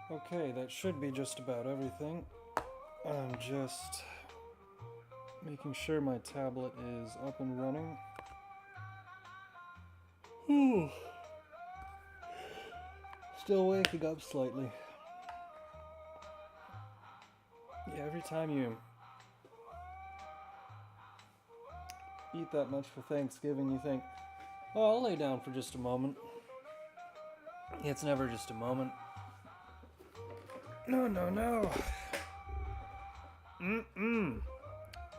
Okay, that should be just about everything. I'm just making sure my tablet is up and running. Still waking up slightly. Yeah, every time you eat that much for Thanksgiving, you think, oh, I'll lay down for just a moment. It's never just a moment. No, no, no.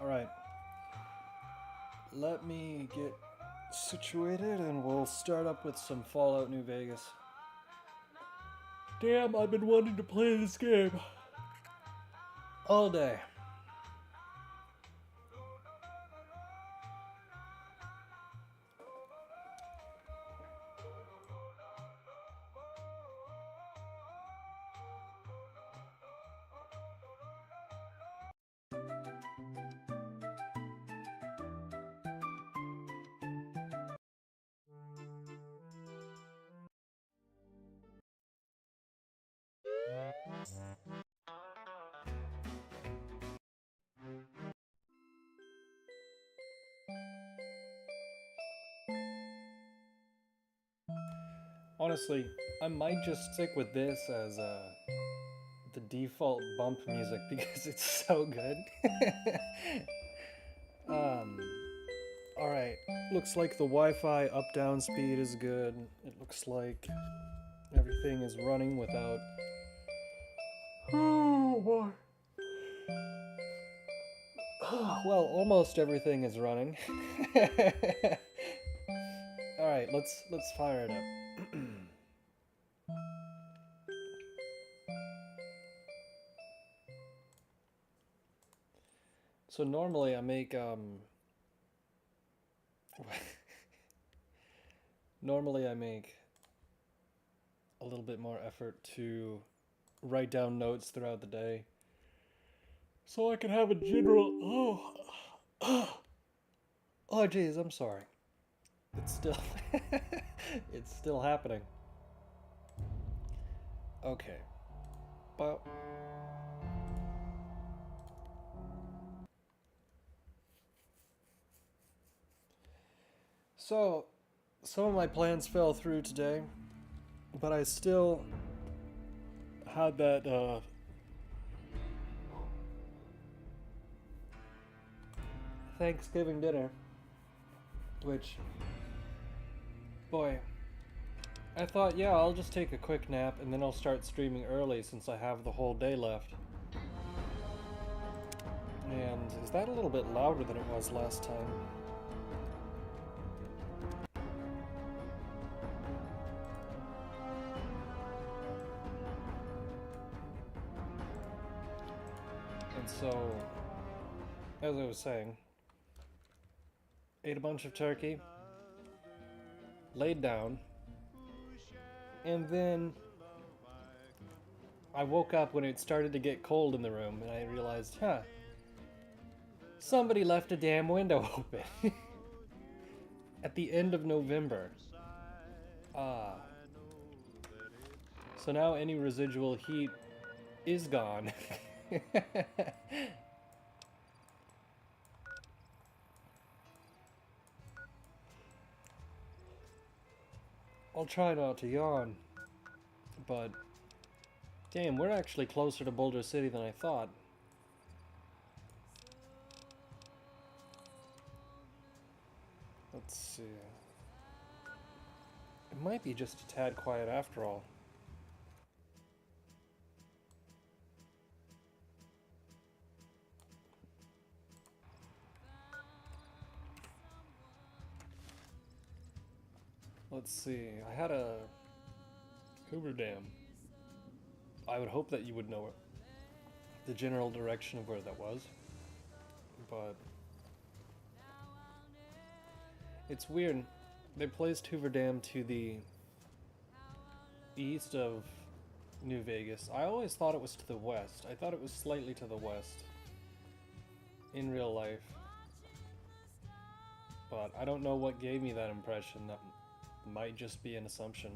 Alright. Let me get situated and we'll start up with some Fallout New Vegas. Damn, I've been wanting to play this game all day. Honestly, I might just stick with this as the default bump music because it's so good. Alright, looks like the Wi-Fi up-down speed is good. It looks like everything is running without... Oh boy. Well, almost everything is running. Alright, let's fire it up. So normally I make normally I make a little bit more effort to write down notes throughout the day so I can have a general oh geez, I'm sorry. It's still it's still happening. Okay. But so some of my plans fell through today, but I still had that Thanksgiving dinner, which, boy, I thought, yeah, I'll just take a quick nap and then I'll start streaming early since I have the whole day left. And is that a little bit louder than it was last time? And so, as I was saying, ate a bunch of turkey, laid down, and then I woke up when it started to get cold in the room and I realized, huh, somebody left a damn window open at the end of November. So now any residual heat is gone. I'll try not to yawn, but damn, we're actually closer to Boulder City than I thought. Let's see. It might be just a tad quiet after all. Let's see. I had a Hoover Dam. I would hope that you would know the general direction of where that was, but it's weird. They placed Hoover Dam to the east of New Vegas. I always thought it was to the west. I thought it was slightly to the west in real life, but I don't know what gave me that impression. That might just be an assumption.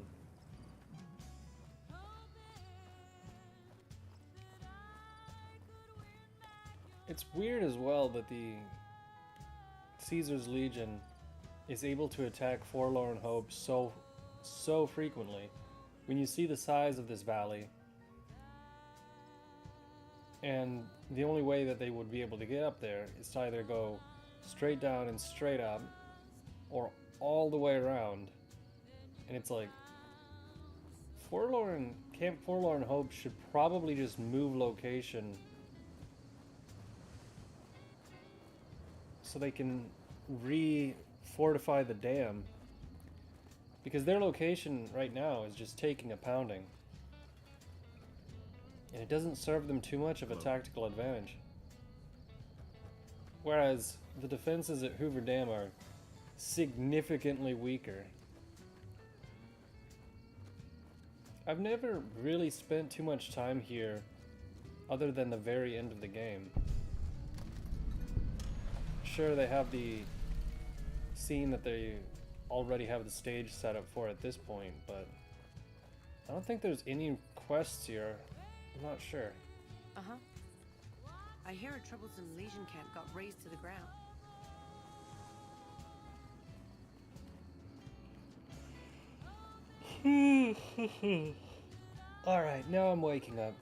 It's weird as well that the Caesar's Legion is able to attack Forlorn Hope so frequently. When you see the size of this valley, and the only way that they would be able to get up there is to either go straight down and straight up, or all the way around. And it's like, Camp Forlorn Hope should probably just move location so they can re-fortify the dam. Because their location right now is just taking a pounding. And it doesn't serve them too much of a tactical advantage. Whereas the defenses at Hoover Dam are significantly weaker. I've never really spent too much time here other than the very end of the game. Sure, they have the scene that they already have the stage set up for at this point, but I don't think there's any quests here. I'm not sure. Uh-huh. I hear a troublesome Legion camp got razed to the ground. Alright, now I'm waking up.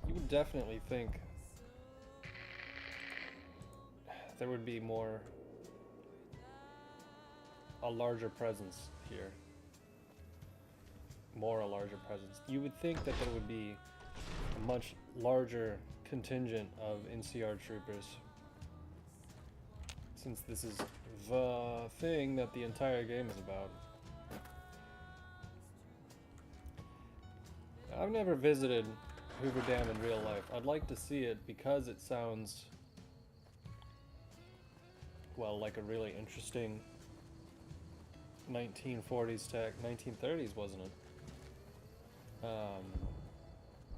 You would definitely think there would be a larger presence here. A larger presence. You would think that there would be a much larger contingent of NCR troopers, since this is the thing that the entire game is about. I've never visited Hoover Dam in real life. I'd like to see it because it sounds, well, like a really interesting 1940s tech, 1930s, wasn't it?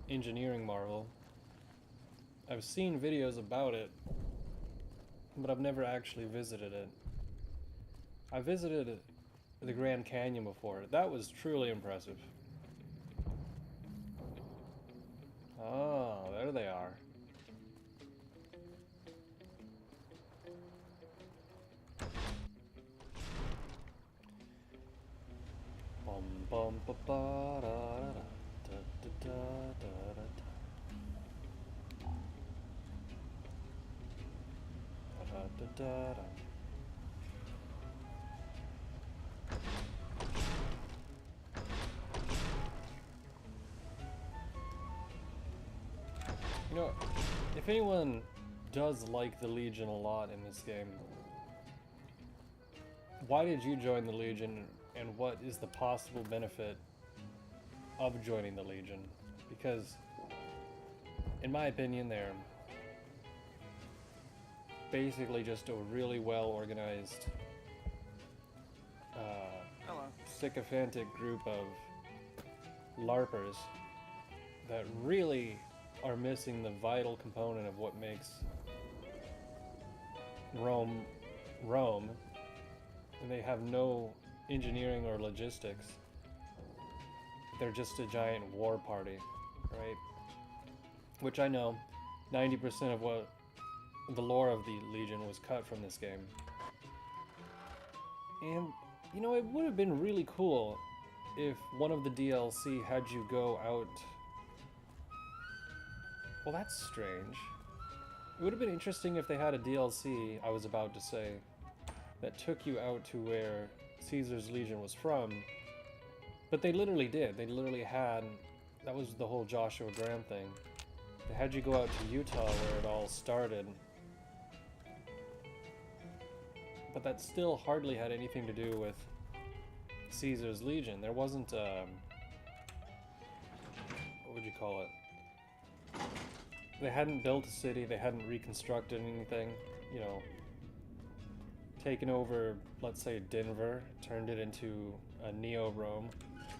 Engineering marvel. I've seen videos about it, but I've never actually visited it. I visited the Grand Canyon before. That was truly impressive. Oh, there they are. Bum bum ba ba da da da da da da da da da da. You know, if anyone does like the Legion a lot in this game, why did you join the Legion, and what is the possible benefit of joining the Legion? Because, in my opinion, they're basically just a really well organized, sycophantic group of LARPers that really are missing the vital component of what makes Rome, and they have no engineering or logistics. They're just a giant war party, right? Which I know 90% of what the lore of the Legion was cut from this game. And, you know, it would have been really cool if one of the DLC had you go out... Well, that's strange. It would have been interesting if they had a DLC, I was about to say, that took you out to where Caesar's Legion was from. But they literally did. They literally had... That was the whole Joshua Graham thing. They had you go out to Utah where it all started. But that still hardly had anything to do with Caesar's Legion. There wasn't, what would you call it? They hadn't built a city, they hadn't reconstructed anything, you know, taken over, let's say, Denver, turned it into a Neo-Rome.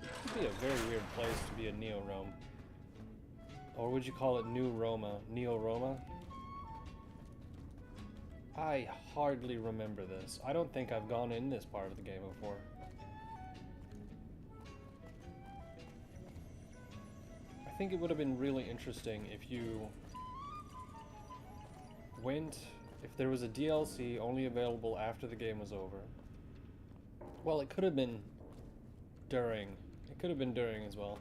It would be a very weird place to be a Neo-Rome. Or would you call it New Roma? Neo-Roma? I hardly remember this. I don't think I've gone in this part of the game before. think it would have been really interesting if you went, if there was a DLC only available after the game was over. Well, it could have been during. It could have been during as well.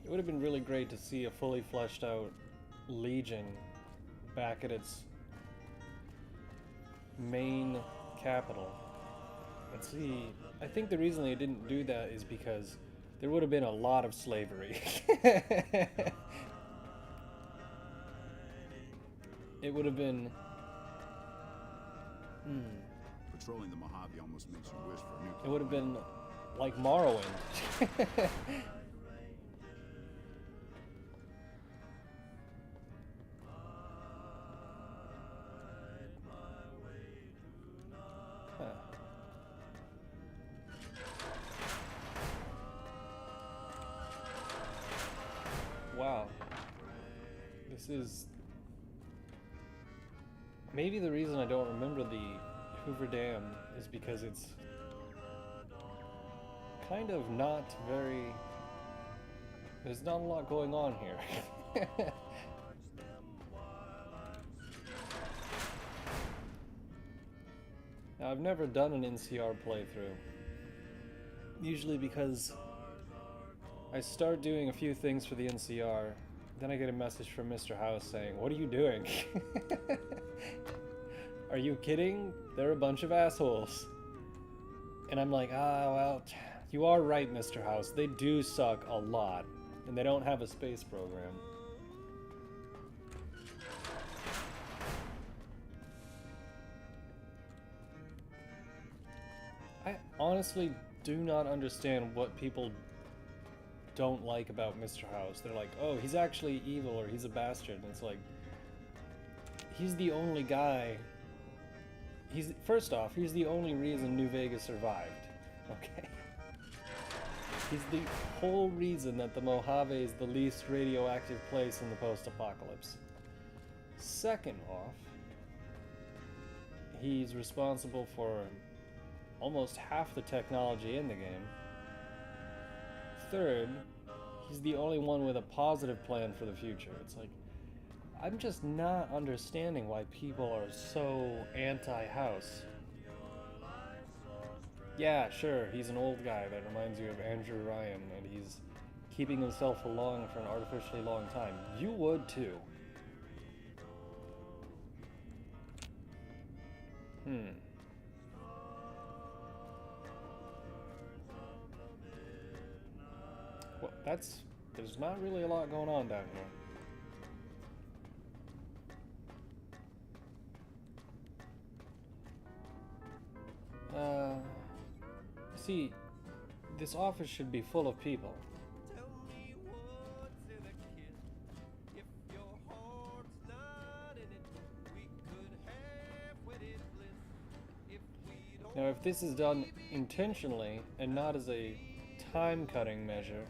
It would have been really great to see a fully fleshed out Legion back at its main capital. And see, I think the reason they didn't do that is because there would have been a lot of slavery. It would have been... Patrolling the Mojave almost makes you wish for a nuclear. It would have been like Morrowind. Huh. Wow. This is... Maybe the reason I don't remember the Hoover Dam is because it's kind of not very... There's not a lot going on here. Now, I've never done an NCR playthrough. Usually because I start doing a few things for the NCR, then I get a message from Mr. House saying, "What are you doing?" Are you kidding? They're a bunch of assholes. And I'm like, well, you are right, Mr. House. They do suck a lot. And they don't have a space program. I honestly do not understand what people don't like about Mr. House. They're like, oh, he's actually evil or he's a bastard. And it's like, he's the only guy... First off, he's the only reason New Vegas survived. Okay? He's the whole reason that the Mojave is the least radioactive place in the post-apocalypse. Second off, he's responsible for almost half the technology in the game. Third, he's the only one with a positive plan for the future. It's like, I'm just not understanding why people are so anti-House. Yeah, sure, he's an old guy that reminds you of Andrew Ryan, and he's keeping himself along for an artificially long time. You would too. Well, there's not really a lot going on down here. See, this office should be full of people. Now, if this is done intentionally and not as a time-cutting measure,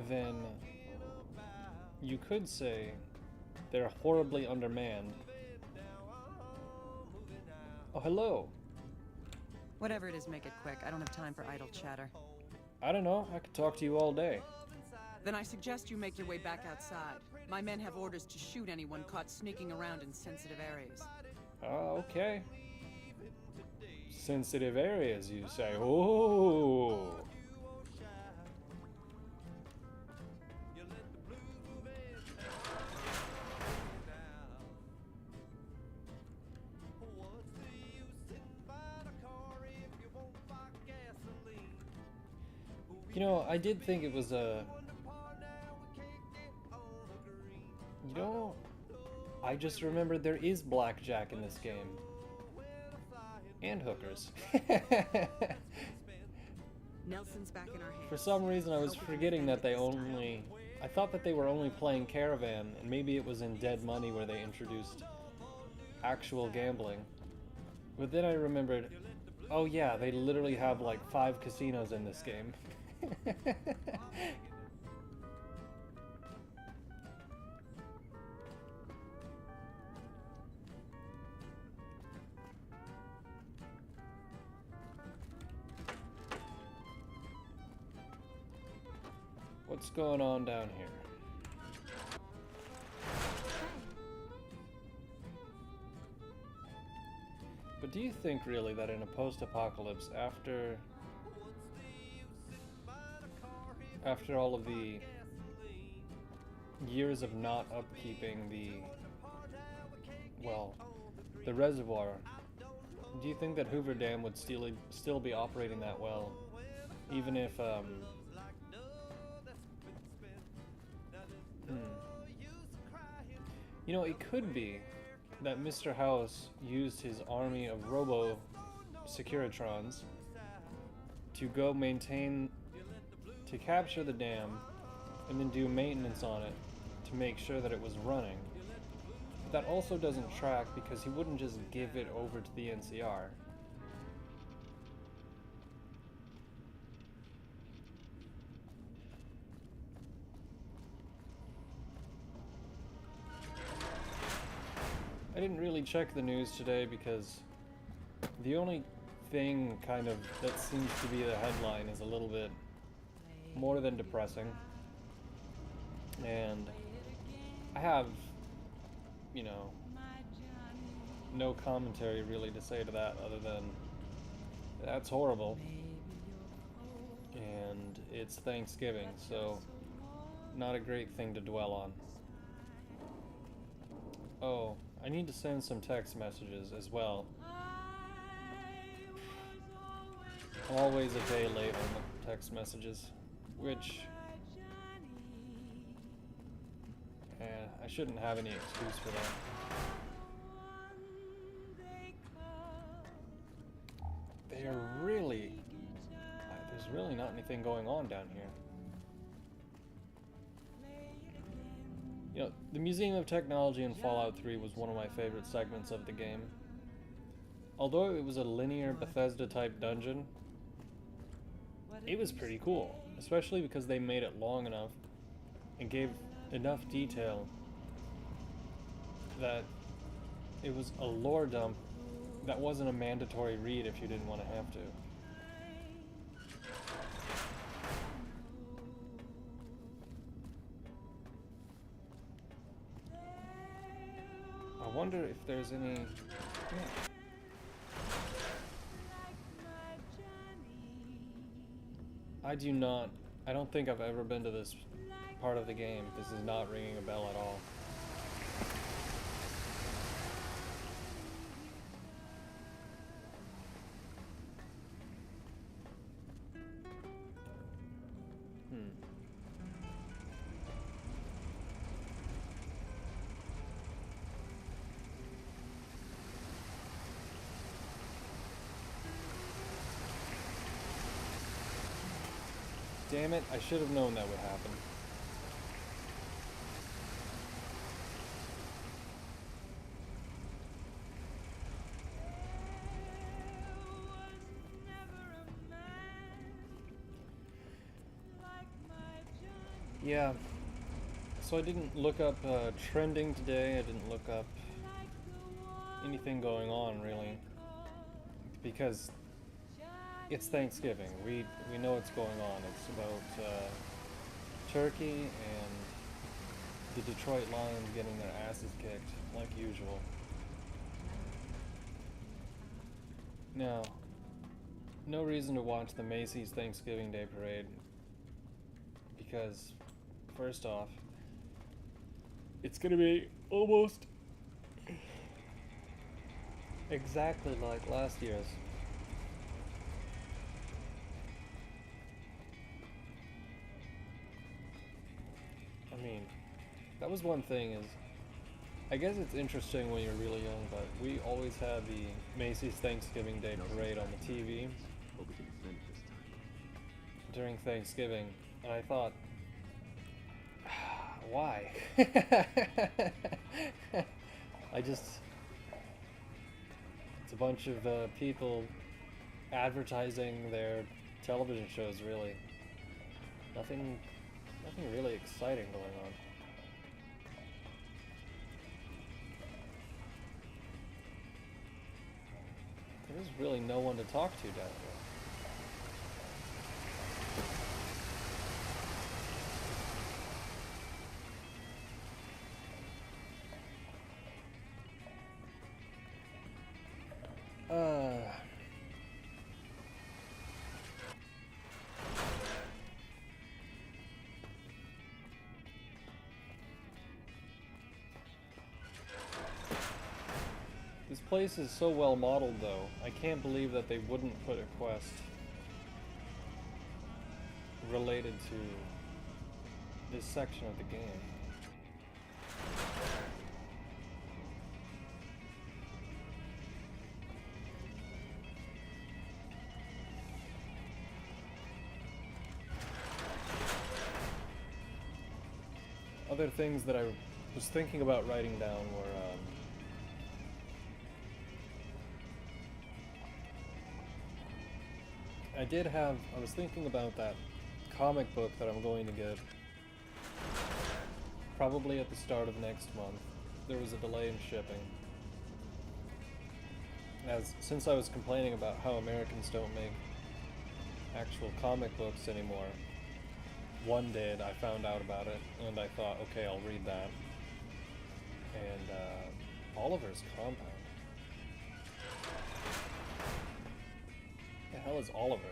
then you could say they're horribly undermanned. Oh, hello. Whatever it is, make it quick. I don't have time for idle chatter. I don't know. I could talk to you all day. Then I suggest you make your way back outside. My men have orders to shoot anyone caught sneaking around in sensitive areas. Oh, okay. Sensitive areas, you say. Oh. You know, I did think it was a... You know, I just remembered there is blackjack in this game. And hookers. Nelson's back in our hands. For some reason I was forgetting that they only... I thought that they were only playing Caravan, and maybe it was in Dead Money where they introduced actual gambling. But then I remembered, oh yeah, they literally have like 5 casinos in this game. What's going on down here? But do you think really that in a post-apocalypse, after all of the years of not upkeeping the reservoir, do you think that Hoover Dam would still be operating that well, even if you know, it could be that Mr. House used his army of robo-securitrons to go to capture the dam and then do maintenance on it to make sure that it was running. But that also doesn't track because he wouldn't just give it over to the NCR. I didn't really check the news today because the only thing kind of that seems to be the headline is a little bit more than depressing. And I have, you know, no commentary really to say to that other than that's horrible. And it's Thanksgiving, so not a great thing to dwell on. Oh, I need to send some text messages as well. I'm always a day late on the text messages, which I shouldn't have any excuse for that. There's really not anything going on down here. You know, the Museum of Technology in Fallout 3 was one of my favorite segments of the game. Although it was a linear Bethesda-type dungeon, it was pretty cool, especially because they made it long enough and gave enough detail that it was a lore dump that wasn't a mandatory read if you didn't want to have to. I wonder if there's any... Yeah. I don't think I've ever been to this part of the game. This is not ringing a bell at all. Damn it, I should have known that would happen. Yeah, so I didn't look up trending today, I didn't look up anything going on really, because it's Thanksgiving. We know what's going on. It's about Turkey and the Detroit Lions getting their asses kicked, like usual. Now, no reason to watch the Macy's Thanksgiving Day Parade, because, first off, it's gonna be almost exactly like last year's. I mean, that was one thing is, I guess it's interesting when you're really young, but we always had the Macy's Thanksgiving Day Parade on the TV during Thanksgiving, and I thought, why? It's a bunch of people advertising their television shows, really. Nothing really exciting going on. There's really no one to talk to down here. place is so well modeled, though. I can't believe that they wouldn't put a quest related to this section of the game. Other things that I was thinking about writing down were I was thinking about that comic book that I'm going to get probably at the start of next month. There was a delay in shipping. Since I was complaining about how Americans don't make actual comic books anymore, one did. I found out about it, and I thought, okay, I'll read that. And Oliver's Compound. What the hell is Oliver?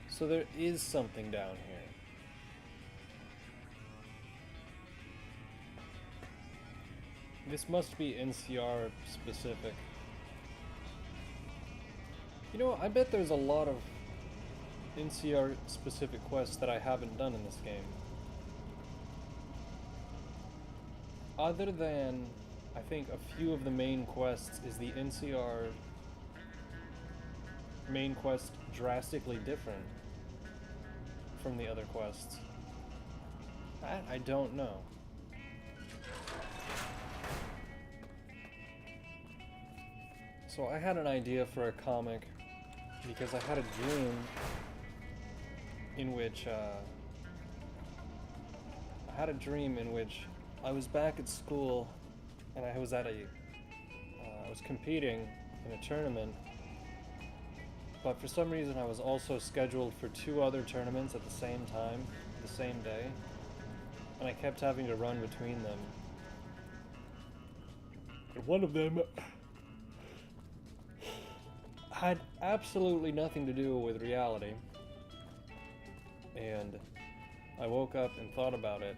So there is something down here. This must be NCR specific. You know, I bet there's a lot of NCR specific quests that I haven't done in this game. Other than, I think, a few of the main quests, is the NCR main quest drastically different from the other quests? That I don't know. So I had an idea for a comic because I had a dream in which I was back at school and I was at I was competing in a tournament, but for some reason I was also scheduled for 2 other tournaments at the same time, the same day, and I kept having to run between them. And one of them had absolutely nothing to do with reality, and I woke up and thought about it.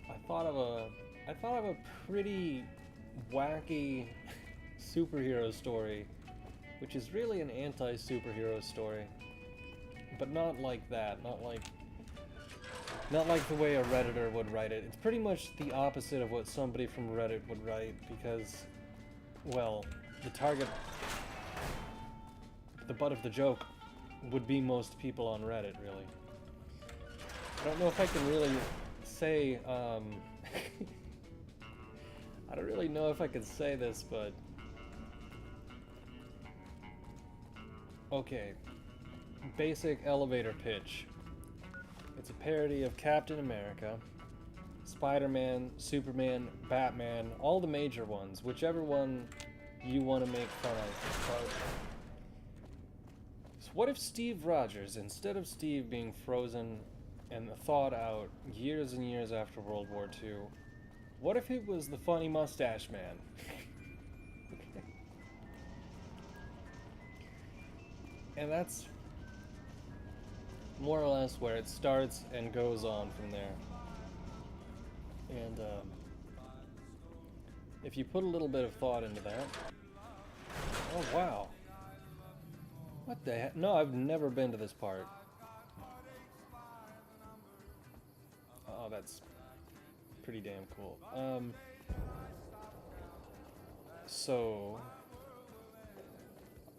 I thought of a pretty wacky superhero story, which is really an anti-superhero story, but not like that, not like the way a Redditor would write it. It's pretty much the opposite of what somebody from Reddit would write, because, well, the butt of the joke would be most people on Reddit, really. I don't know if I can really say, I don't really know if I could say this, but... Okay. Basic elevator pitch. It's a parody of Captain America, Spider-Man, Superman, Batman, all the major ones, whichever one you want to make fun of. But so what if Steve Rogers, instead of Steve being frozen and thawed out years and years after World War II, what if it was the funny mustache man? And that's more or less where it starts and goes on from there. And if you put a little bit of thought into that... Oh, wow. What the heck? No, I've never been to this part. Oh, that's pretty damn cool. So...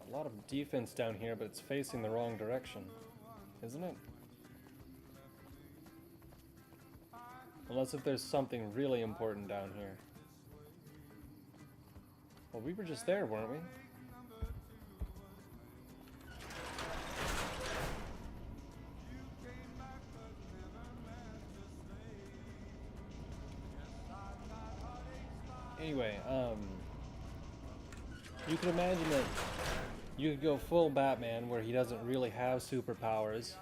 a lot of defense down here, but it's facing the wrong direction, isn't it? Unless if there's something really important down here. Well, we were just there, weren't we? Anyway, you can imagine that you could go full Batman where he doesn't really have superpowers,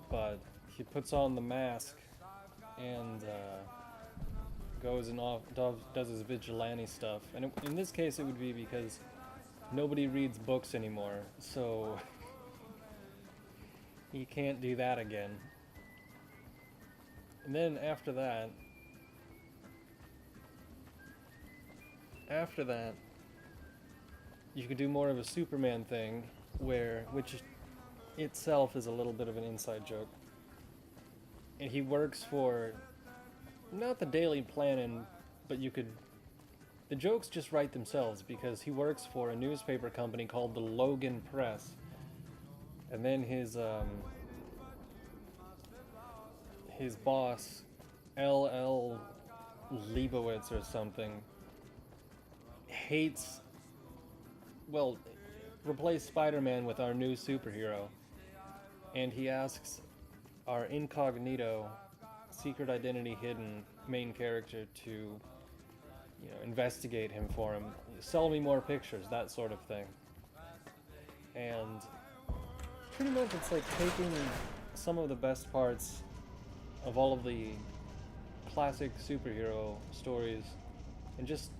but he puts on the mask and goes and does his vigilante stuff. And in this case it would be because nobody reads books anymore, so he can't do that again. And then after that, after that, you could do more of a Superman thing, which itself is a little bit of an inside joke. And he works for, not the Daily Planet, but the jokes just write themselves, because he works for a newspaper company called the Logan Press. And then his boss, L.L. Leibowitz or something, replace Spider-Man with our new superhero. And he asks our incognito, secret identity hidden main character to, investigate him for him. Sell me more pictures, that sort of thing. And pretty much it's like taking some of the best parts of all of the classic superhero stories and just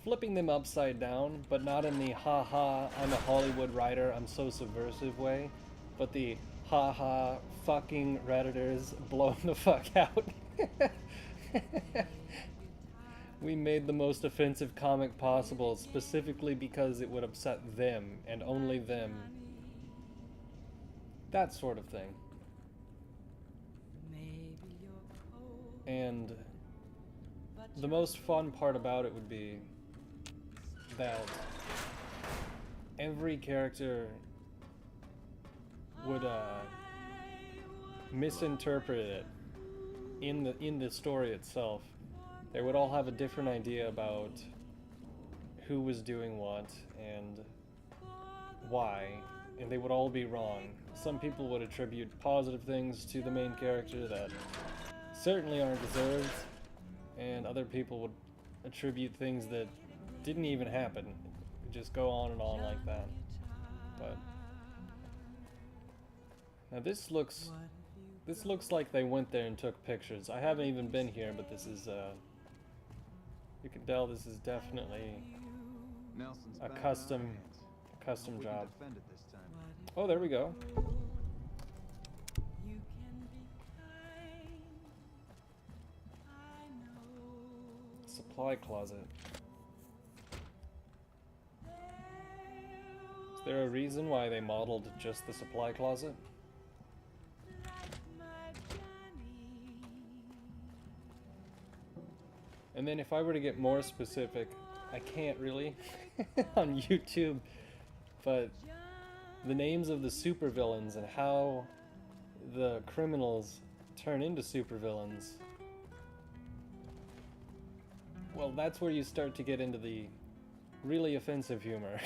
flipping them upside down, but not in the ha-ha, I'm a Hollywood writer, I'm so subversive way, but the ha-ha, fucking Redditors blowing the fuck out. We made the most offensive comic possible specifically because it would upset them, and only them. That sort of thing. And the most fun part about it would be that every character would misinterpret it in the story itself. They would all have a different idea about who was doing what and why, and they would all be wrong. Some people would attribute positive things to the main character that certainly aren't deserved, and other people would attribute things that didn't even happen. Just go on and on like that. But now this looks like they went there and took pictures. I haven't even been here, but this is you can tell this is definitely a custom job. Oh, there we go. Supply closet. Is there a reason why they modeled just the supply closet? And then if I were to get more specific, I can't really on YouTube, but the names of the supervillains and how the criminals turn into supervillains, well, that's where you start to get into the really offensive humor.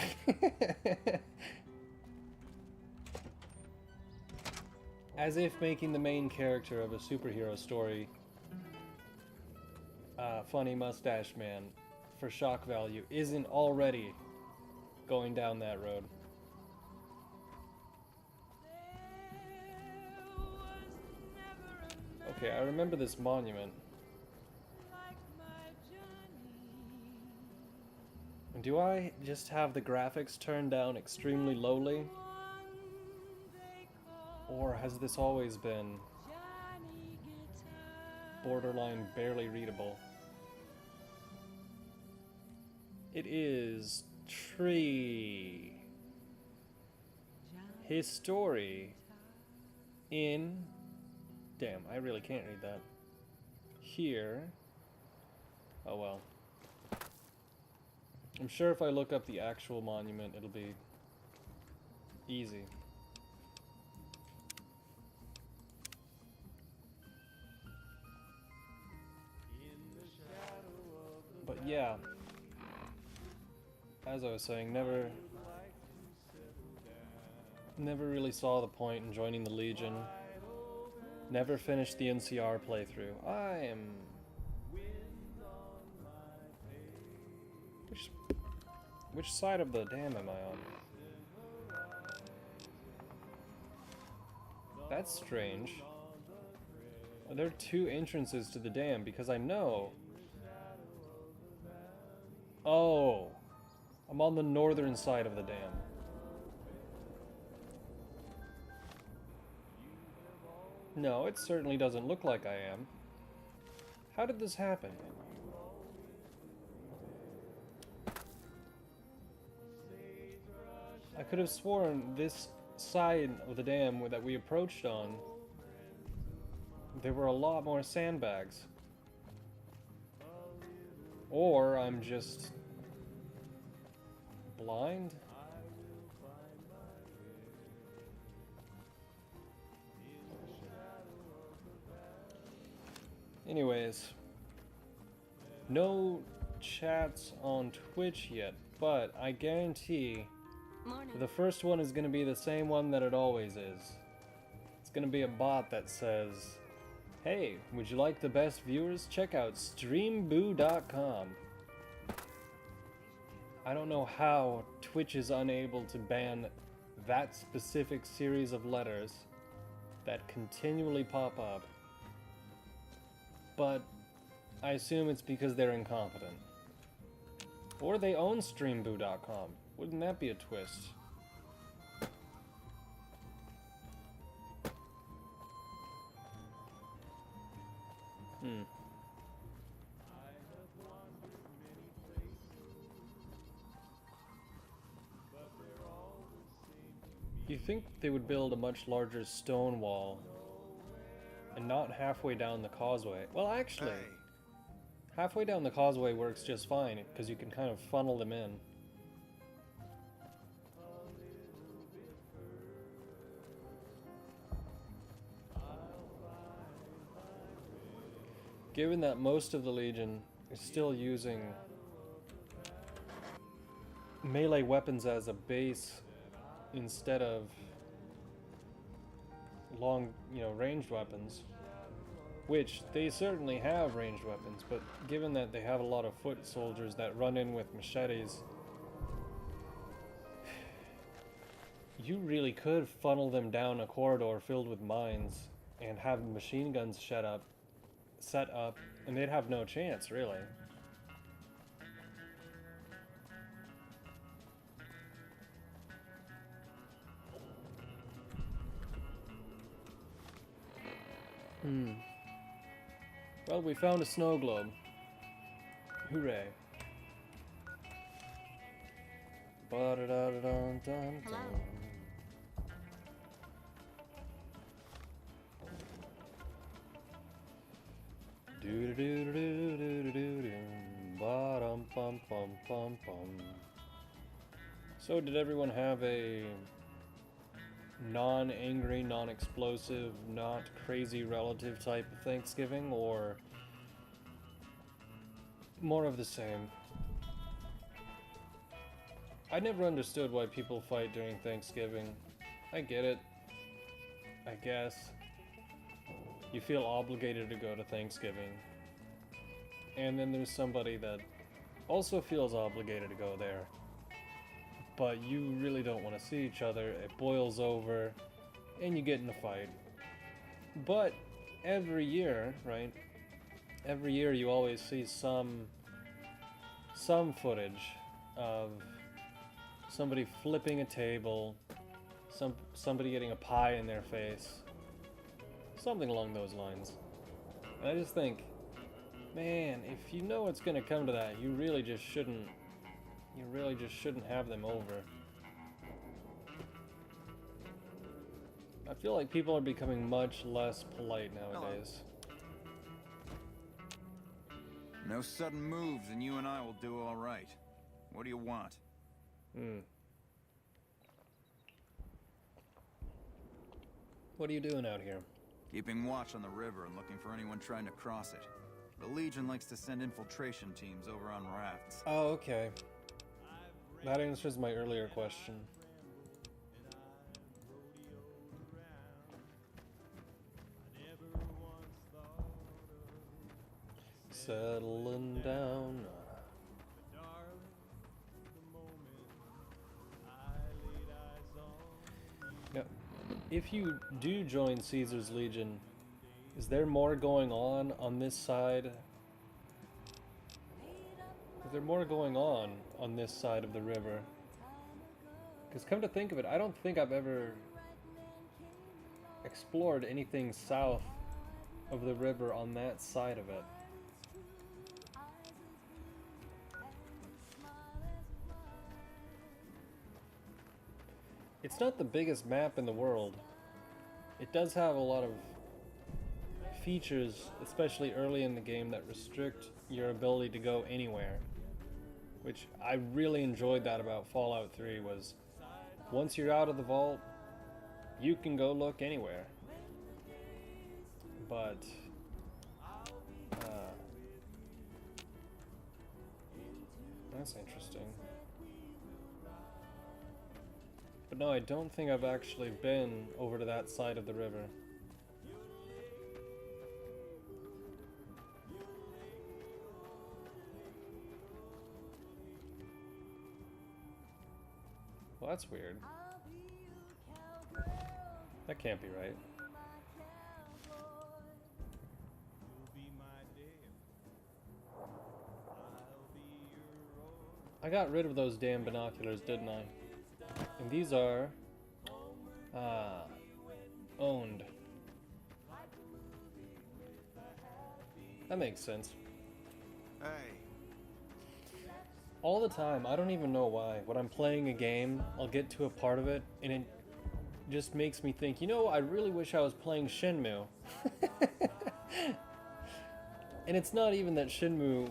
As if making the main character of a superhero story funny mustache man for shock value isn't already going down that road. Okay, I remember this monument. Do I just have the graphics turned down extremely lowly? Or has this always been borderline barely readable? It is tree. His story in... Damn, I really can't read that. Here. Oh well. I'm sure if I look up the actual monument, it'll be easy. But yeah, as I was saying, never really saw the point in joining the Legion. Never finished the NCR playthrough. I am... Which side of the dam am I on? That's strange. Are there two entrances to the dam? Because I know... Oh, I'm on the northern side of the dam. No, it certainly doesn't look like I am. How did this happen? I could have sworn this side of the dam that we approached on, there were a lot more sandbags. Or I'm just blind? Anyways, no chats on Twitch yet, but I guarantee the first one is going to be the same one that it always is. It's going to be a bot that says, "Hey, would you like the best viewers? Check out streamboo.com." I don't know how Twitch is unable to ban that specific series of letters that continually pop up, but I assume it's because they're incompetent. Or they own streamboo.com. Wouldn't that be a twist? You think they would build a much larger stone wall and not halfway down the causeway? Well, actually, halfway down the causeway works just fine because you can kind of funnel them in. Given that most of the Legion is still using melee weapons as a base instead of long, ranged weapons, which they certainly have ranged weapons, but given that they have a lot of foot soldiers that run in with machetes, you really could funnel them down a corridor filled with mines and have machine guns set up, and they'd have no chance, really. Well, we found a snow globe. Hooray. Ba-da-da-da-dun-dun-dun. So, did everyone have a non-angry, non-explosive, not crazy relative type of Thanksgiving, or more of the same? I never understood why people fight during Thanksgiving. I get it, I guess. You feel obligated to go to Thanksgiving. And then there's somebody that also feels obligated to go there. But you really don't want to see each other. It boils over, and you get in a fight. But every year, right? Every year you always see some footage of somebody flipping a table, somebody getting a pie in their face, something along those lines. And I just think, man, if you know it's gonna come to that, you really just shouldn't have them over. I feel like people are becoming much less polite nowadays. No sudden moves and you and I will do all right. What do you want? What are you doing out here? Keeping watch on the river and looking for anyone trying to cross it. The Legion likes to send infiltration teams over on rafts. Oh, okay. That answers my earlier question. Settling down. Now, if you do join Caesar's Legion, is there more going on this side? Is there more going on this side of the river? Because come to think of it, I don't think I've ever explored anything south of the river on that side of it. It's not the biggest map in the world. It does have a lot of features, especially early in the game, that restrict your ability to go anywhere. Which I really enjoyed that about Fallout 3 was once you're out of the vault, you can go look anywhere. But that's interesting. But no, I don't think I've actually been over to that side of the river. Well, that's weird. That can't be right. I got rid of those damn binoculars, didn't I? And these are owned. That makes sense. Hey. All the time, I don't even know why. When I'm playing a game, I'll get to a part of it, and it just makes me think, you know, I really wish I was playing Shenmue. And it's not even that Shenmue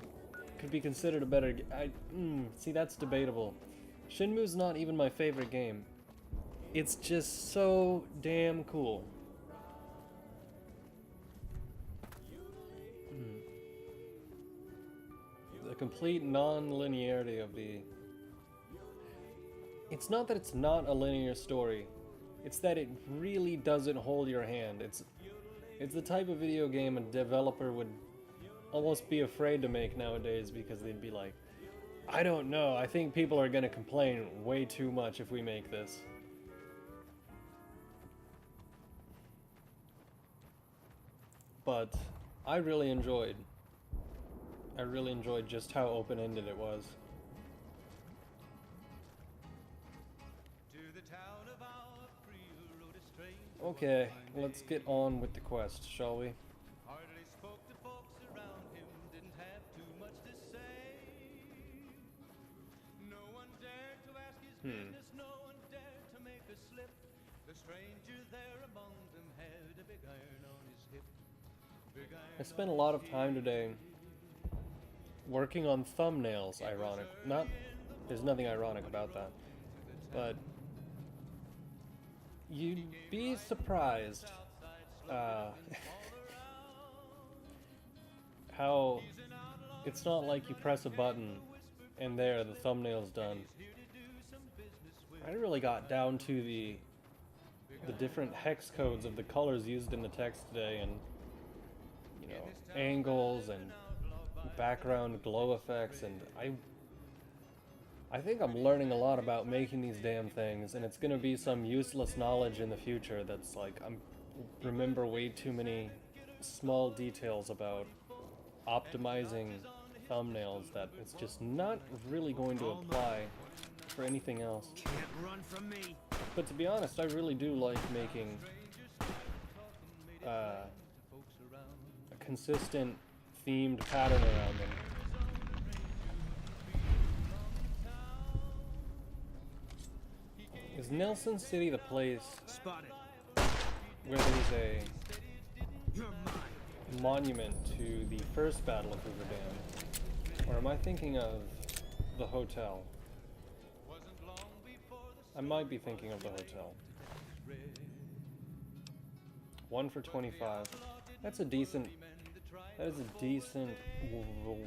could be considered a better see, that's debatable. Shenmue's not even my favorite game. It's just so damn cool. The complete non-linearity of the... It's not that it's not a linear story. It's that it really doesn't hold your hand. It's the type of video game a developer would almost be afraid to make nowadays because they'd be like, I don't know, I think people are gonna complain way too much if we make this. But I really enjoyed just how open-ended it was. Okay, let's get on with the quest, shall we? I spent a lot of time today working on thumbnails, there's nothing ironic about that, but you'd be surprised how it's not like you press a button and there, the thumbnail's done. I really got down to the different hex codes of the colors used in the text today, and you know, angles and background glow effects, and I think I'm learning a lot about making these damn things, and it's gonna be some useless knowledge in the future that's like I'm remember way too many small details about optimizing thumbnails that it's just not really going to apply for anything else. Can't run from me. But to be honest, I really do like making a consistent themed pattern around them. Is Nelson City the place Spotted. where there's a You're mine. monument to the first Battle of Hoover Dam? Or am I thinking of the hotel? I might be thinking of the hotel. 1 for 25. That is a decent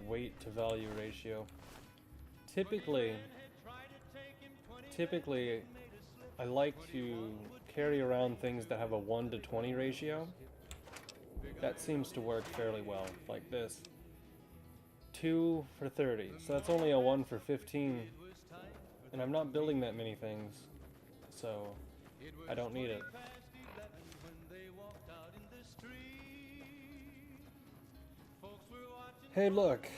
weight to value ratio. Typically, I like to carry around things that have a 1 to 20 ratio. That seems to work fairly well, like this. 2 for 30, so that's only a 1 for 15, and I'm not building that many things, so I don't need it. Hey, look!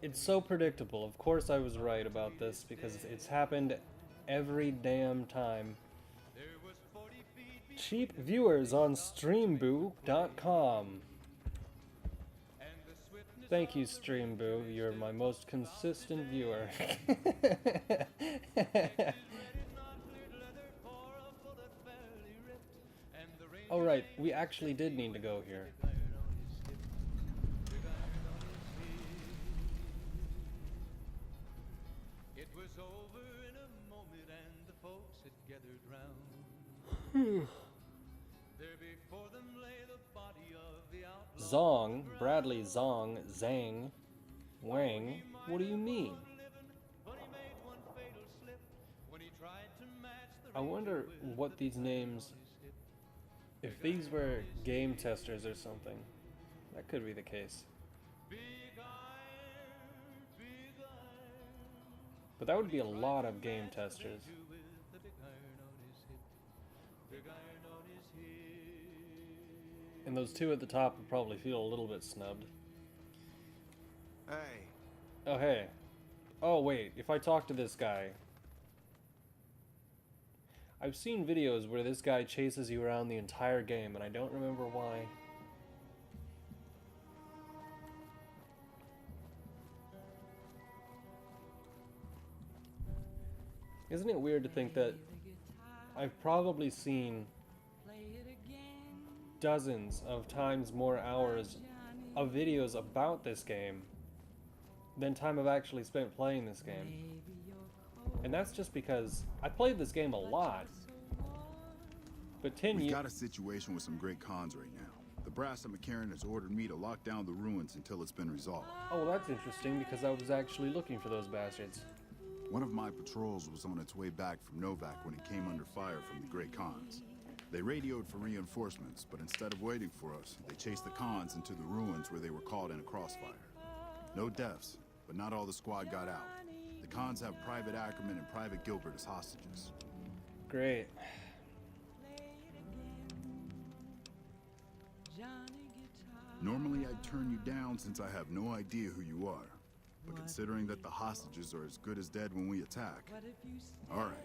It's so predictable. Of course I was right about this, because it's happened every damn time. Cheap viewers on streamboo.com. Thank you, Stream Boo. You're my most consistent viewer. Alright, we actually did need to go here. It was over in a moment and the folks had gathered round. There before them lay the body of the outlaw. Zong, Bradley Zong, Zhang, Wang, what do you mean? But he made one fatal slip when he tried to match the I wonder what these names, if these were game testers or something. That could be the case. big iron, big iron. But that would be a lot of game testers. With the big iron on his hip, big iron on his hip. And those two at the top would probably feel a little bit snubbed. Hey, Oh, hey. Oh, wait. If I talk to this guy... I've seen videos where this guy chases you around the entire game, and I don't remember why. Isn't it weird to think that I've probably seen dozens of times more hours of videos about this game than time I've actually spent playing this game. And that's just because I played this game a lot. But 10 We've years... got a situation with some great cons right now. The brass at McCarran has ordered me to lock down the ruins until it's been resolved. Oh, well, that's interesting because I was actually looking for those bastards. One of my patrols was on its way back from Novak when it came under fire from the Great Khans. They radioed for reinforcements, but instead of waiting for us, they chased the Khans into the ruins where they were caught in a crossfire. No deaths, but not all the squad got out. The Khans have Private Ackerman and Private Gilbert as hostages. Great. Normally I'd turn you down since I have no idea who you are. But considering that the hostages are as good as dead when we attack, alright.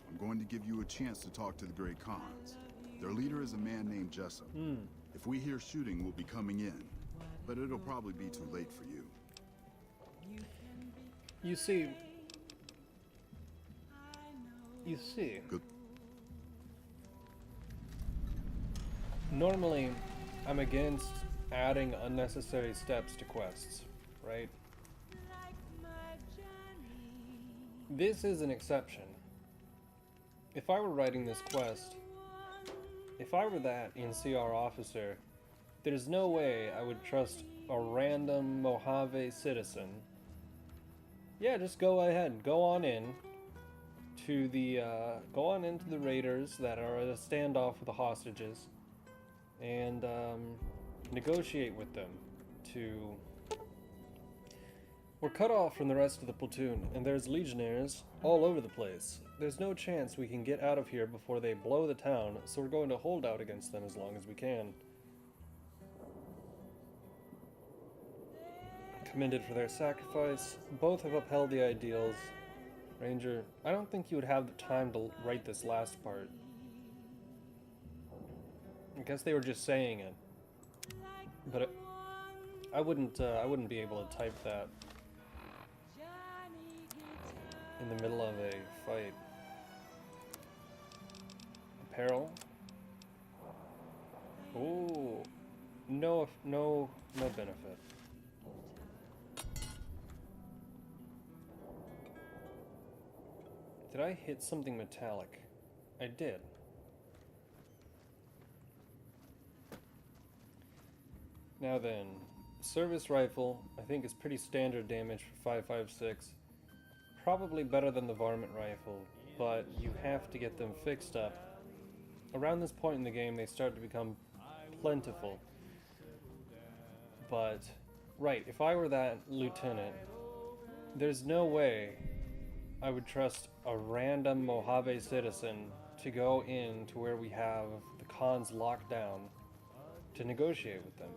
I'm going to give you a chance to talk to the Great Khans. Their leader is a man named Jessup. If we hear shooting, we'll be coming in. But it'll probably be too late for you. You see... Good. Normally, I'm against adding unnecessary steps to quests, right? This is an exception. If I were writing this quest, if I were that NCR officer, there's no way I would trust a random Mojave citizen. Yeah, just go ahead, go on in to the, go on into the raiders that are at a standoff with the hostages and, negotiate with them to... We're cut off from the rest of the platoon, and there's legionnaires all over the place. There's no chance we can get out of here before they blow the town, so we're going to hold out against them as long as we can. Commended for their sacrifice. Both have upheld the ideals. Ranger, I don't think you would have the time to write this last part. I guess they were just saying it. But I wouldn't be able to type that in the middle of a fight. Apparel? Ooh. No benefit. Did I hit something metallic? I did. Now then, service rifle, I think is pretty standard damage for 5.56. Probably better than the varmint rifle, but you have to get them fixed up. Around this point in the game, they start to become plentiful. But, right, if I were that lieutenant, there's no way I would trust a random Mojave citizen to go in to where we have the Khans locked down to negotiate with them.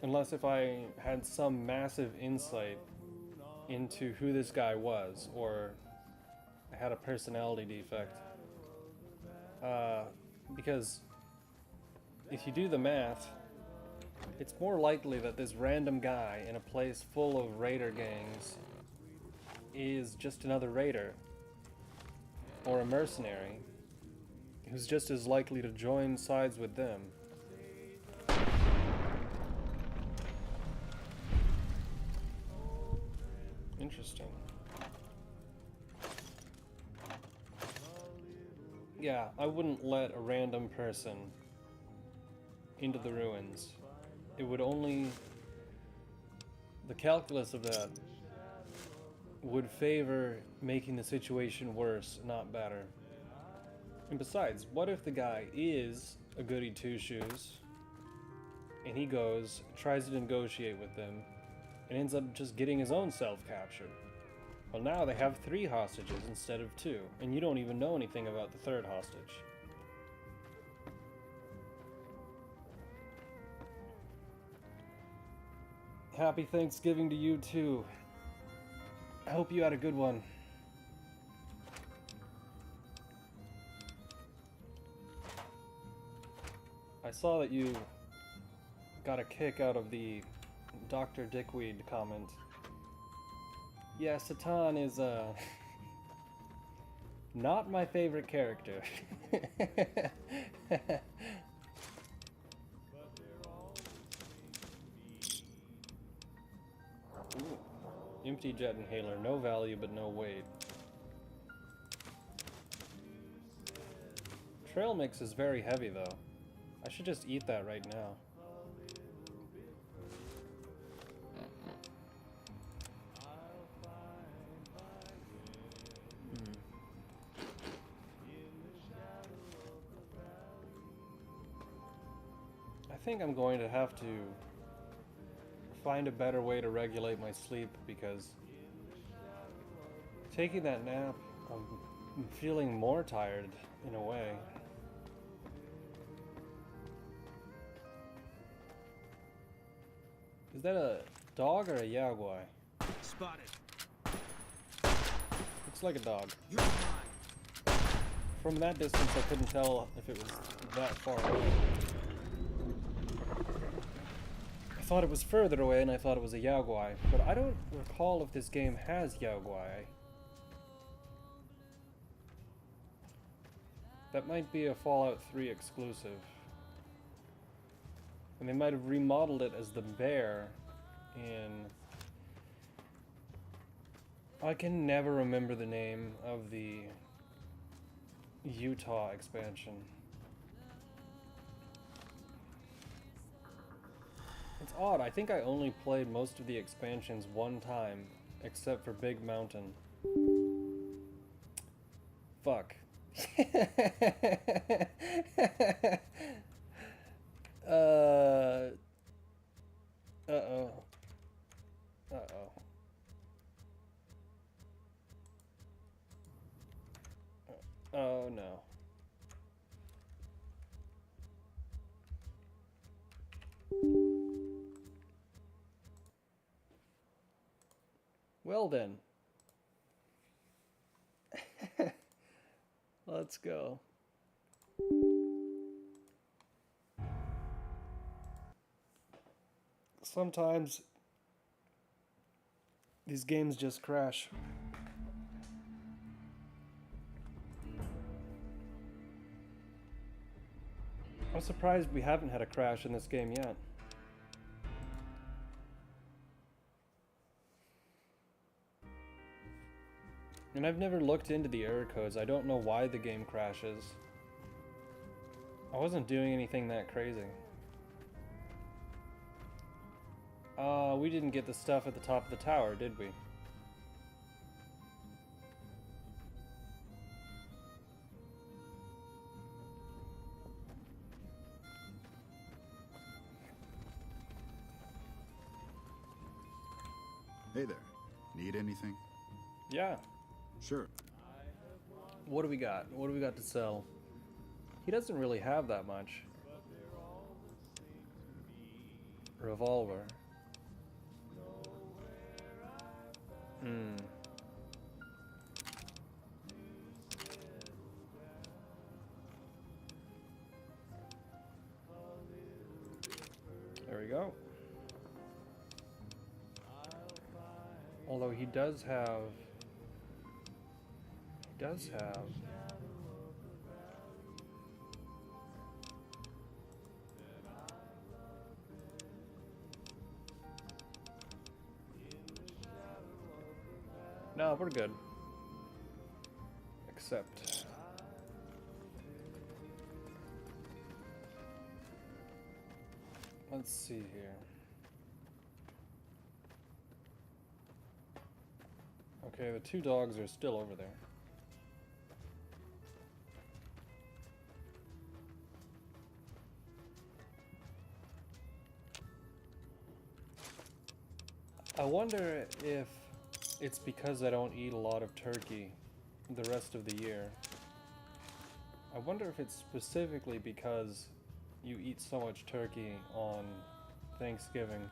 Unless if I had some massive insight into who this guy was, or I had a personality defect. Because if you do the math, it's more likely that this random guy in a place full of raider gangs is just another raider or a mercenary who's just as likely to join sides with them. Interesting. Yeah, I wouldn't let a random person into the ruins. It would only... The calculus of that would favor making the situation worse, not better. And besides, what if the guy is a goody two-shoes, and he goes, tries to negotiate with them, and ends up just getting his own self captured? Well, now they have 3 hostages instead of 2, and you don't even know anything about the 3rd hostage. Happy Thanksgiving to you too. I hope you had a good one. I saw that you got a kick out of the Dr. Dickweed comment. Yeah, Satan is, not my favorite character. Ooh. Empty jet inhaler, no value but no weight. Trail mix is very heavy though. I should just eat that right now. I think I'm going to have to find a better way to regulate my sleep, because taking that nap, I'm feeling more tired in a way. Is that a dog or a yaguai? Spotted. Looks like a dog. You're mine. From that distance, I couldn't tell if it was that far away. I thought it was further away, and I thought it was a yaguai, but I don't recall if this game has yaguai. That might be a Fallout 3 exclusive. And they might have remodeled it as the bear in... I can never remember the name of the Utah expansion. It's odd, I think I only played most of the expansions one time, except for Big Mountain. Fuck. Uh-oh. Uh-oh. Oh no. Well then. Let's go. Sometimes these games just crash. I'm surprised we haven't had a crash in this game yet. And I've never looked into the error codes. I don't know why the game crashes. I wasn't doing anything that crazy. We didn't get the stuff at the top of the tower, did we? Hey there. Need anything? Yeah. Sure. What do we got? What do we got to sell? He doesn't really have that much. Revolver. There we go. go. Although he does have... No, we're good. Except... Let's see here. Okay, the two dogs are still over there. I wonder if it's because I don't eat a lot of turkey the rest of the year. I wonder if it's specifically because you eat so much turkey on Thanksgiving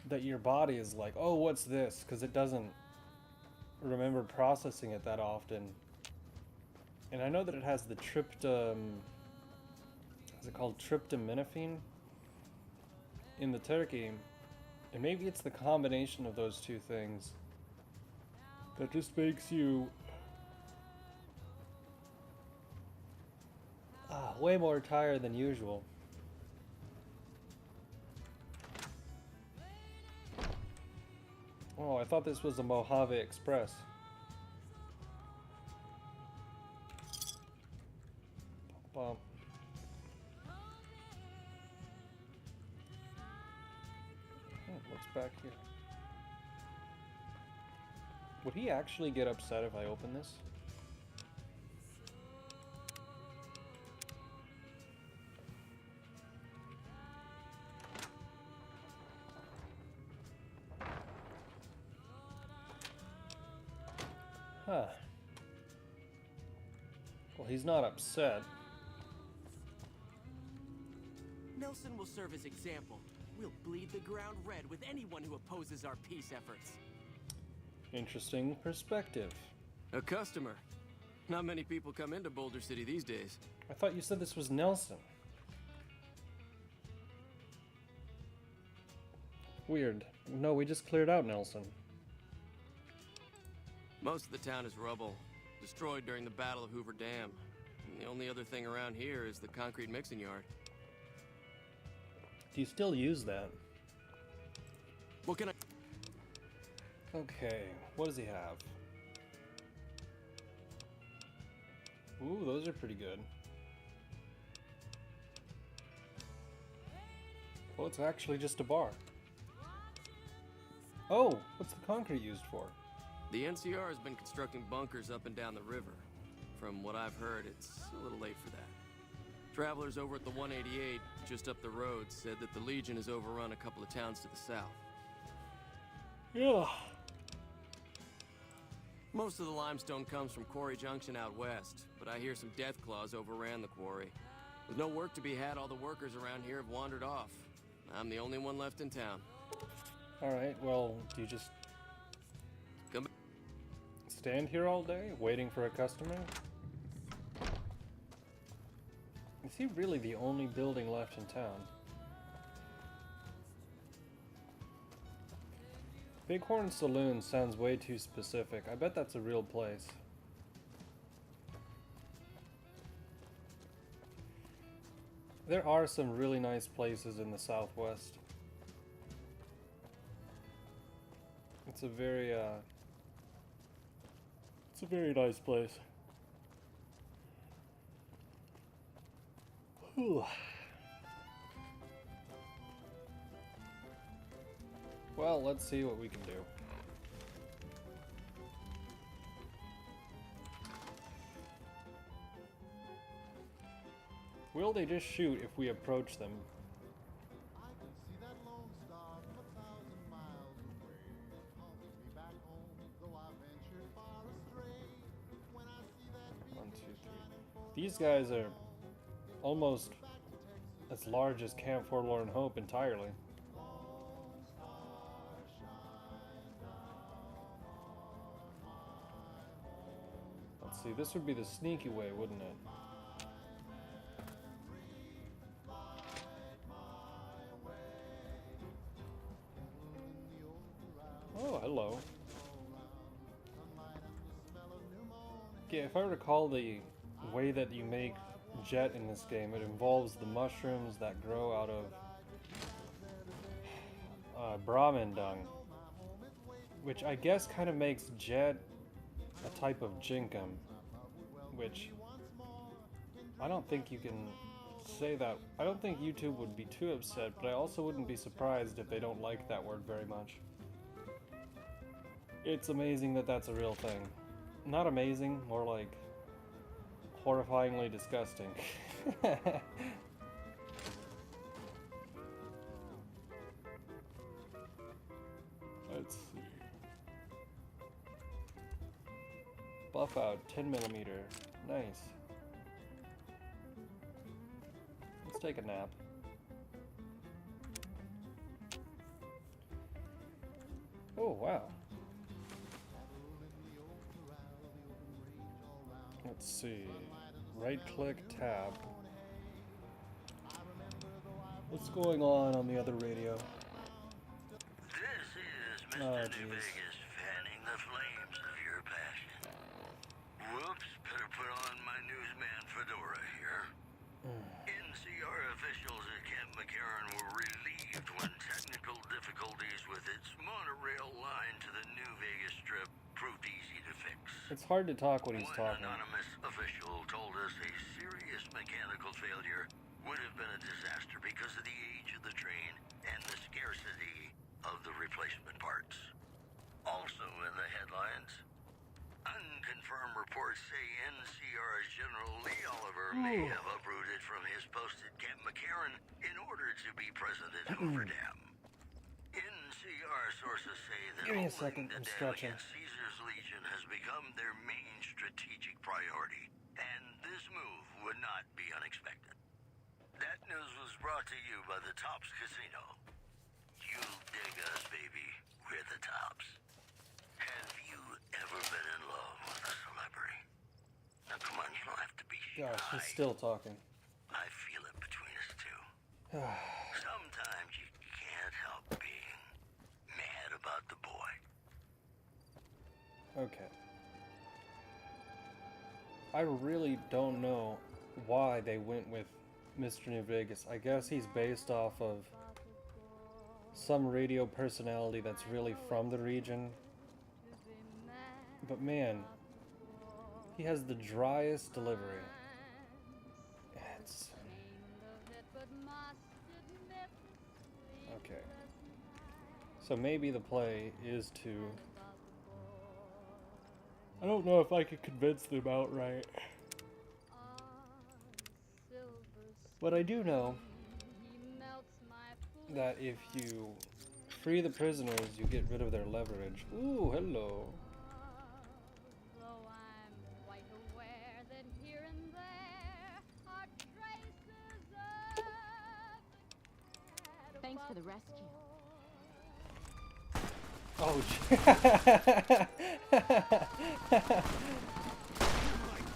that your body is like, oh, what's this? Because it doesn't remember processing it that often. And I know that it has the is it called tryptaminophene in the turkey, and maybe it's the combination of those two things that just makes you way more tired than usual. Oh, I thought this was a Mojave Express. Bum. What's back here? Would he actually get upset if I open this? Huh. Well, he's not upset. Nelson will serve as example. We'll bleed the ground red with anyone who opposes our peace efforts. Interesting perspective. A customer. Not many people come into Boulder City these days. I thought you said this was Nelson. Weird. No, we just cleared out Nelson. Most of the town is rubble, destroyed during the Battle of Hoover Dam. And the only other thing around here is the concrete mixing yard. Do you still use that? What can I... Okay, what does he have? Ooh, those are pretty good. Well, it's actually just a bar. Oh, what's the concrete used for? The NCR has been constructing bunkers up and down the river. From what I've heard, it's a little late for that. Travelers over at the 188, just up the road, said that the Legion has overrun a couple of towns to the south. Yeah. Most of the limestone comes from Quarry Junction out west, but I hear some death claws overran the quarry. With no work to be had, all the workers around here have wandered off. I'm the only one left in town. Alright, well, do you just Come back. stand here all day, waiting for a customer? Is he really the only building left in town? Bighorn Saloon sounds way too specific. I bet that's a real place. There are some really nice places in the Southwest. It's a very nice place. Whew. Well, let's see what we can do. Will they just shoot if we approach them? I can see that lone star from 1,000 miles away. It calls me back home, though I ventured far astray. When I see that big 1, 2, 3. shining forth These guys are almost as large as Camp Forlorn Hope entirely. lone star shine down on my home. Let's see, this would be the sneaky way, wouldn't it? hello. Yeah, if I recall the way that you make jet in this game, it involves the mushrooms that grow out of Brahmin dung, which I guess kind of makes jet a type of jinkum, which I don't think you can say that. I don't think YouTube would be too upset, but I also wouldn't be surprised if they don't like that word very much. It's amazing that that's a real thing. Not amazing, more like horrifyingly disgusting. Let's see. Buff out 10mm. Nice. Let's take a nap. Oh, wow. Let's see. Right click, tab. What's going on the other radio? This is Mr. Oh, New jeez. Vegas fanning the flames of your passion. Whoops, better put on my newsman fedora here. NCR officials at Camp McCarran were relieved when technical difficulties with its monorail line to the New Vegas Strip proved easy to fix. It's hard to talk when he's One talking. anonymous official told us a serious mechanical failure would have been a disaster because of the age of the train and the scarcity of the replacement parts. Also in the headlines, unconfirmed reports say NCR's General Lee Oliver may have uprooted from his post at Camp McCarran in order to be present at Hoover Dam. NCR sources say that Give me a holding second, the I'm dam stretching. against Caesar's Legion has become their main strategic priority, and this move would not be unexpected. That news was brought to you by the Tops Casino. You dig us, baby. We're the Tops. Have you ever been in love with a celebrity? Now, come on, you don't have to be shy. Gosh, he's still talking. I feel it between us two. Sometimes you can't help being mad about the boy. Okay. I really don't know why they went with Mr. New Vegas. I guess he's based off of some radio personality that's really from the region. But man, he has the driest delivery. It's... Okay. So maybe the play is to... I don't know if I could convince them outright. But I do know that if you free the prisoners, you get rid of their leverage. Ooh, hello. Thanks for the rescue. Oh,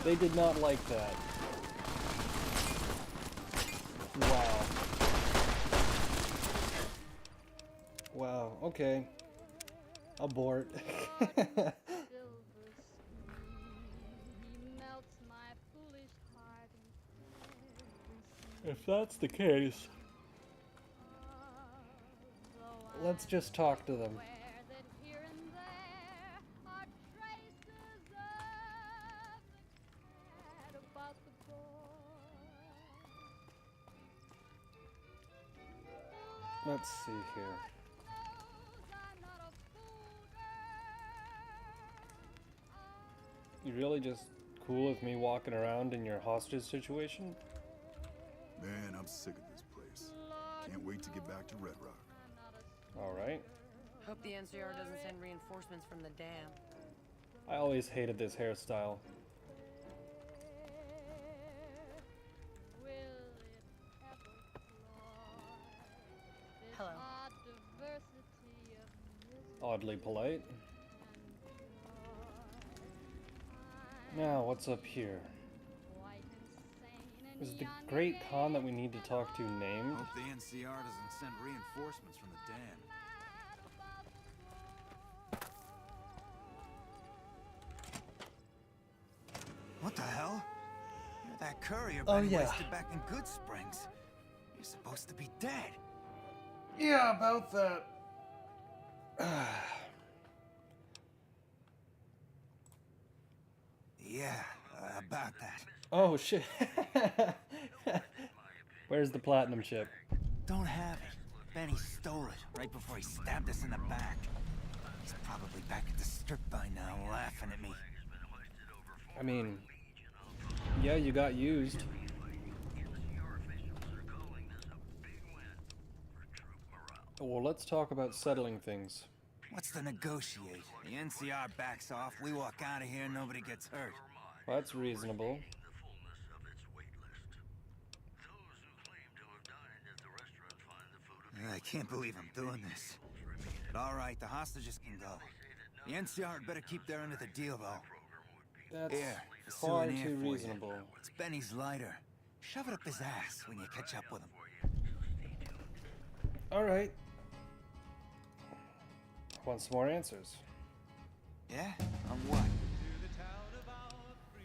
they did not like that. Wow. Wow, okay. Abort. If that's the case, let's just talk to them. Let's see here. You really just cool with me walking around in your hostage situation? Man, I'm sick of this place. Can't wait to get back to Red Rock. Alright. Hope the NCR doesn't send reinforcements from the dam. I always hated this hairstyle. Hello. Oddly polite. Now, what's up here? Is the Great Khan that we need to talk to named? Hope the NCR doesn't send reinforcements from the dam. That courier Oh, been yeah. wasted back in Good Springs. You're supposed to be dead. Yeah, about that. Yeah, about that. Oh, shit. Where's the platinum chip? Don't have it. Benny stole it right before he stabbed us in the back. He's probably back at the strip by now, laughing at me. I mean, yeah, you got used. Well, let's talk about settling things. What's to negotiate? The NCR backs off, we walk out of here, nobody gets hurt. Well, that's reasonable. I can't believe I'm doing this. But all right, the hostages can go. The NCR had better keep their end of the deal, though. That's Here, a far souvenir too for you. reasonable. It's Benny's lighter. Shove it up his ass when you catch up with him. Alright. Want some more answers? Yeah? On what?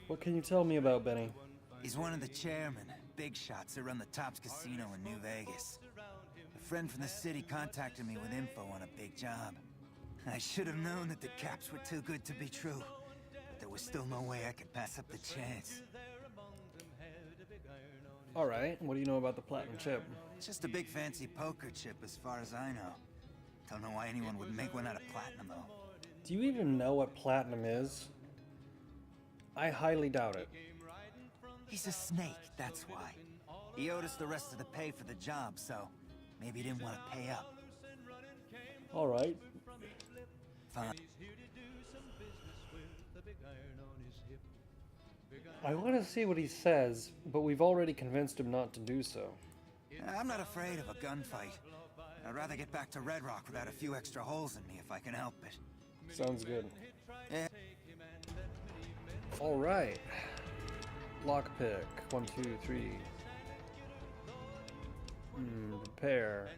What can you tell me about Benny? He's one of the chairmen, big shots that run the Tops Casino in New Vegas. A friend from the city contacted me with info on a big job. I should have known that the caps were too good to be true, but there was still no way I could pass up the chance. Alright, what do you know about the platinum chip? It's just a big fancy poker chip as far as I know. Don't know why anyone would make one out of platinum, though. Do you even know what platinum is? I highly doubt it. He's a snake, that's why. He owed us the rest of the pay for the job, so maybe he didn't want to pay up. Alright. Fine. I want to see what he says, but we've already convinced him not to do so. I'm not afraid of a gunfight. I'd rather get back to Red Rock without a few extra holes in me if I can help it. Sounds good. Yeah. Alright. Lockpick. 1, 2, 3. Repair.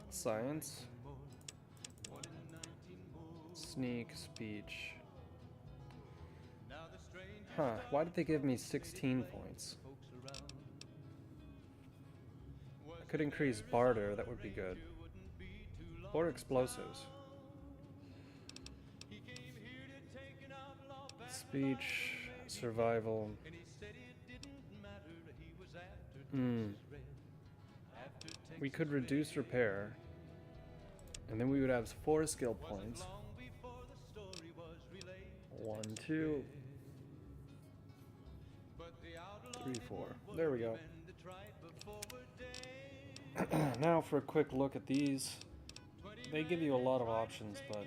Science. Sneak, speech. Huh, why did they give me 16 points? I could increase barter, that would be good. Or explosives. Speech, survival. We could reduce repair, and then we would have 4 skill points. 1, 2, 3, 4. There we go. Now for a quick look at these. They give you a lot of options, but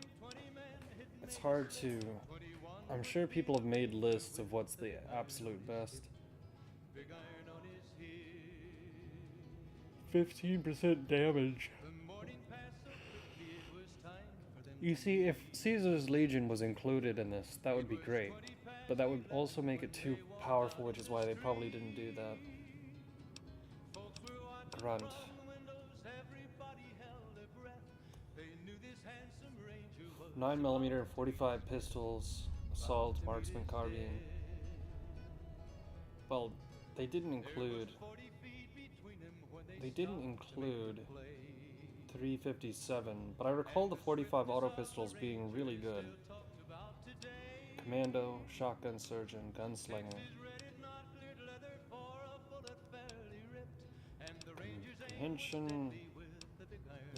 it's hard to... I'm sure people have made lists of what's the absolute best. 15% damage. You see, if Caesar's Legion was included in this, that would be great. But that would also make it too powerful, which is why they probably didn't do that. Grunt. 9mm and 45 pistols, assault, marksman carbine. Well, they didn't include 357, but I recall the 45 auto pistols being really good. Commando, shotgun surgeon, gunslinger. Comprehension,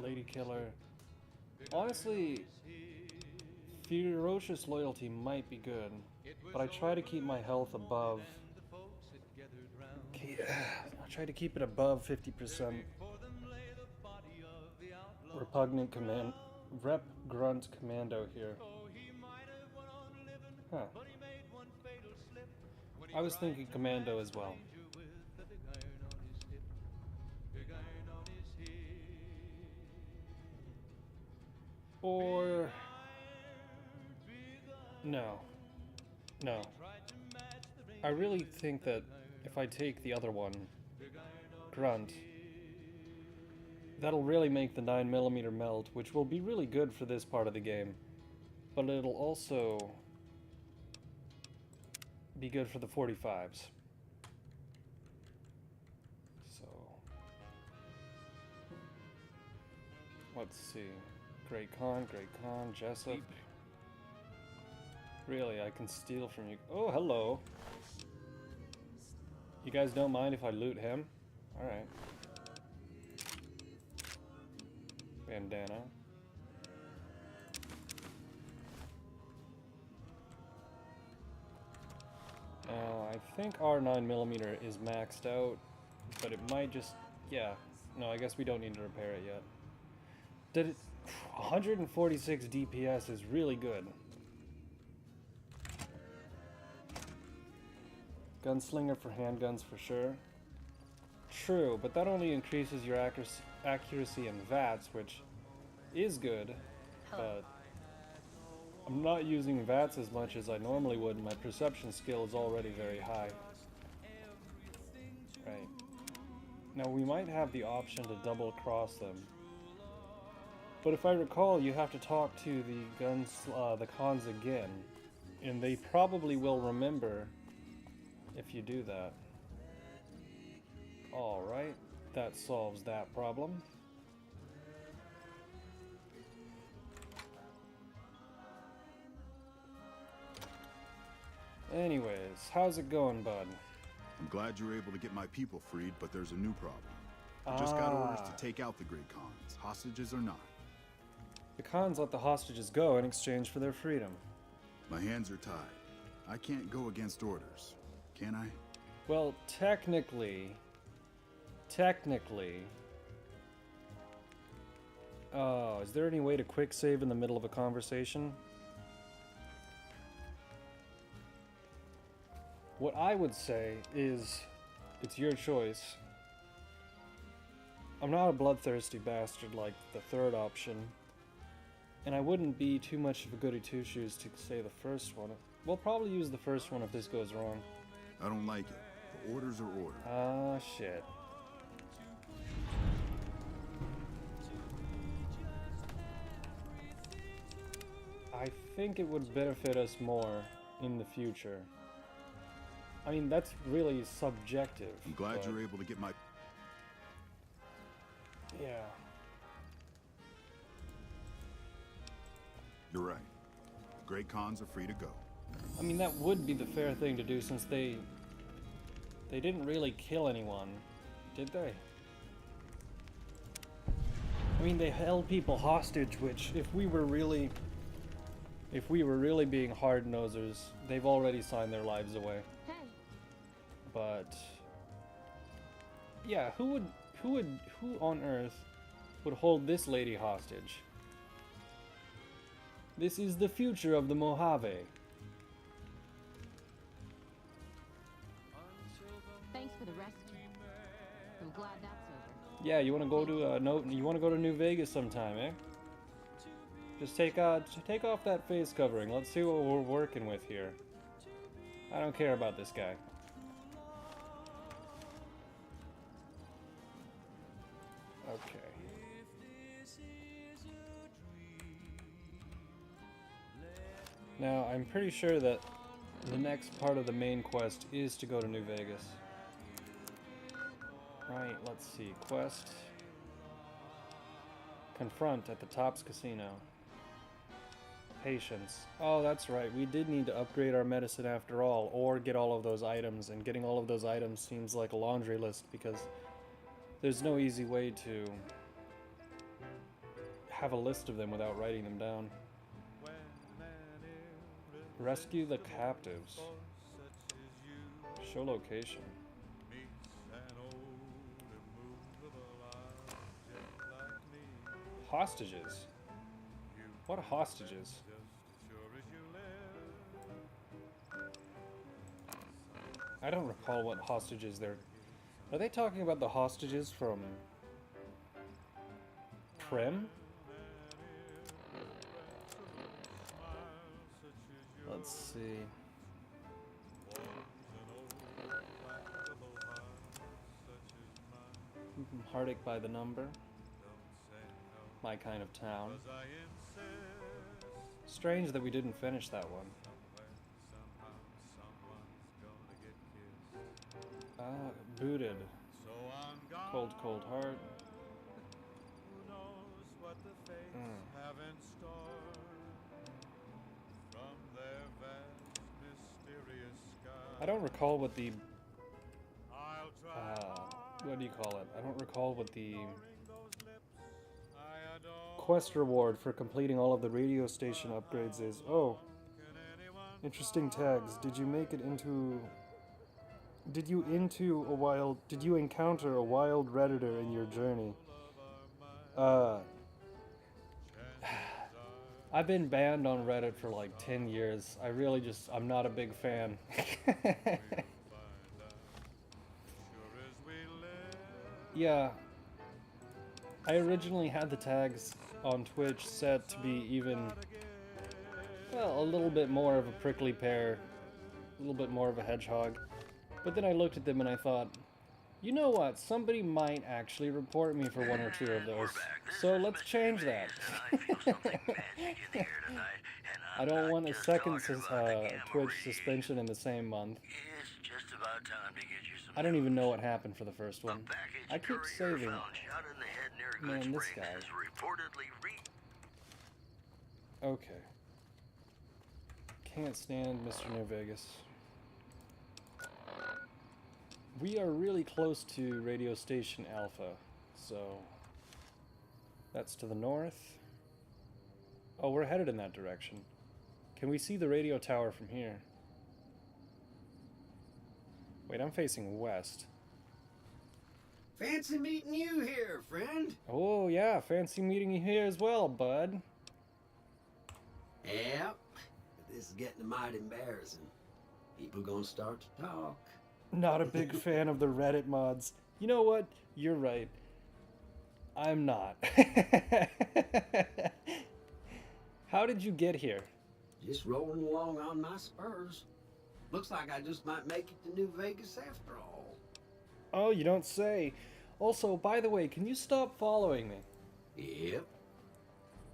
lady killer. Honestly, ferocious loyalty might be good, but I try to keep my health above. I try to keep it above 50%. Repugnant command, rep grunt commando here. Huh. I was thinking commando as well. Or... No. No. I really think that if I take the other one, Grunt, that'll really make the 9mm melt, which will be really good for this part of the game. But it'll also be good for the 45s. So let's see. Great Khan, Jessup. Really, I can steal from you. Oh, hello. You guys don't mind if I loot him? Alright. Bandana. I think our 9mm is maxed out, but it might just... yeah. No, I guess we don't need to repair it yet. Did it... 146 DPS is really good. Gunslinger for handguns for sure. True, but that only increases your accuracy in VATS, which is good, but I'm not using VATS as much as I normally would. My perception skill is already very high. Right. Now we might have the option to double cross them. But if I recall, you have to talk to the cons again, and they probably will remember if you do that. Alright, that solves that problem. Anyways, how's it going, bud? I'm glad you were able to get my people freed, but there's a new problem. I just got orders to take out the Great Khans, hostages or not. The Khans let the hostages go in exchange for their freedom. My hands are tied. I can't go against orders, can I? Well, technically... Oh, is there any way to quick save in the middle of a conversation? What I would say is, it's your choice. I'm not a bloodthirsty bastard like the third option, and I wouldn't be too much of a goody two-shoes to say the first one. We'll probably use the first one if this goes wrong. I don't like it. The orders are orders. Ah, shit. I think it would benefit us more in the future. I mean, that's really subjective. I'm glad you were able to get my... Yeah. You're right. The Great Khans are free to go. I mean, that would be the fair thing to do since they didn't really kill anyone, did they? I mean, they held people hostage, which if we were really being hard-nosers, they've already signed their lives away. Hey. But yeah, who on earth would hold this lady hostage? This is the future of the Mojave. Thanks for the rescue. I'm glad that's over. Yeah, you want to go to you want to go to New Vegas sometime, eh? Just take off that face covering. Let's see what we're working with here. I don't care about this guy. Okay. Now, I'm pretty sure that the next part of the main quest is to go to New Vegas. Right, let's see. Quest. Confront at the Tops Casino. Patience. Oh, that's right. We did need to upgrade our medicine after all, or get all of those items, and getting all of those items seems like a laundry list because there's no easy way to have a list of them without writing them down. Rescue the captives. Show location. Hostages. What hostages? I don't recall what hostages they're... Are they talking about the hostages from Prim? Let's see. Heartache by the Number. My Kind of Town. Strange that we didn't finish that one. Booted. So on God, Cold, cold heart. who knows what the fates have in store from their vast, mysterious sky. I don't recall what the I'll try what do you call it? I don't recall what the ignoring those lips I adore. quest reward for completing all of the radio station upgrades is. Oh, Can anyone interesting tags. Did you make it into? Did you encounter a wild redditor in your journey? I've been banned on Reddit for like 10 years. I'm not a big fan. Yeah. I originally had the tags on Twitch set to be even, well, a little bit more of a prickly pear, a little bit more of a hedgehog. But then I looked at them and I thought, you know what? Somebody might actually report me for one or two of those. So let's change that. I don't want a second Twitch suspension in the same month. It's just about time to get you some. I don't even know what happened for the first one. I keep courier saving. found shot in the head near Man, Good this Springs guy. is reportedly Okay. Can't stand Mr. New Vegas. We are really close to Radio Station Alpha, so that's to the north. Oh, we're headed in that direction. Can we see the radio tower from here? Wait, I'm facing west. Fancy meeting you here, friend. Oh, yeah, fancy meeting you here as well, bud. Yep. This is getting mighty embarrassing. People gonna start to talk. Not a big fan of the Reddit mods. You know what? You're right. I'm not. How did you get here? Just rolling along on my spurs. Looks like I just might make it to New Vegas after all. Oh, you don't say. Also, by the way, can you stop following me? Yep.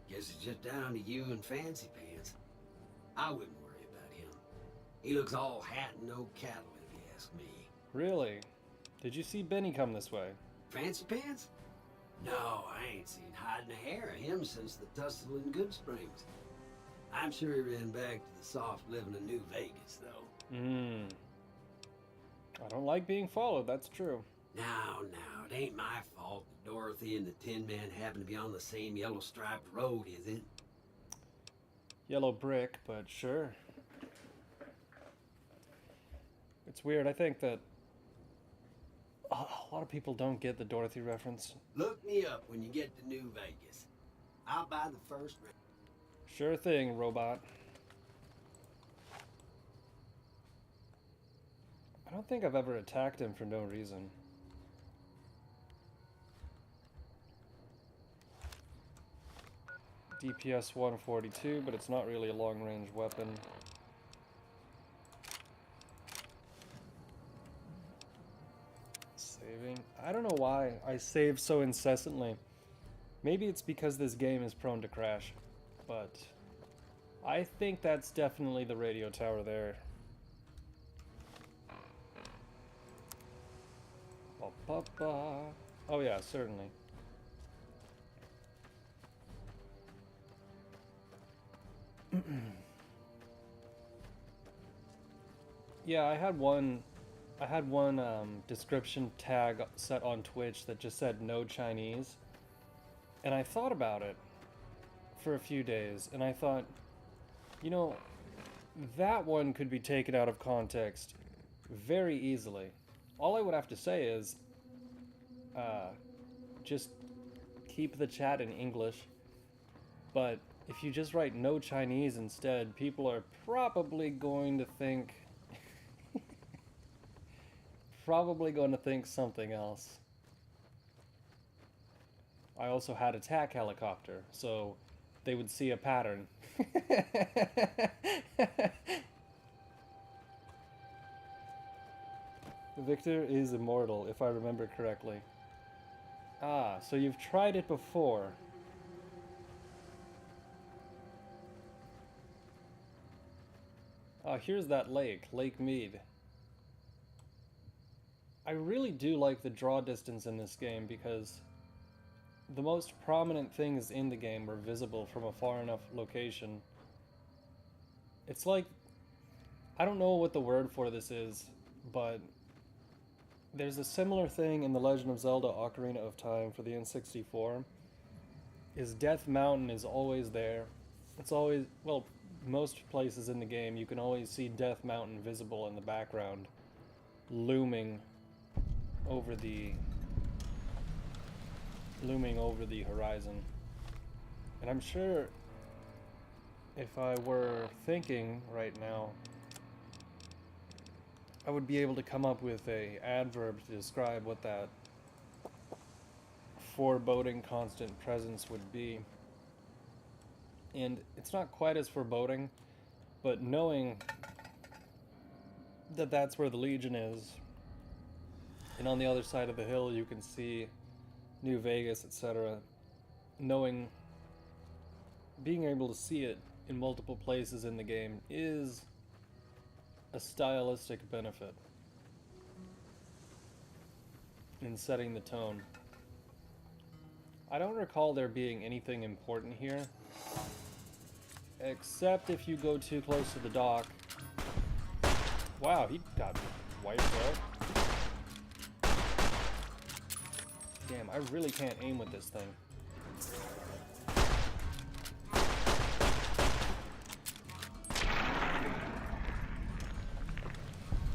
Guess it's just down to you and Fancy Pants. I wouldn't worry about him. He looks all hat and no cattle, if you ask me. Really? Did you see Benny come this way? Fancy Pants? No, I ain't seen hiding a hair of him since the tussle in Good Springs. I'm sure he ran back to the soft living of New Vegas, though. I don't like being followed, that's true. Now, it ain't my fault that Dorothy and the Tin Man happen to be on the same yellow striped road, is it? Yellow brick, but sure. It's weird, I think that a lot of people don't get the Dorothy reference. Look me up when you get to New Vegas. I'll buy the first round. Sure thing, robot. I don't think I've ever attacked him for no reason. DPS 142, but it's not really a long-range weapon. Saving. I don't know why I save so incessantly. Maybe it's because this game is prone to crash, but I think that's definitely the radio tower there. Ba-ba-ba. Oh yeah, certainly. Yeah, I had one description tag set on Twitch that just said no Chinese, and I thought about it for a few days, and I thought, you know, that one could be taken out of context very easily. All I would have to say is, just keep the chat in English, but if you just write no Chinese instead, people are probably going to think something else. I also had attack helicopter, so they would see a pattern. Victor is immortal, if I remember correctly. Ah, so you've tried it before. Ah, here's that lake, Lake Mead. I really do like the draw distance in this game because the most prominent things in the game are visible from a far enough location. It's like, I don't know what the word for this is, but there's a similar thing in The Legend of Zelda Ocarina of Time for the N64. Is Death Mountain is always there. It's always, well, most places in the game you can always see Death Mountain visible in the background, looming over the horizon. And I'm sure if I were thinking right now, I would be able to come up with a adverb to describe what that foreboding constant presence would be. And it's not quite as foreboding, but knowing that that's where the Legion is, and on the other side of the hill you can see New Vegas, etc. Being able to see it in multiple places in the game is a stylistic benefit in setting the tone. I don't recall there being anything important here, except if you go too close to the dock. Wow, he got wiped out. Damn, I really can't aim with this thing.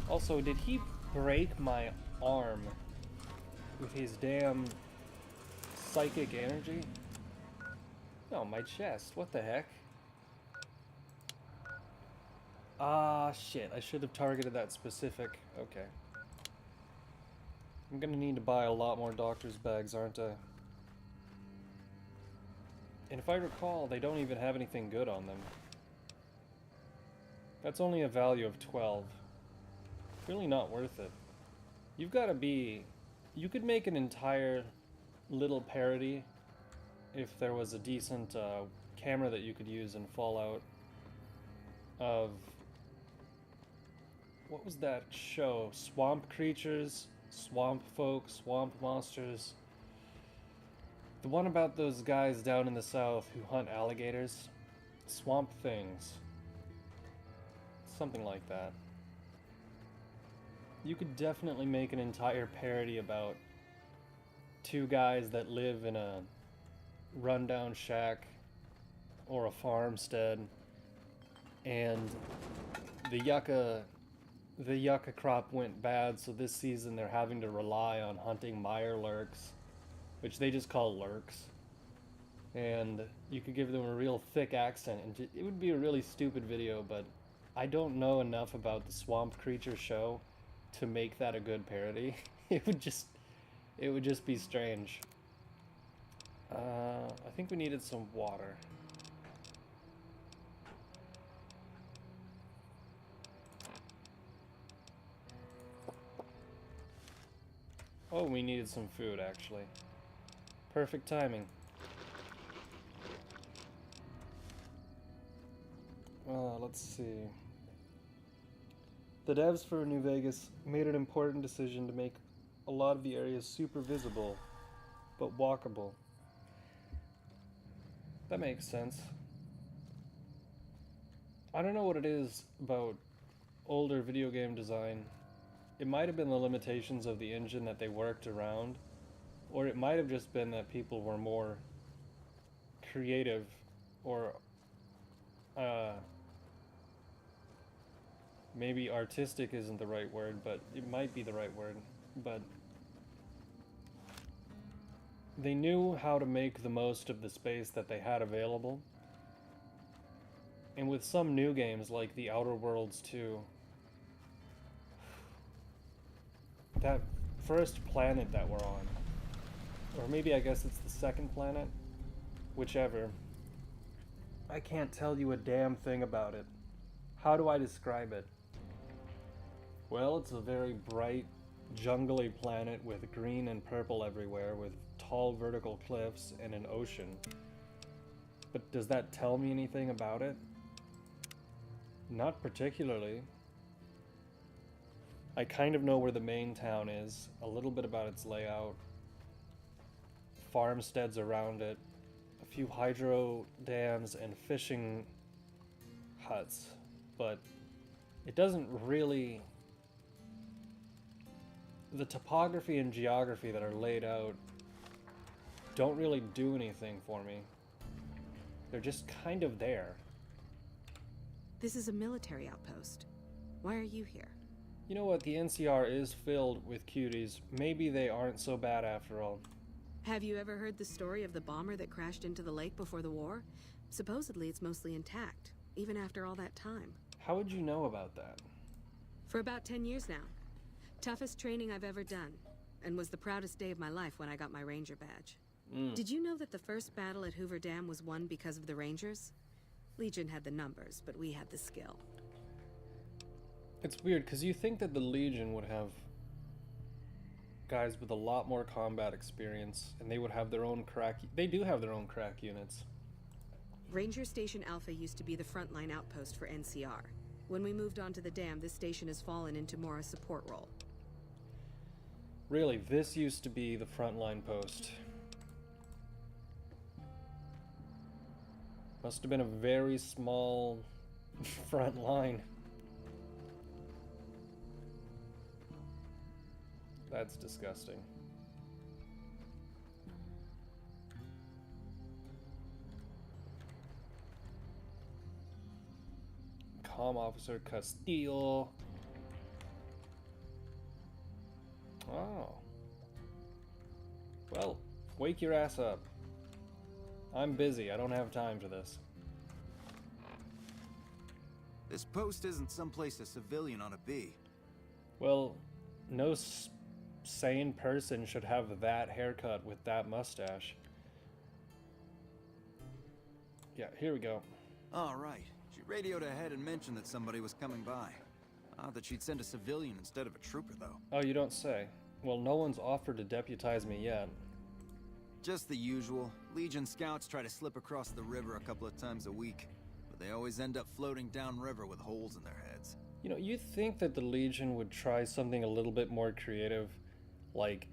Also, did he break my arm with his damn psychic energy? No, my chest. What the heck? Ah, shit. I should have targeted that specific. Okay. I'm gonna need to buy a lot more doctor's bags, aren't I? And if I recall, they don't even have anything good on them. That's only a value of 12. Really not worth it. You've got to be... You could make an entire little parody if there was a decent camera that you could use in Fallout of... What was that show? Swamp creatures, swamp folk, swamp monsters. The one about those guys down in the south who hunt alligators. Swamp things. Something like that. You could definitely make an entire parody about two guys that live in a rundown shack or a farmstead, and the yucca crop went bad, so this season they're having to rely on hunting mire lurks, which they just call lurks. And you could give them a real thick accent, and it would be a really stupid video, but I don't know enough about the swamp creature show to make that a good parody. It would just be strange. I think we needed some water. Oh, we needed some food, actually. Perfect timing. Let's see. The devs for New Vegas made an important decision to make a lot of the areas super visible, but walkable. That makes sense. I don't know what it is about older video game design. It might have been the limitations of the engine that they worked around, or it might have just been that people were more creative, or maybe artistic isn't the right word, but it might be the right word. But they knew how to make the most of the space that they had available. And with some new games like The Outer Worlds 2, that first planet that we're on, or maybe I guess it's the second planet, whichever, I can't tell you a damn thing about it. How do I describe it? Well, it's a very bright, jungly planet with green and purple everywhere, with tall vertical cliffs and an ocean. But does that tell me anything about it? Not particularly. I kind of know where the main town is, a little bit about its layout, farmsteads around it, a few hydro dams and fishing huts, but it doesn't really... The topography and geography that are laid out don't really do anything for me. They're just kind of there. This is a military outpost. Why are you here? You know what? The NCR is filled with cuties. Maybe they aren't so bad after all. Have you ever heard the story of the bomber that crashed into the lake before the war? Supposedly it's mostly intact, even after all that time. How would you know about that? For about 10 years now. Toughest training I've ever done, and was the proudest day of my life when I got my Ranger badge. Did you know that the first battle at Hoover Dam was won because of the Rangers? Legion had the numbers, but we had the skill. It's weird, because you think that the Legion would have guys with a lot more combat experience, and they would have their own crack... They do have their own crack units. Ranger Station Alpha used to be the frontline outpost for NCR. When we moved on to the dam, this station has fallen into more a support role. Really, this used to be the frontline post. Must have been a very small front line. That's disgusting. Comm Officer Castillo. Oh. Well, wake your ass up. I'm busy. I don't have time for this. This post isn't someplace a civilian ought to be. Well, no sane person should have that haircut with that mustache. Yeah, here we go. All right. She radioed ahead and mentioned that somebody was coming by. That she'd send a civilian instead of a trooper, though. Oh, you don't say. Well, no one's offered to deputize me yet. Just the usual. Legion scouts try to slip across the river a couple of times a week, but they always end up floating downriver with holes in their heads. You know, you'd think that the Legion would try something a little bit more creative. Like,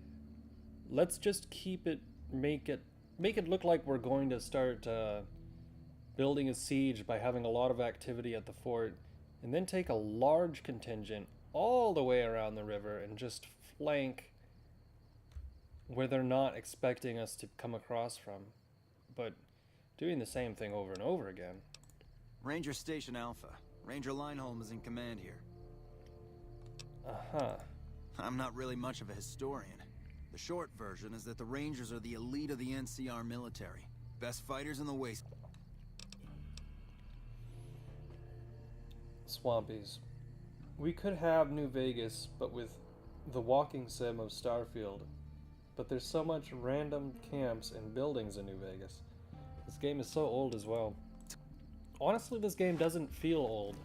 let's just keep it, make it look like we're going to start building a siege by having a lot of activity at the fort, and then take a large contingent all the way around the river and just flank where they're not expecting us to come across from, but doing the same thing over and over again. Ranger Station Alpha. Ranger Lineholm is in command here. Uh-huh. I'm not really much of a historian. The short version is that the Rangers are the elite of the NCR military. Best fighters in the waste. Swampies. We could have New Vegas, but with the walking sim of Starfield. But there's so much random camps and buildings in New Vegas. This game is so old as well. Honestly, this game doesn't feel old.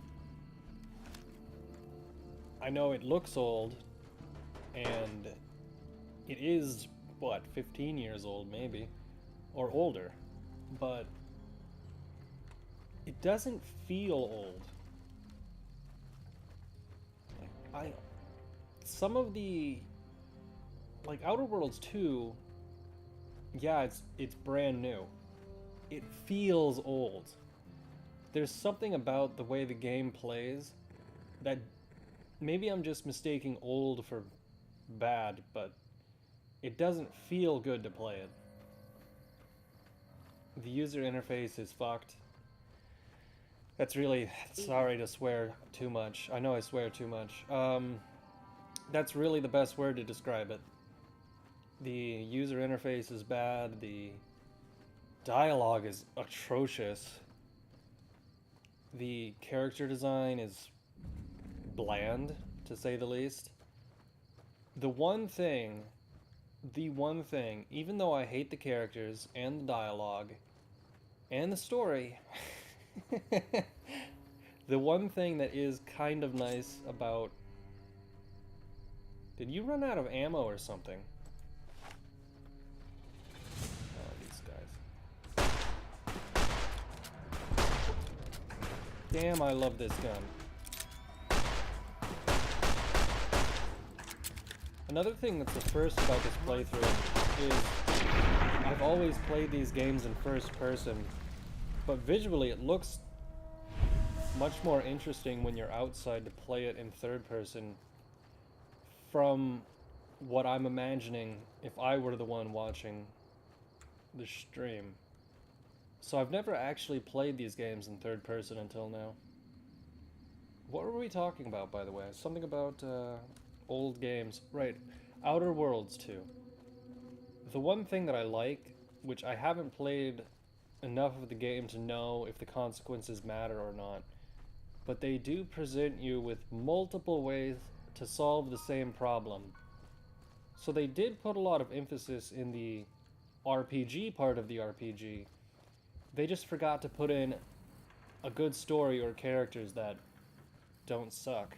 I know it looks old, and it is, what, 15 years old maybe, or older, but it doesn't feel old. Some of the, like Outer Worlds 2, yeah, it's brand new. It feels old. There's something about the way the game plays that maybe I'm just mistaking old for bad, but it doesn't feel good to play it. The user interface is fucked. That's really, sorry to swear too much. I know I swear too much. That's really the best word to describe it. The user interface is bad. The dialogue is atrocious. The character design is bland, to say the least. The one thing, even though I hate the characters and the dialogue and the story, the one thing that is kind of nice about... Did you run out of ammo or something? Oh, these guys. Damn, I love this gun. Another thing that's the first about this playthrough is I've always played these games in first person, but visually it looks much more interesting when you're outside to play it in third person from what I'm imagining if I were the one watching the stream. So I've never actually played these games in third person until now. What were we talking about, by the way? Something about old games. Right, Outer Worlds 2. The one thing that I like, which I haven't played enough of the game to know if the consequences matter or not, but they do present you with multiple ways to solve the same problem. So they did put a lot of emphasis in the RPG part of the RPG. They just forgot to put in a good story or characters that don't suck.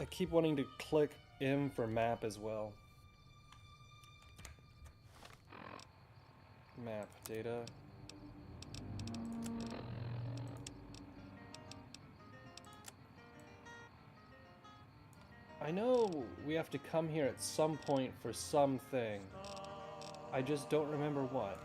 I keep wanting to click M for map as well. Map data. I know we have to come here at some point for something. I just don't remember what.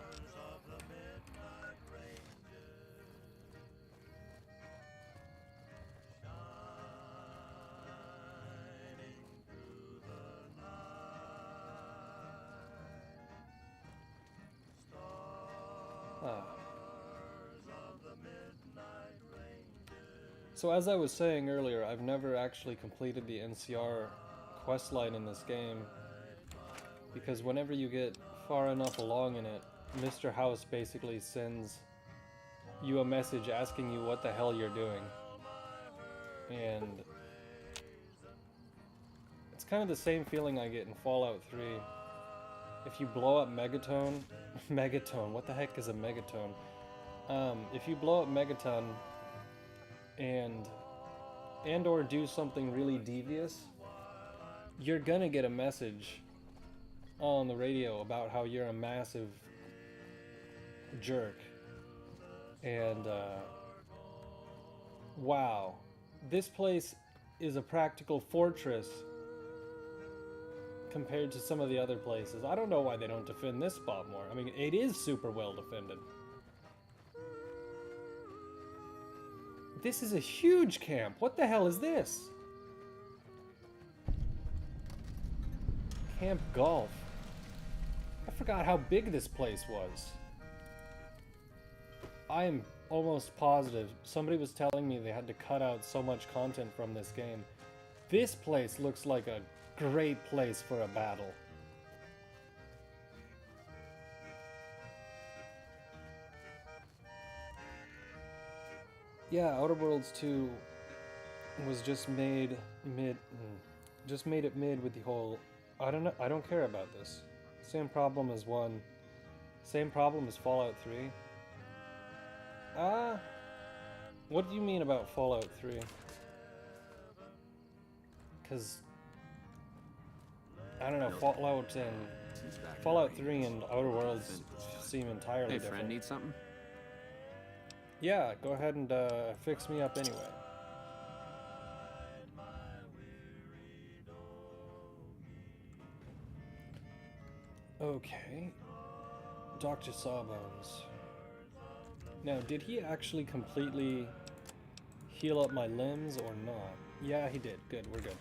So as I was saying earlier, I've never actually completed the NCR questline in this game, because whenever you get far enough along in it, Mr. House basically sends you a message asking you what the hell you're doing. And it's kind of the same feeling I get in Fallout 3. If you blow up Megaton... Megaton, what the heck is a Megaton? If you blow up Megaton and or do something really devious, you're gonna get a message on the radio about how you're a massive jerk. And wow, this place is a practical fortress compared to some of the other places. I don't know why they don't defend this spot more. I mean, it is super well defended. This is a huge camp. What the hell is this? Camp Golf. I forgot how big this place was. I am almost positive somebody was telling me they had to cut out so much content from this game. This place looks like a great place for a battle. Yeah, Outer Worlds 2 was just made it mid with the whole I don't care about this. Same problem as 1. Same problem as Fallout 3. What do you mean about Fallout 3? Cuz I don't know, Fallout 3 and Outer Worlds seem entirely different. Hey friend, need something? Yeah, go ahead and fix me up anyway. Okay. Dr. Sawbones. Now, did he actually completely heal up my limbs or not? Yeah, he did. Good, we're good.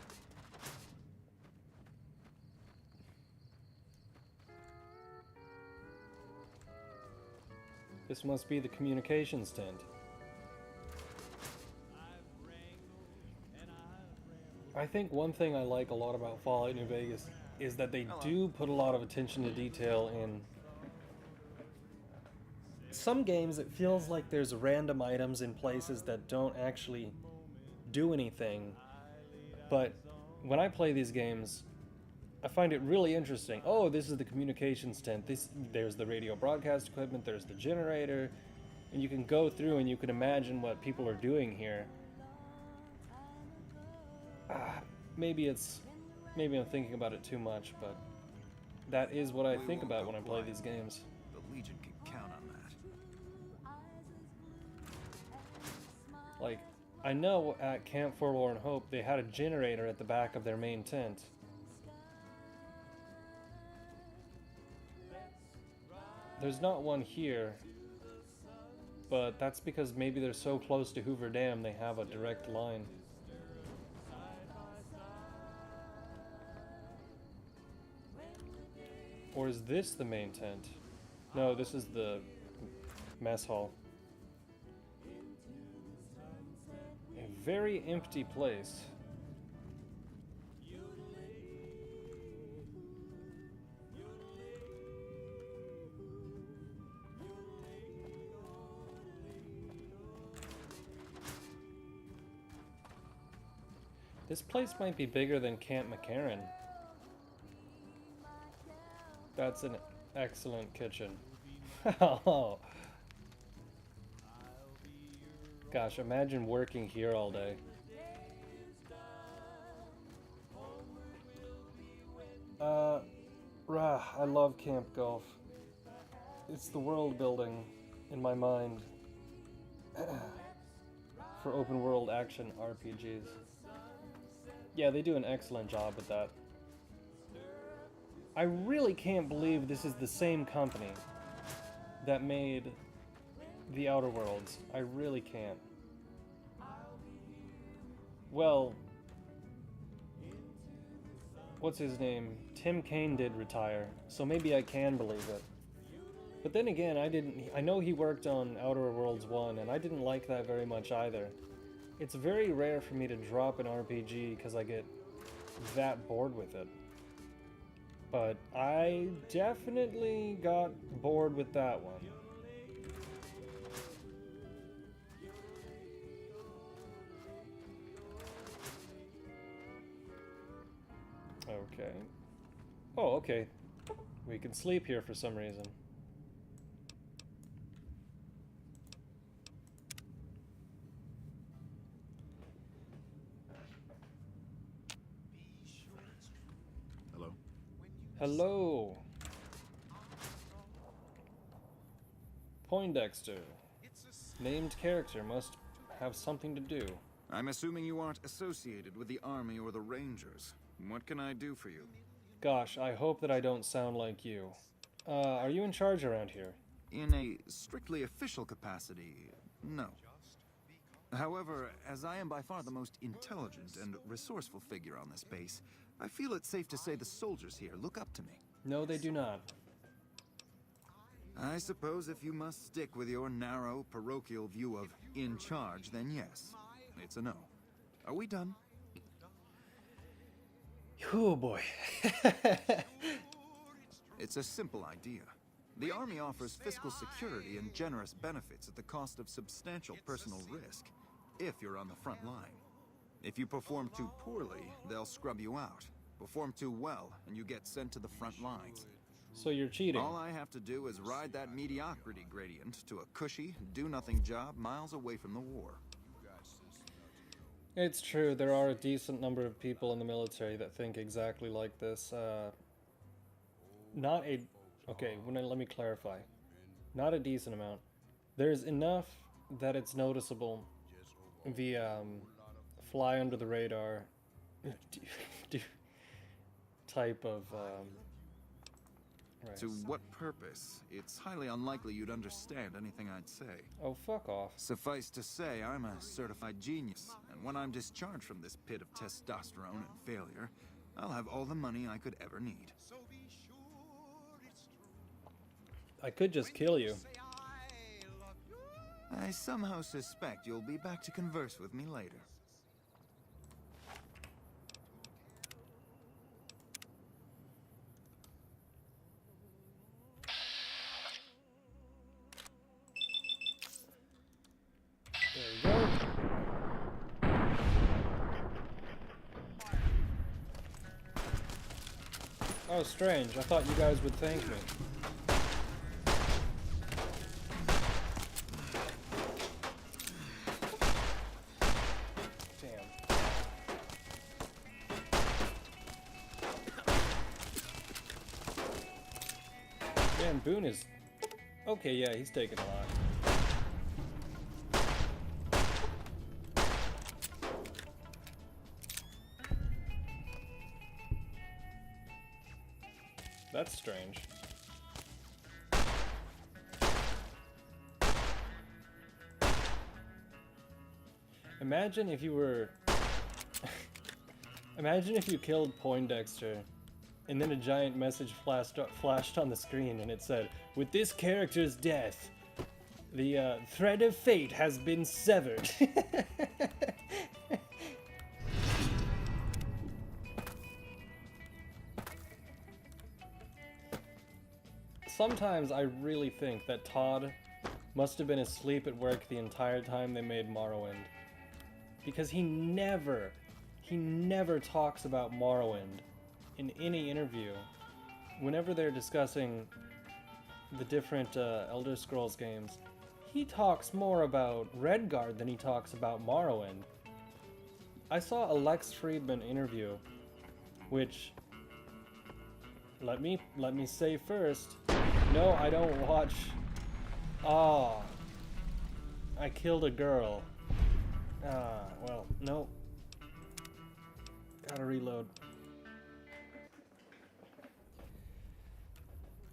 This must be the communications tent. I think one thing I like a lot about Fallout New Vegas is that they do put a lot of attention to detail in some games. It feels like there's random items in places that don't actually do anything, but when I play these games, I find it really interesting. Oh, this is the communications tent. There's the radio broadcast equipment, there's the generator, and you can go through and you can imagine what people are doing here. Maybe I'm thinking about it too much, but that is what I think about when I play these games. The Legion can count on that. Like, I know at Camp Forlorn Hope they had a generator at the back of their main tent. There's not one here, but that's because maybe they're so close to Hoover Dam they have a direct line. Or is this the main tent? No, this is the mess hall. A very empty place. This place might be bigger than Camp McCarran. That's an excellent kitchen. Oh. Gosh, imagine working here all day. I love Camp Golf. It's the world building in my mind for open world action RPGs. Yeah, they do an excellent job with that. I really can't believe this is the same company that made The Outer Worlds. I really can't. Well, what's his name? Tim Kaine did retire, so maybe I can believe it. But then again, I know he worked on Outer Worlds 1, and I didn't like that very much either. It's very rare for me to drop an RPG because I get that bored with it. But I definitely got bored with that one. Okay. Oh, okay. We can sleep here for some reason. Hello? Hello. Poindexter. Named character must have something to do. I'm assuming you aren't associated with the Army or the Rangers. What can I do for you? Gosh, I hope that I don't sound like you. Are you in charge around here? In a strictly official capacity, no. However, as I am by far the most intelligent and resourceful figure on this base, I feel it's safe to say the soldiers here look up to me. No, they do not. I suppose if you must stick with your narrow, parochial view of in charge, then yes, it's a no. Are we done? Oh boy. It's a simple idea. The Army offers fiscal security and generous benefits at the cost of substantial personal risk, if you're on the front line. If you perform too poorly, they'll scrub you out. Perform too well, and you get sent to the front lines. So you're cheating. All I have to do is ride that mediocrity gradient to a cushy, do-nothing job miles away from the war. It's true, there are a decent number of people in the military that think exactly like this. Not a... Okay, let me clarify. Not a decent amount. There's enough that it's noticeable via fly under the radar type of... To what purpose? It's highly unlikely you'd understand anything I'd say. Oh, fuck off. Suffice to say, I'm a certified genius, and when I'm discharged from this pit of testosterone and failure, I'll have all the money I could ever need. I could just kill you. I somehow suspect you'll be back to converse with me later. There you go. Oh, strange. I thought you guys would thank me. Damn. Man, Boone is... Okay, yeah, he's taking a lot. That's strange. Imagine if you were... Imagine if you killed Poindexter, and then a giant message flashed on the screen, and it said, "With this character's death, the thread of fate has been severed." Sometimes I really think that Todd must have been asleep at work the entire time they made Morrowind. Because he never talks about Morrowind in any interview. Whenever they're discussing the different Elder Scrolls games, he talks more about Redguard than he talks about Morrowind. I saw a Lex Friedman interview, which, let me say first, no, I don't watch. Ah, I killed a girl. Ah, well, no. Gotta reload.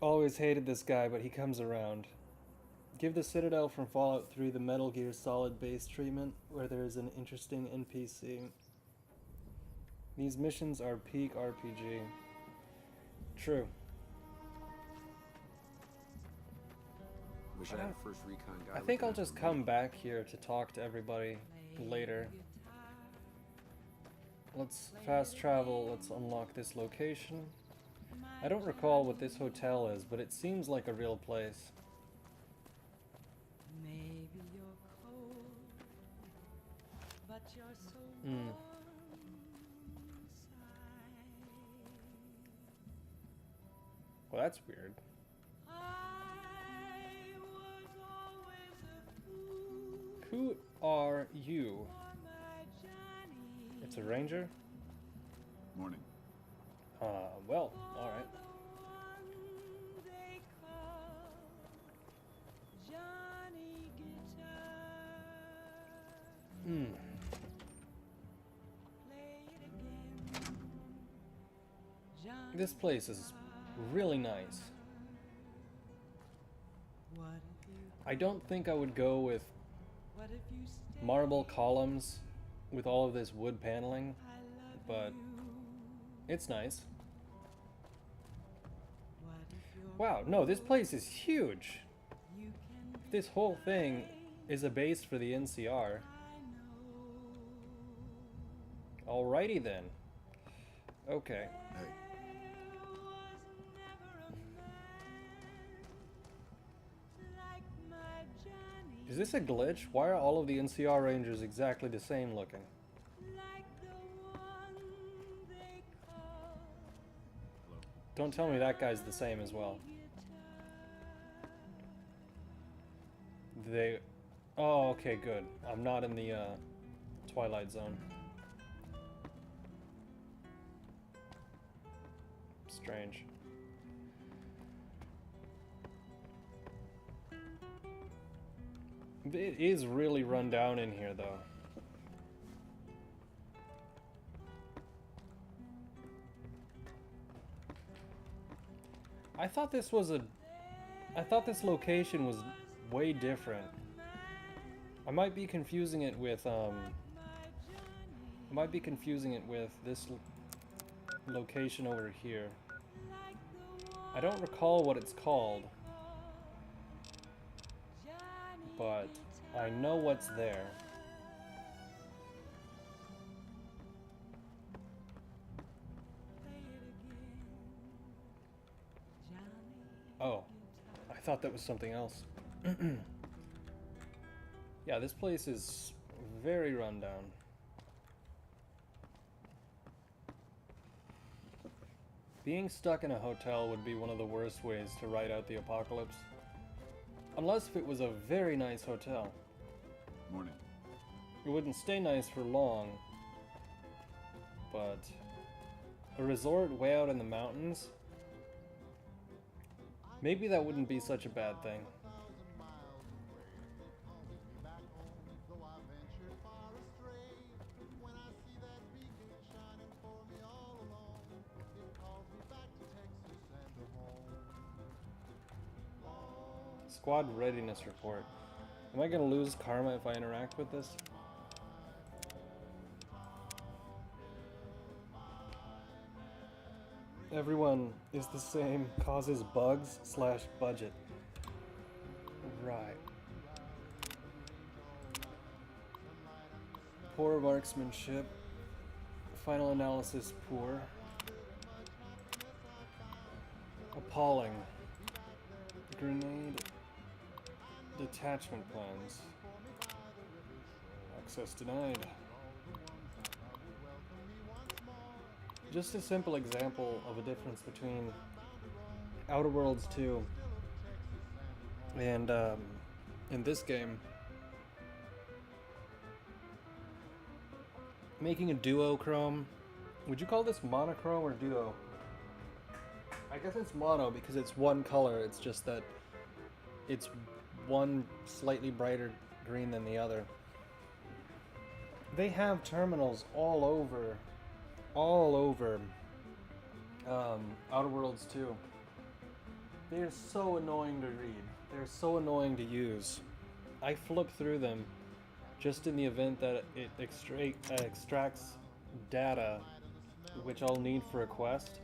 Always hated this guy, but he comes around. Give the Citadel from Fallout 3 the Metal Gear Solid base treatment, where there is an interesting NPC. These missions are peak RPG. True. Wish I had a first recon guy. I think I'll just come back here to talk to everybody later. Let's fast travel, let's unlock this location. I don't recall what this hotel is, but it seems like a real place. Well, that's weird. Who are you? It's a ranger? Morning. Well, alright. This place is really nice. I don't think I would go with marble columns with all of this wood paneling, but it's nice. Wow, no, this place is huge. This whole thing is a base for the NCR. Alrighty then. Okay. Hey. Is this a glitch? Why are all of the NCR Rangers exactly the same looking? Don't tell me that guy's the same as well. They... Oh, okay, good. I'm not in the Twilight Zone. Strange. It is really run down in here, though. I thought this location was way different. I might be confusing it with, this location over here. I don't recall what it's called, but I know what's there. Oh, I thought that was something else. Yeah, this place is very rundown. Being stuck in a hotel would be one of the worst ways to ride out the apocalypse. Unless if it was a very nice hotel. Morning. It wouldn't stay nice for long, but a resort way out in the mountains, maybe that wouldn't be such a bad thing. Squad readiness report. Am I gonna lose karma if I interact with this? Everyone is the same, causes bugs / budget. Right. Poor marksmanship. Final analysis poor. Appalling. Grenade. Detachment plans. Access denied. Just a simple example of a difference between Outer Worlds 2 and in this game. Making a duochrome. Would you call this monochrome or duo? I guess it's mono because it's one color. It's just that it's one slightly brighter green than the other. They have terminals all over Outer Worlds 2. They are so annoying to read. They're so annoying to use. I flip through them just in the event that it extracts data which I'll need for a quest.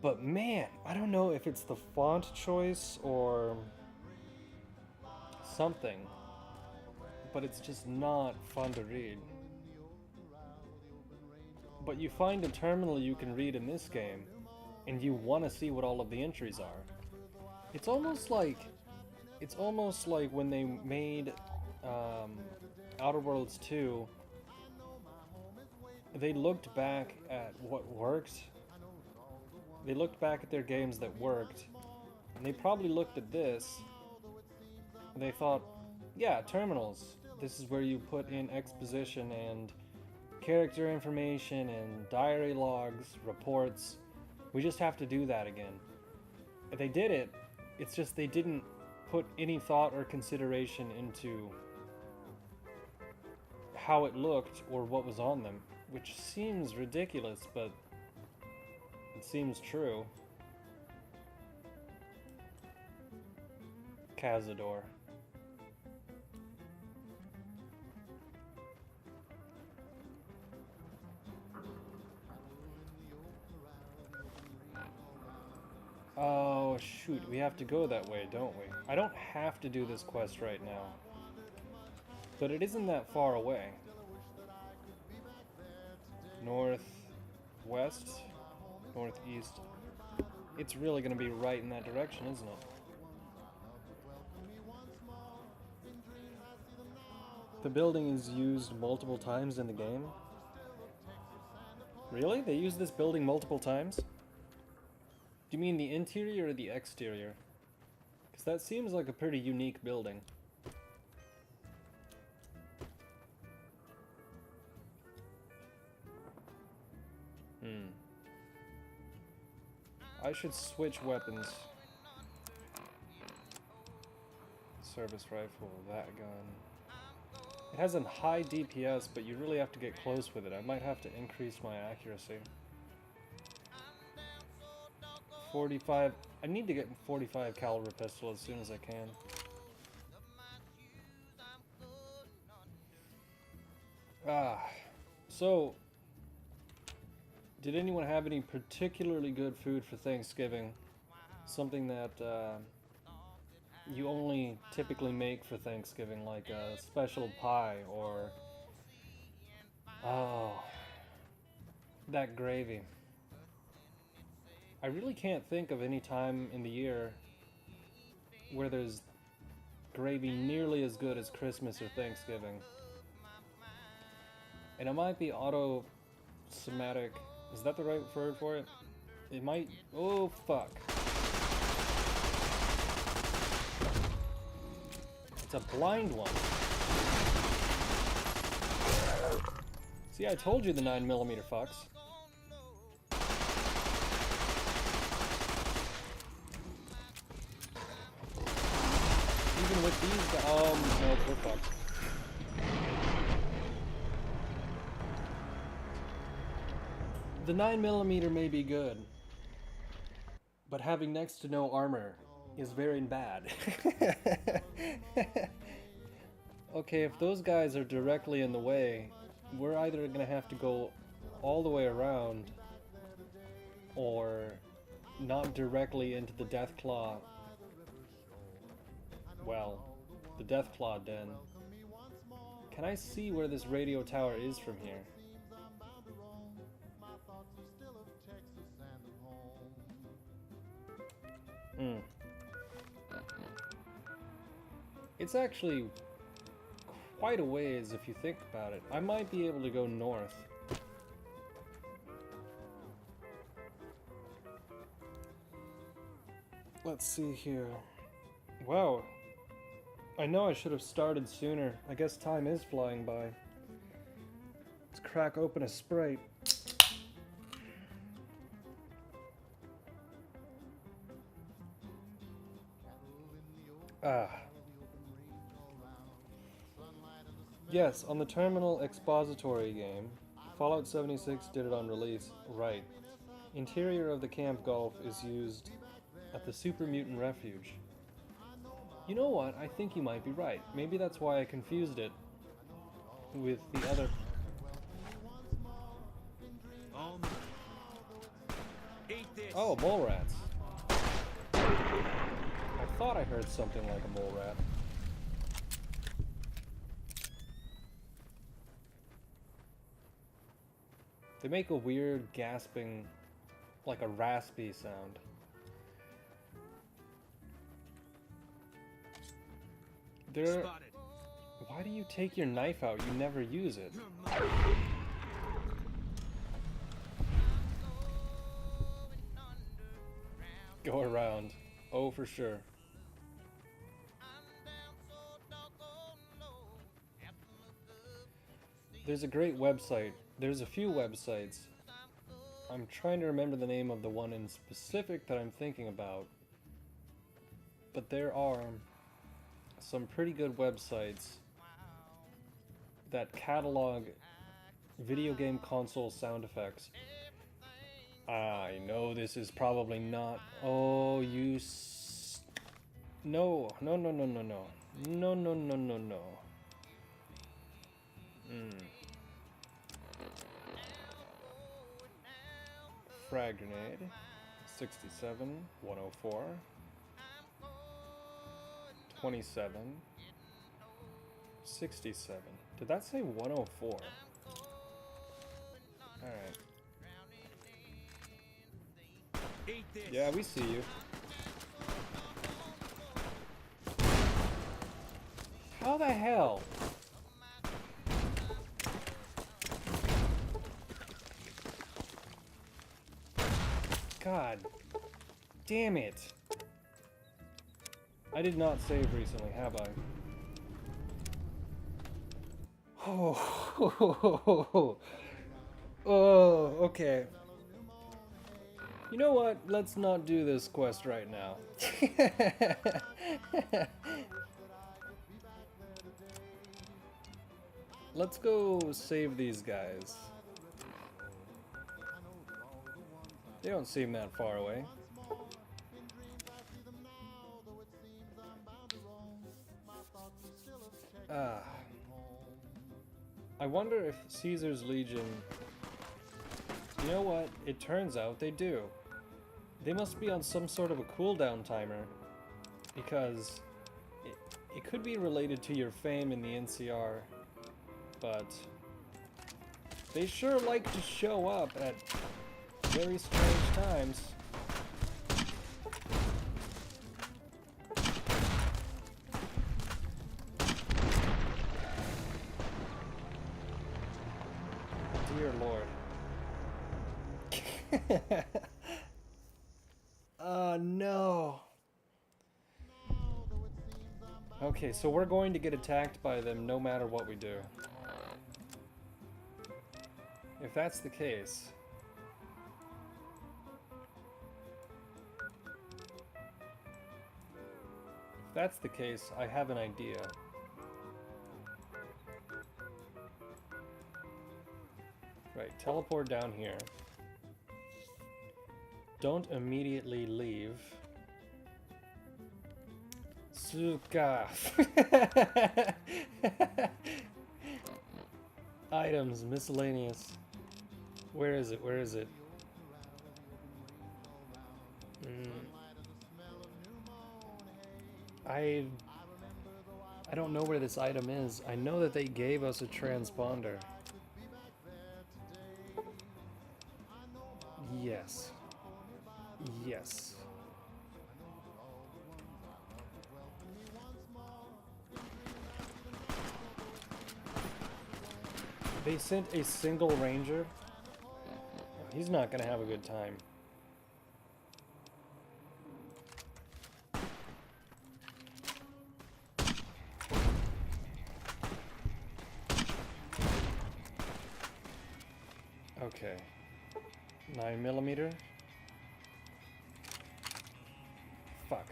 But man, I don't know if it's the font choice or something, but it's just not fun to read. But you find a terminal you can read in this game, and you want to see what all of the entries are. It's almost like when they made Outer Worlds 2, they looked back at what worked. They looked back at their games that worked, and they probably looked at this, and they thought, yeah, terminals. This is where you put in exposition and character information and diary logs, reports. We just have to do that again. If they did it, it's just they didn't put any thought or consideration into how it looked or what was on them, which seems ridiculous, but it seems true. Cazador. Oh shoot, we have to go that way, don't we? I don't have to do this quest right now, but it isn't that far away. Northwest, northeast. It's really going to be right in that direction, isn't it? The building is used multiple times in the game. Really? They use this building multiple times? Do you mean the interior or the exterior? Because that seems like a pretty unique building. I should switch weapons. Service rifle, that gun. It has a high DPS, but you really have to get close with it. I might have to increase my accuracy. 45. I need to get a 45 caliber pistol as soon as I can. So did anyone have any particularly good food for Thanksgiving? Something that you only typically make for Thanksgiving, like a special pie or that gravy. I really can't think of any time in the year where there's gravy nearly as good as Christmas or Thanksgiving. And it might be autosomatic. Is that the right word for it? It might. Oh, fuck. It's a blind one. See, I told you the 9mm fucks. Even with these guys. No, we're fucked. The 9mm may be good, but having next to no armor is very bad. Okay, if those guys are directly in the way, we're either gonna have to go all the way around or not directly into the Deathclaw. Well, the Deathclaw den. Can I see where this radio tower is from here? It's actually quite a ways if you think about it. I might be able to go north. Let's see here. Wow. I know I should have started sooner. I guess time is flying by. Let's crack open a Sprite. Ah. Yes, on the Terminal Expository game, Fallout 76 did it on release. Right. Interior of the Camp Gulf is used at the Super Mutant Refuge. You know what? I think you might be right. Maybe that's why I confused it with the other... Oh, mole rats. I thought I heard something like a mole rat. They make a weird gasping, like a raspy sound. They're... Why do you take your knife out? You never use it. Go around. Oh, for sure. There's a great website. There's a few websites. I'm trying to remember the name of the one in specific that I'm thinking about. But there are some pretty good websites that catalog video game console sound effects. I know this is probably not... Oh, you... No. No, no, no, no, no. No, no, no, no, no. Frag grenade. 67. 104. 27. 67. Did that say 104? Alright. Yeah, we see you. How the hell? God damn it. I did not save recently, have I? Oh, oh, okay. You know what? Let's not do this quest right now. Let's go save these guys. They don't seem that far away. I wonder if Caesar's Legion... You know what? It turns out they do. They must be on some sort of a cooldown timer, because it could be related to your fame in the NCR, but they sure like to show up at very strange times. Dear Lord. No. Okay, so we're going to get attacked by them no matter what we do. If that's the case... If that's the case, I have an idea. Right, teleport down here. Don't immediately leave. Suka. Items, miscellaneous. Where is it? Where is it? I don't know where this item is. I know that they gave us a transponder. Yes. Yes. They sent a single ranger. He's not gonna have a good time. Okay. 9mm. Fuck.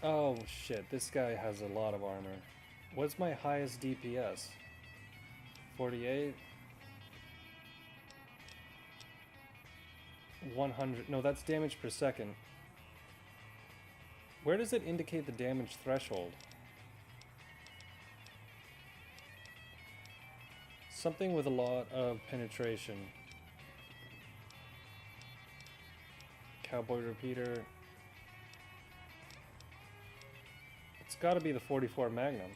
Oh shit, this guy has a lot of armor. What's my highest DPS? 48? 100. No, that's damage per second. Where does it indicate the damage threshold? Something with a lot of penetration. Cowboy repeater. It's gotta be the 44 Magnum.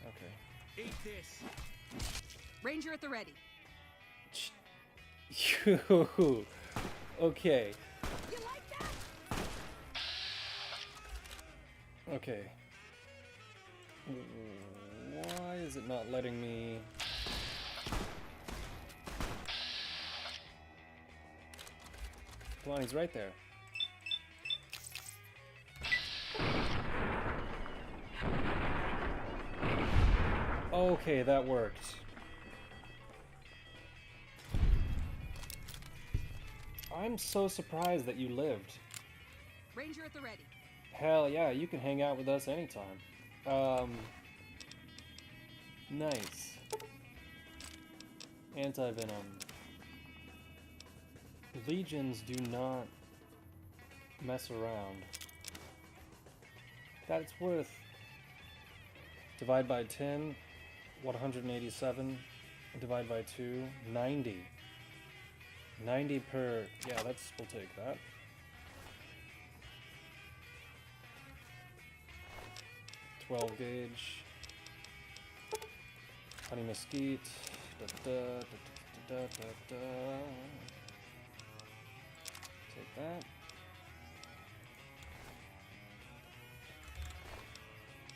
Okay. Eat this. Ranger at the ready. You. Okay. You like that? Okay. Why is it not letting me... Come on, he's right there. Okay, that worked. I'm so surprised that you lived. Ranger at the ready. Hell yeah, you can hang out with us anytime. Nice. Anti-venom. Legions do not mess around. That's worth... Divide by 10, 187. Divide by 2, 90. 90 per... Yeah, we'll take that. .12 gauge. Honey mesquite. Take that.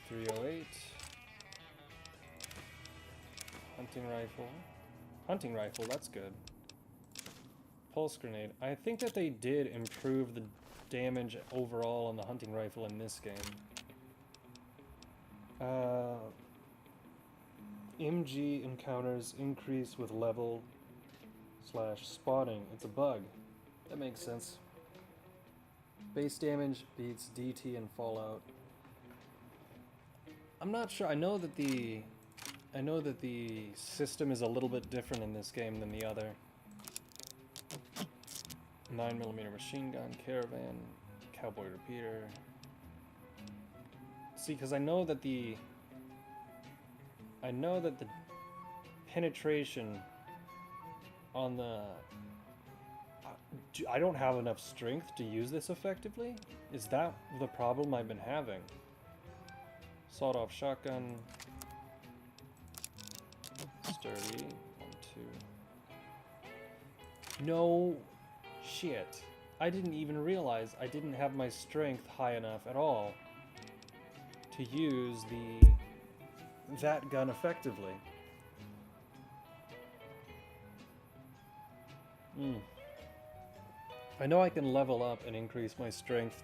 308. Hunting rifle. Hunting rifle, that's good. Pulse grenade. I think that they did improve the damage overall on the hunting rifle in this game. MG encounters increase with level / spotting. It's a bug. That makes sense. Base damage beats DT and Fallout. I'm not sure. I know that the system is a little bit different in this game than the other. 9mm machine gun, caravan, cowboy repeater. See, because I know that the penetration on the... I don't have enough strength to use this effectively? Is that the problem I've been having? Sawed-off shotgun. Sturdy. 1, 2. No shit. I didn't even realize I didn't have my strength high enough at all to use that gun effectively. I know I can level up and increase my strength.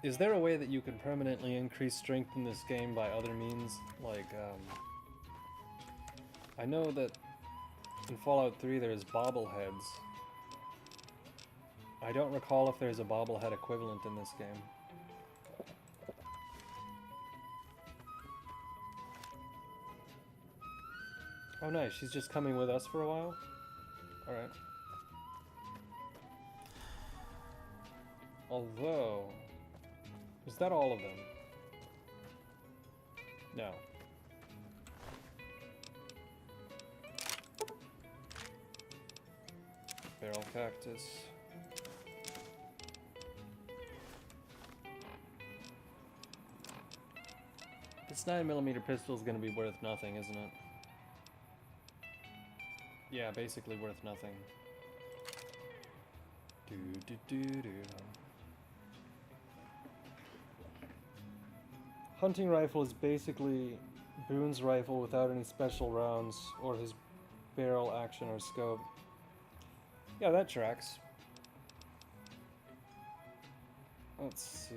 Is there a way that you can permanently increase strength in this game by other means? Like, I know that in Fallout 3 there's bobbleheads. I don't recall if there's a bobblehead equivalent in this game. Oh nice, she's just coming with us for a while? Alright. Although... is that all of them? No. Barrel cactus. This 9mm pistol is going to be worth nothing, isn't it? Yeah, basically worth nothing. Hunting rifle is basically Boone's rifle without any special rounds or his barrel action or scope. Yeah, that tracks. Let's see.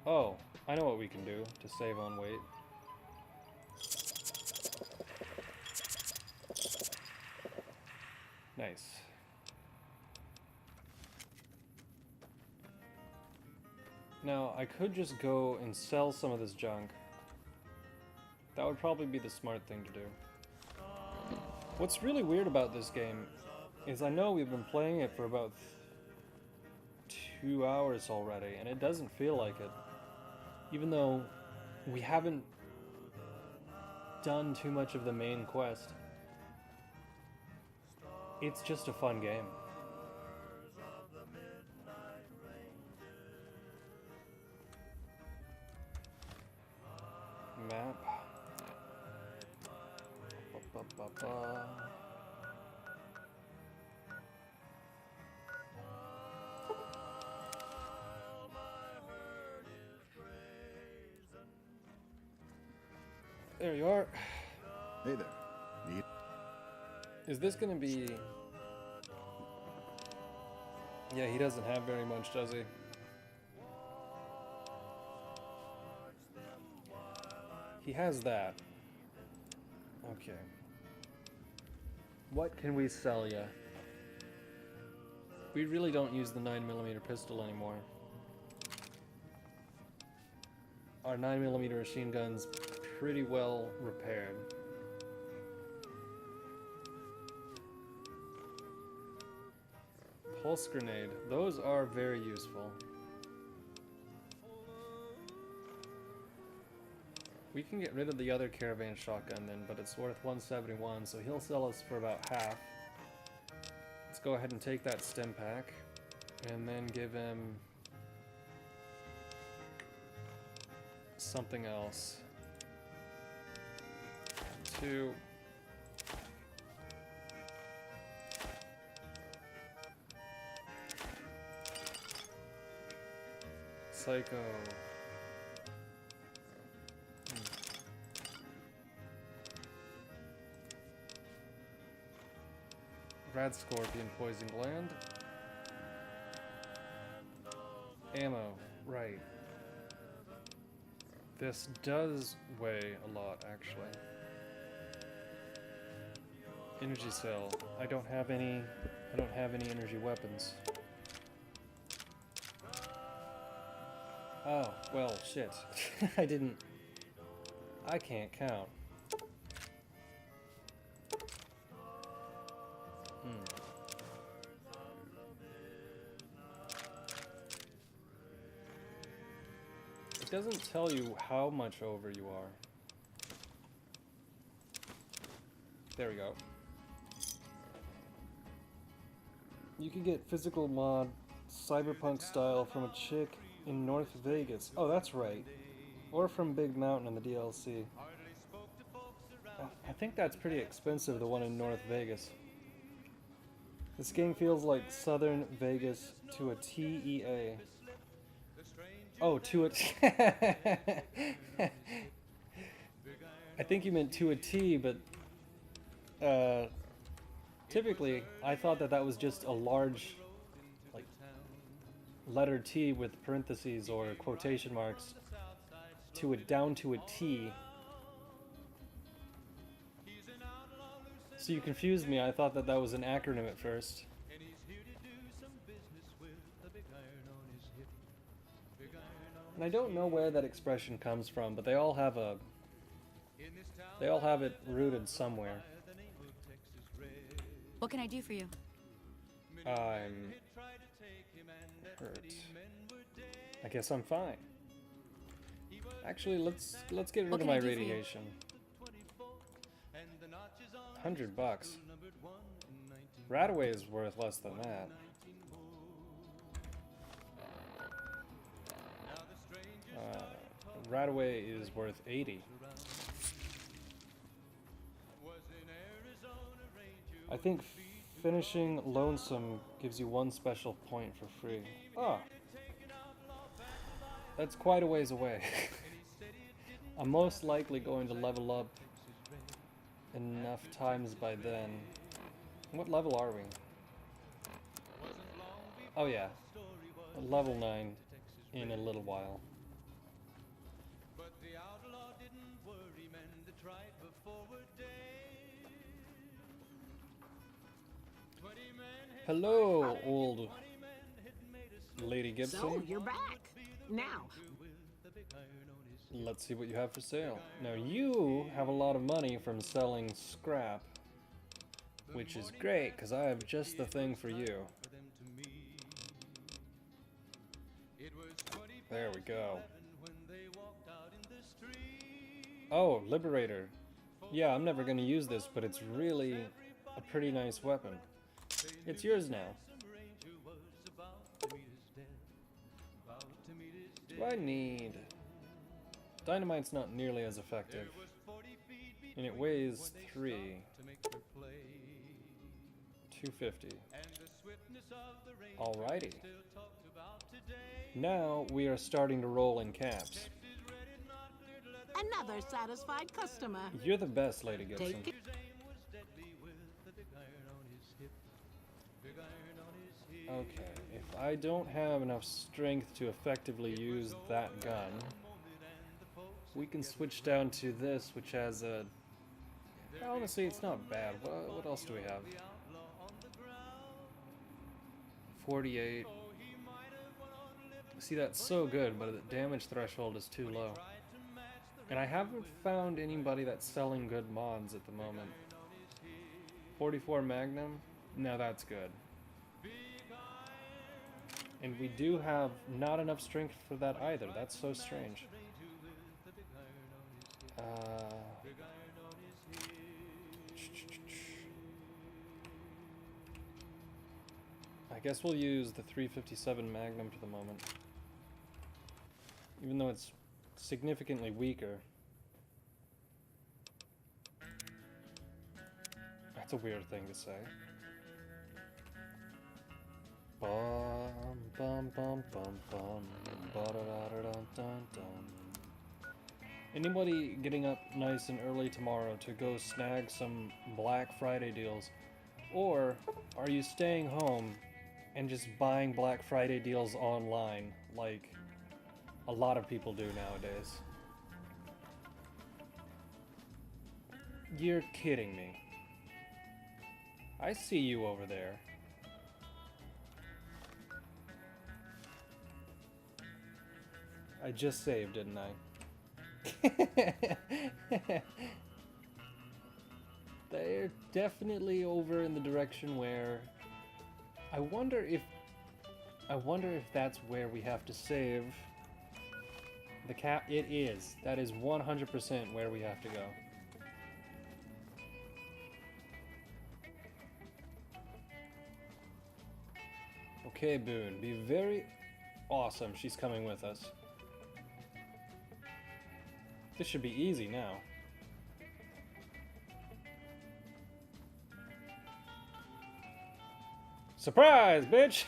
Oh, I know what we can do to save on weight. Nice. Now, I could just go and sell some of this junk. That would probably be the smart thing to do. What's really weird about this game is I know we've been playing it for about 2 hours already, and it doesn't feel like it. Even though we haven't done too much of the main quest. It's just a fun game. Map. There you are. Hey there. Need? Is this gonna be... Yeah, he doesn't have very much, does he? He has that. Okay. What can we sell ya? We really don't use the 9mm pistol anymore. Our 9mm machine gun's pretty well repaired. Pulse grenade. Those are very useful. We can get rid of the other caravan shotgun then, but it's worth 171, so he'll sell us for about half. Let's go ahead and take that stim pack, and then give him something else. 2. Psycho. Rad Scorpion, Poison Gland. Ammo, right. This does weigh a lot, actually. Energy cell. I don't have any energy weapons. Oh, well, shit. I can't count. It doesn't tell you how much over you are. There we go. You can get physical mod cyberpunk style from a chick in North Vegas. Oh, that's right. Or from Big Mountain in the DLC. I think that's pretty expensive, the one in North Vegas. This game feels like Southern Vegas to a TEA. Oh, to a... I think you meant to a T, but... typically, I thought that was just a large, like, letter T with parentheses or quotation marks to it down to a T. So you confused me. I thought that that was an acronym at first. And I don't know where that expression comes from, but they all have it rooted somewhere. What can I do for you? I'm hurt. I guess I'm fine. Actually, let's get rid of my radiation. $100. Radaway is worth less than that. Radaway is worth 80. I think finishing Lonesome gives you 1 special point for free. Ah, that's quite a ways away. I'm most likely going to level up enough times by then. What level are we? Oh yeah, level 9 in a little while. Hello, old Lady Gibson. So, you're back. Now. Let's see what you have for sale. Now, you have a lot of money from selling scrap, which is great, because I have just the thing for you. There we go. Oh, Liberator. Yeah, I'm never going to use this, but it's really a pretty nice weapon. It's yours now. Do I need... Dynamite's not nearly as effective. And it weighs 3. 250. Alrighty. Now we are starting to roll in caps. Another satisfied customer. You're the best, Lady Gibson. Take it. Okay, if I don't have enough strength to effectively use that gun, we can switch down to this, which has a... Honestly, it's not bad. What else do we have? 48. See, that's so good, but the damage threshold is too low. And I haven't found anybody that's selling good mods at the moment. 44 Magnum? No, that's good. And we do have not enough strength for that either. That's so strange. I guess we'll use the 357 Magnum for the moment. Even though it's significantly weaker. That's a weird thing to say. Bum bum bum bum bum ba da da da dun dun. Anybody getting up nice and early tomorrow to go snag some Black Friday deals, or are you staying home and just buying Black Friday deals online like a lot of people do nowadays? You're kidding me. I see you over there. I just saved, didn't I? They're definitely over in the direction where I wonder if that's where we have to save the cap. It is. That is 100% where we have to go. Okay, Boone, be very awesome. She's coming with us. This should be easy now. Surprise, bitch!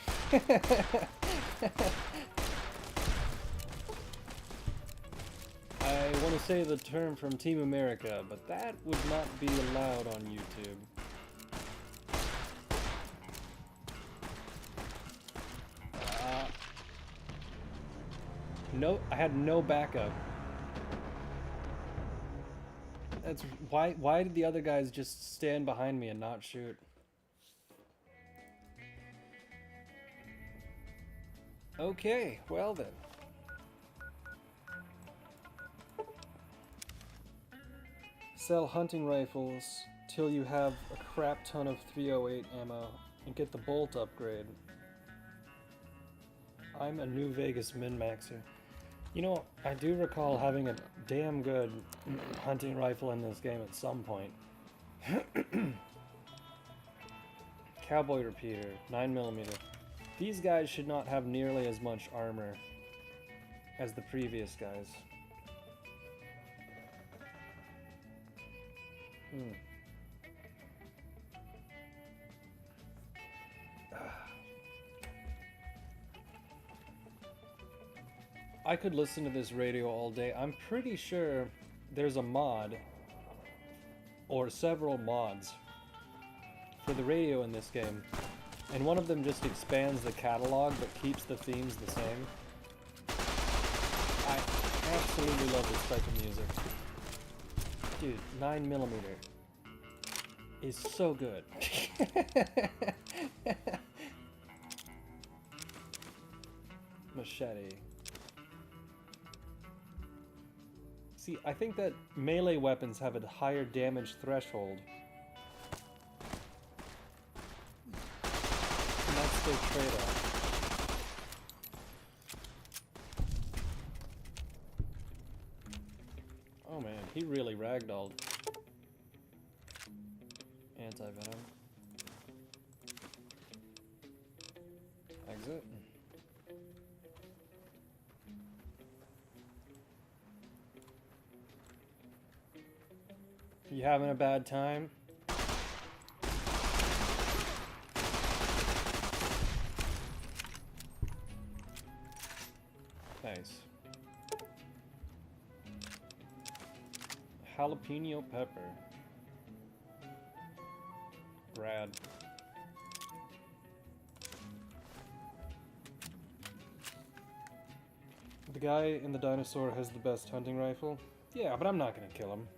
I want to say the term from Team America, but that would not be allowed on YouTube. No, I had no backup. That's why did the other guys just stand behind me and not shoot? Okay, well then. Sell hunting rifles till you have a crap ton of 308 ammo and get the bolt upgrade. I'm a New Vegas min-maxer. You know, I do recall having a damn good hunting rifle in this game at some point. Cowboy repeater, 9mm. These guys should not have nearly as much armor as the previous guys. I could listen to this radio all day. I'm pretty sure there's a mod, or several mods, for the radio in this game. And one of them just expands the catalog but keeps the themes the same. I absolutely love this type of music. Dude, 9mm is so good. Machete. See, I think that melee weapons have a higher damage threshold. And that's their trade-off. Oh man, he really ragdolled. Anti-venom. Exit. You having a bad time? Nice. Jalapeno pepper. Rad. The guy in the dinosaur has the best hunting rifle? Yeah, but I'm not gonna kill him.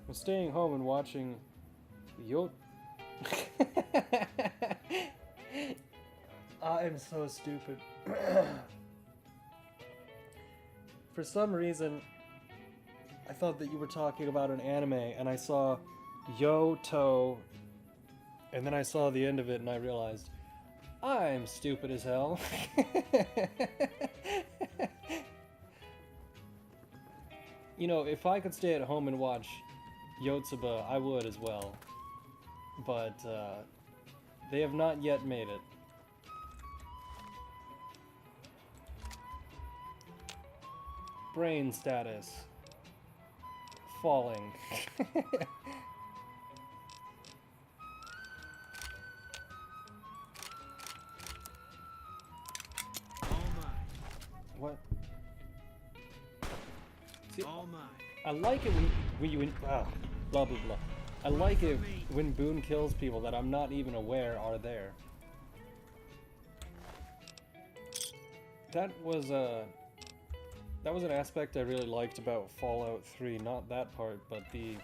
I'm staying home and watching Yo. I am so stupid. For some reason, I thought that you were talking about an anime, and I saw Yo-To, and then I saw the end of it, and I realized I'm stupid as hell. You know, if I could stay at home and watch Yotsuba, I would as well. But they have not yet made it. Brain status. Falling. What? See, All mine. I like it when you blah blah blah. I like it when Boone kills people that I'm not even aware are there. That was an aspect I really liked about Fallout 3. Not that part, but you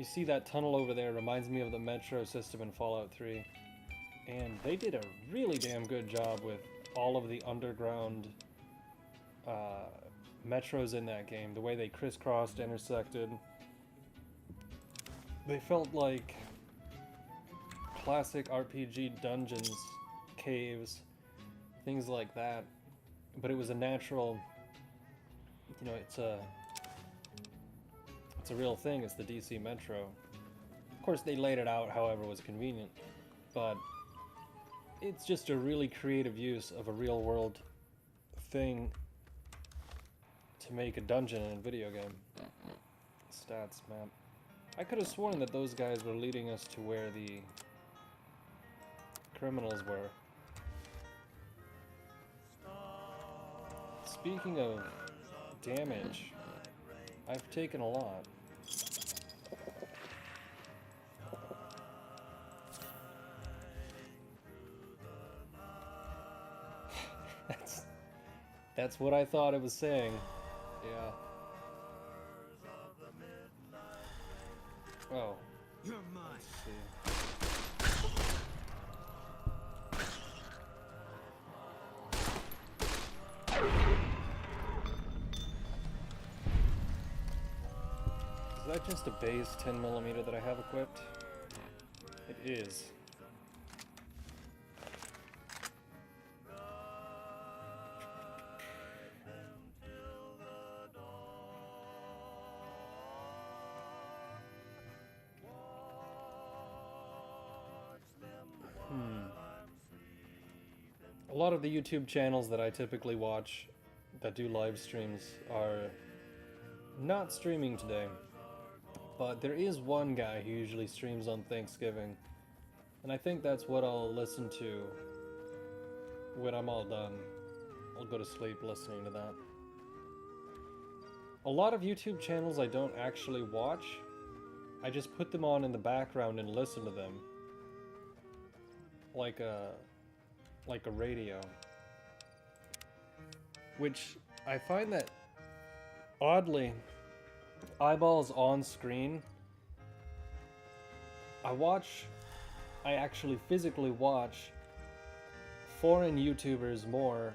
see that tunnel over there reminds me of the metro system in Fallout 3, and they did a really damn good job with all of the underground metros in that game. The way they crisscrossed, intersected. They felt like classic RPG dungeons, caves, things like that. But it was a natural, you know, it's a real thing. It's the DC Metro. Of course, they laid it out however was convenient, but it's just a really creative use of a real world thing to make a dungeon in a video game. Stats map. I could have sworn that those guys were leading us to where the criminals were. Speaking of damage, I've taken a lot. That's what I thought it was saying. Yeah. Oh. You're mine. Let's see. Is that just a base 10mm that I have equipped? It is. A lot of the YouTube channels that I typically watch that do live streams are not streaming today, but there is one guy who usually streams on Thanksgiving, and I think that's what I'll listen to when I'm all done. I'll go to sleep listening to that. A lot of YouTube channels I don't actually watch. I just put them on in the background and listen to them. Like a radio. Which I find that oddly, eyeballs on screen, I actually physically watch foreign YouTubers more,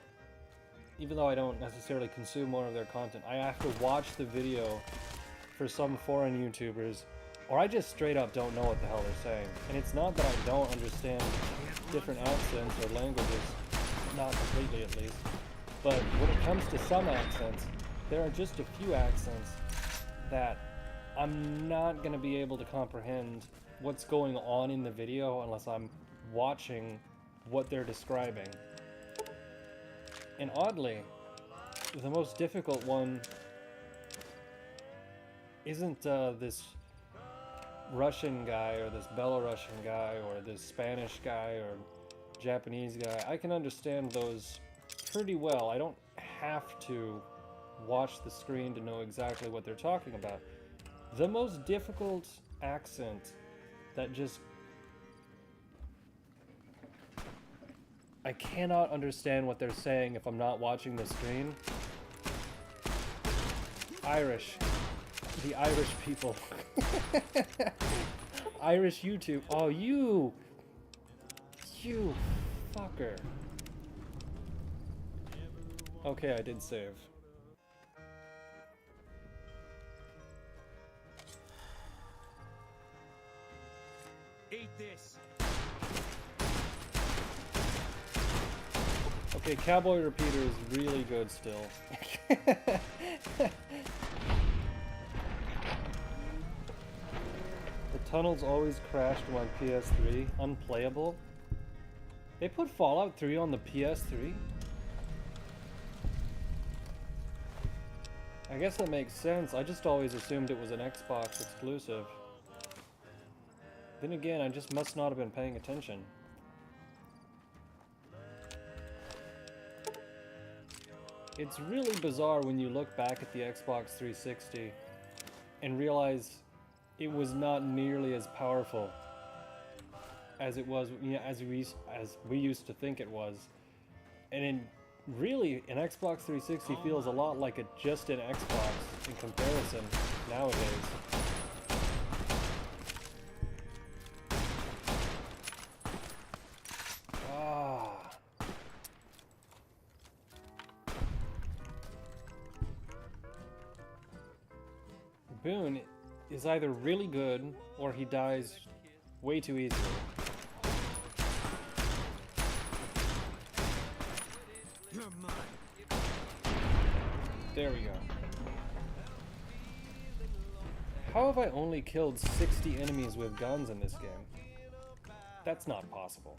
even though I don't necessarily consume more of their content. I have to watch the video for some foreign YouTubers, or I just straight up don't know what the hell they're saying. And it's not that I don't understand different accents or languages, not completely at least, but when it comes to some accents, there are just a few accents that I'm not going to be able to comprehend what's going on in the video unless I'm watching what they're describing. And oddly, the most difficult one isn't this Russian guy or this Belarusian guy or this Spanish guy or Japanese guy. I can understand those pretty well. I don't have to watch the screen to know exactly what they're talking about. The most difficult accent that just... I cannot understand what they're saying if I'm not watching the screen. Irish. The Irish people. Irish YouTube. Oh, you fucker. Okay, I did save. Eat this. Okay, Cowboy Repeater is really good still. The tunnels always crashed on PS3. Unplayable. They put Fallout 3 on the PS3? I guess that makes sense. I just always assumed it was an Xbox exclusive. Then again, I just must not have been paying attention. It's really bizarre when you look back at the Xbox 360 and realize it was not nearly as powerful as it was, you know, as we used to think it was. And really, an Xbox 360 feels a lot like just an Xbox in comparison nowadays. Boone is either really good or he dies way too easily. You're mine. There we go. How have I only killed 60 enemies with guns in this game? That's not possible.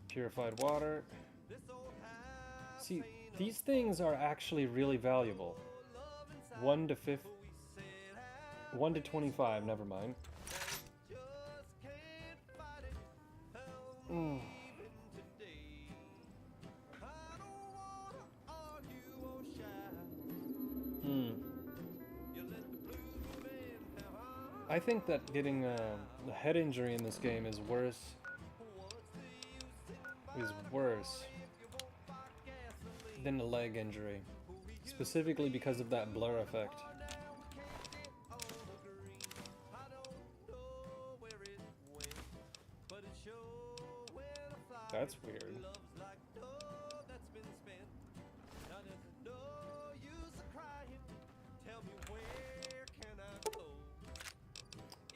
Purified water. See, these things are actually really valuable. 1 to 25, never mind. I think that getting the head injury in this game is worse. Than a leg injury. Specifically because of that blur effect. That's weird.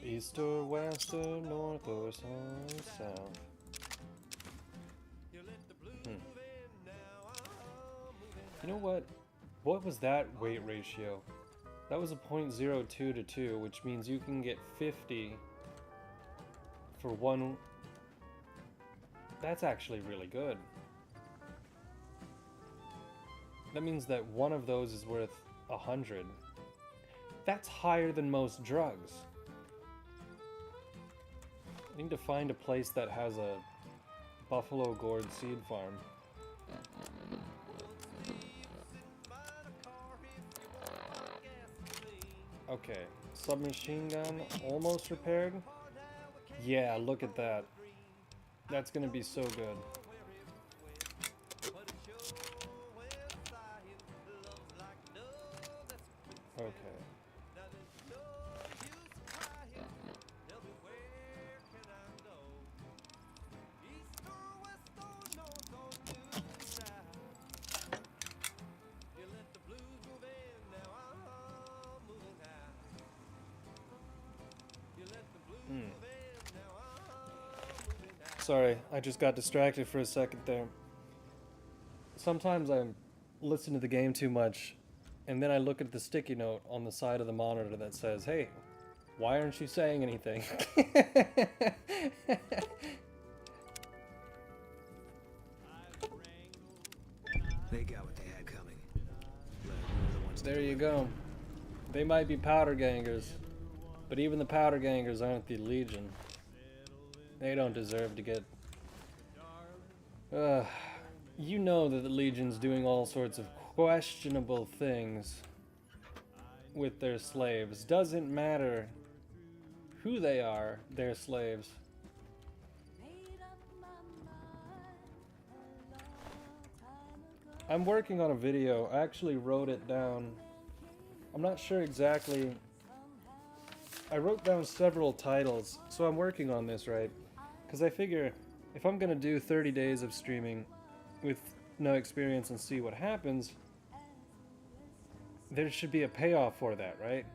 East or west or north or south. You know what? What was that weight ratio? That was a 0.02 to 2, which means you can get 50 for one. That's actually really good. That means that one of those is worth 100. That's higher than most drugs. I need to find a place that has a buffalo gourd seed farm. Okay, submachine gun almost repaired. Yeah, look at that. That's gonna be so good. Okay. Sorry, I just got distracted for a second there. Sometimes I listen to the game too much, and then I look at the sticky note on the side of the monitor that says, "Hey, why aren't you saying anything?" They got what they had coming. There you go. They might be powder gangers, but even the powder gangers aren't the Legion. They don't deserve to get... you know that the Legion's doing all sorts of questionable things with their slaves. Doesn't matter who they are, they're slaves. I'm working on a video. I actually wrote it down. I'm not sure exactly. I wrote down several titles, so I'm working on this, right? Because I figure if I'm gonna do 30 days of streaming with no experience and see what happens, there should be a payoff for that, right?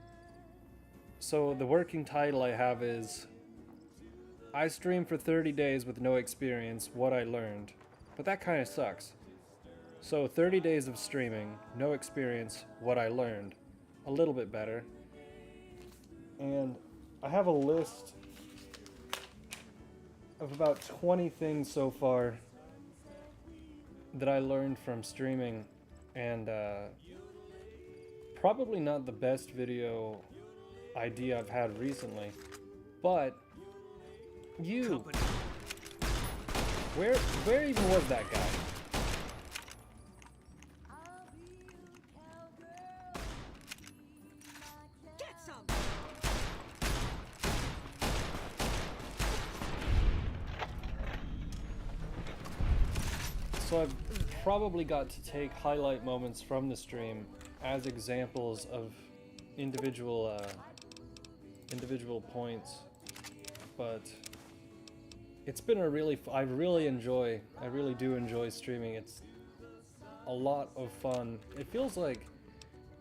So the working title I have is I streamed for 30 days with no experience, what I learned. But that kind of sucks. So 30 days of streaming, no experience, what I learned. A little bit better. And I have a list of about 20 things so far that I learned from streaming, and probably not the best video idea I've had recently, but you, where even was that guy? So I've probably got to take highlight moments from the stream as examples of individual points, but it's been a really I really do enjoy streaming. It's a lot of fun. It feels like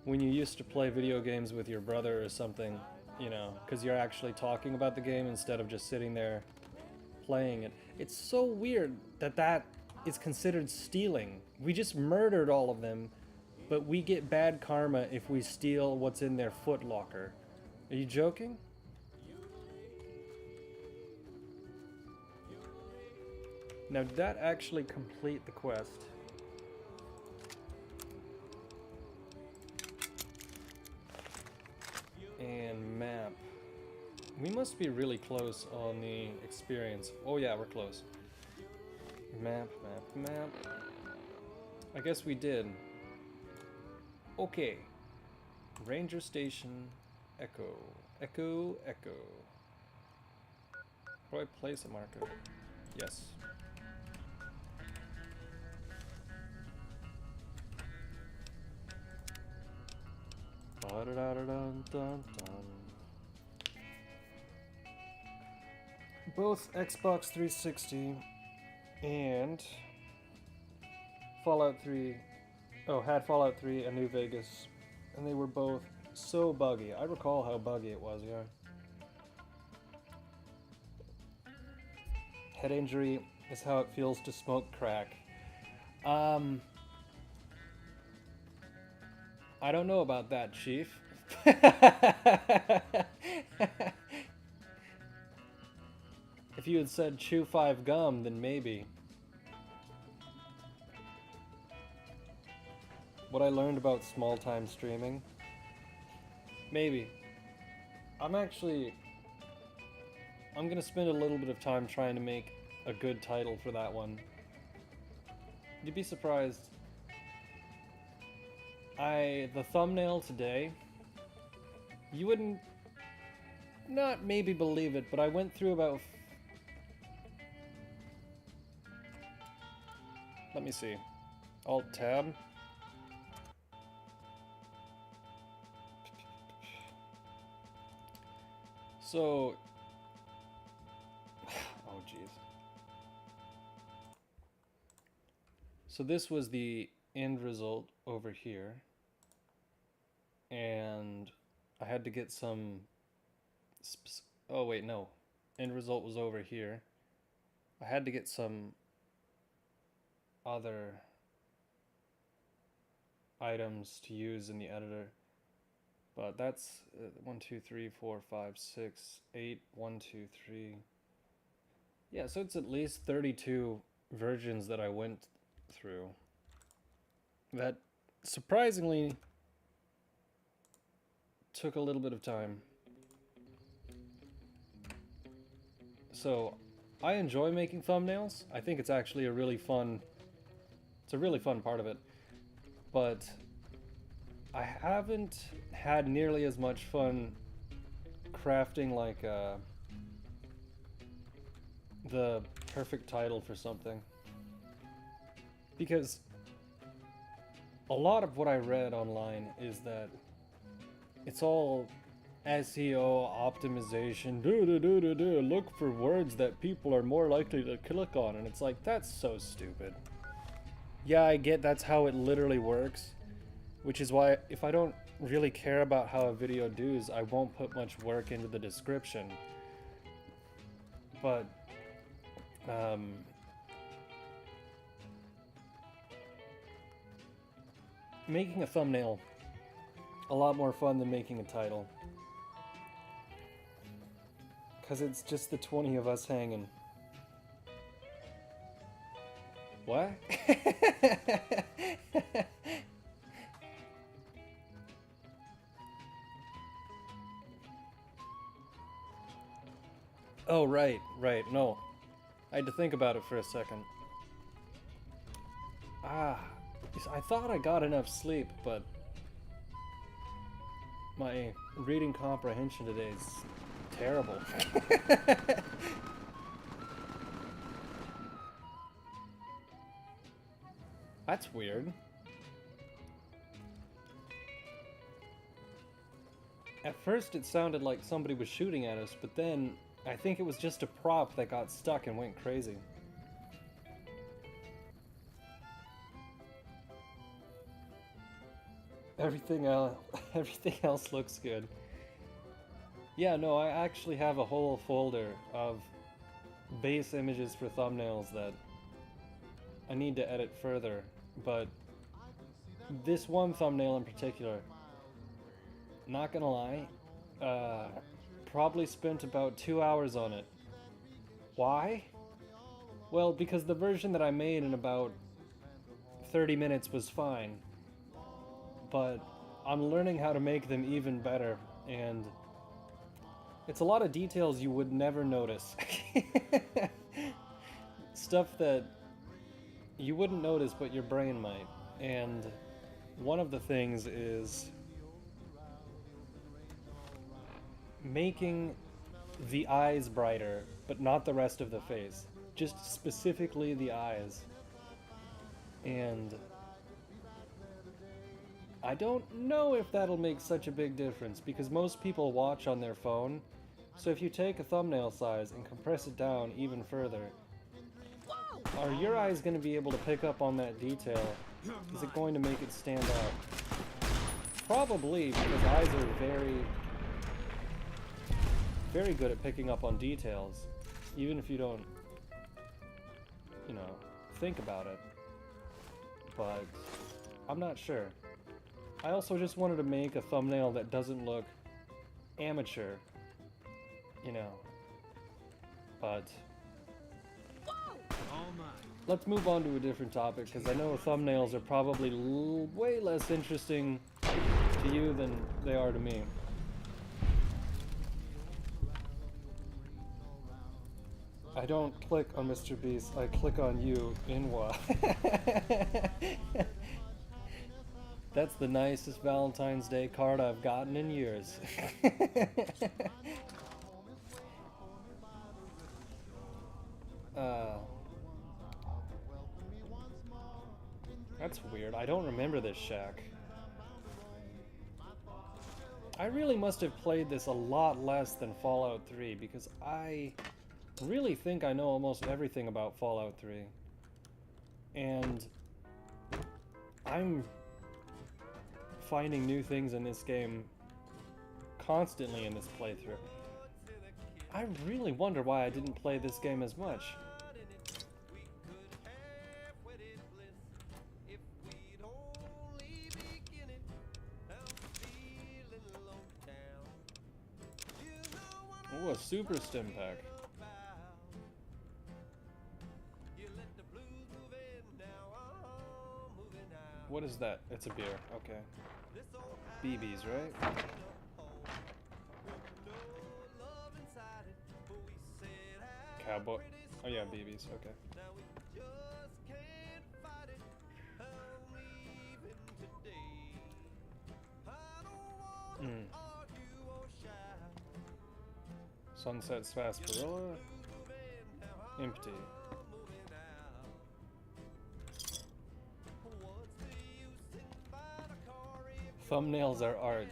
when you used to play video games with your brother or something, you know, because you're actually talking about the game instead of just sitting there playing it. It's so weird that is considered stealing. We just murdered all of them, but we get bad karma if we steal what's in their foot locker. Are you joking? Now, did that actually complete the quest? And map. We must be really close on the experience. Oh yeah, we're close. Map. I guess we did. Okay. Ranger Station, Echo. How do I place a marker? Yes. Da-da-da-da-dun-dun-dun. Both Xbox 360 and Fallout 3, had Fallout 3 and New Vegas, and they were both so buggy. I recall how buggy it was, yeah. Head injury is how it feels to smoke crack. I don't know about that, Chief. If you had said chew 5 gum, then maybe. What I learned about small-time streaming? Maybe. I'm gonna spend a little bit of time trying to make a good title for that one. You'd be surprised. The thumbnail today, you wouldn't not maybe believe it, but I went through about let me see. Alt tab. So oh jeez. So this was the end result over here. And I had to get some oh wait, no. End result was over here. I had to get some other items to use in the editor. But that's 1, 2, 3, 4, 5, 6, 8, 1, 2, 3. Yeah, so it's at least 32 versions that I went through. That surprisingly took a little bit of time. So I enjoy making thumbnails. I think it's actually a really fun part of it. But I haven't had nearly as much fun crafting like the perfect title for something. Because a lot of what I read online is that it's all SEO optimization, look for words that people are more likely to click on, and it's like, that's so stupid. Yeah, I get that's how it literally works, which is why if I don't really care about how a video does, I won't put much work into the description. But making a thumbnail a lot more fun than making a title, because it's just the 20 of us hanging. What? Oh, right, no. I had to think about it for a second. I thought I got enough sleep, but my reading comprehension today is terrible. That's weird. At first it sounded like somebody was shooting at us, but then I think it was just a prop that got stuck and went crazy. Everything else looks good. Yeah, no, I actually have a whole folder of base images for thumbnails that I need to edit further, but this one thumbnail in particular, not gonna lie, probably spent about 2 hours on it. Why? Well, because the version that I made in about 30 minutes was fine, but I'm learning how to make them even better, and it's a lot of details you would never notice. Stuff that you wouldn't notice, but your brain might. And one of the things is making the eyes brighter, but not the rest of the face. Just specifically the eyes. And I don't know if that'll make such a big difference, because most people watch on their phone. So if you take a thumbnail size and compress it down even further, are your eyes going to be able to pick up on that detail? Is it going to make it stand out? Probably, because eyes are very good at picking up on details, even if you don't, you know, think about it. But I'm not sure. I also just wanted to make a thumbnail that doesn't look amateur, you know. But let's move on to a different topic, because I know thumbnails are probably way less interesting to you than they are to me. I don't click on Mr. Beast, I click on you in what? That's the nicest Valentine's Day card I've gotten in years. That's weird. I don't remember this shack. I really must have played this a lot less than Fallout 3, because I really think I know almost everything about Fallout 3. And I'm finding new things in this game constantly in this playthrough. I really wonder why I didn't play this game as much. Oh, a super stim pack. What is that? It's a beer. Okay. BBs, right? Cowboy. Oh yeah, BBs. Okay. Sunset Sarsaparilla. Empty. Thumbnails are art.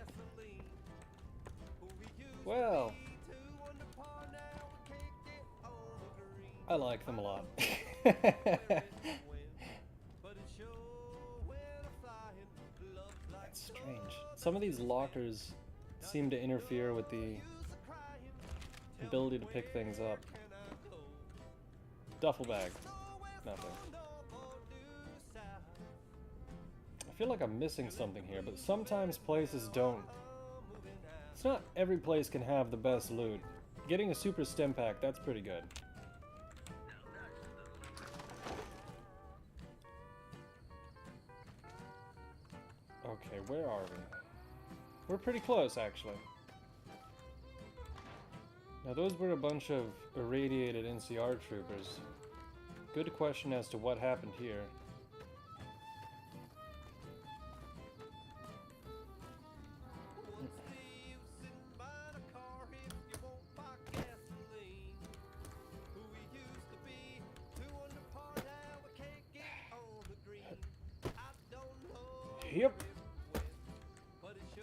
Well, I like them a lot. That's strange. Some of these lockers seem to interfere with the ability to pick things up. Duffel bag. Nothing. I feel like I'm missing something here, but sometimes places don't. It's not every place can have the best loot. Getting a super stim pack, that's pretty good. Okay, where are we? We're pretty close, actually. Now those were a bunch of irradiated NCR troopers. Good question as to what happened here. Yep.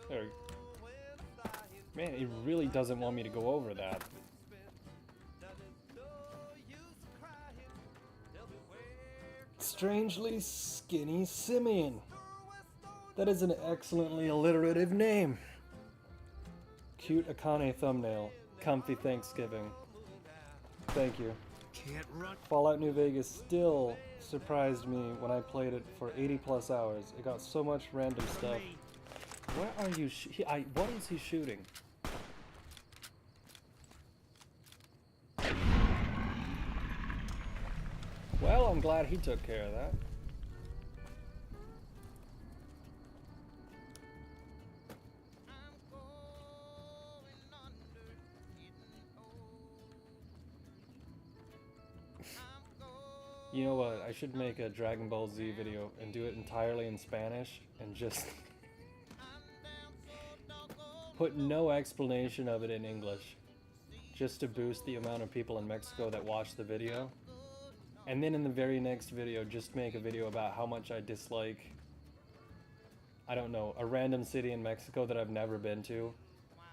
There. Man, it really doesn't want me to go over that. Strangely Skinny Simeon. That is an excellently alliterative name. Cute Akane thumbnail. Comfy Thanksgiving. Thank you. Fallout New Vegas still surprised me when I played it for 80 plus hours. It got so much random stuff. Where are you what is he shooting? Well, I'm glad he took care of that. You know what? I should make a Dragon Ball Z video and do it entirely in Spanish and just put no explanation of it in English, just to boost the amount of people in Mexico that watch the video. And then in the very next video, just make a video about how much I dislike I don't know, a random city in Mexico that I've never been to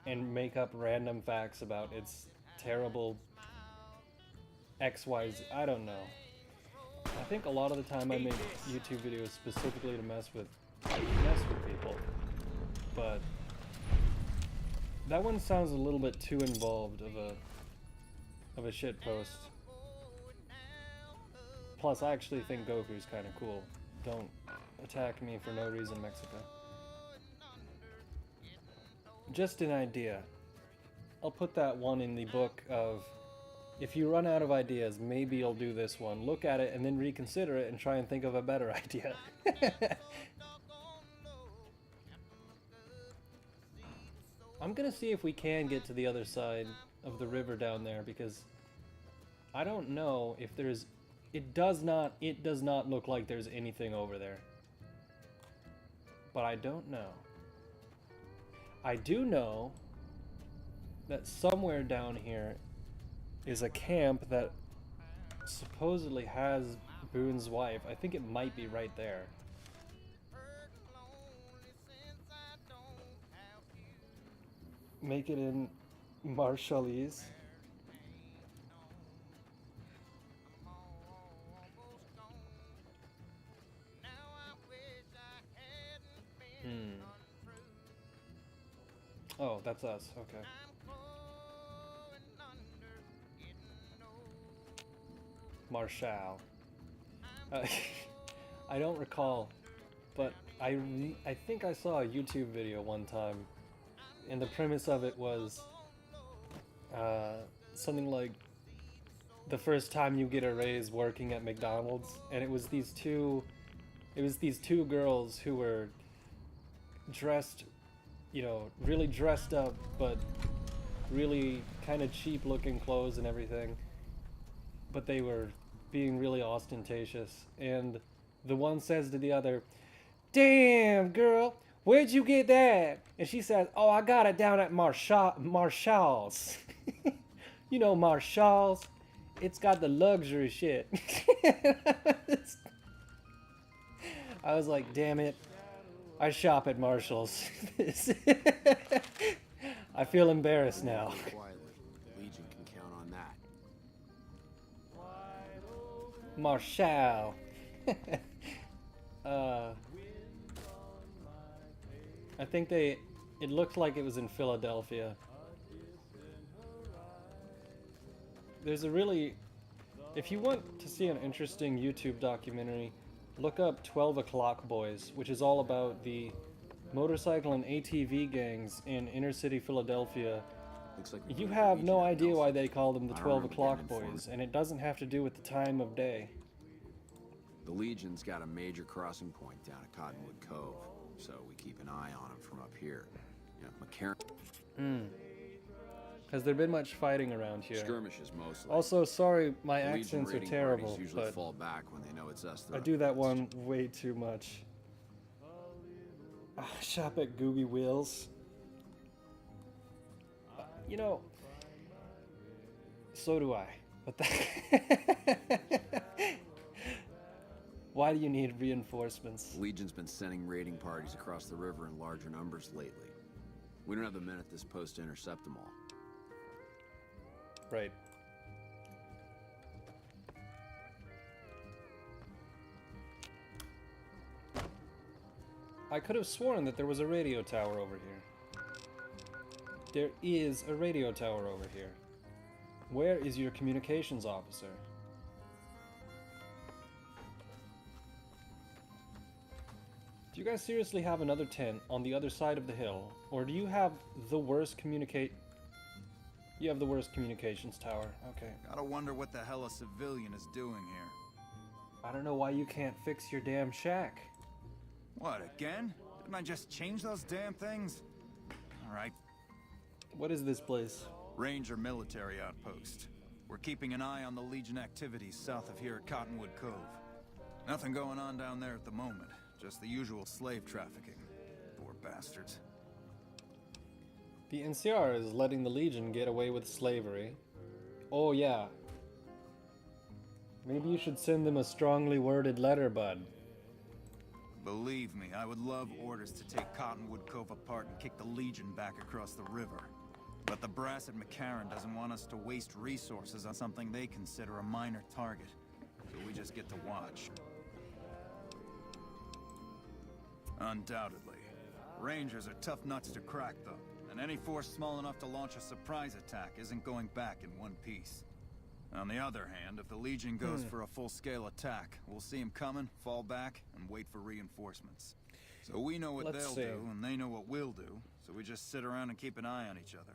and make up random facts about its terrible XYZ. I don't know. I think a lot of the time I make YouTube videos specifically to mess with people. But that one sounds a little bit too involved of a shit post. Plus, I actually think Goku's kind of cool. Don't attack me for no reason, Mexico. Just an idea. I'll put that one in the book of, if you run out of ideas, maybe you'll do this one. Look at it and then reconsider it and try and think of a better idea. I'm gonna see if we can get to the other side of the river down there, because I don't know if there's... It does not look like there's anything over there. But I don't know. I do know that somewhere down here is a camp that supposedly has Boone's wife. I think it might be right there. Make it in Marshallese. Oh, that's us. Okay. Marshall. I don't recall, but I think I saw a YouTube video one time, and the premise of it was something like the first time you get a raise working at McDonald's, and it was these two girls who were dressed, you know, really dressed up, but really kind of cheap looking clothes and everything, but they were being really ostentatious, and the one says to the other, "Damn, girl, where'd you get that?" And she says, "Oh, I got it down at Marshall's." You know, Marshall's, it's got the luxury shit. I was like, damn it, I shop at Marshall's. I feel embarrassed now. Legion can count on that. Marshall. I think it looked like it was in Philadelphia. There's a really, if you want to see an interesting YouTube documentary, look up 12 O'Clock Boys, which is all about the motorcycle and ATV gangs in inner city Philadelphia. Like you have no idea why they call them the 12 O'Clock Boys, and it doesn't have to do with the time of day. The Legion's got a major crossing point down at Cottonwood Cove, so we keep an eye on them from up here. You know, McCarran. Has there been much fighting around here? Skirmishes mostly. Also, sorry, my The Legion accents are raiding terrible, parties usually but fall back when they know it's us. I do that one way too much. Shop at Googie Wheels. You know, so do I. But why do you need reinforcements? The Legion's been sending raiding parties across the river in larger numbers lately. We don't have the men at this post to intercept them all. Right. I could have sworn that there was a radio tower over here. There is a radio tower over here. Where is your communications officer? Do you guys seriously have another tent on the other side of the hill? Or do you have the worst You have the worst communications tower. Okay. Gotta wonder what the hell a civilian is doing here. I don't know why you can't fix your damn shack. What, again? Didn't I just change those damn things? Alright. What is this place? Ranger military outpost. We're keeping an eye on the Legion activities south of here at Cottonwood Cove. Nothing going on down there at the moment. Just the usual slave trafficking. Poor bastards. The NCR is letting the Legion get away with slavery. Oh yeah. Maybe you should send them a strongly worded letter, bud. Believe me, I would love orders to take Cottonwood Cove apart and kick the Legion back across the river. But the brass at McCarran doesn't want us to waste resources on something they consider a minor target. So we just get to watch. Undoubtedly. Rangers are tough nuts to crack, though. And any force small enough to launch a surprise attack isn't going back in one piece. On the other hand, if the Legion goes for a full-scale attack, we'll see them coming, fall back, and wait for reinforcements. So we know what they'll do, and they know what we'll do, so we just sit around and keep an eye on each other.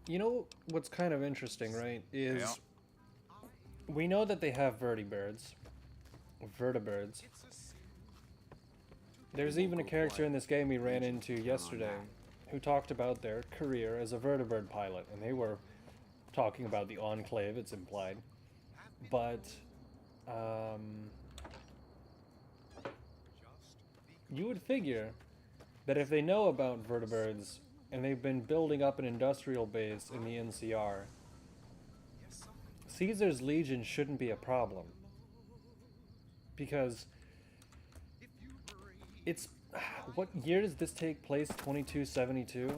You know what's kind of interesting, right, is we know that they have vertibirds. There's even a character in this game we ran into yesterday who talked about their career as a vertibird pilot, and they were talking about the Enclave, it's implied. But, you would figure that if they know about vertibirds and they've been building up an industrial base in the NCR, Caesar's Legion shouldn't be a problem. Because it's... What year does this take place? 2272?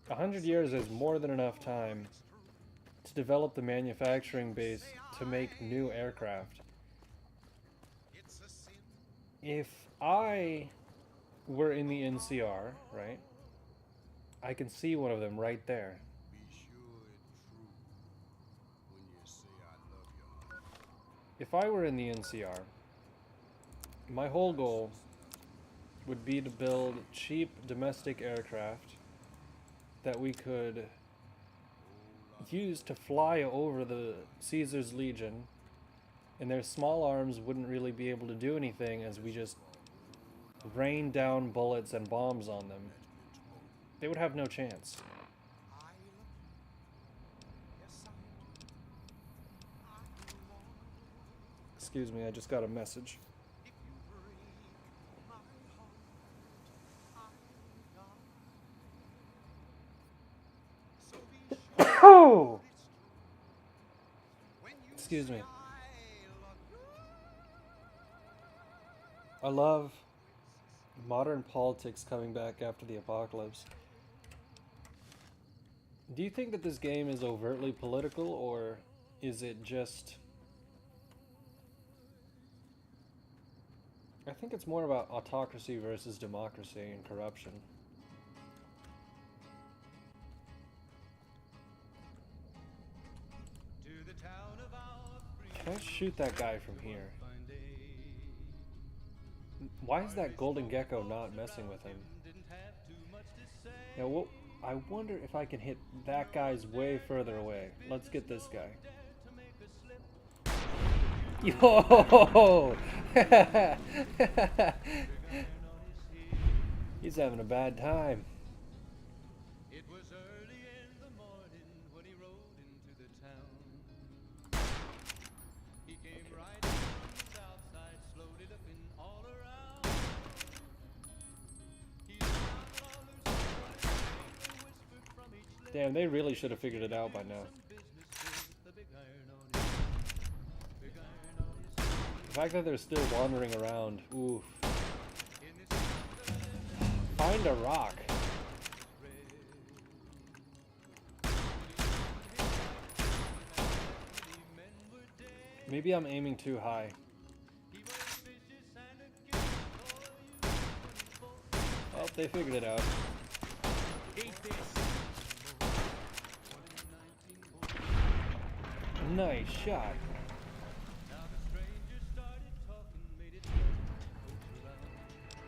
100 years is more than enough time to develop the manufacturing base to make new aircraft. If I were in the NCR, right, I can see one of them right there. If I were in the NCR, my whole goal would be to build cheap domestic aircraft that we could use to fly over the Caesar's Legion, and their small arms wouldn't really be able to do anything as we just rain down bullets and bombs on them. They would have no chance. Excuse me, I just got a message. Oh! Excuse me. I love modern politics coming back after the apocalypse. Do you think that this game is overtly political, or is it just... I think it's more about autocracy versus democracy and corruption. Can I shoot that guy from here? Why is that golden gecko not messing with him? Now, what, I wonder if I can hit that guy's way further away. Let's get this guy. Yo! He's having a bad time. It was early in the morning when he rode into the town. He came right from the south side, slowly looking all around. He smiled all loose and whispered from each lip. Damn, they really should have figured it out by now. The fact that they're still wandering around, oof. Find a rock. Maybe I'm aiming too high. Oh, they figured it out. Nice shot.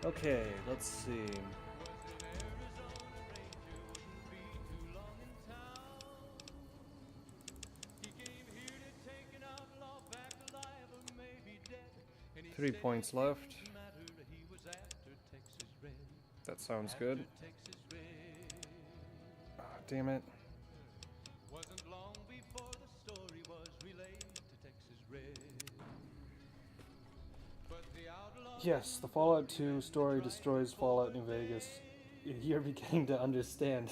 Okay, let's see. Three points left. That sounds good. Oh, damn it. Yes, the Fallout 2 story destroys Fallout New Vegas. You're beginning to understand.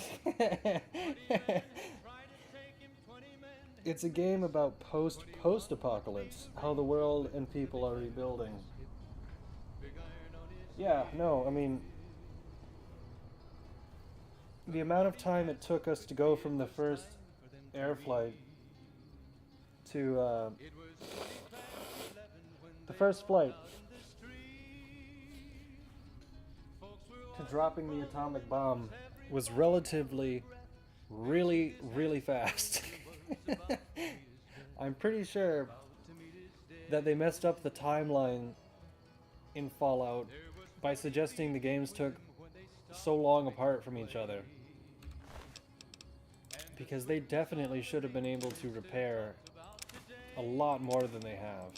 It's a game about post-apocalypse, how the world and people are rebuilding. Yeah, no, I mean, the amount of time it took us to go from the first air flight to the first flight to dropping the atomic bomb was relatively really fast. I'm pretty sure that they messed up the timeline in Fallout by suggesting the games took so long apart from each other, because they definitely should have been able to repair a lot more than they have.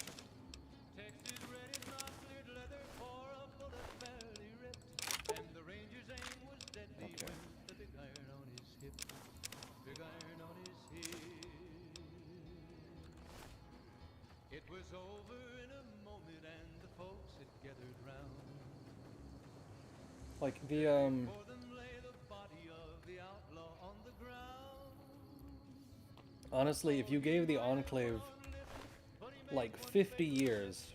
Okay. It was over in a moment and the folks had gathered round. Like For them lay the body of the outlaw on the ground. honestly, if you gave the Enclave like 50 years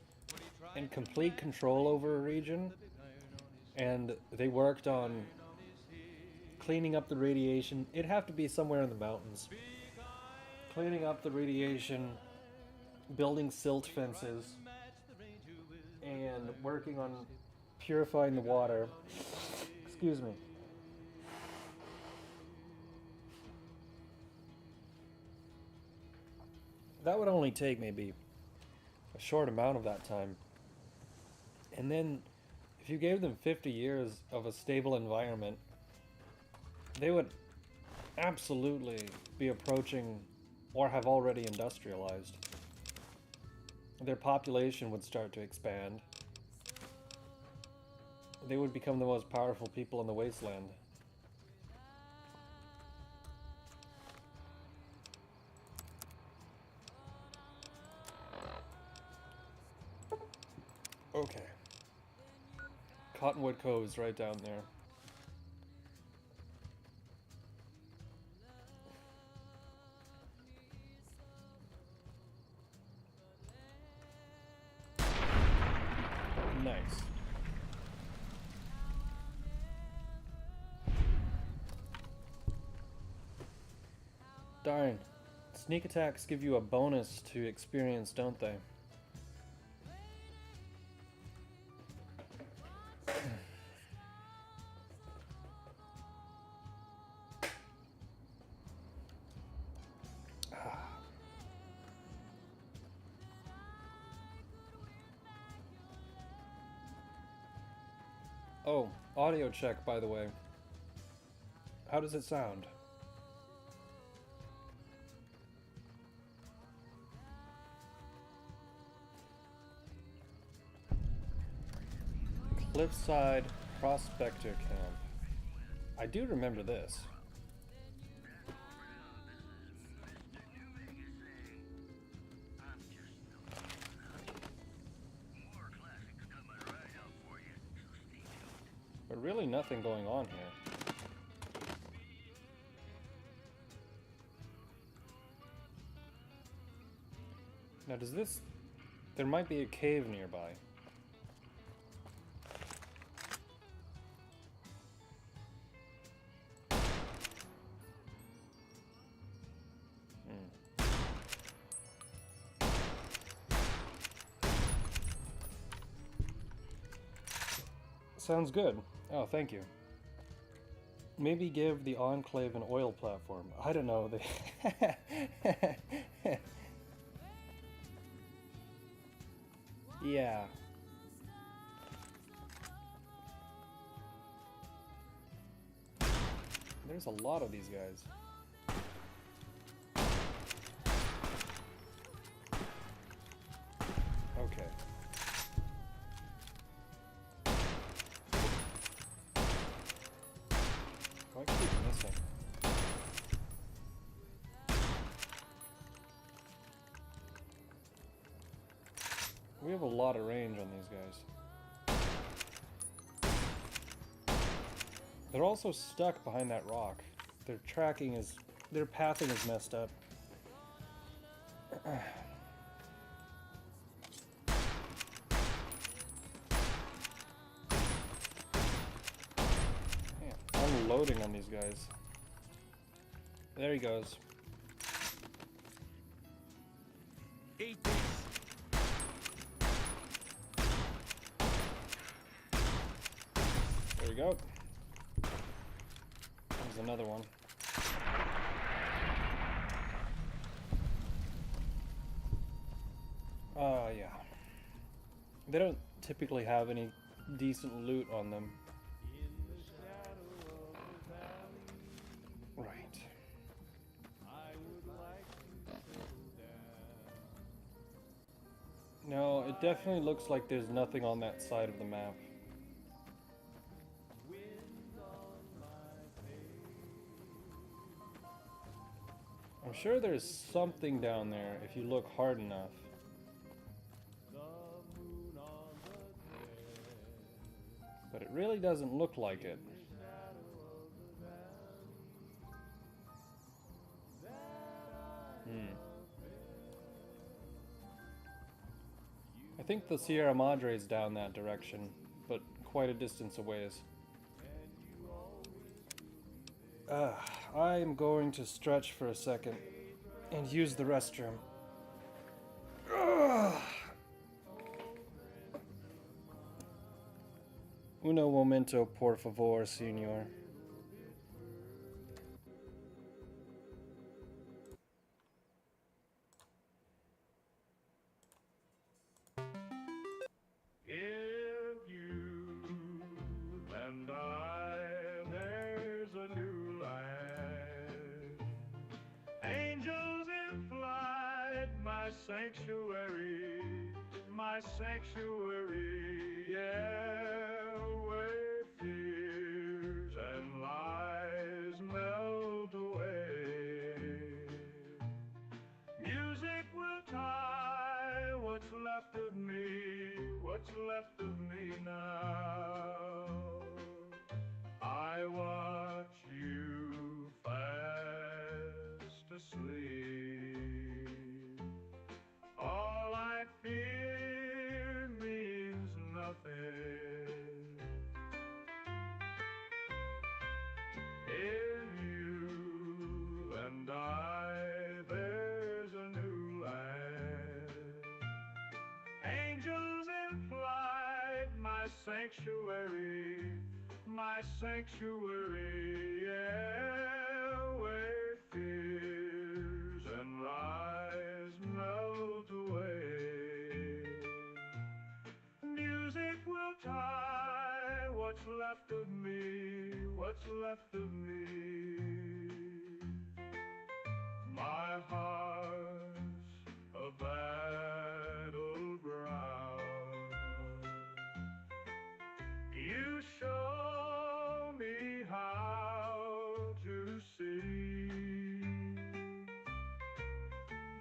and complete control over a region, and they worked on cleaning up the radiation, it'd have to be somewhere in the mountains. Cleaning up the radiation, building silt fences, and working on purifying the water. Excuse me. That would only take maybe a short amount of that time. And then, if you gave them 50 years of a stable environment, they would absolutely be approaching or have already industrialized. Their population would start to expand. They would become the most powerful people in the wasteland. Okay. Cottonwood Cove is right down there. Nice. Darn. Sneak attacks give you a bonus to experience, don't they? Oh, audio check, by the way. How does it sound? Cliffside Prospector Camp. I do remember this. But really nothing going on here. Now does this... There might be a cave nearby. Sounds good. Oh, thank you. Maybe give the Enclave an oil platform. I don't know. Yeah. There's a lot of these guys. Okay. I keep missing. We have a lot of range on these guys. They're also stuck behind that rock. Their pathing is messed up. Unloading on these guys. There he goes. Eat this. There we go. There's another one. Yeah. They don't typically have any decent loot on them. Right. No, it definitely looks like there's nothing on that side of the map. I'm sure there's something down there if you look hard enough. But it really doesn't look like it. I think the Sierra Madre is down that direction, but quite a distance away. I'm going to stretch for a second and use the restroom. Uno momento, por favor, señor. If you and I, there's a new life. Angels in flight, my sanctuary, yeah, where fears and lies melt away. Music will tie what's left of me now. I watch you fast asleep. All I fear means nothing. In you and I, there's a new land. Angels in flight, my sanctuary, yeah, where fears and lies melt away. Music will tie what's left of me. My heart's a battleground. You show me how to see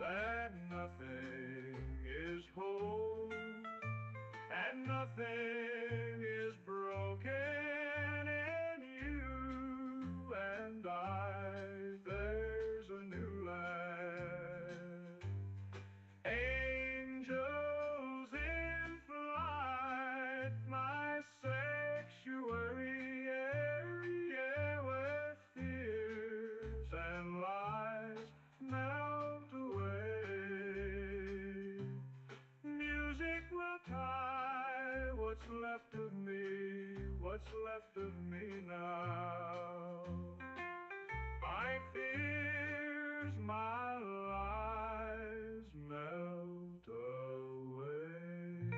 that nothing is whole and nothing is broken in you and I. There's a new land. Angels in flight, my sanctuary, yeah, where fears and lies melt away. Music will tie what's left of me now. My fears, my lies melt away.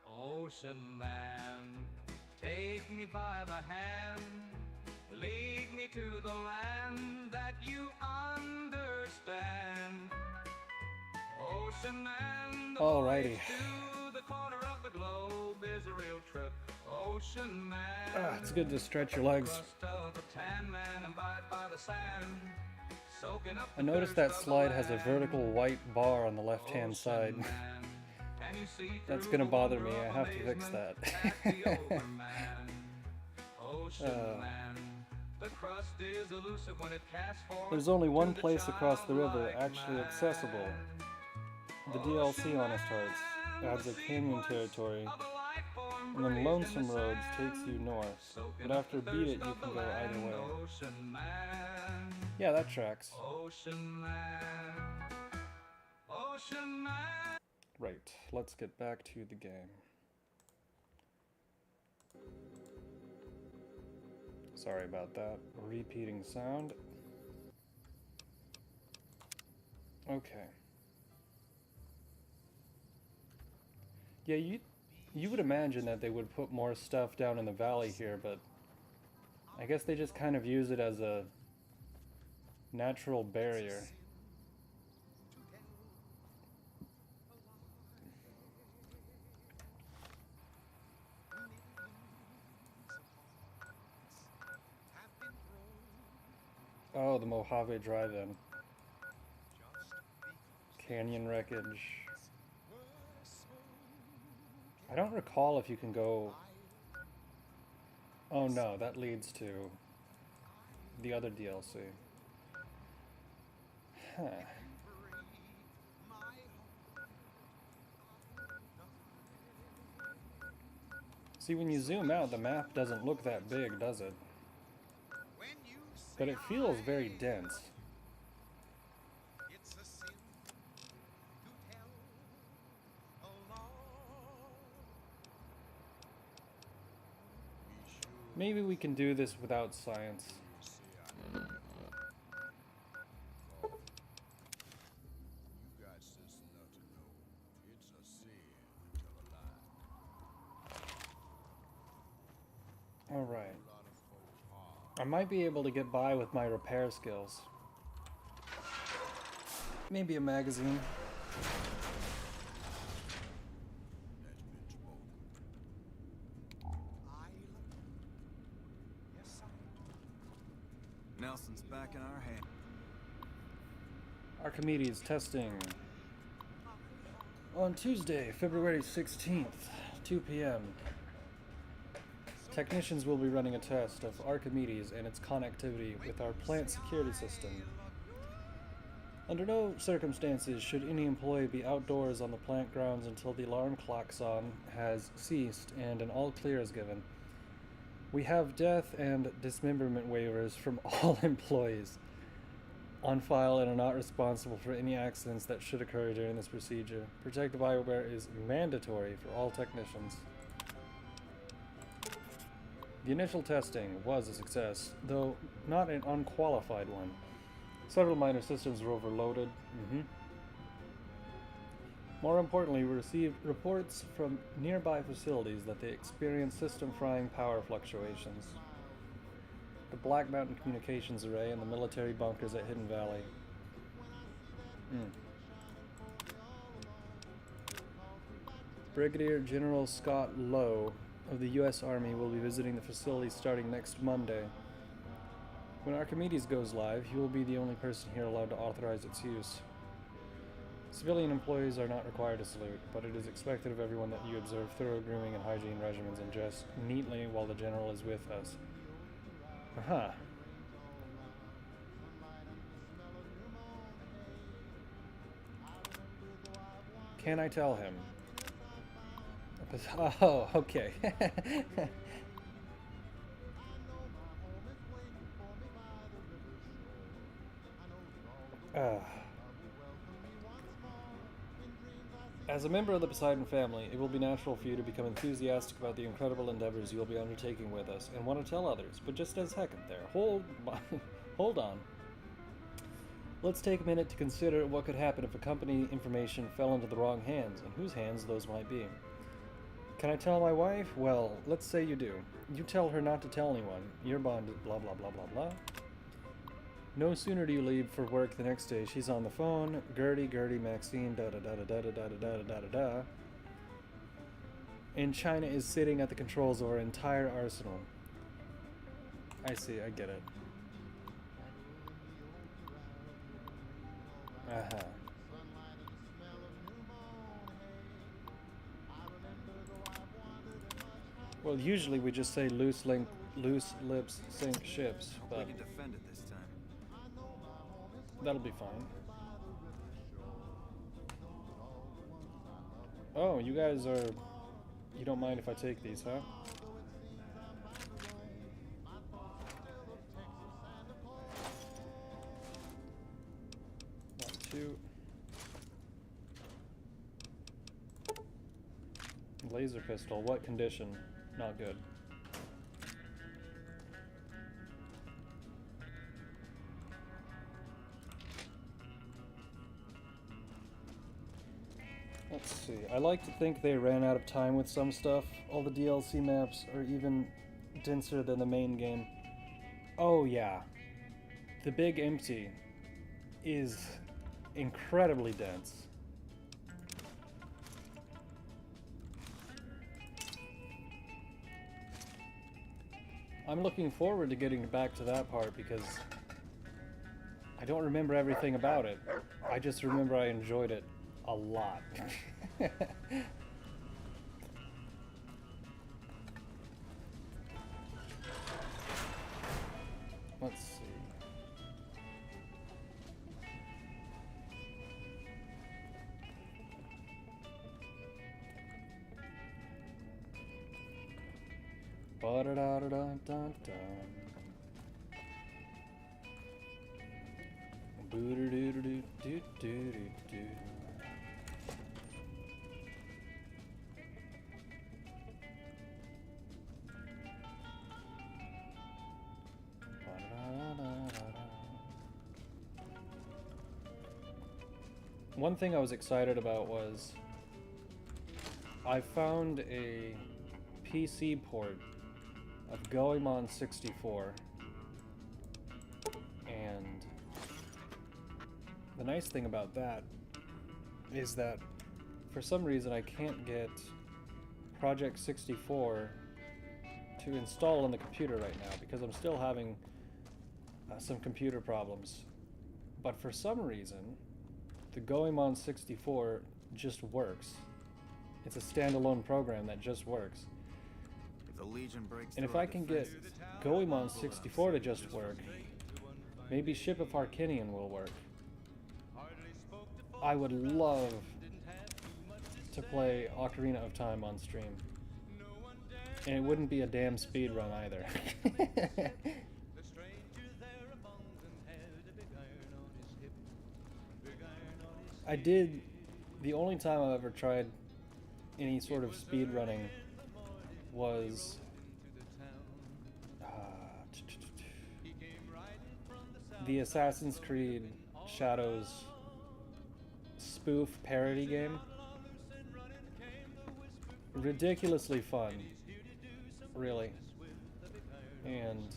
Ocean man, take me by the hand, lead me to the land that you understand. Ocean man, the Alrighty. voyage to the corner of the globe is a real trip. Ocean man, It's good to stretch your legs. crust of a tan man and bite by the sand. I noticed that slide has a vertical white bar on the left-hand side. That's gonna bother me. I have to fix that. There's only one place across the river actually accessible. The DLC Honest Hearts adds a canyon territory, and then Lonesome Roads takes you north. But after Beat It, you can go either way. Yeah, that tracks. Right, let's get back to the game. Sorry about that. Repeating sound. Okay. Yeah, you would imagine that they would put more stuff down in the valley here, but I guess they just kind of use it as a natural barrier. Oh, the Mojave Drive-In. Canyon wreckage. I don't recall if you can go... Oh no, that leads to the other DLC. Huh. See, when you zoom out, the map doesn't look that big, does it? But it feels very dense. Maybe we can do this without science. Alright. I might be able to get by with my repair skills. Maybe a magazine. Nelson's back in our hand. Archimedes testing. On Tuesday, February 16th, 2 p.m. Technicians will be running a test of Archimedes and its connectivity with our plant security system. Under no circumstances should any employee be outdoors on the plant grounds until the alarm klaxon has ceased and an all clear is given. We have death and dismemberment waivers from all employees on file and are not responsible for any accidents that should occur during this procedure. Protective eyewear is mandatory for all technicians. The initial testing was a success, though not an unqualified one. Several minor systems were overloaded. More importantly, we received reports from nearby facilities that they experienced system frying power fluctuations. The Black Mountain Communications Array and the military bunkers at Hidden Valley. Brigadier General Scott Lowe of the U.S. Army will be visiting the facility starting next Monday. When Archimedes goes live, he will be the only person here allowed to authorize its use. Civilian employees are not required to salute, but it is expected of everyone that you observe thorough grooming and hygiene regimens and dress neatly while the General is with us. Aha. Can I tell him? Oh, okay. As a member of the Poseidon family, it will be natural for you to become enthusiastic about the incredible endeavors you will be undertaking with us and want to tell others, but just a second there. Hold on. Let's take a minute to consider what could happen if a company information fell into the wrong hands, and whose hands those might be. Can I tell my wife? Well, let's say you do. You tell her not to tell anyone. You're bonded, blah blah blah blah blah. No sooner do you leave for work the next day, she's on the phone. Gertie, Maxine, da da da da da da da da da da da. And China is sitting at the controls of our entire arsenal. I see, I get it. Uh-huh. Well, usually we just say loose lips sink ships, We but can defend it this time. that'll be fine. Oh, you guys are... You don't mind if I take these, huh? One, two. Laser pistol, what condition? Not good. Let's see. I like to think they ran out of time with some stuff. All the DLC maps are even denser than the main game. Oh yeah. The Big Empty is incredibly dense. I'm looking forward to getting back to that part because I don't remember everything about it. I just remember I enjoyed it a lot. Let's see. Ba-da-da-da-dun-dun-dun. Boo-doo-doo-doo-doo-doo-doo-doo. One thing I was excited about was I found a PC port of Goemon 64, and the nice thing about that is that for some reason I can't get Project 64 to install on the computer right now because I'm still having some computer problems. But for some reason, the Goemon 64 just works. It's a standalone program that just works. If the Legion breaks And if through I our can get defenses, Goemon 64 to just work, maybe Ship of Harkinian will work. I would love to play Ocarina of Time on stream. And it wouldn't be a damn speed run either. I did, the only time I've ever tried any sort of speed running was the Assassin's Creed Shadows spoof parody game. Ridiculously fun, really. And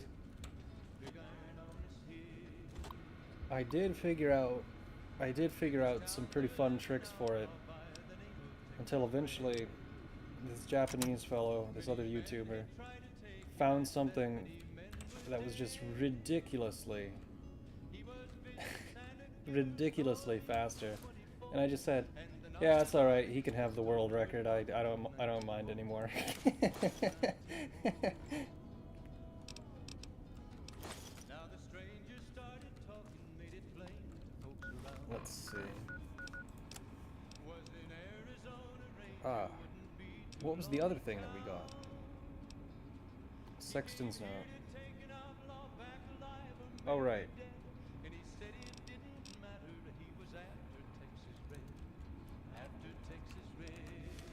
I did figure out some pretty fun tricks for it until eventually this Japanese fellow, this other YouTuber, found something that was just ridiculously faster, and I just said, yeah, it's all right, he can have the world record. I don't mind anymore. Let's see. What was the other thing that we got? Sexton's note. Oh, right.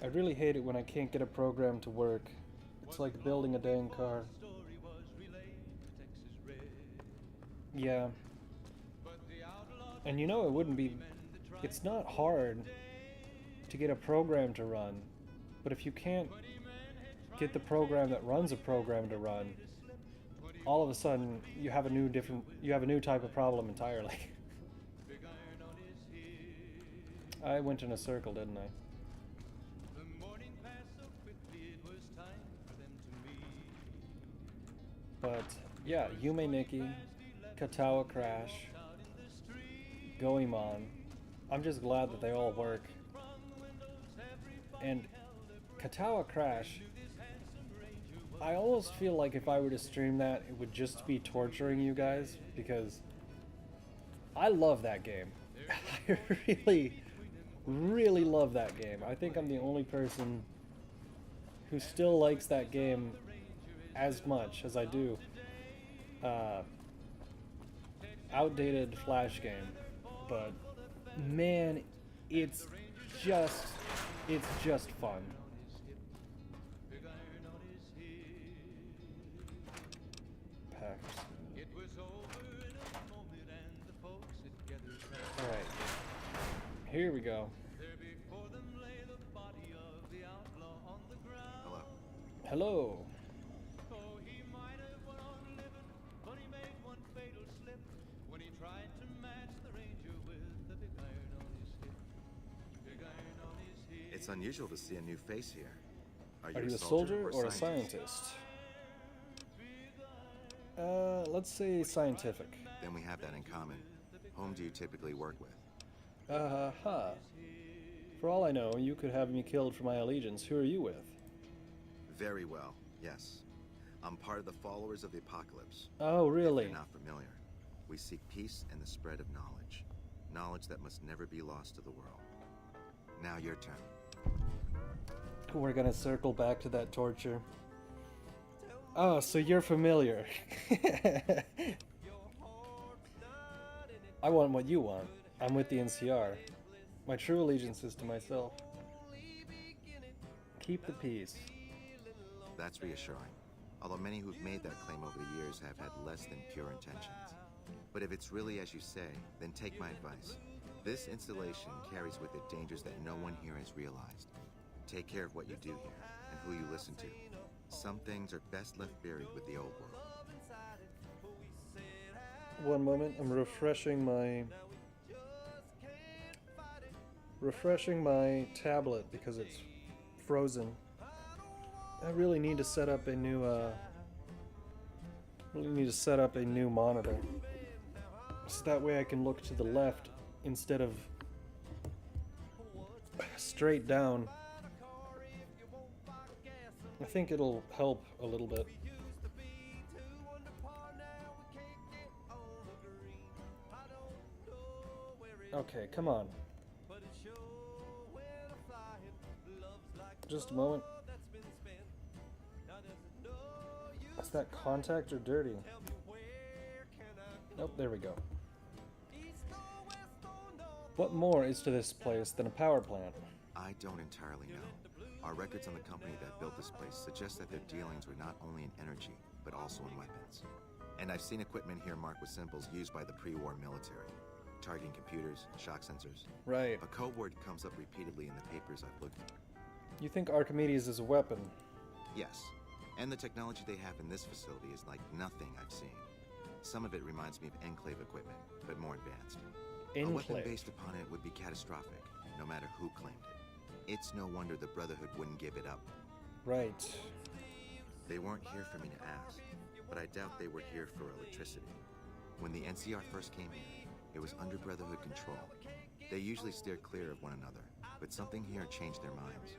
I really hate it when I can't get a program to work. It's like building a dang car. Yeah. And you know, it wouldn't be... It's not hard to get a program to run, but if you can't get the program that runs a program to run, all of a sudden you have a new type of problem entirely. I went in a circle, didn't I? But yeah, Yume Nikki, Katawa Crash, Goemon, I'm just glad that they all work. And Katawa Crash, I almost feel like if I were to stream that, it would just be torturing you guys, because I love that game. I really love that game. I think I'm the only person who still likes that game as much as I do outdated Flash game. But man, it's just fun. Alright, here we go. Hello. It's unusual to see a new face here. Are you a soldier or a scientist? Let's say scientific. Then we have that in common. Whom do you typically work with? For all I know, you could have me killed for my allegiance. Who are you with? Very well, yes. I'm part of the followers of the apocalypse. Oh, really? If you're not familiar. We seek peace and the spread of knowledge. Knowledge that must never be lost to the world. Now your turn. We're gonna circle back to that torture. Oh, so you're familiar. I want what you want. I'm with the NCR. My true allegiance is to myself. Keep the peace. That's reassuring. Although many who've made that claim over the years have had less than pure intentions. But if it's really as you say, then take my advice. This installation carries with it dangers that no one here has realized. Take care of what you do here, and who you listen to. Some things are best left buried with the old world. One moment, I'm refreshing my tablet because it's frozen. I really need to set up a new monitor. So that way I can look to the left instead of straight down. I think it'll help a little bit. Okay, come on. Just a moment. Is that contact or dirty? Nope, there we go. What more is to this place than a power plant? I don't entirely know. Our records on the company that built this place suggest that their dealings were not only in energy, but also in weapons. And I've seen equipment here marked with symbols used by the pre-war military. Targeting computers, shock sensors. Right. A code word comes up repeatedly in the papers I've looked at. You think Archimedes is a weapon? Yes. And the technology they have in this facility is like nothing I've seen. Some of it reminds me of Enclave equipment, but more advanced. Enclave. A weapon based upon it would be catastrophic, no matter who claimed it. It's no wonder the Brotherhood wouldn't give it up. Right. They weren't here for me to ask, but I doubt they were here for electricity. When the NCR first came here, it was under Brotherhood control. They usually steer clear of one another, but something here changed their minds.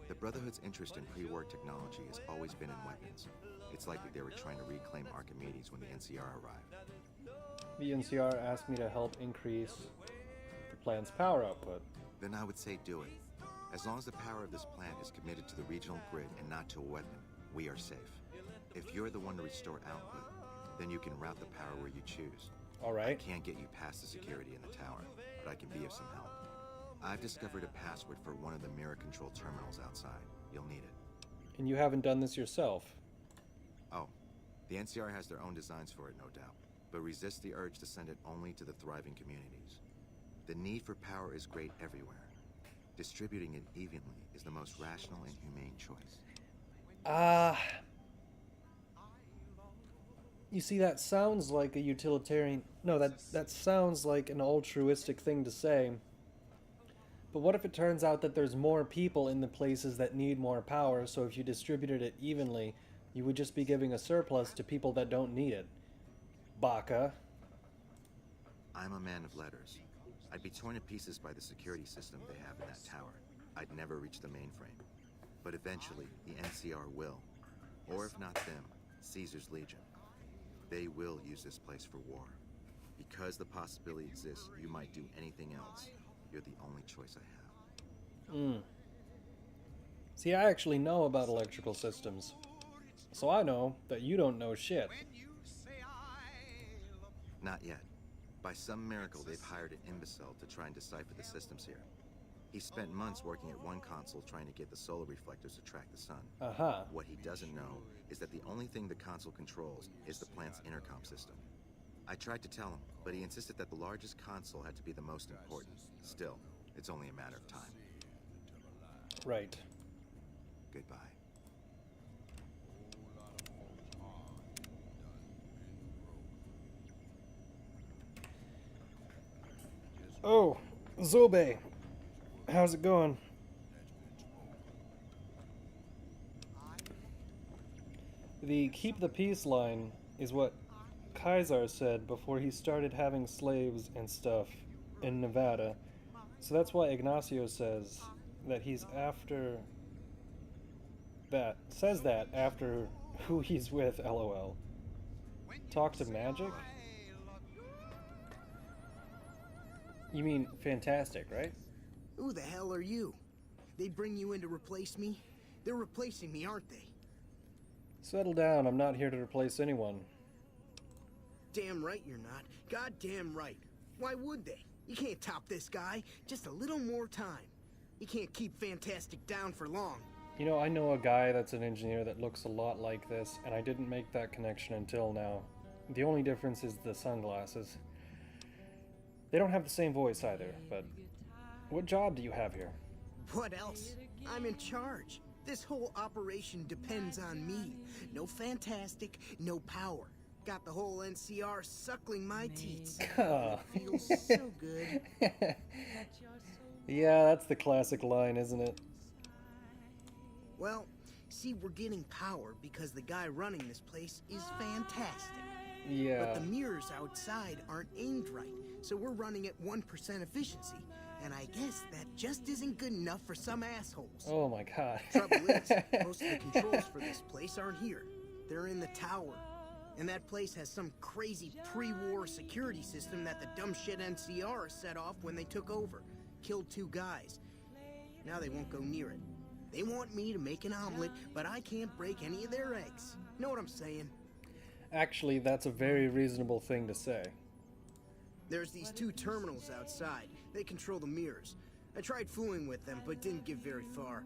The Brotherhood's interest in pre-war technology has always been in weapons. It's likely they were trying to reclaim Archimedes when the NCR arrived. The NCR asked me to help increase the plant's power output. Then I would say do it. As long as the power of this plant is committed to the regional grid and not to a weapon, we are safe. If you're the one to restore output, then you can route the power where you choose. Alright. I can't get you past the security in the tower, but I can be of some help. I've discovered a password for one of the mirror control terminals outside. You'll need it. And you haven't done this yourself? Oh, the NCR has their own designs for it, no doubt, but resist the urge to send it only to the thriving communities. The need for power is great everywhere. Distributing it evenly is the most rational and humane choice. You see, that sounds like a utilitarian... No, that sounds like an altruistic thing to say. But what if it turns out that there's more people in the places that need more power, so if you distributed it evenly, you would just be giving a surplus to people that don't need it? Baka. I'm a man of letters. I'd be torn to pieces by the security system they have in that tower. I'd never reach the mainframe. But eventually, the NCR will. Or if not them, Caesar's Legion. They will use this place for war. Because the possibility exists you might do anything else, you're the only choice I have. See, I actually know about electrical systems. So I know that you don't know shit. Not yet. By some miracle, they've hired an imbecile to try and decipher the systems here. He spent months working at one console trying to get the solar reflectors to track the sun. What he doesn't know is that the only thing the console controls is the plant's intercom system. I tried to tell him, but he insisted that the largest console had to be the most important. Still, it's only a matter of time. Right. Goodbye. Oh, Zobe. How's it going? The keep the peace line is what Kaiser said before he started having slaves and stuff in Nevada. So that's why Ignacio says that he's after that. Says that after who he's with, LOL. Talk to Magic? You mean Fantastic, right? Who the hell are you? They bring you in to replace me? They're replacing me, aren't they? Settle down, I'm not here to replace anyone. Damn right you're not. Goddamn right. Why would they? You can't top this guy. Just a little more time. You can't keep Fantastic down for long. You know, I know a guy that's an engineer that looks a lot like this, and I didn't make that connection until now. The only difference is the sunglasses. They don't have the same voice either, but what job do you have here? What else? I'm in charge. This whole operation depends on me. No Fantastic, no power. Got the whole NCR suckling my teats. It feels so good. Yeah, that's the classic line, isn't it? Well, see, we're getting power because the guy running this place is fantastic. Yeah. But the mirrors outside aren't aimed right, so we're running at 1% efficiency. And I guess that just isn't good enough for some assholes. Oh my god. Trouble is, most of the controls for this place aren't here. They're in the tower. And that place has some crazy pre-war security system that the dumb shit NCR set off when they took over. Killed 2 guys. Now they won't go near it. They want me to make an omelet, but I can't break any of their eggs. Know what I'm saying? Actually, that's a very reasonable thing to say. There's these 2 terminals outside. They control the mirrors. I tried fooling with them, but didn't get very far.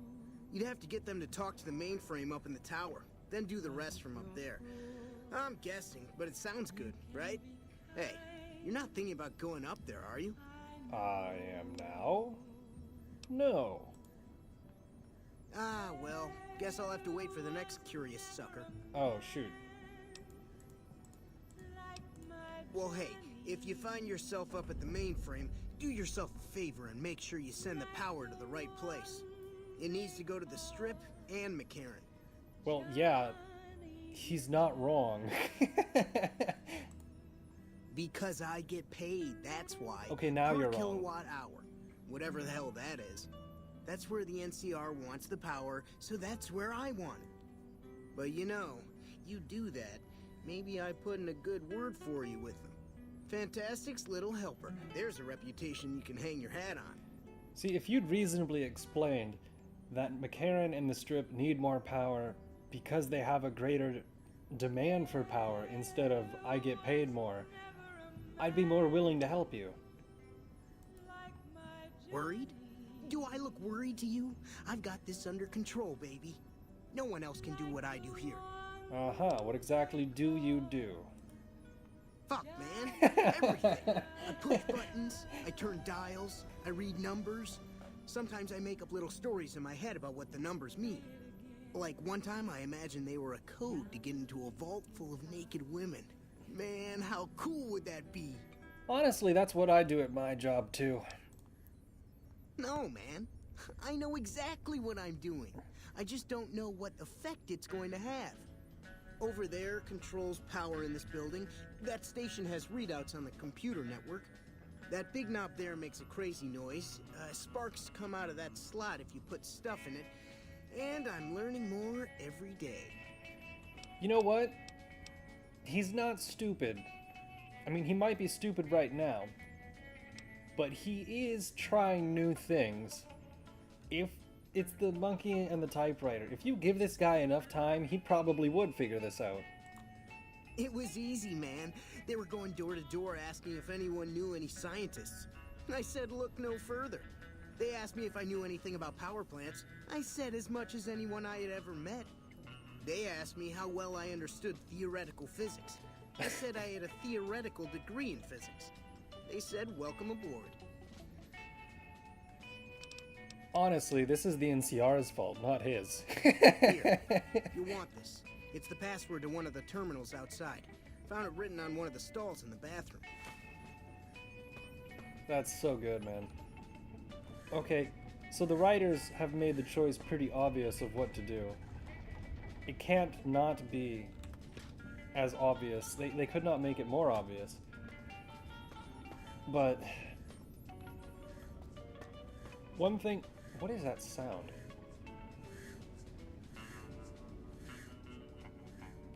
You'd have to get them to talk to the mainframe up in the tower, then do the rest from up there. I'm guessing, but it sounds good, right? Hey, you're not thinking about going up there, are you? I am now? No. Ah, well, guess I'll have to wait for the next curious sucker. Oh, shoot. Well, hey, if you find yourself up at the mainframe, do yourself a favor and make sure you send the power to the right place. It needs to go to the Strip and McCarran. Well, yeah, he's not wrong. Because I get paid, that's why. Okay, now per you're wrong. kilowatt hour. Whatever the hell that is. That's where the NCR wants the power, so that's where I want it. But you know, you do that, maybe I put in a good word for you with them. Fantastic's little helper. There's a reputation you can hang your hat on. See, if you'd reasonably explained that McCarran and the Strip need more power because they have a greater demand for power instead of I get paid more, I'd be more willing to help you. Worried? Do I look worried to you? I've got this under control, baby. No one else can do what I do here. Uh-huh, what exactly do you do? Fuck, man. Everything. I push buttons, I turn dials, I read numbers. Sometimes I make up little stories in my head about what the numbers mean. Like one time I imagined they were a code to get into a vault full of naked women. Man, how cool would that be? Honestly, that's what I do at my job too. No, man. I know exactly what I'm doing. I just don't know what effect it's going to have. Over there controls power in this building. That station has readouts on the computer network. That big knob there makes a crazy noise. Sparks come out of that slot if you put stuff in it. And I'm learning more every day. You know what? He's not stupid. I mean, he might be stupid right now. But he is trying new things. If it's the monkey and the typewriter, if you give this guy enough time, he probably would figure this out. It was easy, man. They were going door to door asking if anyone knew any scientists. I said look no further. They asked me if I knew anything about power plants. I said as much as anyone I had ever met. They asked me how well I understood theoretical physics. I said I had a theoretical degree in physics. They said welcome aboard. Honestly, this is the NCR's fault, not his. Here, you want this. It's the password to one of the terminals outside. Found it written on one of the stalls in the bathroom. That's so good, man. Okay, so the writers have made the choice pretty obvious of what to do. It can't not be as obvious. They could not make it more obvious. But one thing, what is that sound?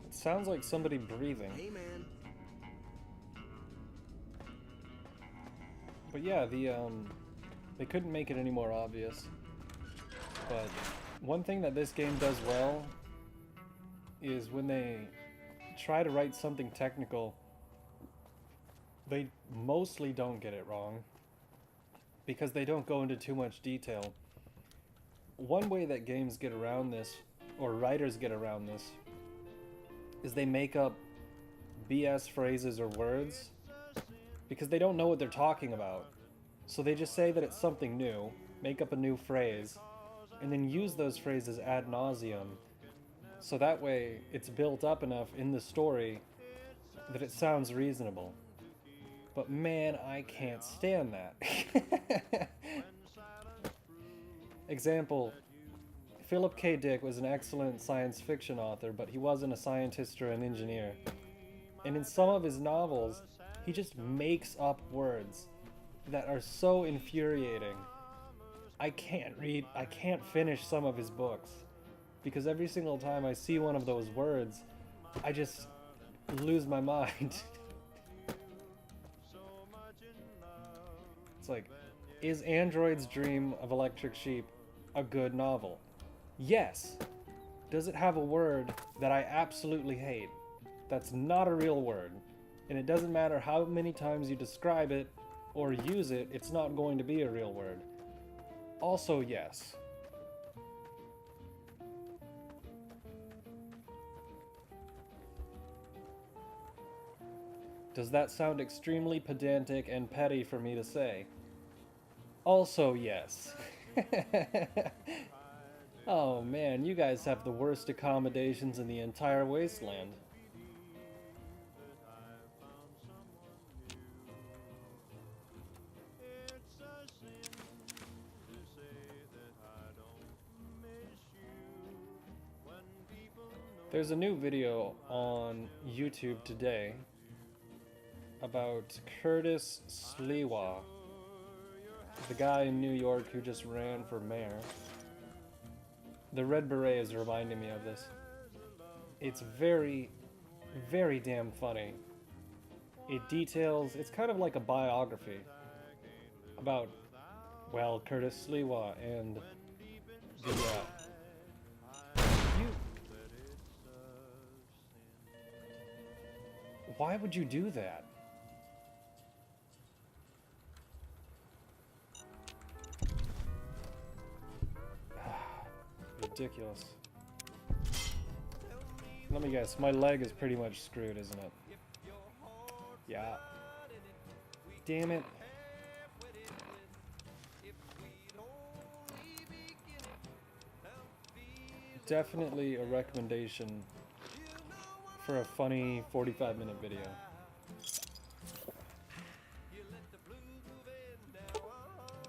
It sounds like somebody breathing. Hey, man. But yeah, they couldn't make it any more obvious. But one thing that this game does well is when they try to write something technical, they mostly don't get it wrong because they don't go into too much detail. One way that games get around this, or writers get around this, is they make up BS phrases or words because they don't know what they're talking about. So they just say that it's something new, make up a new phrase, and then use those phrases ad nauseum. So that way it's built up enough in the story that it sounds reasonable. But man, I can't stand that. Example, Philip K. Dick was an excellent science fiction author, but he wasn't a scientist or an engineer. And in some of his novels, he just makes up words that are so infuriating. I can't finish some of his books. Because every single time I see one of those words, I just lose my mind. It's like, is Android's Dream of Electric Sheep a good novel? Yes. Does it have a word that I absolutely hate? That's not a real word. And it doesn't matter how many times you describe it or use it, it's not going to be a real word. Also, yes. Does that sound extremely pedantic and petty for me to say? Also, yes. Oh man, you guys have the worst accommodations in the entire wasteland. There's a new video on YouTube today about Curtis Sliwa, the guy in New York who just ran for mayor. The Red Beret is reminding me of this. It's very, very damn funny. It details, it's kind of like a biography about, well, Curtis Sliwa and the, why would you do that? Ridiculous. Let me guess, my leg is pretty much screwed, isn't it? Yeah. Damn it. Definitely a recommendation for a funny 45-minute video.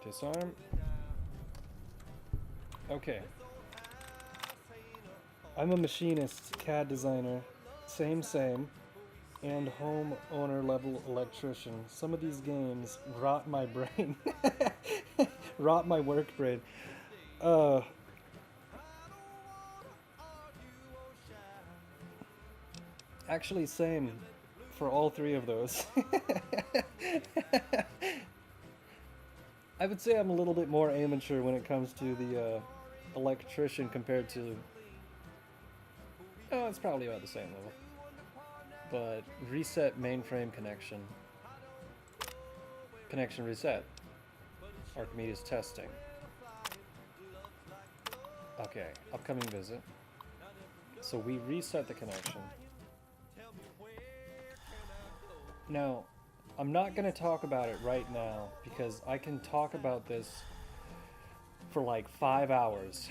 Disarm. Okay. I'm a machinist, CAD designer. Same. and homeowner level electrician. Some of these games rot my brain. Rot my work brain. Actually, same for all three of those. I would say I'm a little bit more amateur when it comes to the electrician compared to... Oh, it's probably about the same level. But reset mainframe connection. Connection reset. Archimedes testing. Okay, upcoming visit. So we reset the connection. Now, I'm not going to talk about it right now because I can talk about this for like 5 hours.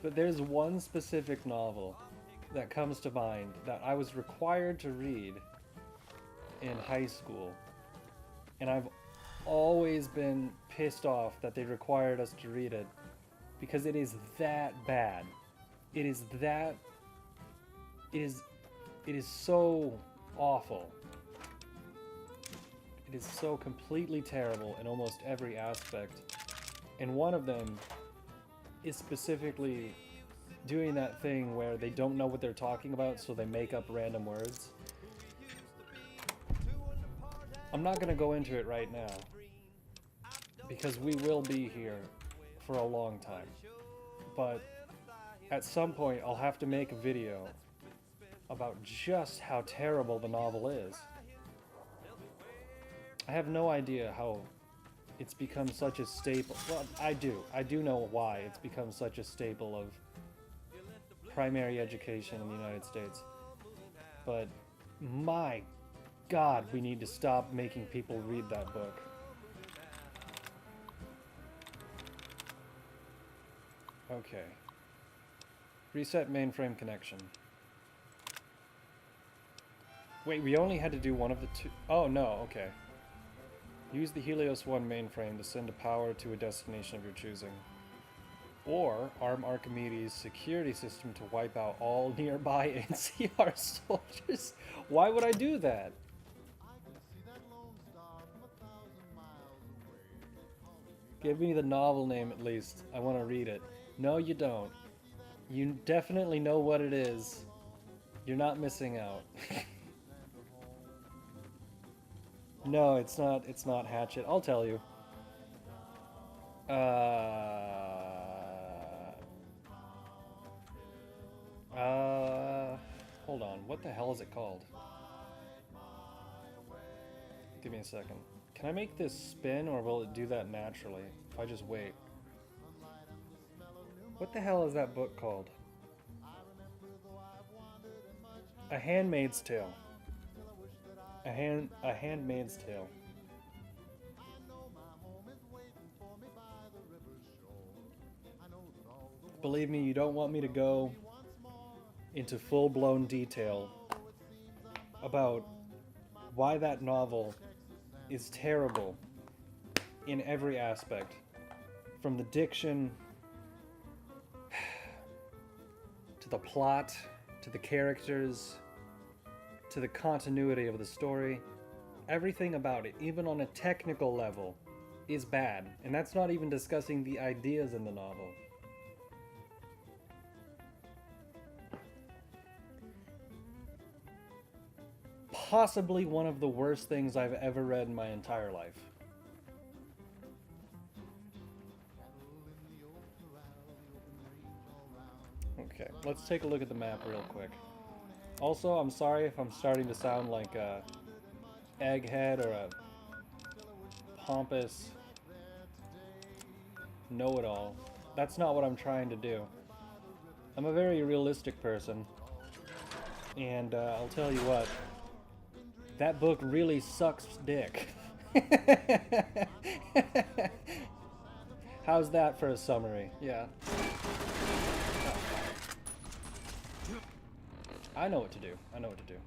But there's one specific novel that comes to mind that I was required to read in high school. And I've always been pissed off that they required us to read it because it is that bad. It is that... It is so awful. It is so completely terrible in almost every aspect. And one of them is specifically doing that thing where they don't know what they're talking about, so they make up random words. I'm not going to go into it right now, because we will be here for a long time. But at some point, I'll have to make a video about just how terrible the novel is. I have no idea how it's become such a staple. Well, I do know why it's become such a staple of primary education in the United States. But my God, we need to stop making people read that book. Okay. Reset mainframe connection. Wait, we only had to do one of the two. Oh, no, okay. Use the Helios 1 mainframe to send a power to a destination of your choosing. Or arm Archimedes' security system to wipe out all nearby NCR soldiers. Why would I do that? Give me the novel name at least. I want to read it. No, you don't. You definitely know what it is. You're not missing out. No, it's not Hatchet. I'll tell you. Hold on. What the hell is it called? Give me a second. Can I make this spin, or will it do that naturally if I just wait? What the hell is that book called? A Handmaid's Tale. A Handmaid's Tale. Believe me, you don't want me to go into full-blown detail about why that novel is terrible in every aspect. From the diction, to the plot, to the characters, to the continuity of the story. Everything about it, even on a technical level, is bad. And that's not even discussing the ideas in the novel. Possibly one of the worst things I've ever read in my entire life. Okay, let's take a look at the map real quick. Also, I'm sorry if I'm starting to sound like a egghead or a pompous know-it-all. That's not what I'm trying to do. I'm a very realistic person, and I'll tell you what, that book really sucks dick. How's that for a summary? Yeah. I know what to do. I know what to do.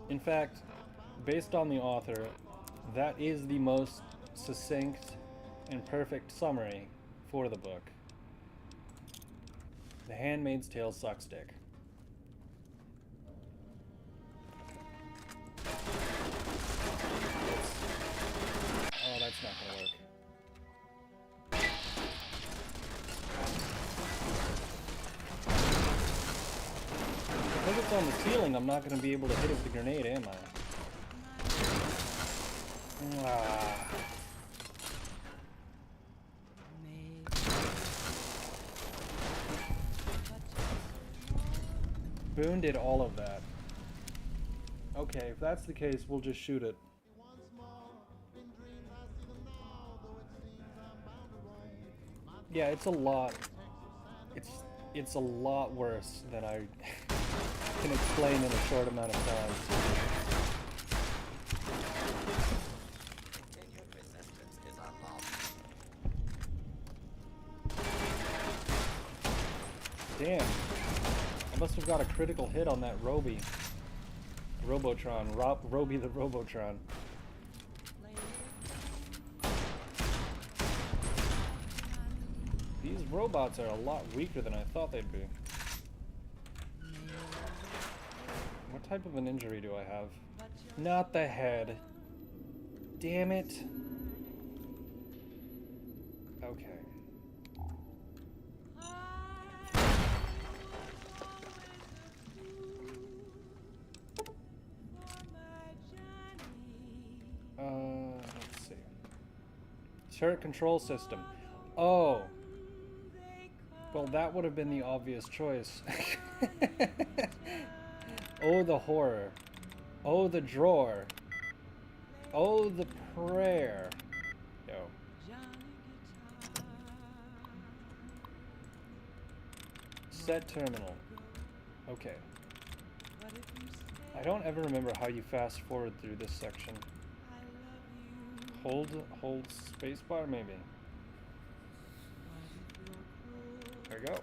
In fact, based on the author, that is the most succinct and perfect summary for the book. The Handmaid's Tale sucks dick. Oh, that's not gonna work. Because it's on the ceiling, I'm not gonna be able to hit it with the grenade, am I? Ah. Boone did all of that. Okay, if that's the case, we'll just shoot it. Yeah, it's a lot. It's a lot worse than I can explain in a short amount of time. Damn. I must have got a critical hit on that Robotron. Roby the Robotron. These robots are a lot weaker than I thought they'd be. What type of an injury do I have? Not the head. Damn it. Okay. Let's see. Turret control system. Oh. Well, that would have been the obvious choice. Oh, the horror. Oh, the drawer. Oh, the prayer. Yo. Set terminal. Okay. I don't ever remember how you fast forward through this section. Hold spacebar, maybe. There we go.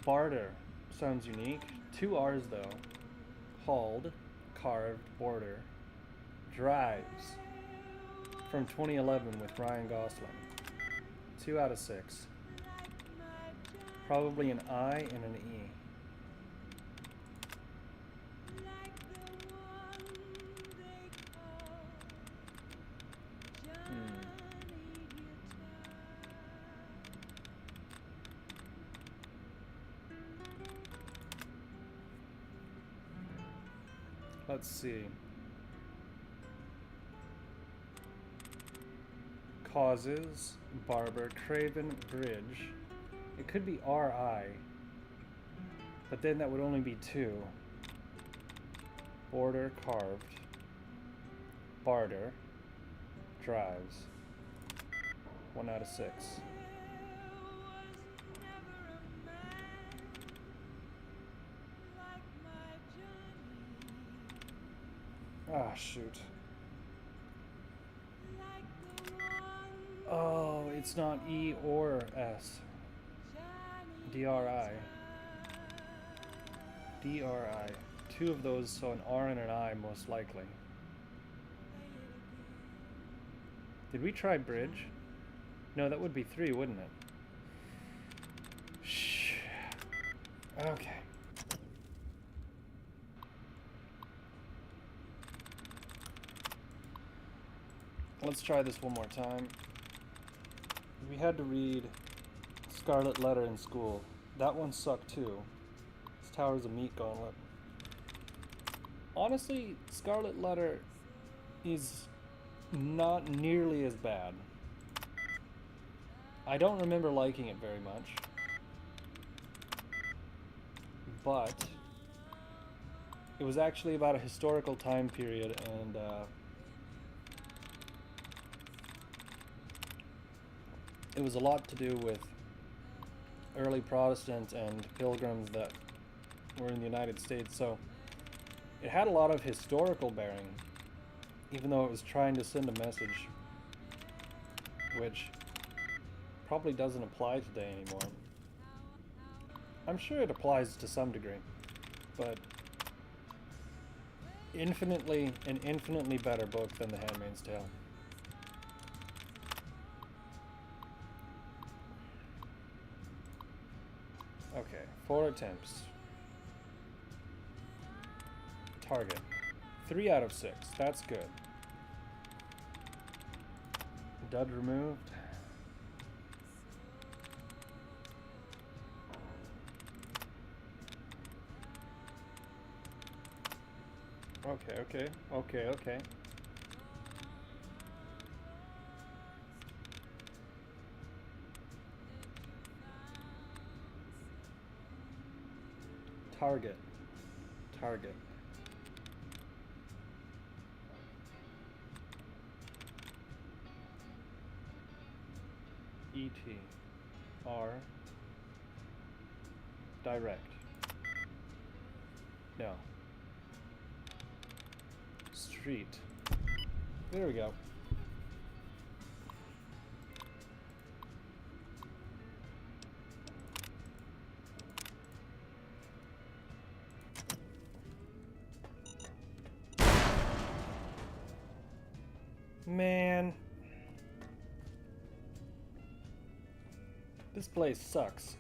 Barter sounds unique. 2 R's though. Hauled, carved, border. Drives. From 2011 with Ryan Gosling. 2 out of 6. Probably an I and an E. Let's see. Causes, Barber, Craven, Bridge. It could be RI, but then that would only be 2. Border, carved. Barter. Drives. 1 out of 6. Ah, shoot. Oh, it's not E or S. DRI. DRI. 2 of those, so an R and an I most likely. Did we try bridge? No, that would be 3, wouldn't it? Shh. Okay. Let's try this one more time. We had to read Scarlet Letter in school. That one sucked too. This Tower's a meat gauntlet. Honestly, Scarlet Letter is not nearly as bad. I don't remember liking it very much. But it was actually about a historical time period, and it was a lot to do with early Protestants and pilgrims that were in the United States, so it had a lot of historical bearing, even though it was trying to send a message, which probably doesn't apply today anymore. I'm sure it applies to some degree, but an infinitely better book than The Handmaid's Tale. Okay, 4 attempts. Target. 3 out of 6. That's good. Dud removed. Okay. Target. ET. R. Direct. No. Street. There we go. Man. This place sucks.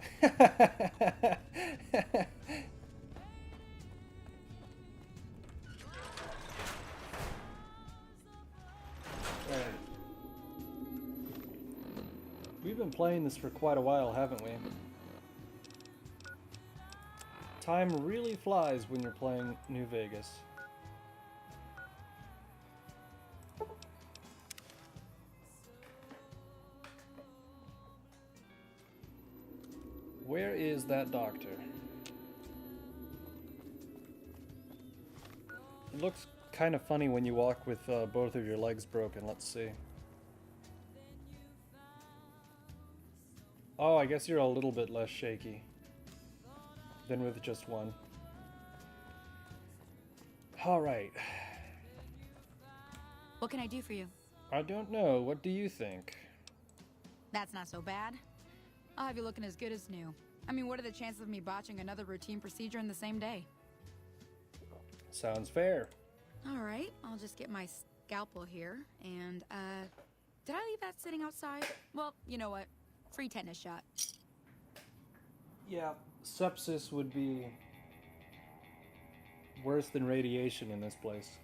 We've been playing this for quite a while, haven't we? Time really flies when you're playing New Vegas. Where is that doctor? It looks kind of funny when you walk with both of your legs broken. Let's see. Oh, I guess you're a little bit less shaky than with just one. Alright. What can I do for you? I don't know. What do you think? That's not so bad. I'll have you looking as good as new. I mean, what are the chances of me botching another routine procedure in the same day? Sounds fair. Alright, I'll just get my scalpel here, and, did I leave that sitting outside? Well, you know what? Free tetanus shot. Yeah, sepsis would be worse than radiation in this place.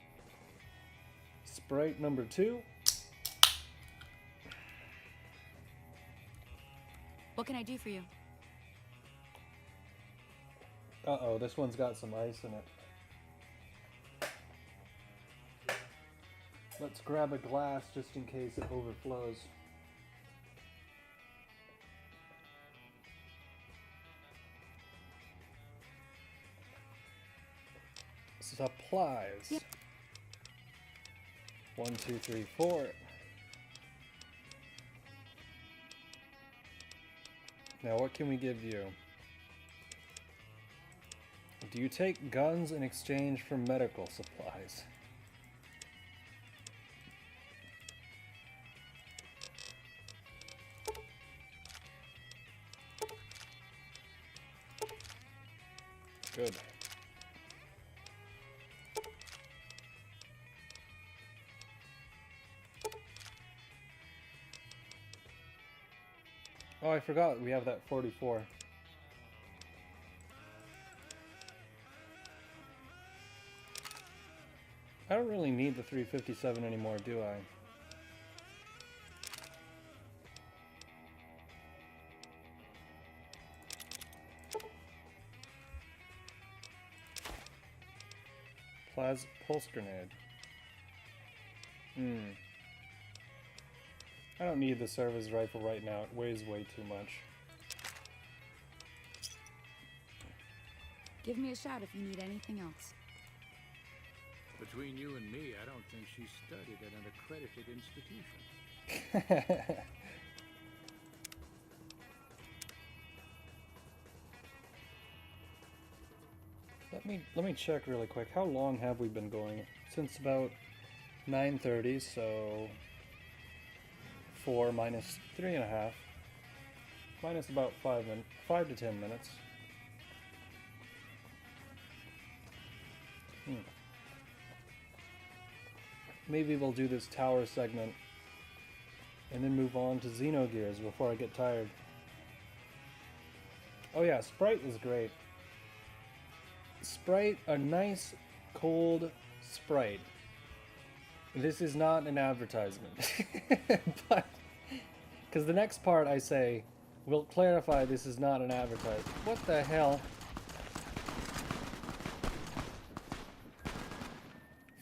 Sprite number 2. What can I do for you? Uh-oh, this one's got some ice in it. Let's grab a glass just in case it overflows. Supplies. 1, 2, 3, 4. Now what can we give you? Do you take guns in exchange for medical supplies? Good. Oh, I forgot we have that 44. I don't really need the 357 anymore, do I? Pulse grenade. I don't need the service rifle right now. It weighs way too much. Give me a shout if you need anything else. Between you and me, I don't think she studied at an accredited institution. Let me check really quick. How long have we been going? Since about 9:30, so 4 minus 3.5. Minus about 5 to 10 minutes. Maybe we'll do this tower segment and then move on to Xenogears before I get tired. Oh yeah, Sprite is great. Sprite, a nice cold Sprite. This is not an advertisement. But, because the next part I say will clarify this is not an advertisement. What the hell?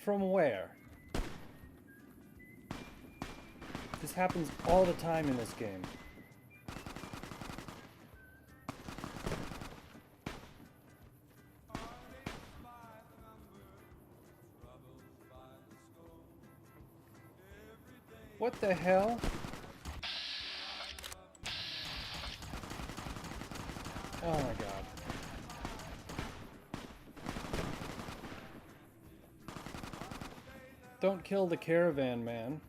From where? This happens all the time in this game. What the hell? Oh my god. Don't kill the caravan man.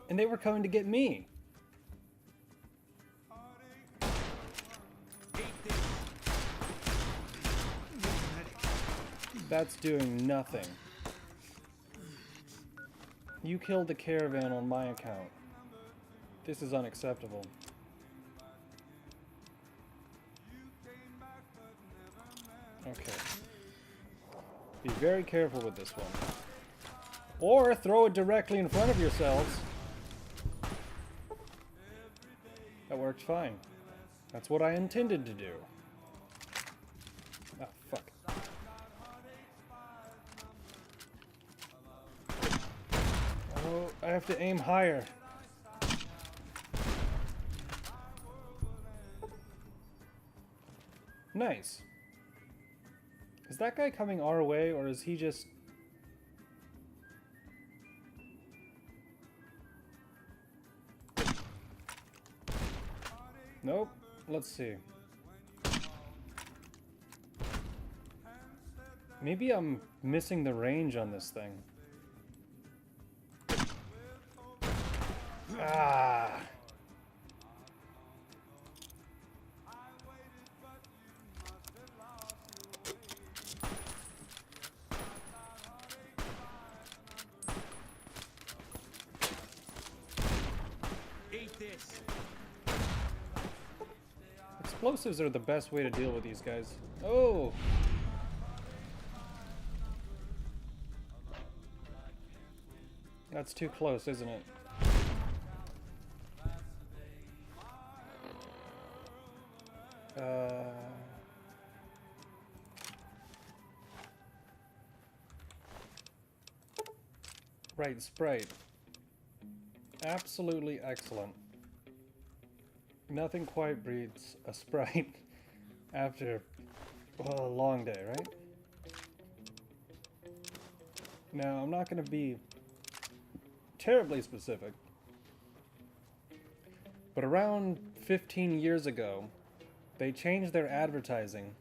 And they were coming to get me. That's doing nothing. You killed the caravan on my account. This is unacceptable. Okay. Be very careful with this one. Or throw it directly in front of yourselves. That worked fine. That's what I intended to do. Ah, fuck. Oh, I have to aim higher. Nice. Is that guy coming our way, or is he just... Nope. Let's see. Maybe I'm missing the range on this thing. Ah. Eat this. Explosives are the best way to deal with these guys. Oh! That's too close, isn't it? Right, Sprite. Absolutely excellent. Nothing quite beats a Sprite after, well, a long day, right? Now, I'm not going to be terribly specific, but around 15 years ago, they changed their advertising.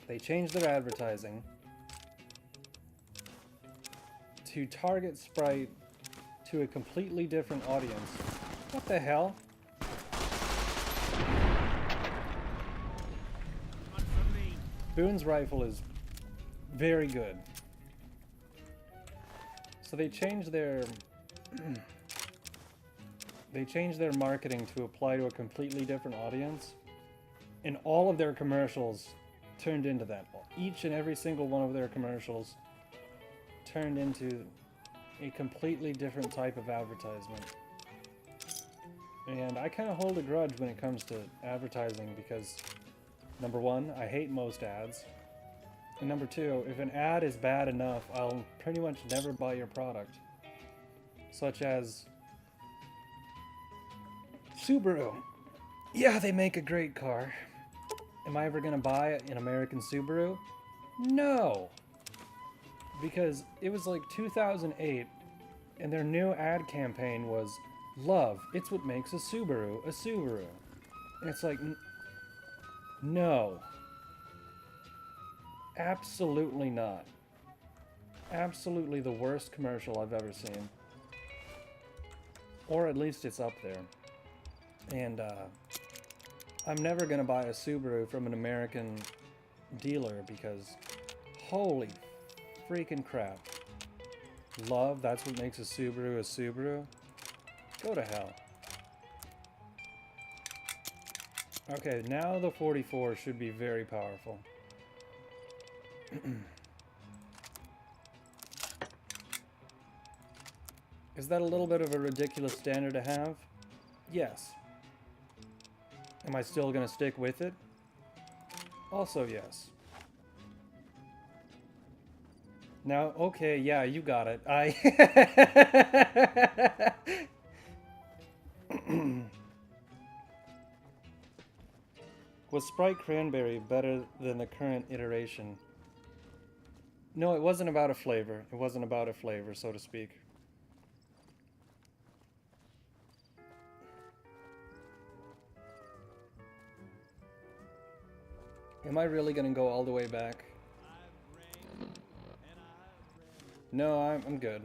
They changed their advertising to target Sprite to a completely different audience. What the hell? Boone's rifle is very good. So they changed their marketing to apply to a completely different audience, and all of their commercials turned into that. Each and every single one of their commercials turned into a completely different type of advertisement. And I kind of hold a grudge when it comes to advertising because, number one, I hate most ads. And number two, if an ad is bad enough, I'll pretty much never buy your product. Such as Subaru. Yeah, they make a great car. Am I ever gonna buy an American Subaru? No! Because it was like 2008, and their new ad campaign was, "Love, it's what makes a Subaru a Subaru." And it's like, no. Absolutely not. Absolutely the worst commercial I've ever seen. Or at least it's up there. And I'm never gonna buy a Subaru from an American dealer because holy freaking crap. Love, that's what makes a Subaru a Subaru? Go to hell. Okay, now the 44 should be very powerful. Is that a little bit of a ridiculous standard to have? Yes. Am I still gonna stick with it? Also yes. Now, okay, yeah, you got it. Was Sprite Cranberry better than the current iteration? No, it wasn't about a flavor. It wasn't about a flavor, so to speak. Am I really gonna go all the way back? No, I'm good.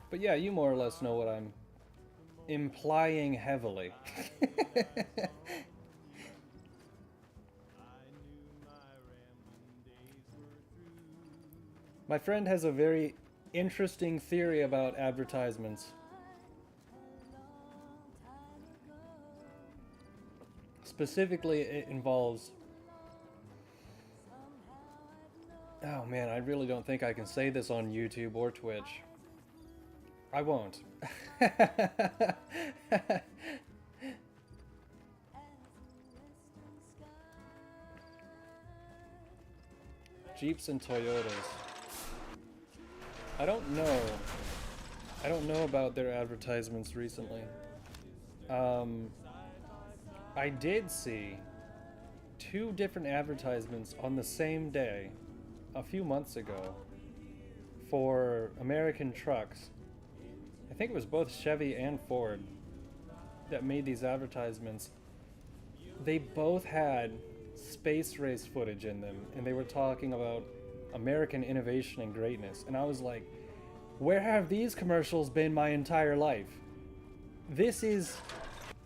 But yeah, you more or less know what I'm implying heavily. My friend has a very interesting theory about advertisements. Specifically, it involves... Oh man, I really don't think I can say this on YouTube or Twitch. I won't. Jeeps and Toyotas. I don't know. I don't know about their advertisements recently. I did see 2 different advertisements on the same day a few months ago for American trucks. I think it was both Chevy and Ford that made these advertisements. They both had space race footage in them, and they were talking about American innovation and greatness. And I was like, where have these commercials been my entire life? This is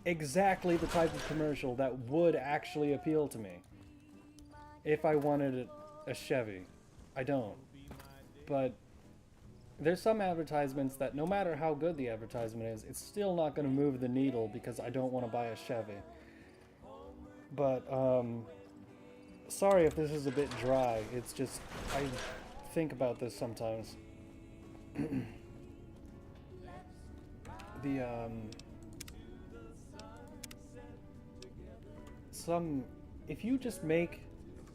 exactly the type of commercial that would actually appeal to me if I wanted a Chevy. I don't. But there's some advertisements that no matter how good the advertisement is, it's still not going to move the needle because I don't want to buy a Chevy. But, sorry if this is a bit dry. It's just, I think about this sometimes. If you just make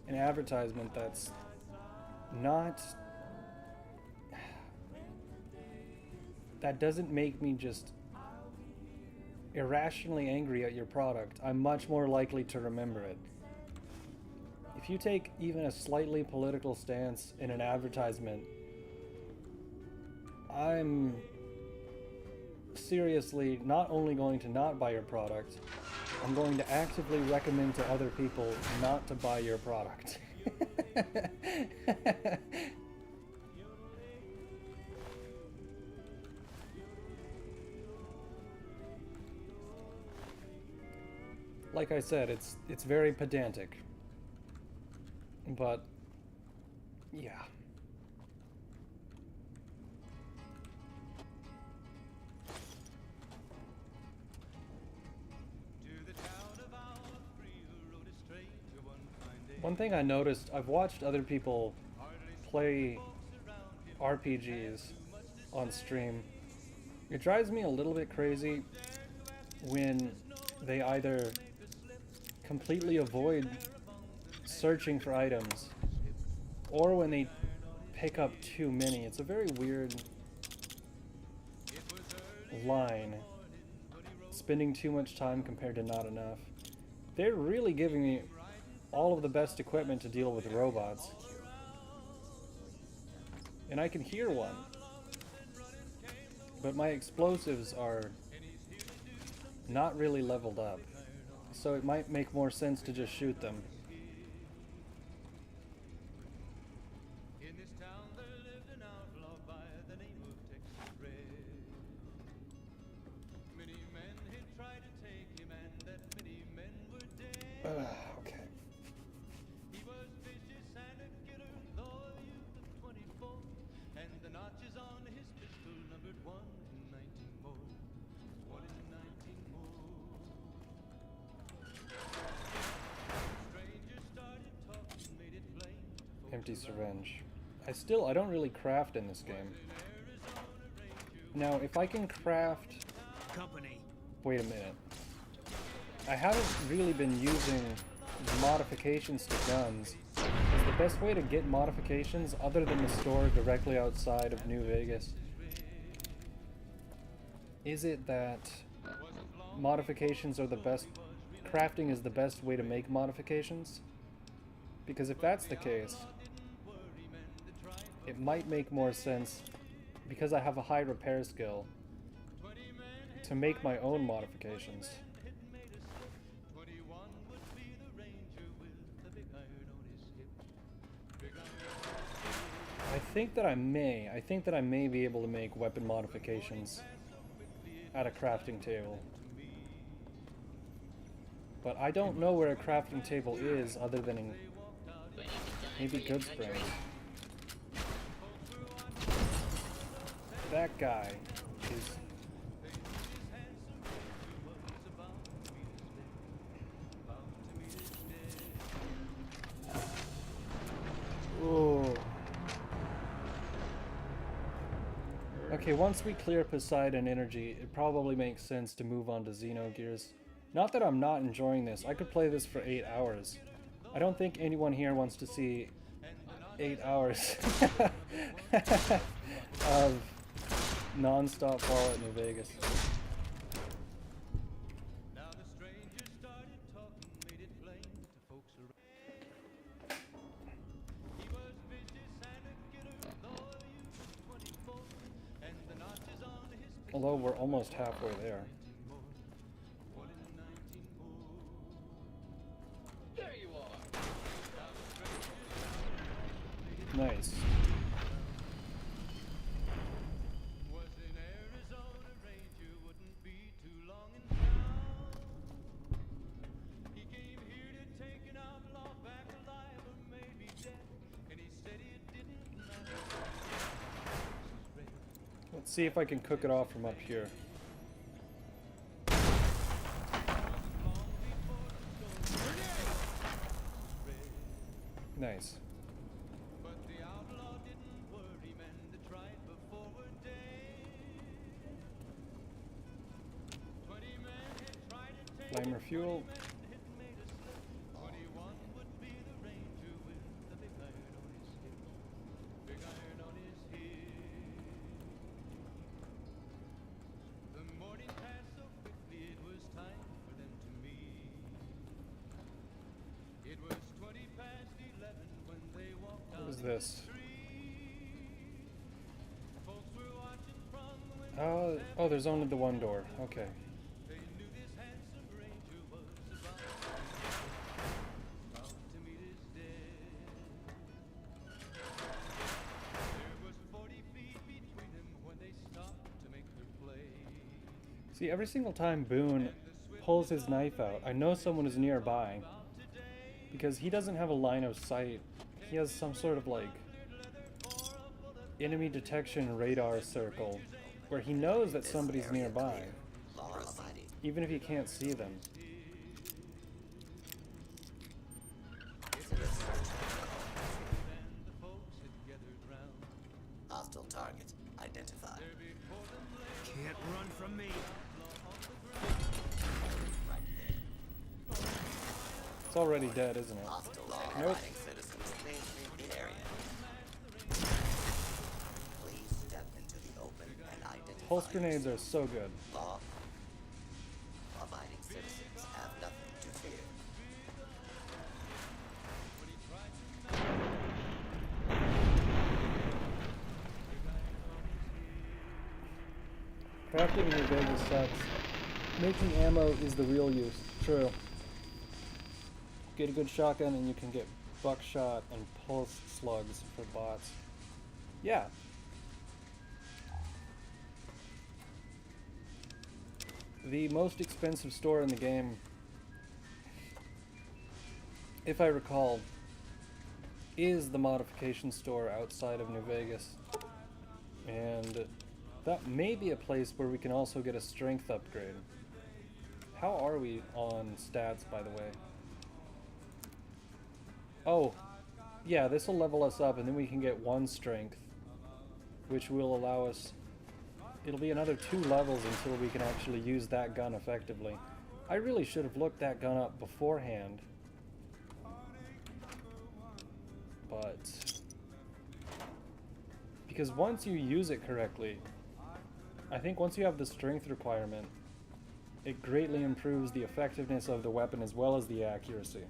an advertisement that's not, that doesn't make me just irrationally angry at your product, I'm much more likely to remember it. If you take even a slightly political stance in an advertisement, I'm seriously not only going to not buy your product, I'm going to actively recommend to other people not to buy your product. Like I said, it's very pedantic. But yeah. One thing I noticed, I've watched other people play RPGs on stream. It drives me a little bit crazy when they either completely avoid searching for items or when they pick up too many. It's a very weird line. Spending too much time compared to not enough. They're really giving me all of the best equipment to deal with robots. And I can hear one. But my explosives are not really leveled up. So it might make more sense to just shoot them. Okay. empty syringe. I don't really craft in this game. Now, if I can craft... Company. Wait a minute. I haven't really been using modifications to guns. Is the best way to get modifications, other than the store directly outside of New Vegas, is it that modifications are the best... crafting is the best way to make modifications? Because if that's the case, it might make more sense, because I have a high repair skill, to make my own modifications. I think that I may be able to make weapon modifications at a crafting table. But I don't know where a crafting table is other than in maybe Goodsprings. That guy is... Oh. Okay, once we clear Poseidon energy, it probably makes sense to move on to Xenogears. Not that I'm not enjoying this. I could play this for 8 hours. I don't think anyone here wants to see 8 hours of non-stop Fallout New Vegas. Although we're almost halfway there. There you are. Nice. Was in Arizona Ranger, wouldn't be too long in town. He came here to take an outlaw back alive or maybe dead, and he said it didn't matter. Let's see if I can cook it off from up here. Nice. But the outlaw didn't worry men that tried before were dead. 20 men had tried to take Flamer fuel. 21 would be the ranger with the big iron on his hip. Big iron on his hip. The morning passed so quickly it was time for them to meet. It was 20 past 11 when they walked out. What is this? Folks were watching from the window. Oh, there's only the one door. Okay. They knew this handsome ranger was about to meet his death. There was 40 feet between them when they stopped to make their play. See, every single time Boone pulls his knife out, I know someone is nearby. Because he doesn't have a line of sight. He has some sort of, like, enemy detection radar circle where he knows that somebody's nearby, even if he can't see them. Hostile target identified. Can't run from me. It's already dead, isn't it? Hostile Nope. citizens leave the area. Please step into the open and identify. Pulse grenades are so good. Law-abiding citizens have nothing to fear. Crafting in New Vegas sucks. Making ammo is the real use. True. Get a good shotgun and you can get buckshot and pulse slugs for bots. Yeah. The most expensive store in the game, if I recall, is the modification store outside of New Vegas. And that may be a place where we can also get a strength upgrade. How are we on stats, by the way? Oh, Yeah, this will level us up, and then we can get 1 strength, which will allow us... It'll be another 2 levels until we can actually use that gun effectively. I really should have looked that gun up beforehand. But... because once you use it correctly, I think once you have the strength requirement, it greatly improves the effectiveness of the weapon as well as the accuracy.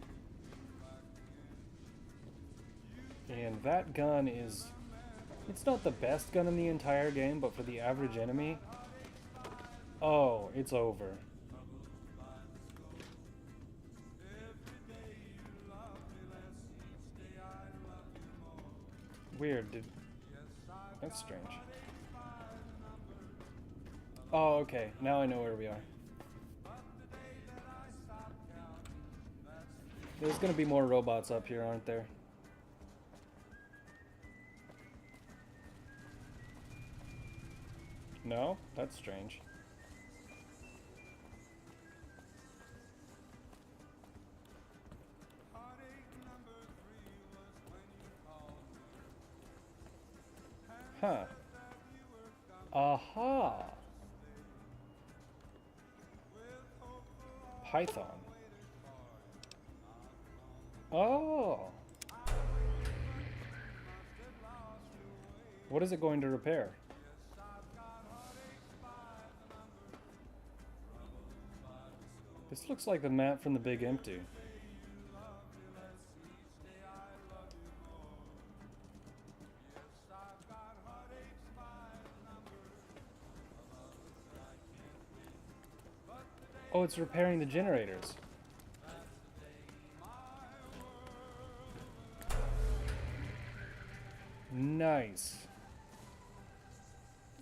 And that gun is... it's not the best gun in the entire game, but for the average enemy... oh, it's over. Weird, that's strange. Oh, okay, now I know where we are. There's gonna be more robots up here, aren't there? No? That's strange. Huh. Aha! Python. Oh! What is it going to repair? This looks like the map from the Big Empty. Oh, it's repairing the generators. Nice.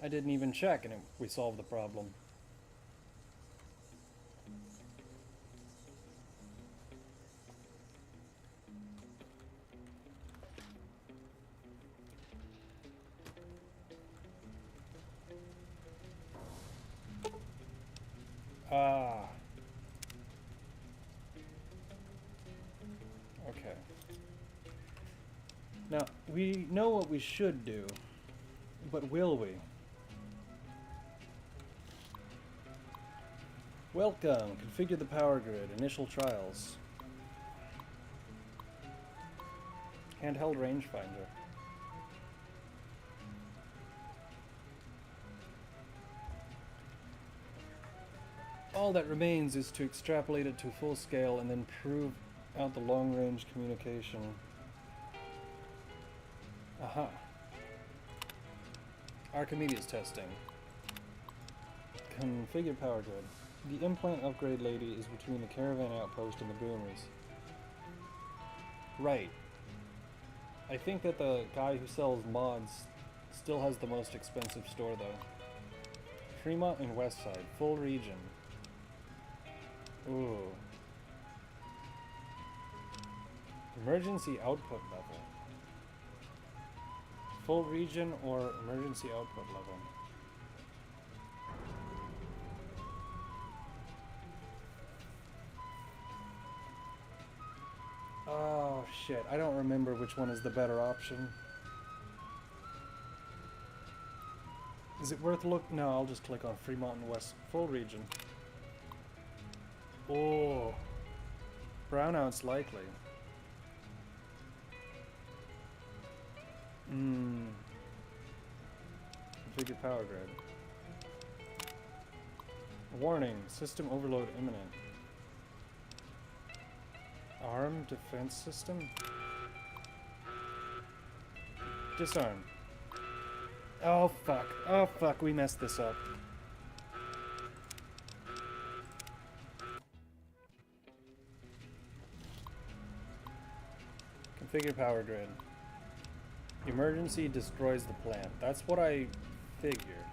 I didn't even check and we solved the problem. Ah. Okay. Now, we know what we should do, but will we? Welcome. Configure the power grid. Initial trials. Handheld rangefinder. All that remains is to extrapolate it to full scale and then prove out the long-range communication. Aha. Archimedes testing. Configure power grid. The implant upgrade lady is between the caravan outpost and the boomers. Right. I think that the guy who sells mods still has the most expensive store though. Fremont and Westside, full region. Ooh. Emergency output level. Full region or emergency output level? Oh shit, I don't remember which one is the better option. Is it worth look? No, I'll just click on Fremont and West full region. Oh, brownout's likely. Configure power grid. Warning, system overload imminent. Arm defense system? Disarm. Oh fuck, we messed this up. Configure power grid. Emergency destroys the plant. That's what I figured.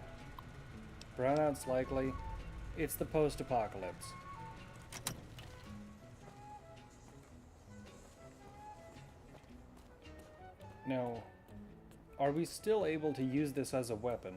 Brownout's likely. It's the post-apocalypse. Now, are we still able to use this as a weapon?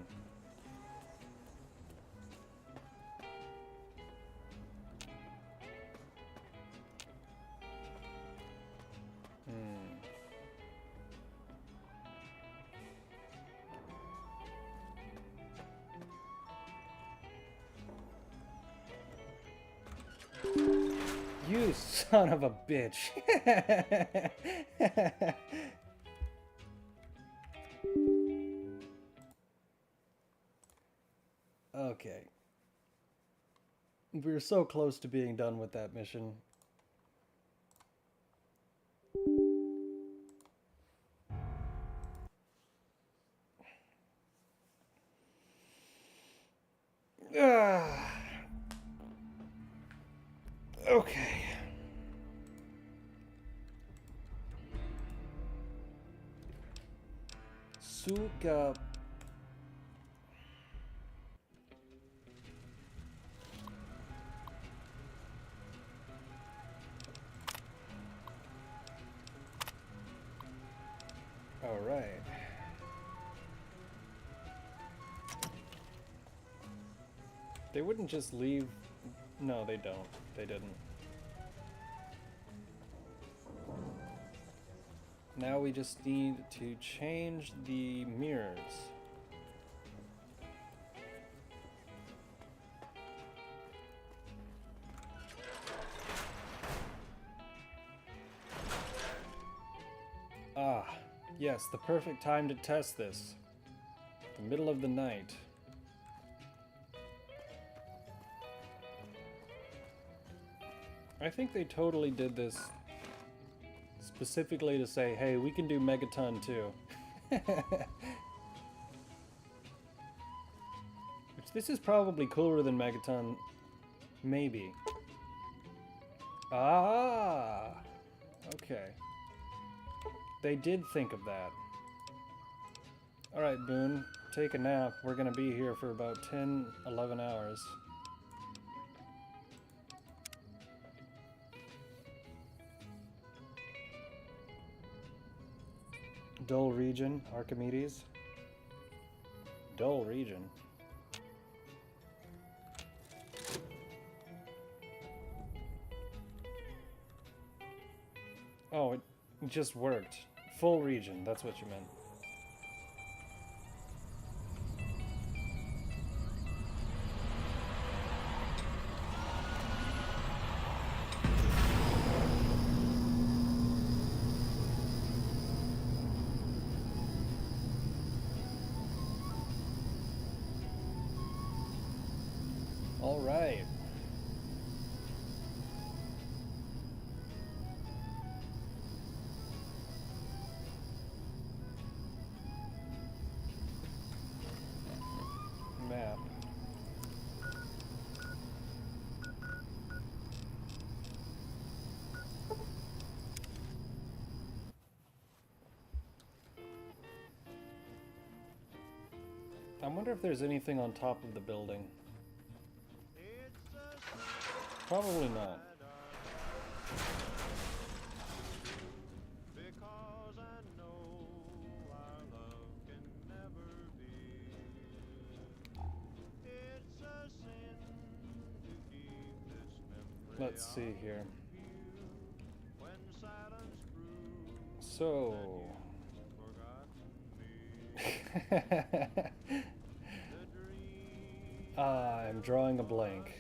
You son of a bitch. Okay. We were so close to being done with that mission. Okay. Suga. All right. They wouldn't just leave. No, they don't. They didn't. Now we just need to change the mirrors. Ah, yes, the perfect time to test this. The middle of the night. I think they totally did this specifically to say, hey, we can do Megaton too. Which this is probably cooler than Megaton. Maybe. Ah! Okay. They did think of that. Alright, Boone. Take a nap. We're gonna be here for about 10, 11 hours. Dull region, Archimedes. Dull region. Oh, it just worked. Full region, that's what you meant. All right. Map. I wonder if there's anything on top of the building. Probably not. Let's see here. So... I'm drawing a blank.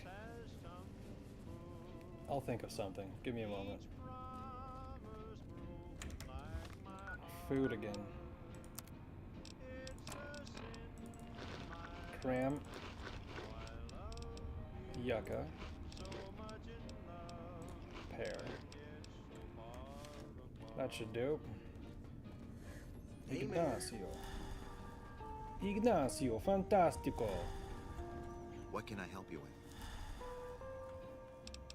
I'll think of something. Give me a moment. Food again. Cram. Yucca. Pear. That should do. Ignacio. Ignacio, fantastico. What can I help you with?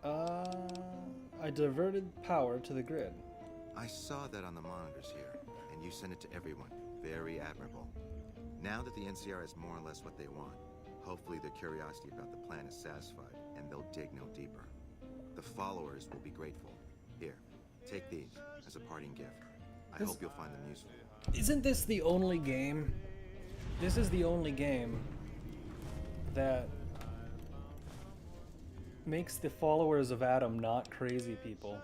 I diverted power to the grid. I saw that on the monitors here, and you sent it to everyone. Very admirable. Now that the NCR has more or less what they want, hopefully their curiosity about the plan is satisfied, and they'll dig no deeper. The followers will be grateful. Here, take these as a parting gift. I hope you'll find them useful. Isn't this the only game? This is the only game that makes the followers of Adam not crazy people.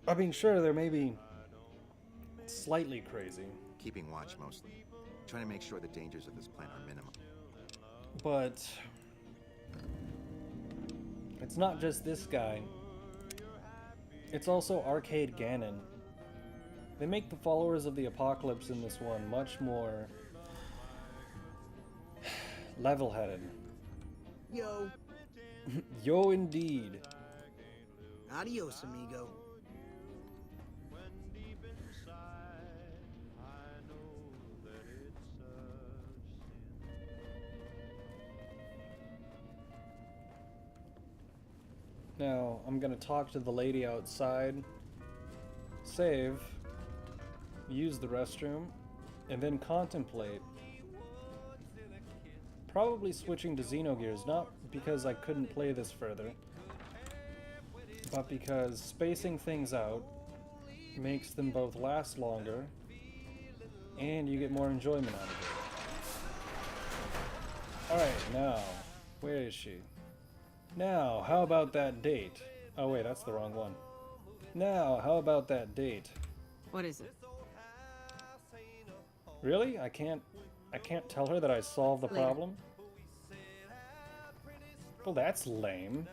I mean, sure, they're maybe slightly crazy. Keeping watch mostly. Trying to make sure the dangers of this plan are minimum. But it's not just this guy. It's also Arcade Ganon. They make the followers of the Apocalypse in this one much more level-headed. Yo. Yo, indeed. Adios, amigo. Now, I'm gonna talk to the lady outside, save, use the restroom, and then contemplate probably switching to Xenogears, not because I couldn't play this further, but because spacing things out makes them both last longer, and you get more enjoyment out of it. Alright, now, where is she? Now, how about that date? Oh wait, that's the wrong one. Now, how about that date? What is it? Really? I can't tell her that I solved the Later. problem? Well, that's lame.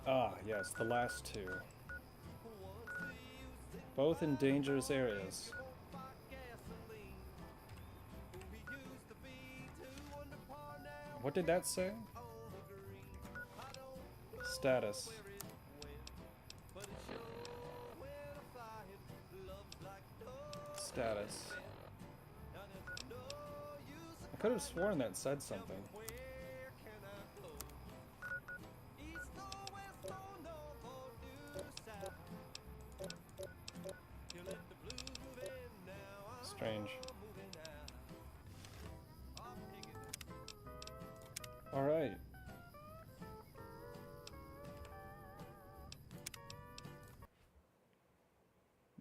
Ah, yes, the last two. Both in dangerous areas. What did that say? Status. Status. I could have sworn that said something. Strange. Alright.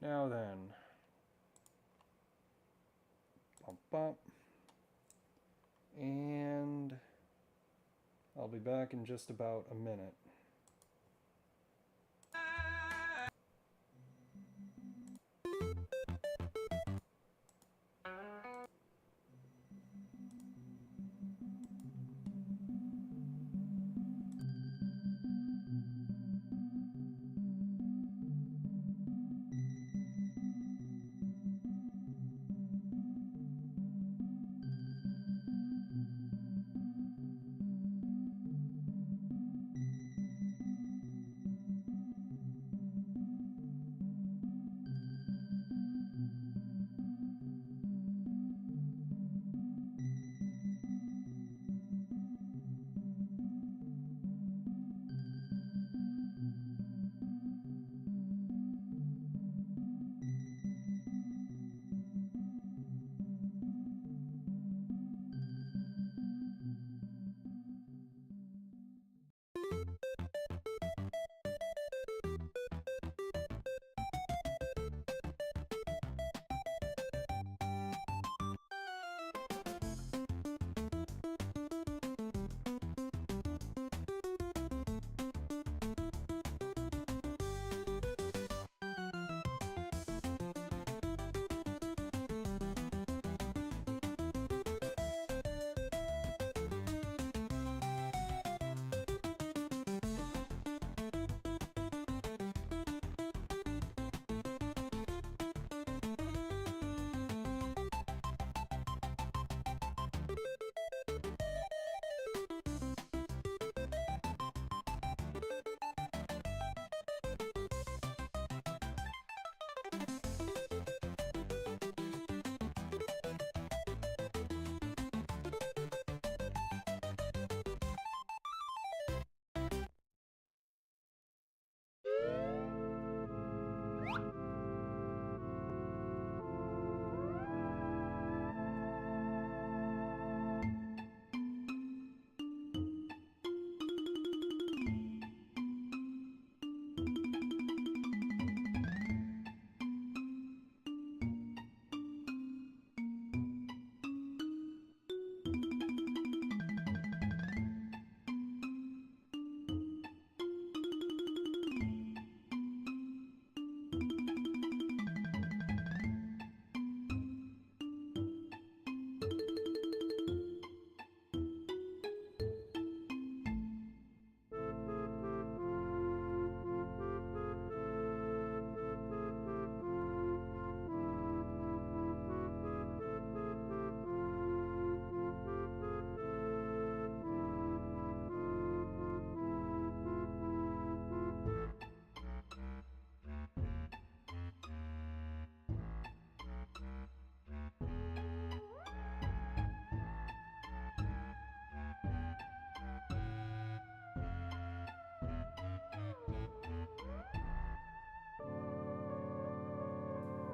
Now then. Bump bump. And I'll be back in just about a minute.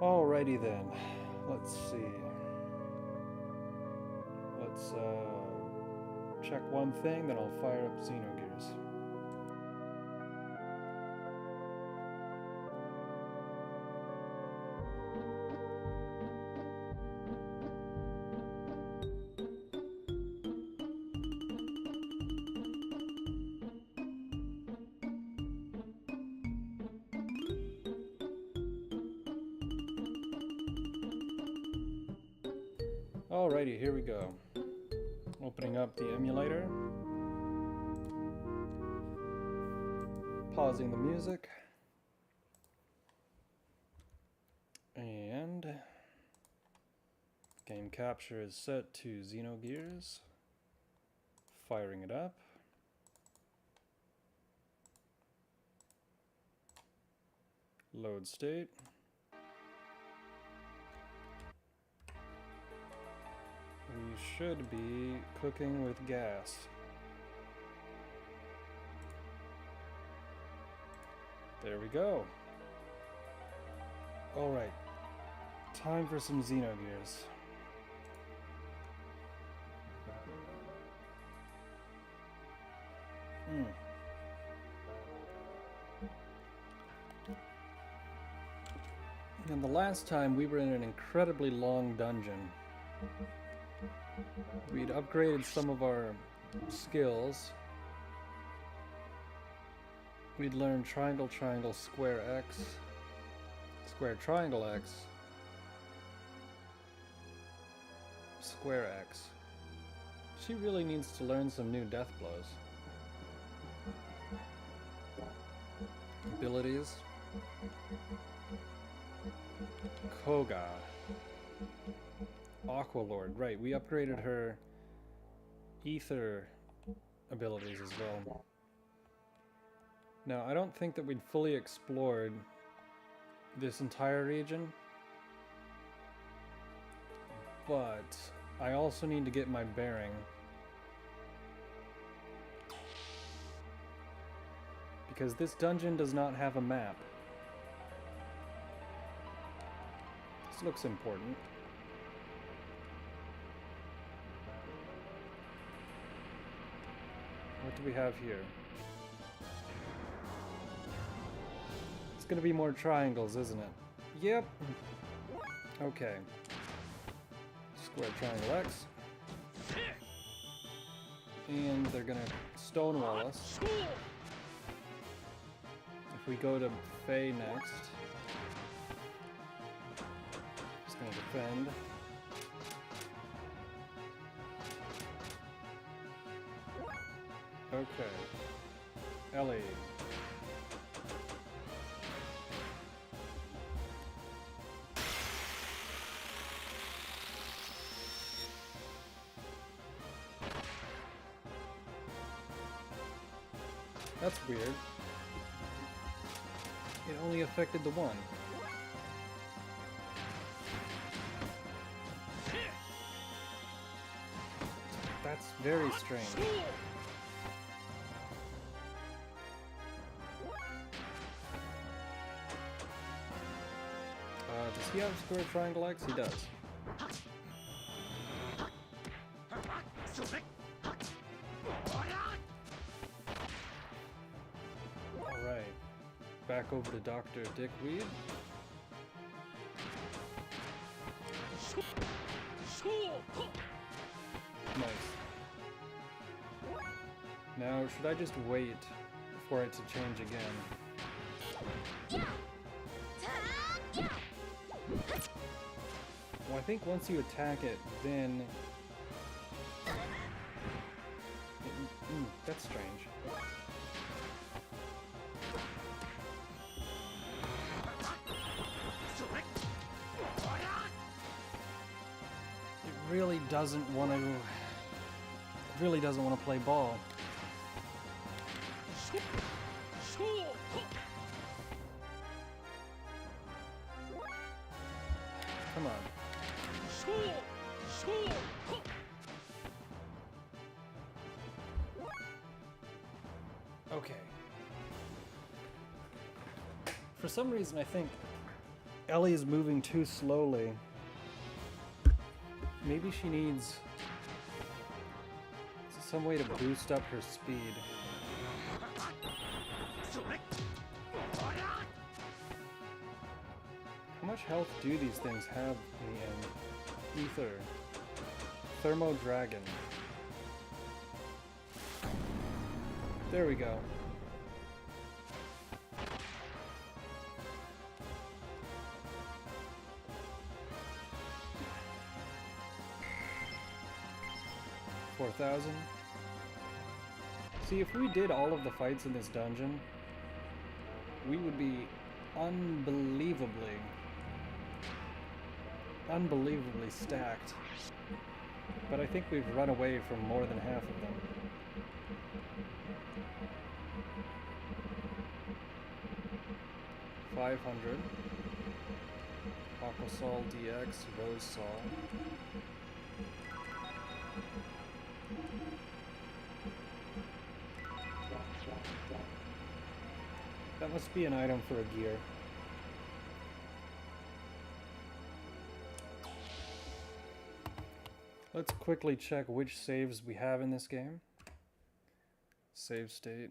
Alrighty then. Let's see. Let's check one thing, then I'll fire up Xenogears. Alrighty, here we go. Opening up the emulator. Pausing the music. And game capture is set to Xenogears. Firing it up. Load state. We should be cooking with gas. There we go. Alright. Time for some Xenogears. And the last time we were in an incredibly long dungeon. We'd upgraded some of our skills. We'd learned triangle, triangle, square X, square, triangle X, square X. She really needs to learn some new death blows. Abilities. Koga. Aqualord, right, we upgraded her ether abilities as well. Now, I don't think that we'd fully explored this entire region, but I also need to get my bearing. Because this dungeon does not have a map. This looks important. What do we have here? It's gonna be more triangles, isn't it? Yep. Okay. Square, triangle, X. And they're gonna stonewall us. If we go to Faye next, just gonna defend. Okay. Ellie. That's weird. It only affected the one. That's very strange. Does he have square, triangle, X? He does. Alright. Back over to Dr. Dickweed. Nice. Now, should I just wait for it to change again? Well, I think once you attack it, then... that's strange. It really doesn't want to... It really doesn't want to play ball. Come on. Okay. For some reason, I think Ellie is moving too slowly. Maybe she needs some way to boost up her speed. How much health do these things have in the end? Ether. Thermo Dragon. There we go. $4,000. See, if we did all of the fights in this dungeon, we would be unbelievably stacked. But I think we've run away from more than half of them. $500. Aquasol DX, Rose Saw. That must be an item for a gear. Let's quickly check which saves we have in this game. Save state.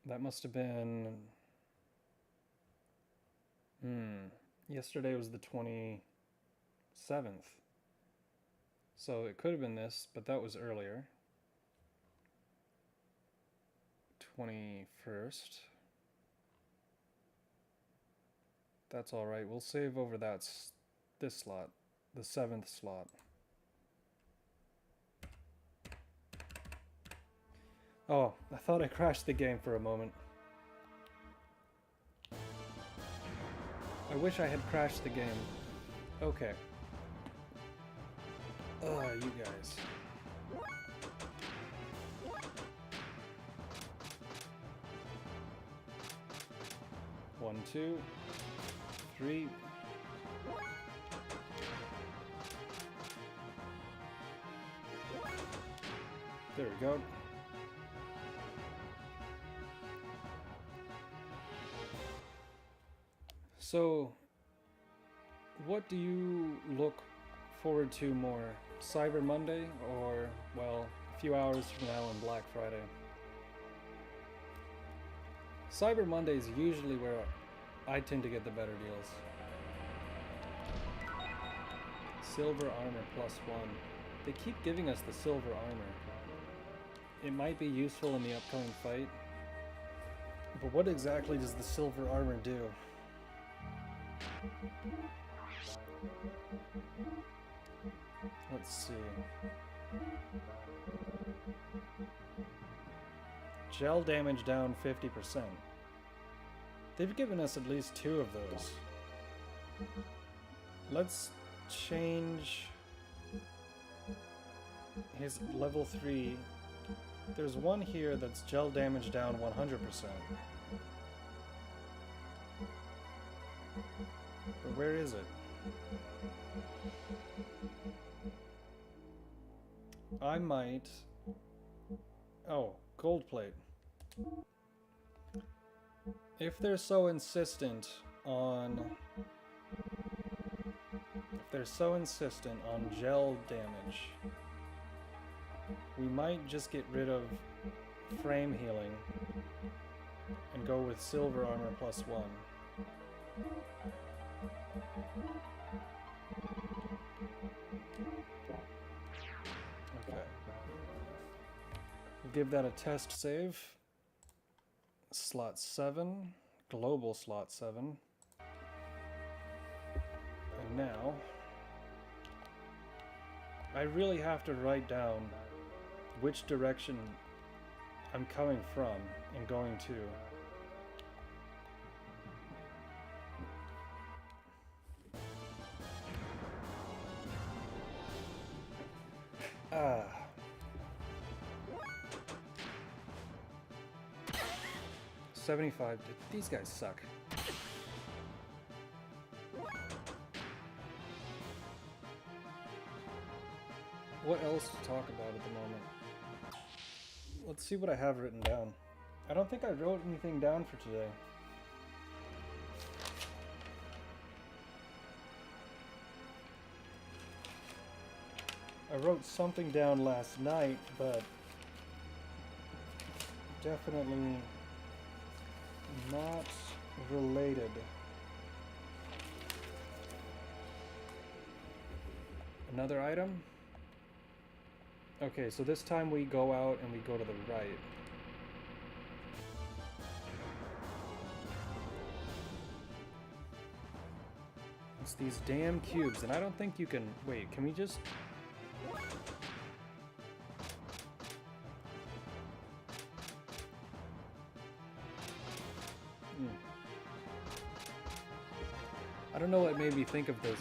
That must have been... Yesterday was the 27th. So it could have been this, but that was earlier. 21st. That's alright, we'll save over this slot. The 7th slot. Oh, I thought I crashed the game for a moment. I wish I had crashed the game. Okay. You guys. One, two, three. There we go. So, what do you look forward to more? Cyber Monday or, well, a few hours from now on Black Friday? Cyber Monday is usually where I tend to get the better deals. Silver armor +1. They keep giving us the silver armor. It might be useful in the upcoming fight, but what exactly does the silver armor do? Let's see. Gel damage down 50%. They've given us at least 2 of those. Let's change his level 3. There's one here that's gel damage down 100%. But where is it? I might... Oh, gold plate. If they're so insistent on... gel damage, we might just get rid of frame healing and go with silver armor +1. Okay. We'll give that a test save. Slot 7, global slot 7. And now, I really have to write down which direction I'm coming from and going to. $75. These guys suck. What else to talk about at the moment? Let's see what I have written down. I don't think I wrote anything down for today. wrote something down last night, but definitely not related. Another item? Okay, so this time we go out and we go to the right. It's these damn cubes, and I don't think you can... Wait, can we just... I don't know what made me think of this.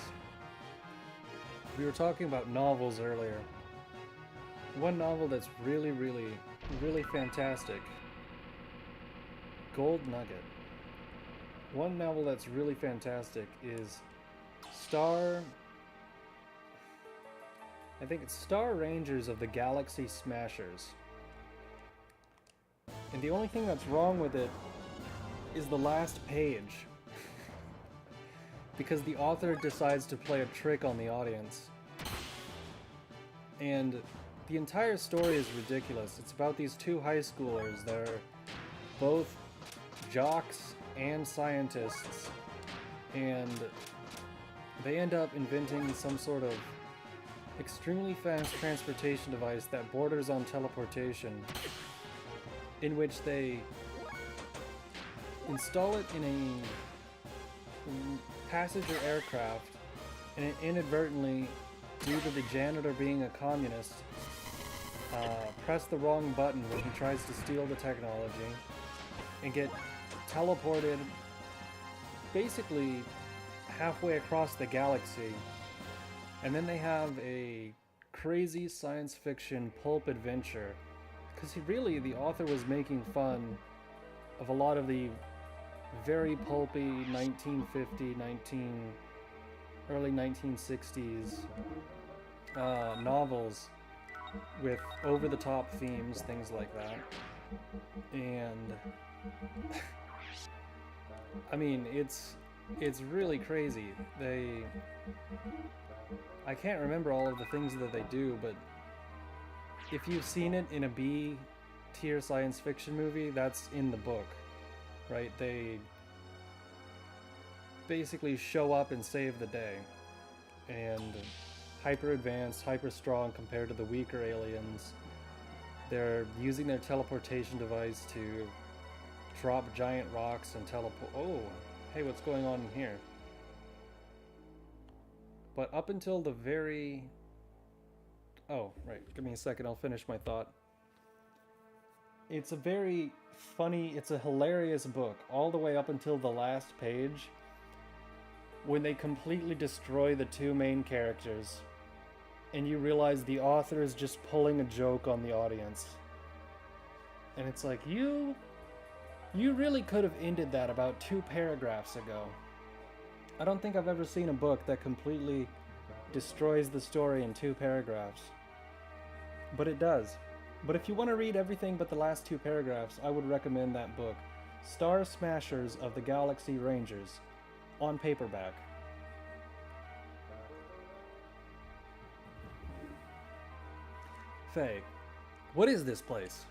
We were talking about novels earlier. One novel that's really, really, really fantastic. Gold Nugget. One novel that's really fantastic is I think it's Star Rangers of the Galaxy Smashers. And the only thing that's wrong with it is the last page. Because the author decides to play a trick on the audience. And the entire story is ridiculous. It's about these two high schoolers. They're both jocks and scientists. And they end up inventing some sort of extremely fast transportation device that borders on teleportation, in which they install it in a passenger aircraft, and it inadvertently, due to the janitor being a communist, press the wrong button when he tries to steal the technology and get teleported basically halfway across the galaxy. And then they have a crazy science fiction pulp adventure, because really the author was making fun of a lot of the very pulpy 1950, early 1960s novels with over-the-top themes, things like that. And I mean, it's really crazy. I can't remember all of the things that they do, but if you've seen it in a B-tier science fiction movie, that's in the book, right? They basically show up and save the day, and hyper advanced, hyper strong compared to the weaker aliens. They're using their teleportation device to drop giant rocks and teleport. Oh, hey, what's going on in here? But up until the very... Oh, right, give me a second, I'll finish my thought. It's a very funny, it's a hilarious book, all the way up until the last page, when they completely destroy the two main characters, and you realize the author is just pulling a joke on the audience. And it's like, you really could have ended that about 2 paragraphs ago. I don't think I've ever seen a book that completely destroys the story in 2 paragraphs. But it does. But if you want to read everything but the last 2 paragraphs, I would recommend that book, Star Smashers of the Galaxy Rangers, on paperback. Faye, what is this place?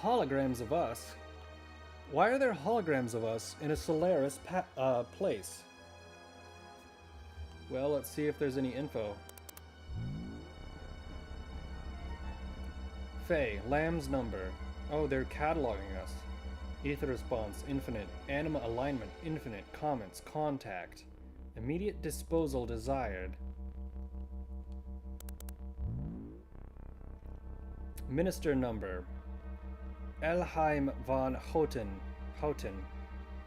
Holograms of us? Why are there holograms of us in a Solaris place? Well, let's see if there's any info. Faye, Lamb's number. Oh, they're cataloging us. Ether response, infinite. Anima alignment, infinite. Comments, contact. Immediate disposal desired. Minister number. Elheim von Houten.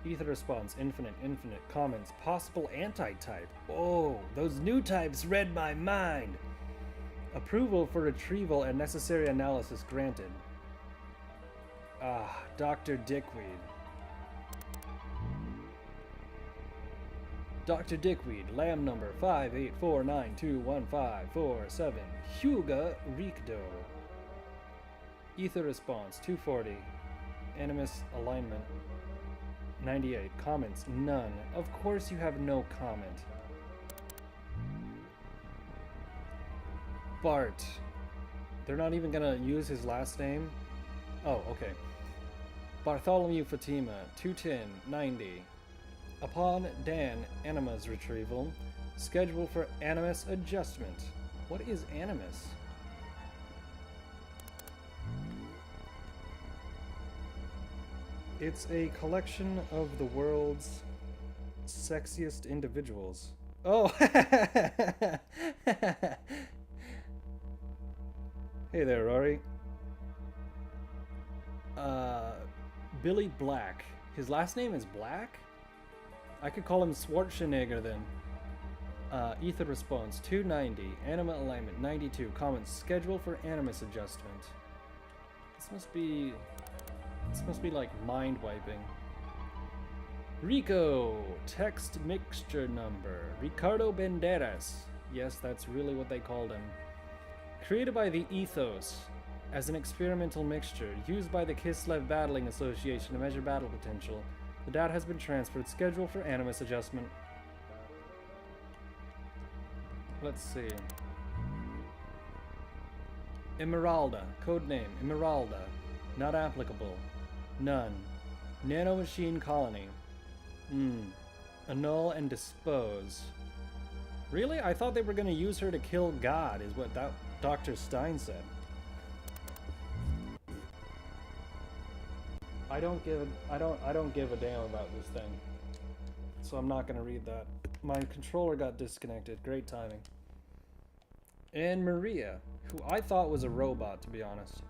Ether response, infinite, infinite. Comments, possible anti-type. Oh, those new types read my mind. Approval for retrieval and necessary analysis granted. Ah, Dr. Dickweed. Dr. Dickweed, Lamb number 584921547, Huga Rikdo. Ether response, 240. Animus alignment, 98. Comments, none. Of course you have no comment. Bart. They're not even gonna use his last name? Oh, okay. Bartholomew Fatima, 210, 90. Upon Dan Anima's retrieval, schedule for Animus adjustment. What is Animus? It's a collection of the world's sexiest individuals. Oh! Hey there, Rory. Billy Black. His last name is Black? I could call him Schwarzenegger then. Ether response 290. Anima alignment 92. Comments schedule for Animus adjustment. This must be like mind wiping. Rico. Text mixture number. Ricardo Banderas. Yes, that's really what they called him. Created by the Ethos as an experimental mixture used by the Kislev Battling Association to measure battle potential. The data has been transferred. Schedule for Animus adjustment. Let's see. Emeralda. Codename Emeralda. Not applicable. None. Nanomachine colony. Annul and dispose. Really? I thought they were going to use her to kill God, is what Dr. Stein said. I don't give a damn about this thing. So I'm not going to read that. My controller got disconnected. Great timing. And Maria, who I thought was a robot, to be honest.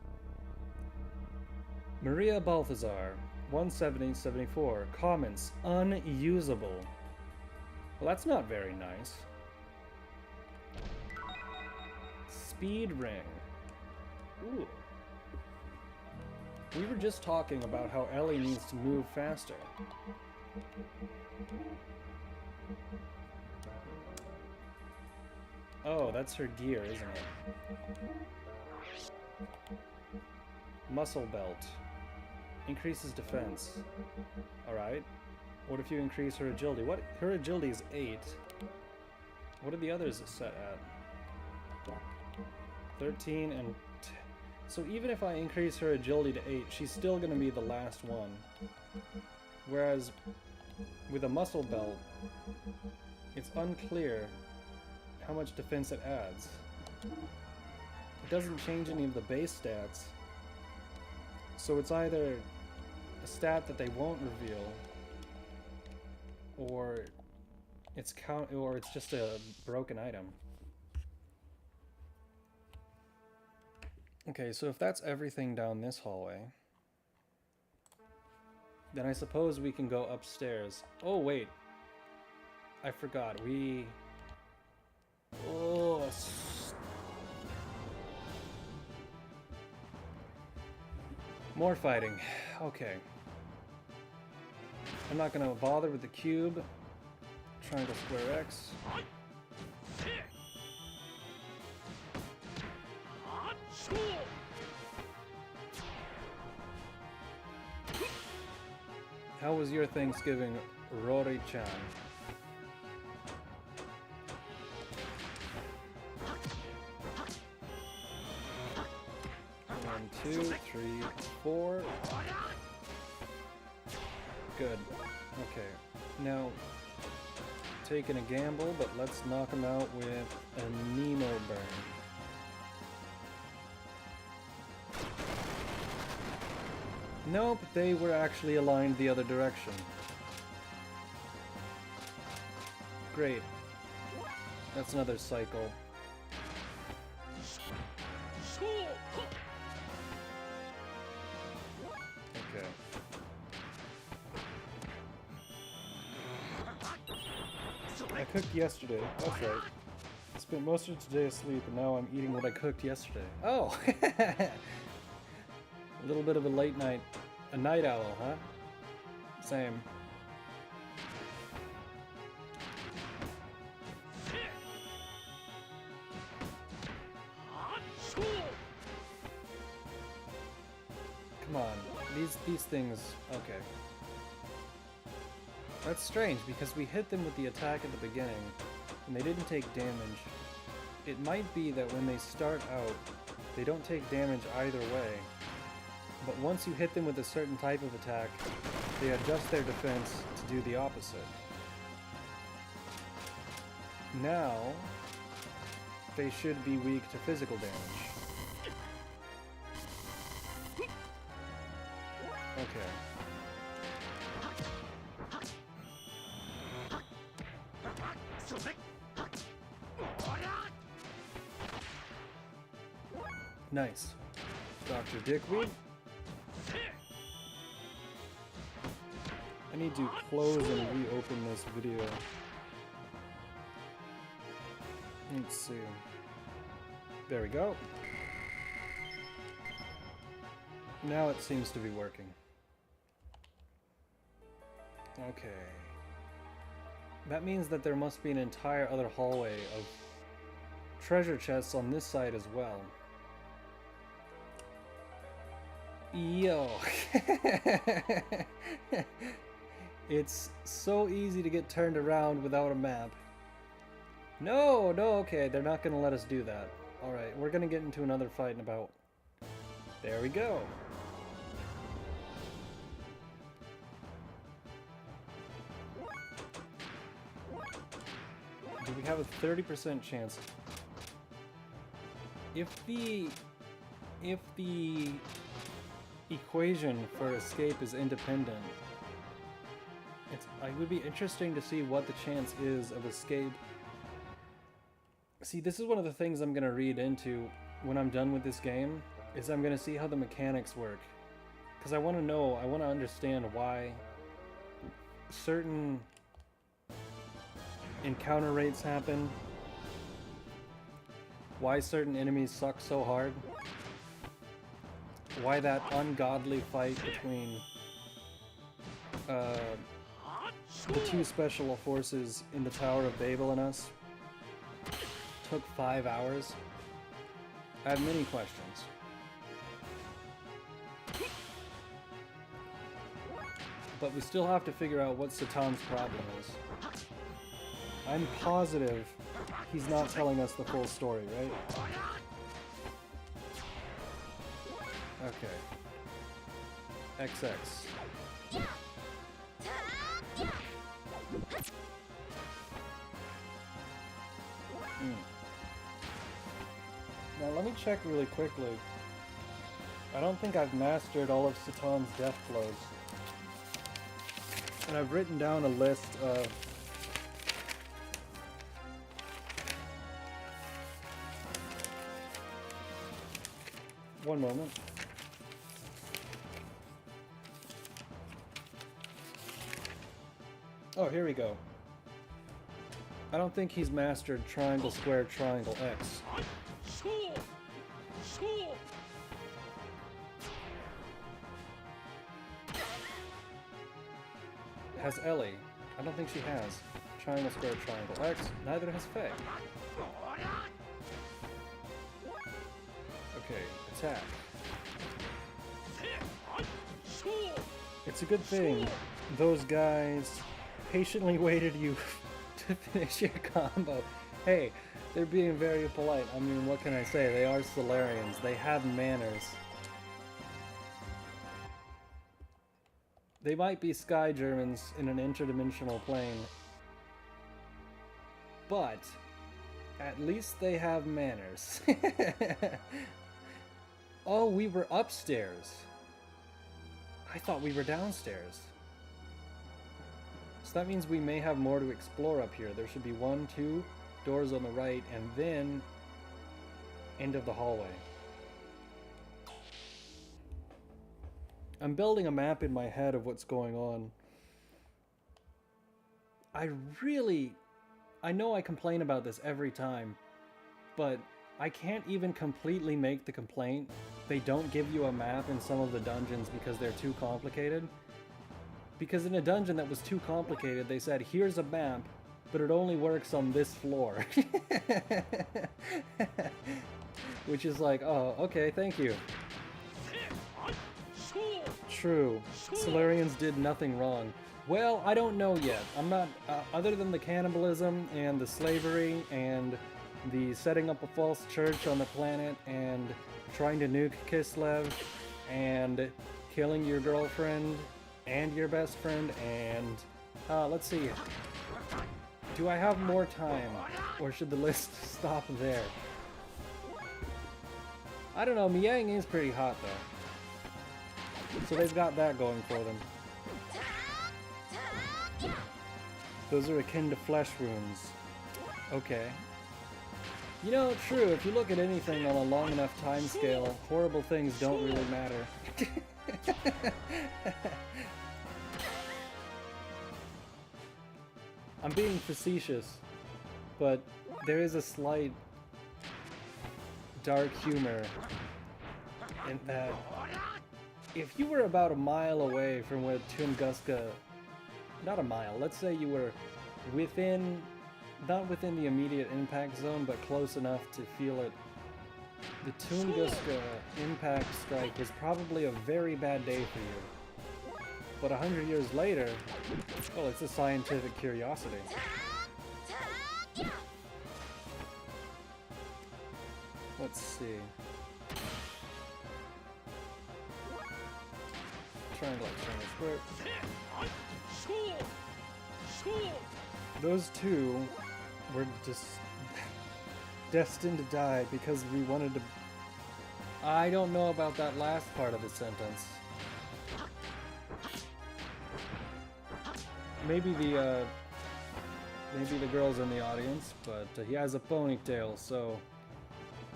Maria Balthazar, 170-74. Comments, unusable. Well, that's not very nice. Speed ring. Ooh. We were just talking about how Ellie needs to move faster. Oh, that's her gear, isn't it? Muscle belt. Increases defense. Alright. What if you increase her agility? What? Her agility is 8. What are the others set at? 13 and... So even if I increase her agility to 8, she's still going to be the last one. Whereas with a muscle belt, it's unclear how much defense it adds. It doesn't change any of the base stats. So it's either a stat that they won't reveal, or it's just a broken item. Okay, so if that's everything down this hallway, then I suppose we can go upstairs. Oh, wait. I forgot. Oh. More fighting. Okay. I'm not gonna bother with the cube. Triangle, square, X. How was your Thanksgiving, Rory-chan? One, two, three, four. Good. Okay. Now, taking a gamble, but let's knock him out with a Nemo burn. Nope, they were actually aligned the other direction. Great. That's another cycle. Okay. I cooked yesterday. That's right. I spent most of today asleep, and now I'm eating what I cooked yesterday. Oh! A little bit of a late night. A night owl, huh? Same. Come on. These things... Okay. That's strange, because we hit them with the attack at the beginning, and they didn't take damage. it might be that when they start out, they don't take damage either way, but once you hit them with a certain type of attack, they adjust their defense to do the opposite. Now, they should be weak to physical damage. Okay. Nice. Dr. Dickweed. I need to close and reopen this video. Let's see. There we go. Now it seems to be working. Okay. That means that there must be an entire other hallway of treasure chests on this side as well. Yo! It's so easy to get turned around without a map. No, okay, they're not gonna let us do that. Alright, we're gonna get into another fight in about... There we go! Do we have a 30% chance? If the equation for escape is independent, it would be interesting to see what the chance is of escape. See, this is one of the things I'm going to read into when I'm done with this game, is I'm going to see how the mechanics work. Because I want to know, I want to understand why certain encounter rates happen, why certain enemies suck so hard, why that ungodly fight between the two special forces in the Tower of Babel and us took 5 hours. I have many questions. But we still have to figure out what Satan's problem is. I'm positive he's not telling us the full story, right? Okay. XX. Now let me check really quickly. I don't think I've mastered all of Satan's death blows. And I've written down a list of one moment. Oh, here we go. I don't think he's mastered triangle, square, triangle, X. Has Ellie. I don't think she has. Triangle, square, triangle, X. Neither has Faye. Okay, attack. It's a good thing those guys patiently waited you to finish your combo. Hey, they're being very polite. I mean, what can I say? They are Solarians. They have manners. They might be Sky Germans in an interdimensional plane, but at least they have manners. Oh, we were upstairs. I thought we were downstairs. So that means we may have more to explore up here. There should be 1, 2 doors on the right, and then end of the hallway. I'm building a map in my head of what's going on. I know I complain about this every time, but I can't even completely make the complaint. They don't give you a map in some of the dungeons because they're too complicated. Because in a dungeon that was too complicated, they said, here's a map, but it only works on this floor. Which is like, oh, okay, thank you. True. Solarians did nothing wrong. Well, I don't know yet. I'm not, other than the cannibalism and the slavery and the setting up a false church on the planet and trying to nuke Kislev and killing your girlfriend and your best friend and let's see. Do I have more time or should the list stop there? I don't know, Miang is pretty hot though. So they've got that going for them. Those are akin to flesh wounds. Okay. You know, true, if you look at anything on a long enough time scale, horrible things don't really matter. I'm being facetious, but there is a slight dark humor in that if you were about a mile away from where Tunguska, not a mile, let's say you were within, not within the immediate impact zone, but close enough to feel it, the Tunguska impact strike was probably a very bad day for you. But 100 years later, well, it's a scientific curiosity. Let's see. Triangle, triangle, square. Those two were just destined to die because we wanted to... I don't know about that last part of the sentence. Maybe the girl's in the audience, but he has a ponytail, so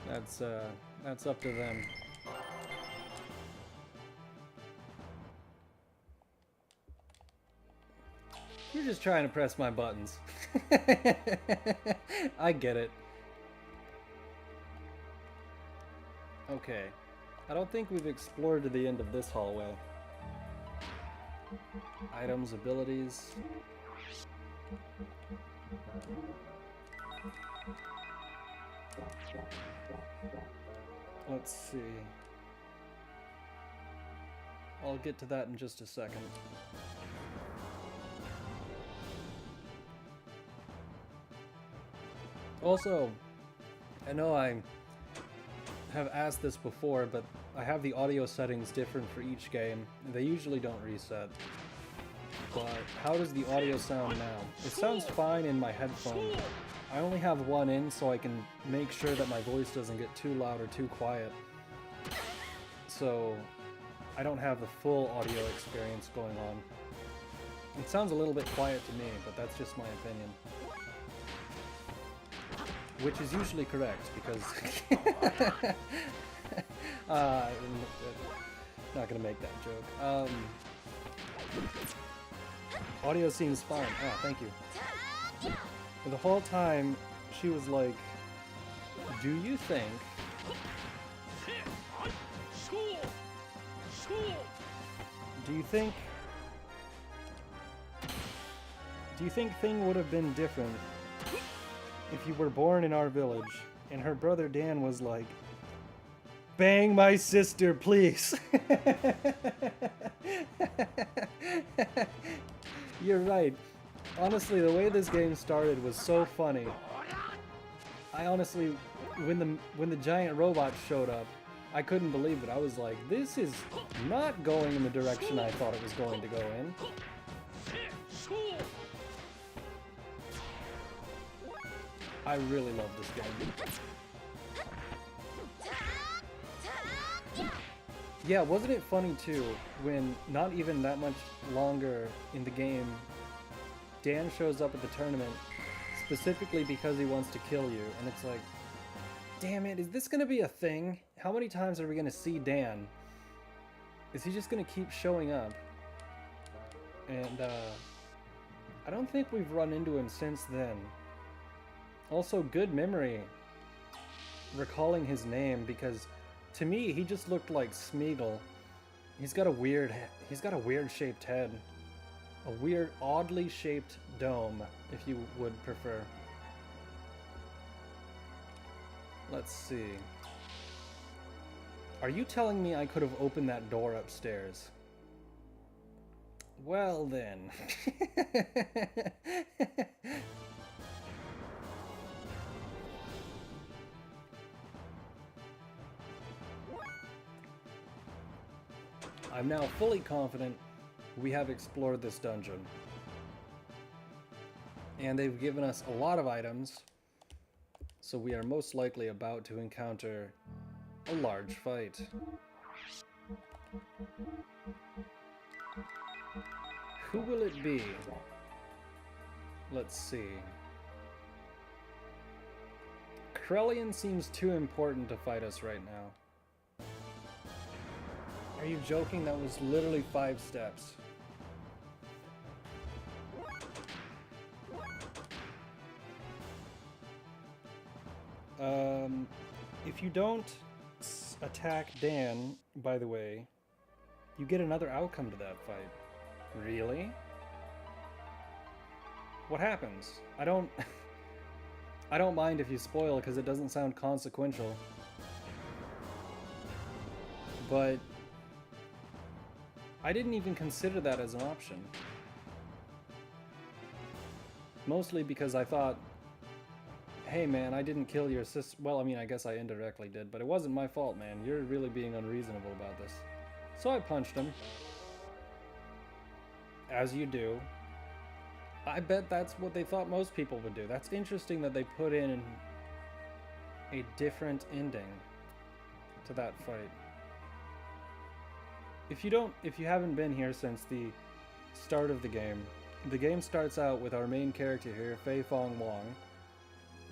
that's up to them. You're just trying to press my buttons. I get it. Okay. I don't think we've explored to the end of this hallway. Items, abilities. Let's see. I'll get to that in just a second. Also, I know I have asked this before, but I have the audio settings different for each game. They usually don't reset. But how does the audio sound now? It sounds fine in my headphones. I only have one in so I can make sure that my voice doesn't get too loud or too quiet. So I don't have the full audio experience going on. It sounds a little bit quiet to me, but that's just my opinion. Which is usually correct, because... not gonna make that joke. Audio seems fine. Oh, thank you. The whole time, she was like, do you think... Do you think thing would have been different if you were born in our village? And her brother Dan was like, bang my sister, please. You're right. Honestly, the way this game started was so funny. I honestly, when the giant robot showed up, I couldn't believe it. I was like, this is not going in the direction I thought it was going to go in. I really love this game. Yeah, wasn't it funny too, when not even that much longer in the game, Dan shows up at the tournament specifically because he wants to kill you, and it's like, damn it, is this gonna be a thing? How many times are we gonna see Dan? Is he just gonna keep showing up? And I don't think we've run into him since then. Also, good memory recalling his name, because to me he just looked like Smeagol. He's got a weird shaped head. A weird, oddly shaped dome, if you would prefer. Let's see. Are you telling me I could have opened that door upstairs? Well then. I'm now fully confident we have explored this dungeon. And they've given us a lot of items, so we are most likely about to encounter a large fight. Who will it be? Let's see. Krellian seems too important to fight us right now. Are you joking? That was literally 5 steps. If you don't attack Dan, by the way, you get another outcome to that fight. Really? What happens? I don't mind if you spoil because it doesn't sound consequential. But I didn't even consider that as an option. Mostly because I thought, hey man, I didn't kill your sister. Well, I mean, I guess I indirectly did, but it wasn't my fault, man. You're really being unreasonable about this. So I punched him. As you do. I bet that's what they thought most people would do. That's interesting that they put in a different ending to that fight. If you haven't been here since the start of the game starts out with our main character here, Fei Fong Wong,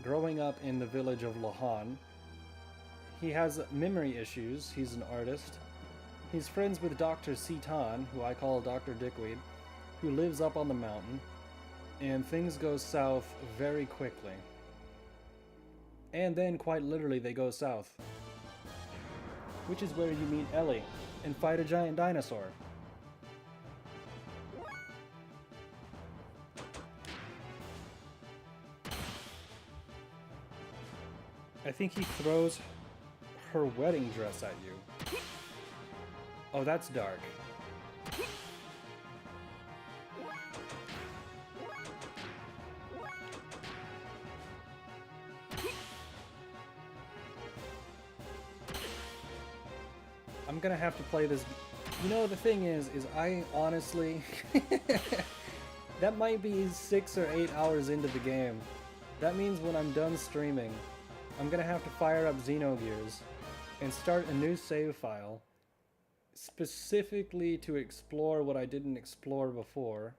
growing up in the village of Lahan. He has memory issues. He's an artist. He's friends with Dr. Sitan, who I call Dr. Dickweed, who lives up on the mountain, and things go south very quickly. And then, quite literally, they go south. Which is where you meet Ellie and fight a giant dinosaur. I think he throws her wedding dress at you. Oh, that's dark. I'm gonna have to play this. You know, the thing is I honestly... that might be 6 or 8 hours into the game. That means when I'm done streaming, I'm gonna have to fire up Xenogears and start a new save file specifically to explore what I didn't explore before.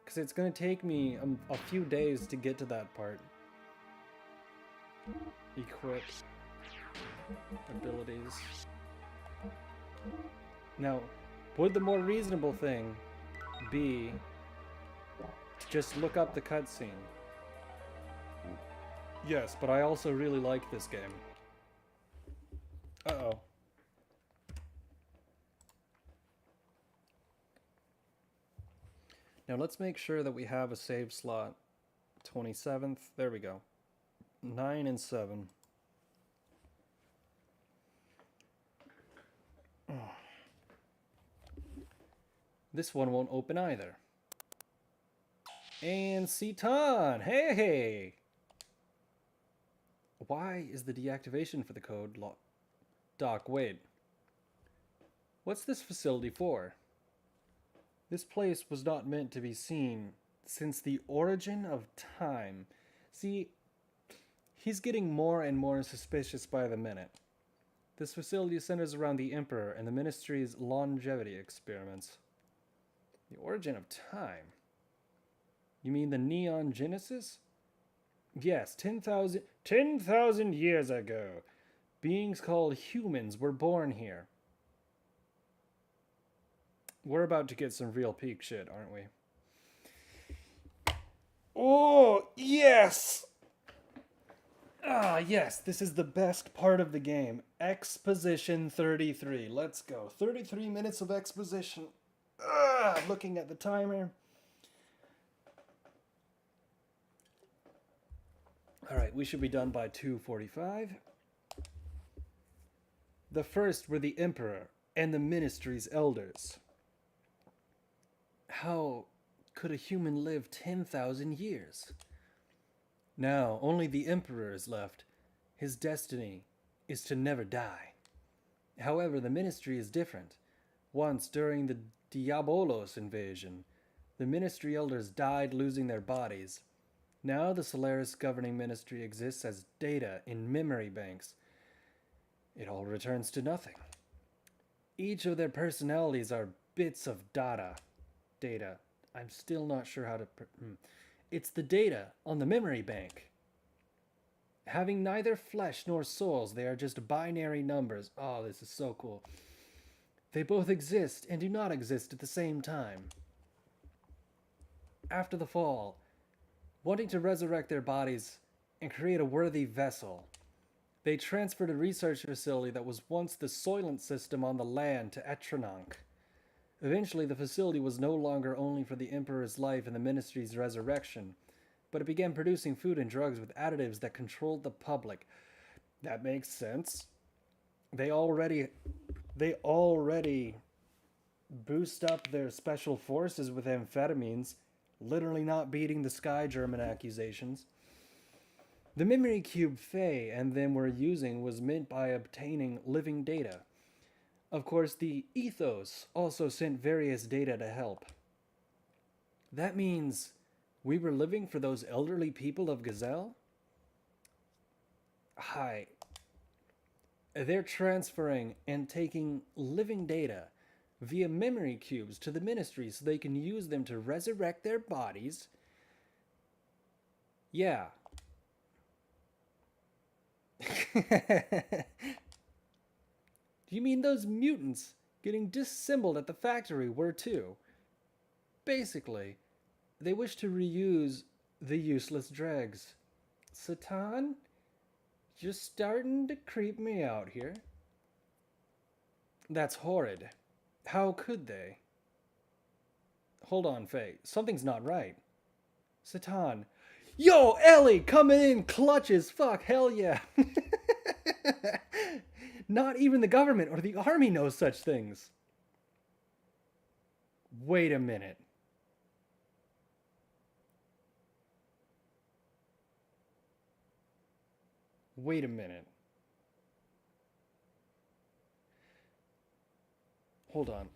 Because it's gonna take me a few days to get to that part. Equip abilities. Now, would the more reasonable thing be to just look up the cutscene? Yes, but I also really like this game. Uh-oh. Now let's make sure that we have a save slot. 27th. There we go. 9 and 7. This one won't open either. And Citan! Hey! Why is the deactivation for the code locked? Doc, wait. What's this facility for? This place was not meant to be seen since the origin of time. See, he's getting more and more suspicious by the minute. This facility centers around the Emperor and the Ministry's longevity experiments. The origin of time? You mean the Neon Genesis? Yes, 10,000 years ago, beings called humans were born here. We're about to get some real peak shit, aren't we? Oh, yes! Ah, yes, this is the best part of the game. Exposition 33. Let's go. 33 minutes of exposition. Looking at the timer. Alright, we should be done by 2:45. The first were the Emperor and the Ministry's elders. How could a human live 10,000 years? Now, only the Emperor is left. His destiny is to never die. However, the Ministry is different. Once, during the Diabolos invasion, the Ministry elders died losing their bodies. Now the Solaris governing ministry exists as data in memory banks. It all returns to nothing. Each of their personalities are bits of data. I'm still not sure how to... It's the data on the memory bank. Having neither flesh nor souls, they are just binary numbers. Oh, this is so cool. They both exist and do not exist at the same time. After the fall, wanting to resurrect their bodies and create a worthy vessel, they transferred a research facility that was once the Soylent system on the land to Etranonk. Eventually, the facility was no longer only for the Emperor's life and the Ministry's resurrection, but it began producing food and drugs with additives that controlled the public. That makes sense. They already boost up their special forces with amphetamines, literally not beating the Sky German accusations. The memory cube Faye and them were using was meant by obtaining living data. Of course, the Ethos also sent various data to help. That means we were living for those elderly people of Gazelle? Hi. They're transferring and taking living data via memory cubes to the Ministry so they can use them to resurrect their bodies. Yeah. Do you mean those mutants getting disassembled at the factory were too? Basically, they wish to reuse the useless dregs. Satan? Just starting to creep me out here. That's horrid. How could they? Hold on, Faye. Something's not right. Satan. Yo, Ellie, coming in clutch as fuck. Hell yeah. Not even the government or the army knows such things. Wait a minute. Wait a minute. Hold on.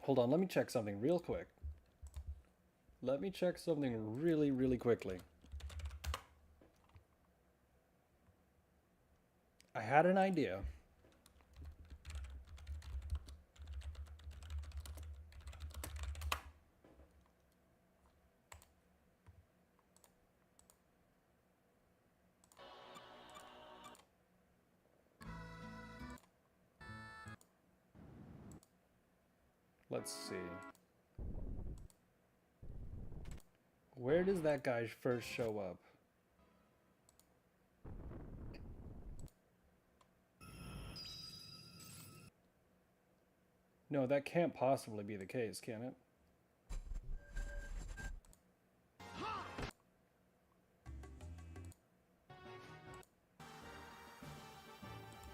Hold on, let me check something real quick. Let me check something really, really quickly. I had an idea. Let's see. Where does that guy first show up? No, that can't possibly be the case, can it?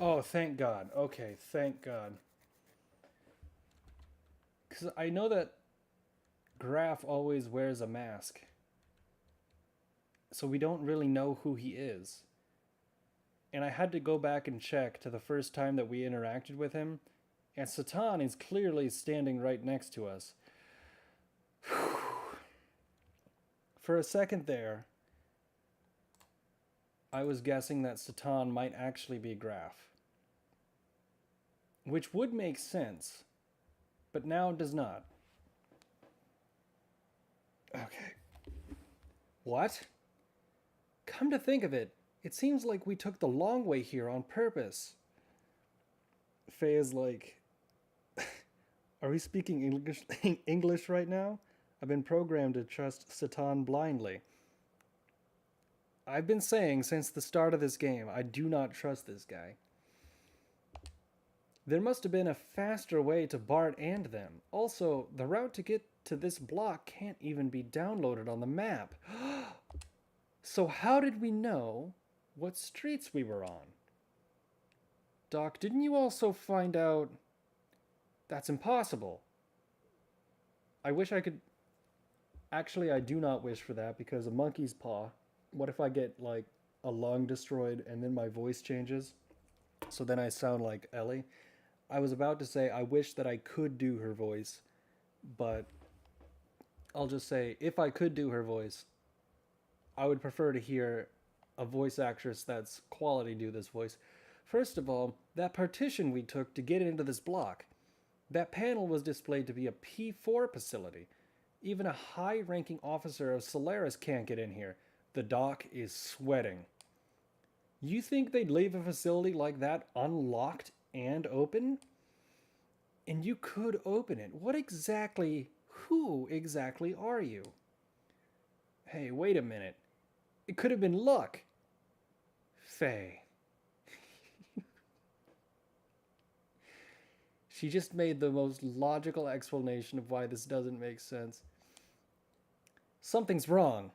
Oh, thank God. Okay, thank God. Because I know that Graf always wears a mask. So we don't really know who he is. And I had to go back and check to the first time that we interacted with him. And Satan is clearly standing right next to us. For a second there, I was guessing that Satan might actually be Graf. Which would make sense, but now does not. Okay. What? Come to think of it, it seems like we took the long way here on purpose. Faye is like, are we speaking English right now? I've been programmed to trust Satan blindly. I've been saying since the start of this game, I do not trust this guy. There must have been a faster way to Bart and them. Also, the route to get to this block can't even be downloaded on the map. So how did we know what streets we were on? Doc, didn't you also find out... That's impossible. I wish I could... Actually, I do not wish for that because a monkey's paw. What if I get, like, a lung destroyed and then my voice changes? So then I sound like Ellie. I was about to say I wish that I could do her voice, but I'll just say if I could do her voice, I would prefer to hear a voice actress that's quality do this voice. First of all, that partition we took to get into this block, that panel was displayed to be a P4 facility. Even a high-ranking officer of Solaris can't get in here. The doc is sweating. You think they'd leave a facility like that unlocked and open? And you could open it. Who exactly are you? Hey, wait a minute. It could have been luck. Faye. She just made the most logical explanation of why this doesn't make sense. Something's wrong.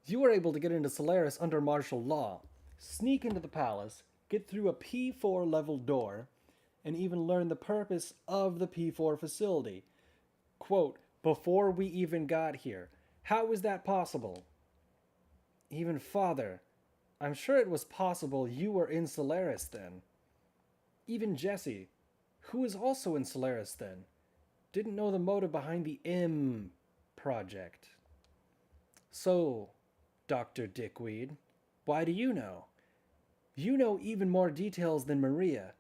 You were able to get into Solaris under martial law, sneak into the palace, get through a P4 level door, and even learn the purpose of the P4 facility. Quote, before we even got here. How is that possible? Even Father, I'm sure it was possible you were in Solaris then. Even Jesse, who is also in Solaris then, didn't know the motive behind the M project. So, Dr. Dickweed, why do you know? You know even more details than Maria.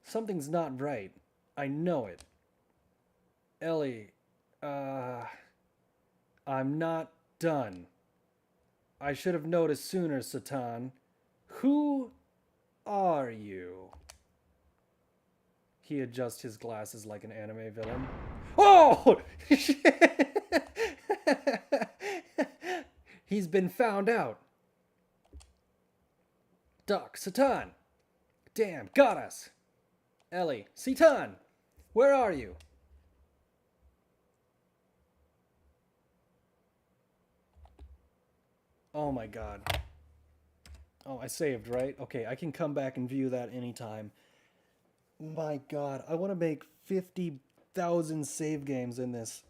Something's not right. I know it. Ellie, I'm not done. I should have noticed sooner, Satan. Who are you? He adjusts his glasses like an anime villain. Oh! He's been found out. Doc, Satan. Damn, got us. Ellie, Satan, where are you? Oh my god. Oh, I saved, right? Okay, I can come back and view that anytime. My god, I want to make 50,000 save games in this.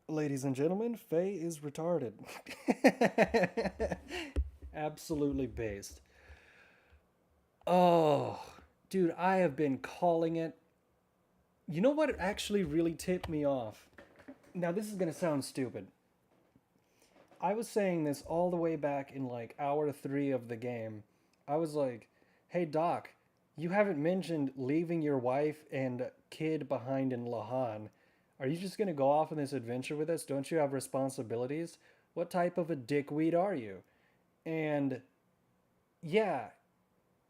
Ladies and gentlemen, Faye is retarded. Absolutely based. Oh, dude, I have been calling it. You know what actually really tipped me off? Now, this is going to sound stupid. I was saying this all the way back in like hour 3 of the game. I was like, hey, Doc, you haven't mentioned leaving your wife and kid behind in Lahan. Are you just going to go off on this adventure with us? Don't you have responsibilities? What type of a dickweed are you? And yeah,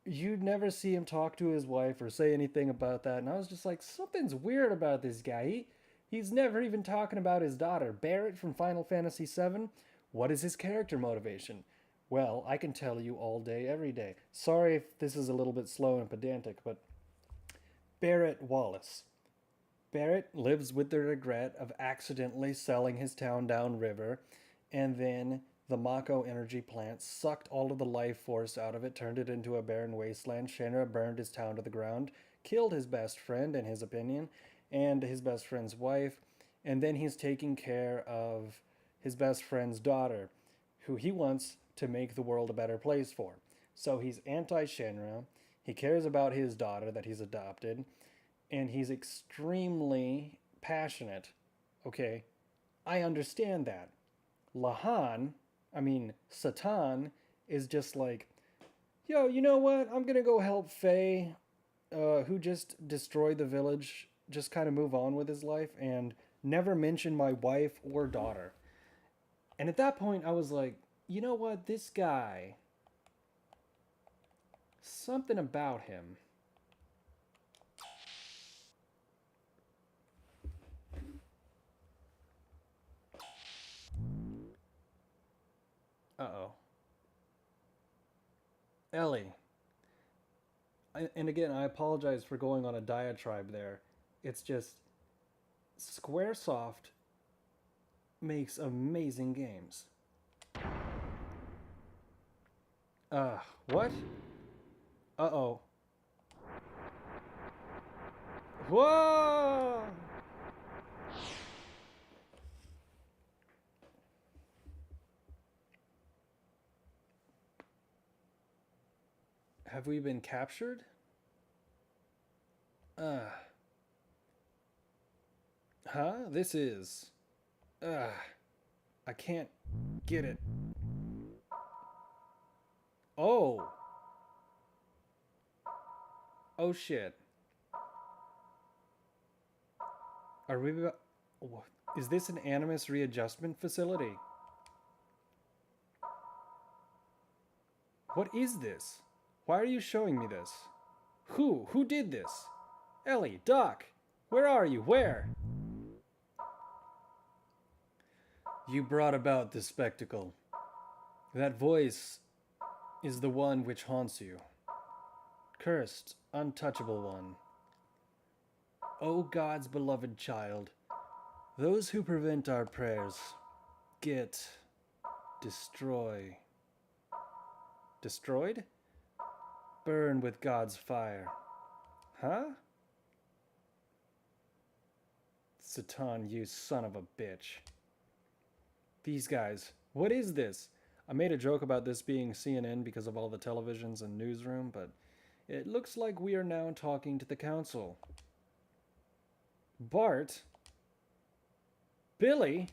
you'd never see him talk to his wife or say anything about that. And I was just like, something's weird about this guy. He's never even talking about his daughter. Barrett from Final Fantasy VII. What is his character motivation? Well, I can tell you all day, every day. Sorry if this is a little bit slow and pedantic, but Barrett Wallace. Barrett lives with the regret of accidentally selling his town downriver, and then the Mako energy plant sucked all of the life force out of it, turned it into a barren wasteland. Shenra burned his town to the ground, killed his best friend, in his opinion, and his best friend's wife, and then he's taking care of his best friend's daughter, who he wants to make the world a better place for. So he's anti-Shenra, he cares about his daughter that he's adopted, and he's extremely passionate. Okay, I understand that. Satan is just like, yo, you know what? I'm gonna go help Faye, who just destroyed the village, just kind of move on with his life and never mention my wife or daughter. And at that point, I was like, you know what? This guy, something about him. Uh-oh. Ellie. And again, I apologize for going on a diatribe there. It's just, Squaresoft makes amazing games. What? Uh-oh. Whoa! Have we been captured? Huh? This is... I can't get it. Oh! Oh shit. Are we... Is this an Animus readjustment facility? What is this? Why are you showing me this? Who? Who did this? Ellie, Doc, where are you? Where? You brought about this spectacle. That voice is the one which haunts you. Cursed, untouchable one. O God's beloved child, those who prevent our prayers get destroyed. Destroyed? Burn with God's fire. Huh? Satan, you son of a bitch. These guys. What is this? I made a joke about this being CNN because of all the televisions and newsroom, but it looks like we are now talking to the council. Bart? Billy?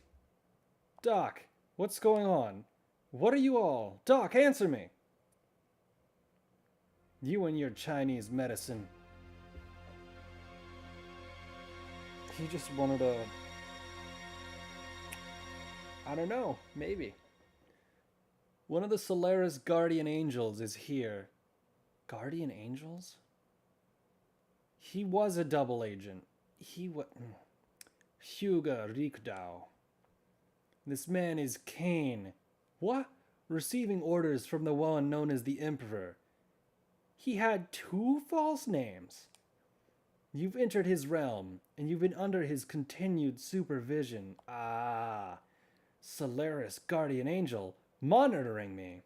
Doc, what's going on? What are you all? Doc, answer me! You and your Chinese medicine. He just wanted to... I don't know, maybe. One of the Solaris Guardian Angels is here. Guardian Angels? He was a double agent. He was... Hugo Rikdao. This man is Kane. What? Receiving orders from the one known as the Emperor. He had 2 false names. You've entered his realm, and you've been under his continued supervision. Ah, Solaris Guardian Angel, monitoring me.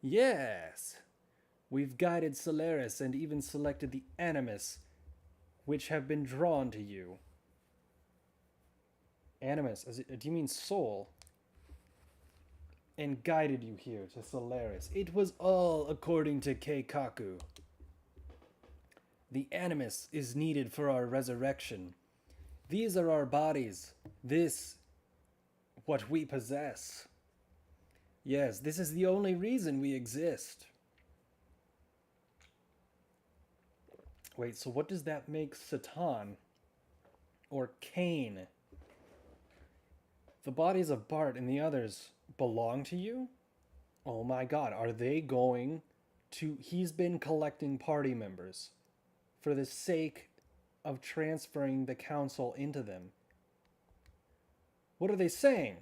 Yes, we've guided Solaris and even selected the Animus, which have been drawn to you. Animus, do you mean soul? And guided you here to Solaris. It was all according to Keikaku. The Animus is needed for our resurrection. These are our bodies. This, what we possess. Yes, this is the only reason we exist. Wait, so what does that make Satan? Or Cain? The bodies of Bart and the others belong to you? Oh my god, are they going to... He's been collecting party members for the sake of transferring the council into them. What are they saying?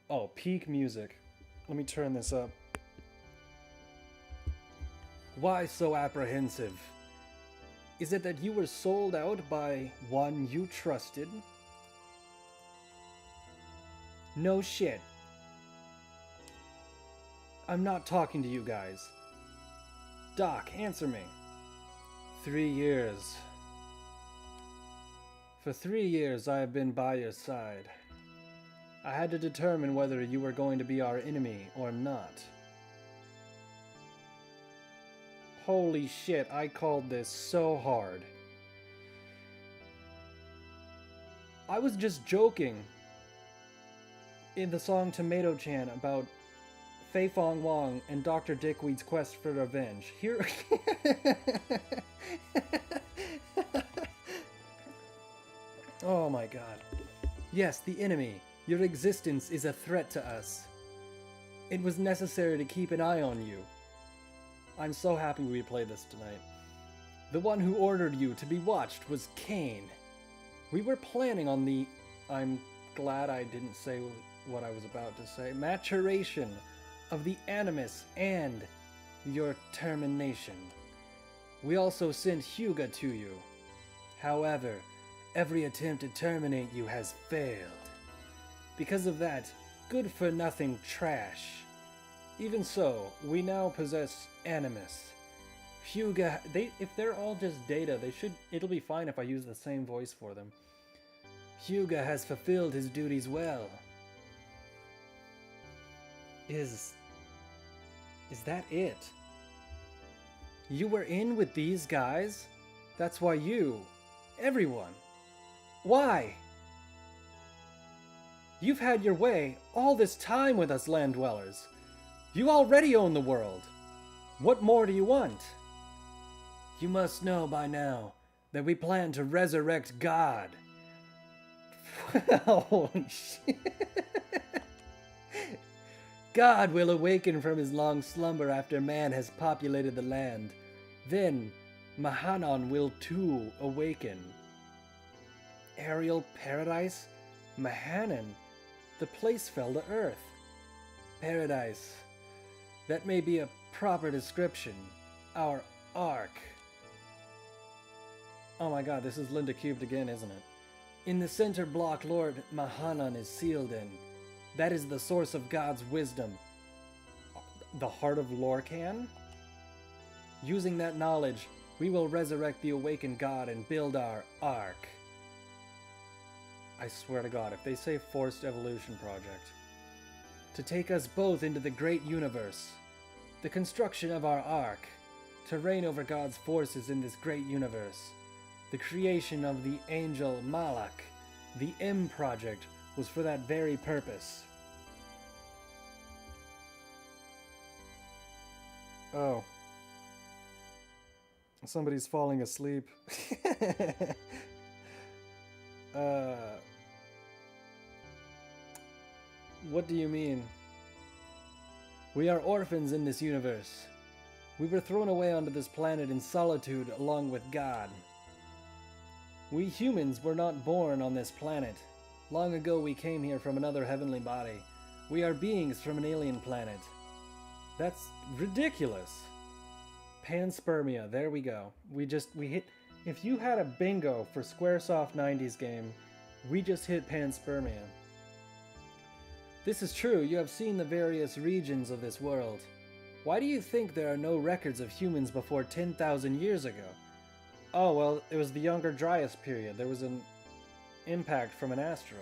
Oh, peak music. Let me turn this up. Why so apprehensive? Is it that you were sold out by one you trusted? No shit. I'm not talking to you guys. Doc, answer me. 3 years. For 3 years I have been by your side. I had to determine whether you were going to be our enemy or not. Holy shit, I called this so hard. I was just joking in the song Tomato Chan about Fei Fong Wong and Dr. Dickweed's quest for revenge. Here... Oh my god. Yes, the enemy. Your existence is a threat to us. It was necessary to keep an eye on you. I'm so happy we played this tonight. The one who ordered you to be watched was Kane. We were planning on the... I'm glad I didn't say what I was about to say. Maturation of the Animus and your termination. We also sent Hugo to you. However, every attempt to terminate you has failed. Because of that, good-for-nothing trash. Even so, we now possess Animus. Hugo, if they're all just data, it'll be fine if I use the same voice for them. Hugo has fulfilled his duties well. Is that it? You were in with these guys? That's why everyone. Why? You've had your way all this time with us land dwellers. You already own the world. What more do you want? You must know by now that we plan to resurrect God. Oh, shit. God will awaken from his long slumber after man has populated the land. Then, Mahanon will too awaken. Aerial paradise? Mahanon? The place fell to earth. Paradise. That may be a proper description. Our ark. Oh my god, this is Linda Cubed again, isn't it? In the center block Lord Mahanon is sealed in. That is the source of God's wisdom. The heart of Lorcan? Using that knowledge, we will resurrect the awakened God and build our ark. I swear to God, if they say Forced Evolution Project. To take us both into the great universe. The construction of our ark. To reign over God's forces in this great universe. The creation of the angel Malak, the M Project, was for that very purpose. Oh. Somebody's falling asleep. What do you mean? We are orphans in this universe. We were thrown away onto this planet in solitude along with God. We humans were not born on this planet. Long ago we came here from another heavenly body. We are beings from an alien planet. That's ridiculous. Panspermia, there we go. We hit, if you had a bingo for Squaresoft 90s game, we just hit panspermia. This is true, you have seen the various regions of this world. Why do you think there are no records of humans before 10,000 years ago? Oh, well, it was the Younger Dryas period. There was an impact from an asteroid.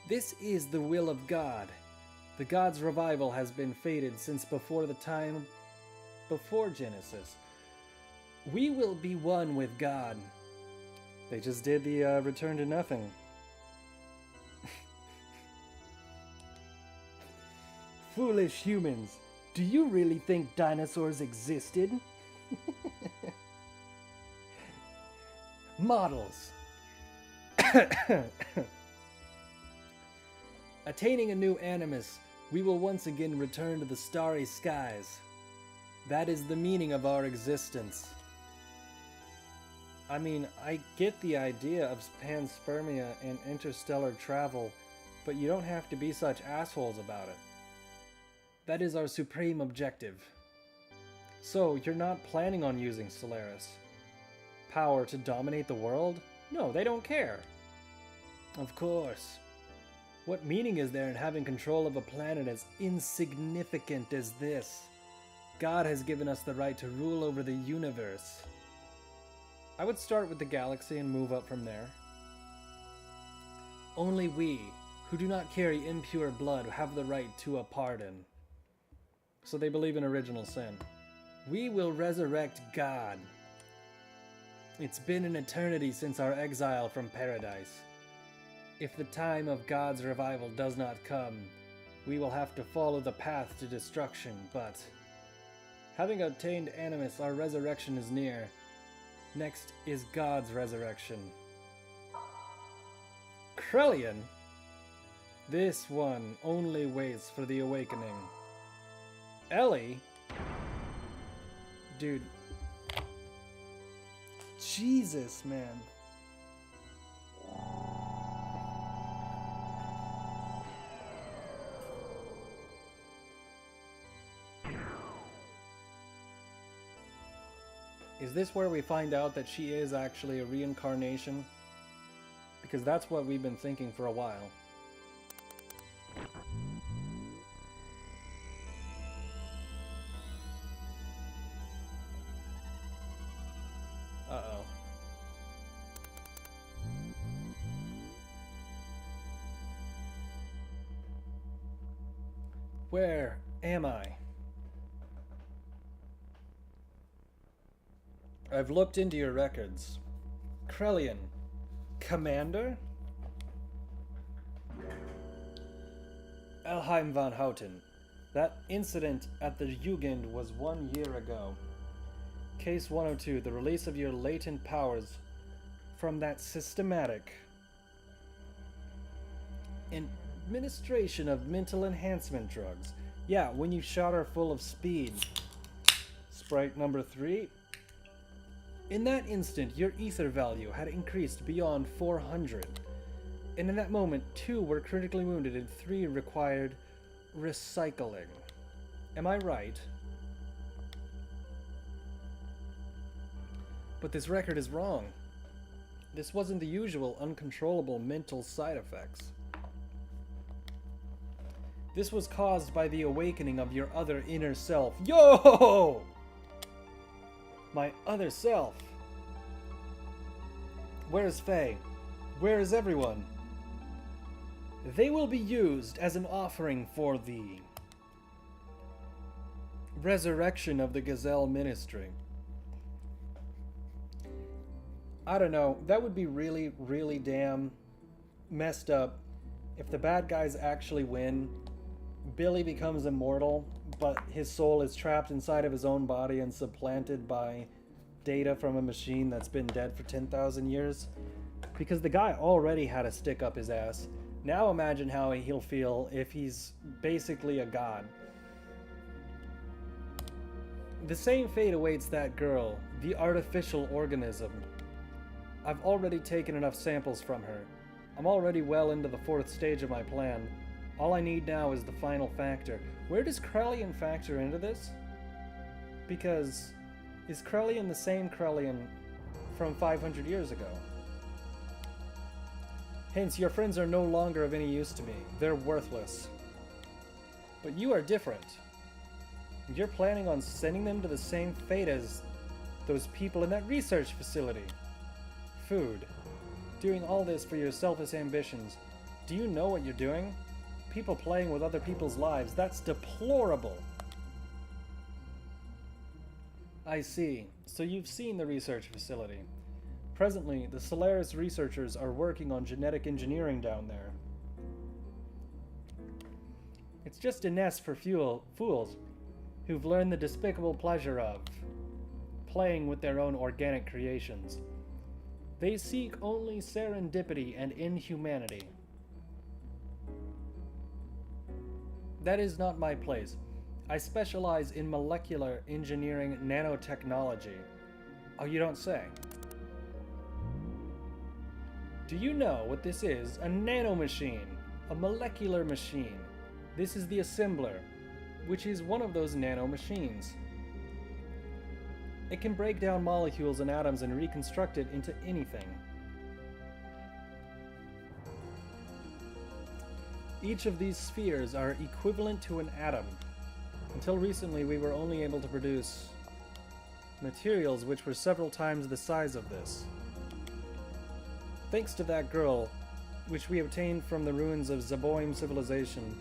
This is the will of God. The God's revival has been fated since before the time before Genesis. We will be one with God. They just did the Return to Nothing. Foolish humans, do you really think dinosaurs existed? Models. Attaining a new animus, we will once again return to the starry skies. That is the meaning of our existence. I mean, I get the idea of panspermia and interstellar travel, but you don't have to be such assholes about it. That is our supreme objective. So, you're not planning on using Solaris? Power to dominate the world? No, they don't care. Of course. What meaning is there in having control of a planet as insignificant as this? God has given us the right to rule over the universe. I would start with the galaxy and move up from there. Only we, who do not carry impure blood, have the right to a pardon. So they believe in original sin. We will resurrect God. It's been an eternity since our exile from paradise. If the time of God's revival does not come, we will have to follow the path to destruction, but having obtained Animus, our resurrection is near. Next is God's resurrection. Krellian? This one only waits for the awakening. Ellie? Dude. Jesus, man. Is this where we find out that she is actually a reincarnation? Because that's what we've been thinking for a while. Uh-oh. Where am I? I've looked into your records. Krellian. Commander? Elheim von Houten. That incident at the Jugend was 1 year ago. Case 102, the release of your latent powers from that systematic administration of mental enhancement drugs. Yeah, when you shot her full of speed. Sprite number 3. In that instant, your ether value had increased beyond 400. And in that moment, 2 were critically wounded and 3 required recycling. Am I right? But this record is wrong. This wasn't the usual uncontrollable mental side effects. This was caused by the awakening of your other inner self. Yo! My other self. Where is Faye? Where is everyone? They will be used as an offering for the resurrection of the Gazelle Ministry. I don't know, that would be really, really damn messed up if the bad guys actually win. Billy becomes immortal, but his soul is trapped inside of his own body and supplanted by data from a machine that's been dead for 10,000 years. Because the guy already had a stick up his ass. Now imagine how he'll feel if he's basically a god. The same fate awaits that girl, the artificial organism. I've already taken enough samples from her. I'm already well into the 4th stage of my plan. All I need now is the final factor. Where does Krellian factor into this? Because is Krellian the same Krellian from 500 years ago? Hence, your friends are no longer of any use to me. They're worthless. But you are different. You're planning on sending them to the same fate as those people in that research facility. Food. Doing all this for your selfish ambitions. Do you know what you're doing? People playing with other people's lives. That's deplorable. I see. So you've seen the research facility. Presently, the Solaris researchers are working on genetic engineering down there. It's just a nest for fools who've learned the despicable pleasure of playing with their own organic creations. They seek only serendipity and inhumanity. That is not my place. I specialize in molecular engineering nanotechnology. Oh, you don't say. Do you know what this is? A nanomachine. A molecular machine. This is the assembler, which is one of those nanomachines. It can break down molecules and atoms and reconstruct it into anything. Each of these spheres are equivalent to an atom. Until recently, we were only able to produce materials which were several times the size of this. Thanks to that girl, which we obtained from the ruins of Zaboim civilization,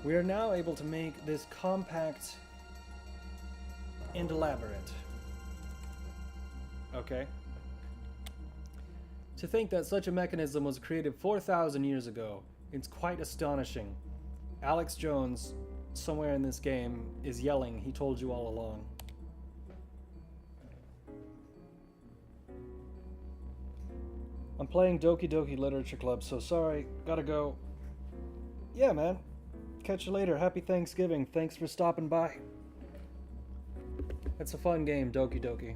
we are now able to make this compact and elaborate. Okay. To think that such a mechanism was created 4,000 years ago, it's quite astonishing. Alex Jones, somewhere in this game, is yelling, he told you all along. I'm playing Doki Doki Literature Club, so sorry, gotta go. Yeah, man. Catch you later. Happy Thanksgiving. Thanks for stopping by. It's a fun game, Doki Doki.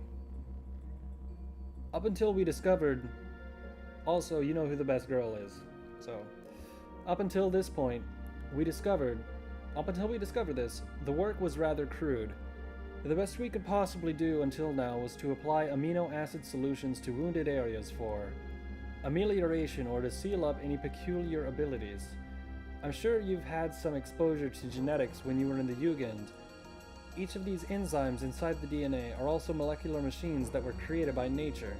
Up until we discovered... Also, you know who the best girl is. So, up until this point, Up until we discovered this, the work was rather crude. The best we could possibly do until now was to apply amino acid solutions to wounded areas for amelioration or to seal up any peculiar abilities. I'm sure you've had some exposure to genetics when you were in the Jugend. Each of these enzymes inside the DNA are also molecular machines that were created by nature.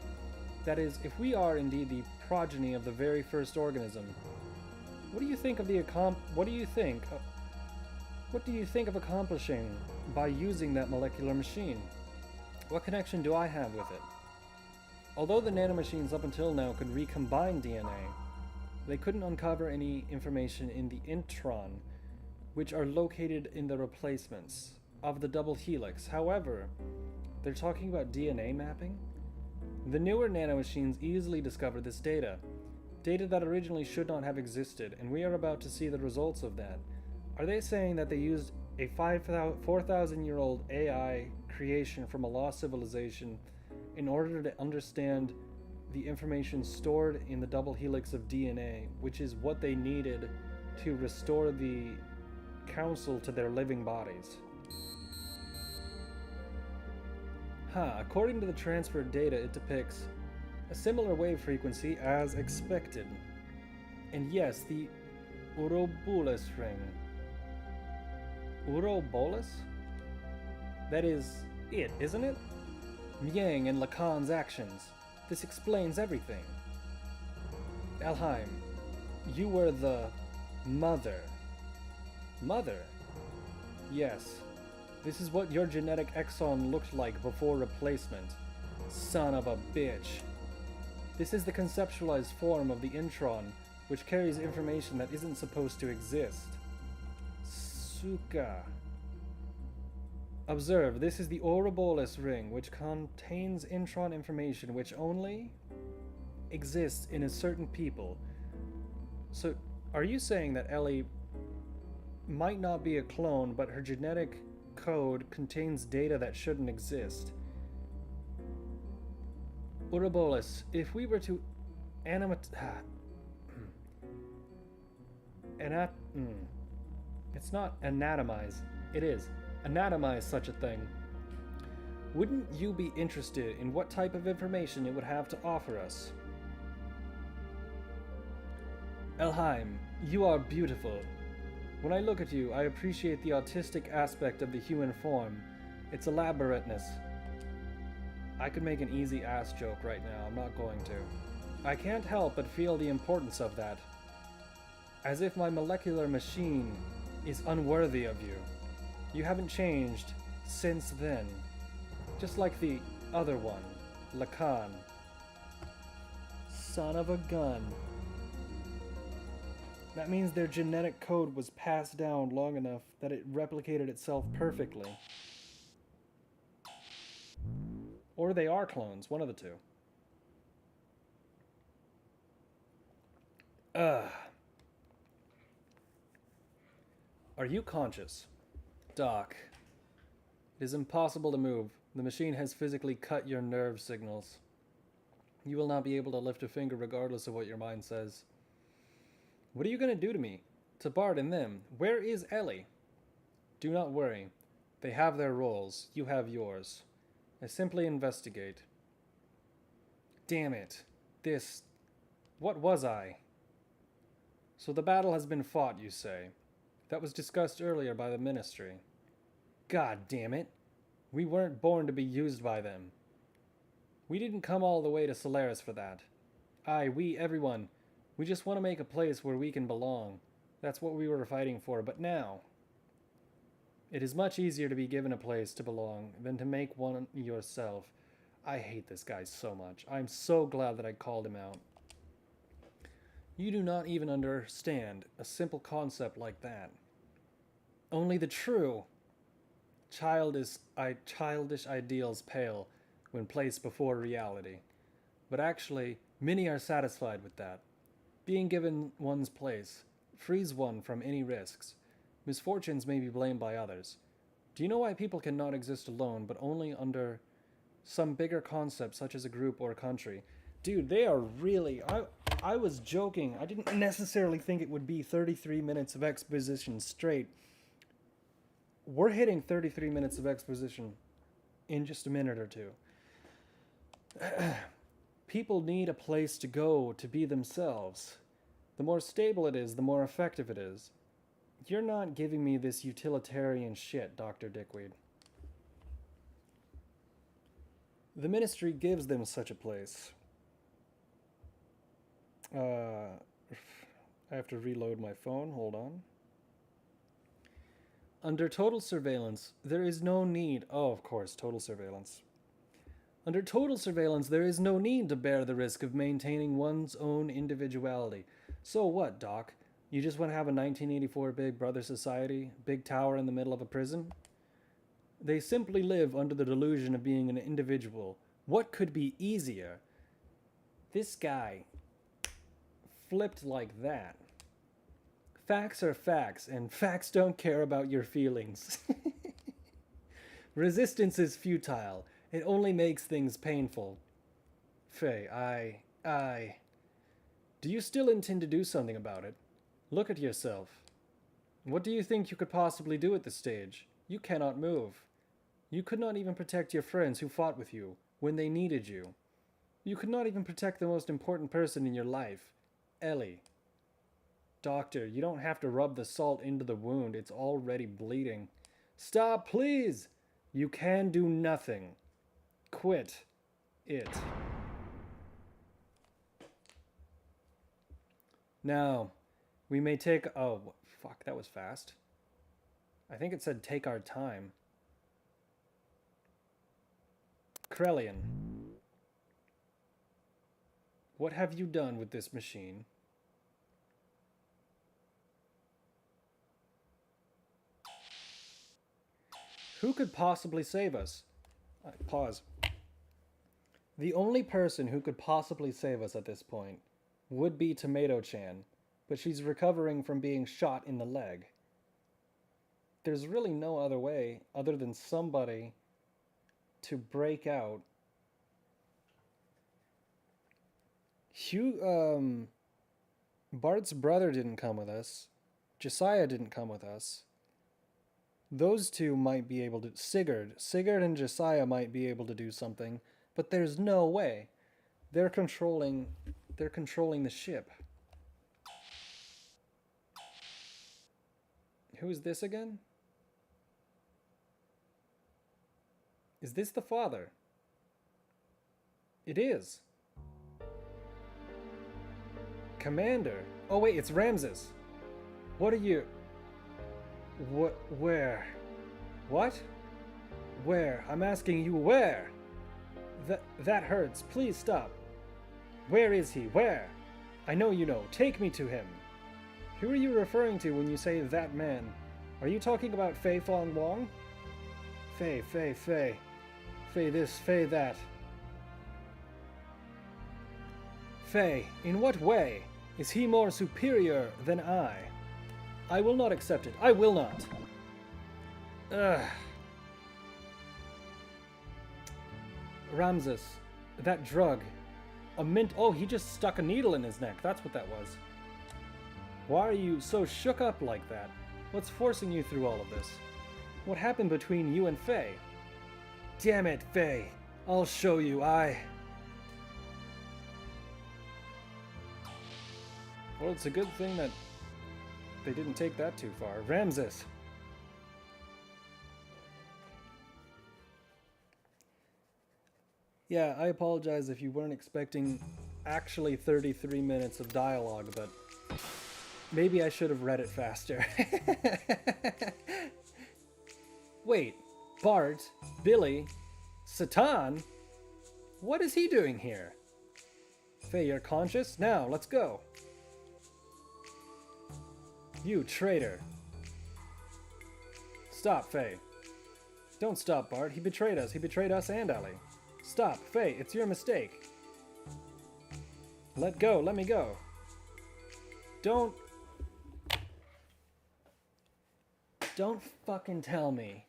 That is, if we are indeed the progeny of the very first organism, what do you think of What do you think of accomplishing by using that molecular machine? What connection do I have with it? Although the nanomachines up until now could recombine DNA, they couldn't uncover any information in the intron, which are located in the replacements of the double helix. However, they're talking about DNA mapping? The newer nanomachines easily discover this data that originally should not have existed, and we are about to see the results of that. Are they saying that they used a 4,000-year-old AI creation from a lost civilization in order to understand the information stored in the double helix of DNA, which is what they needed to restore the council to their living bodies? According to the transferred data, it depicts a similar wave frequency as expected. And yes, the Ouroboros ring. Ouroboros? That is it, isn't it? Miang and Lacan's actions. This explains everything. Elheim, you were the mother. Mother? Yes. This is what your genetic exon looked like before replacement. Son of a bitch. This is the conceptualized form of the intron, which carries information that isn't supposed to exist. Suka. Observe, this is the Ouroboros ring, which contains intron information which only exists in a certain people. So, are you saying that Ellie might not be a clone, but her genetic code contains data that shouldn't exist? Ouroboros, if we were to it's not anatomize, it is anatomize such a thing. Wouldn't you be interested in what type of information it would have to offer us? Elheim, you are beautiful. When I look at you, I appreciate the autistic aspect of the human form, its elaborateness. I could make an easy ass joke right now, I'm not going to. I can't help but feel the importance of that. As if my molecular machine is unworthy of you. You haven't changed since then. Just like the other one, Lacan. Son of a gun. That means their genetic code was passed down long enough that it replicated itself perfectly. Or they are clones, one of the two. Are you conscious? Doc. It is impossible to move. The machine has physically cut your nerve signals. You will not be able to lift a finger regardless of what your mind says. What are you going to do to me? To Bart and them? Where is Ellie? Do not worry. They have their roles. You have yours. I simply investigate. Damn it. This... What was I? So the battle has been fought, you say. That was discussed earlier by the Ministry. God damn it. We weren't born to be used by them. We didn't come all the way to Solaris for that. Everyone. We just want to make a place where we can belong. That's what we were fighting for, but now... It is much easier to be given a place to belong than to make one yourself. I hate this guy so much. I'm so glad that I called him out. You do not even understand a simple concept like that. Only the true childish ideals pale when placed before reality. But actually, many are satisfied with that. Being given one's place frees one from any risks. Misfortunes may be blamed by others. Do you know why people cannot exist alone, but only under some bigger concept such as a group or a country? Dude, they are really... I was joking. I didn't necessarily think it would be 33 minutes of exposition straight. We're hitting 33 minutes of exposition in just a minute or two. People need a place to go to be themselves. The more stable it is, the more effective it is. You're not giving me this utilitarian shit, Dr. Dickweed. The Ministry gives them such a place. I have to reload my phone, hold on. Under total surveillance, there is no need... Oh, of course, total surveillance. Under total surveillance, there is no need to bear the risk of maintaining one's own individuality. So what, Doc? You just want to have a 1984 Big Brother society, big tower in the middle of a prison? They simply live under the delusion of being an individual. What could be easier? This guy flipped like that. Facts are facts, and facts don't care about your feelings. Resistance is futile. It only makes things painful. Faye, Do you still intend to do something about it? Look at yourself. What do you think you could possibly do at this stage? You cannot move. You could not even protect your friends who fought with you when they needed you. You could not even protect the most important person in your life, Ellie. Doctor, you don't have to rub the salt into the wound. It's already bleeding. Stop, please! You can do nothing. Quit it. Now, we may take... Oh, fuck, that was fast. I think it said take our time. Krellian. What have you done with this machine? Who could possibly save us? Pause. The only person who could possibly save us at this point would be Tomato-chan, but she's recovering from being shot in the leg. There's really no other way other than somebody to break out. Bart's brother didn't come with us. Josiah didn't come with us. Those two might be able to... Sigurd and Josiah might be able to do something, but there's no way. They're controlling the ship. Who is this again? Is this the father? It is. Commander. Oh wait, it's Ramses. What are you... Where? What? Where? I'm asking you where? That hurts. Please stop. Where is he? Where? I know you know. Take me to him. Who are you referring to when you say that man? Are you talking about Fei Fong Wong? Fei. Fei this, Fei that. Fei, in what way is he more superior than I? I will not accept it. I will not. Ugh. Ramses, that drug. A mint... Oh, he just stuck a needle in his neck. That's what that was. Why are you so shook up like that? What's forcing you through all of this? What happened between you and Fei? Damn it, Fei. I'll show you. Well, it's a good thing that they didn't take that too far. Ramses. Yeah, I apologize if you weren't expecting actually 33 minutes of dialogue, but maybe I should have read it faster. Wait, Bart, Billy, Satan? What is he doing here? Fei, you're conscious? Now, let's go. You traitor. Stop, Fei. Don't stop, Bart. He betrayed us. He betrayed us and Ellie. Stop, Fei. It's your mistake. Let go. Let me go. Don't fucking tell me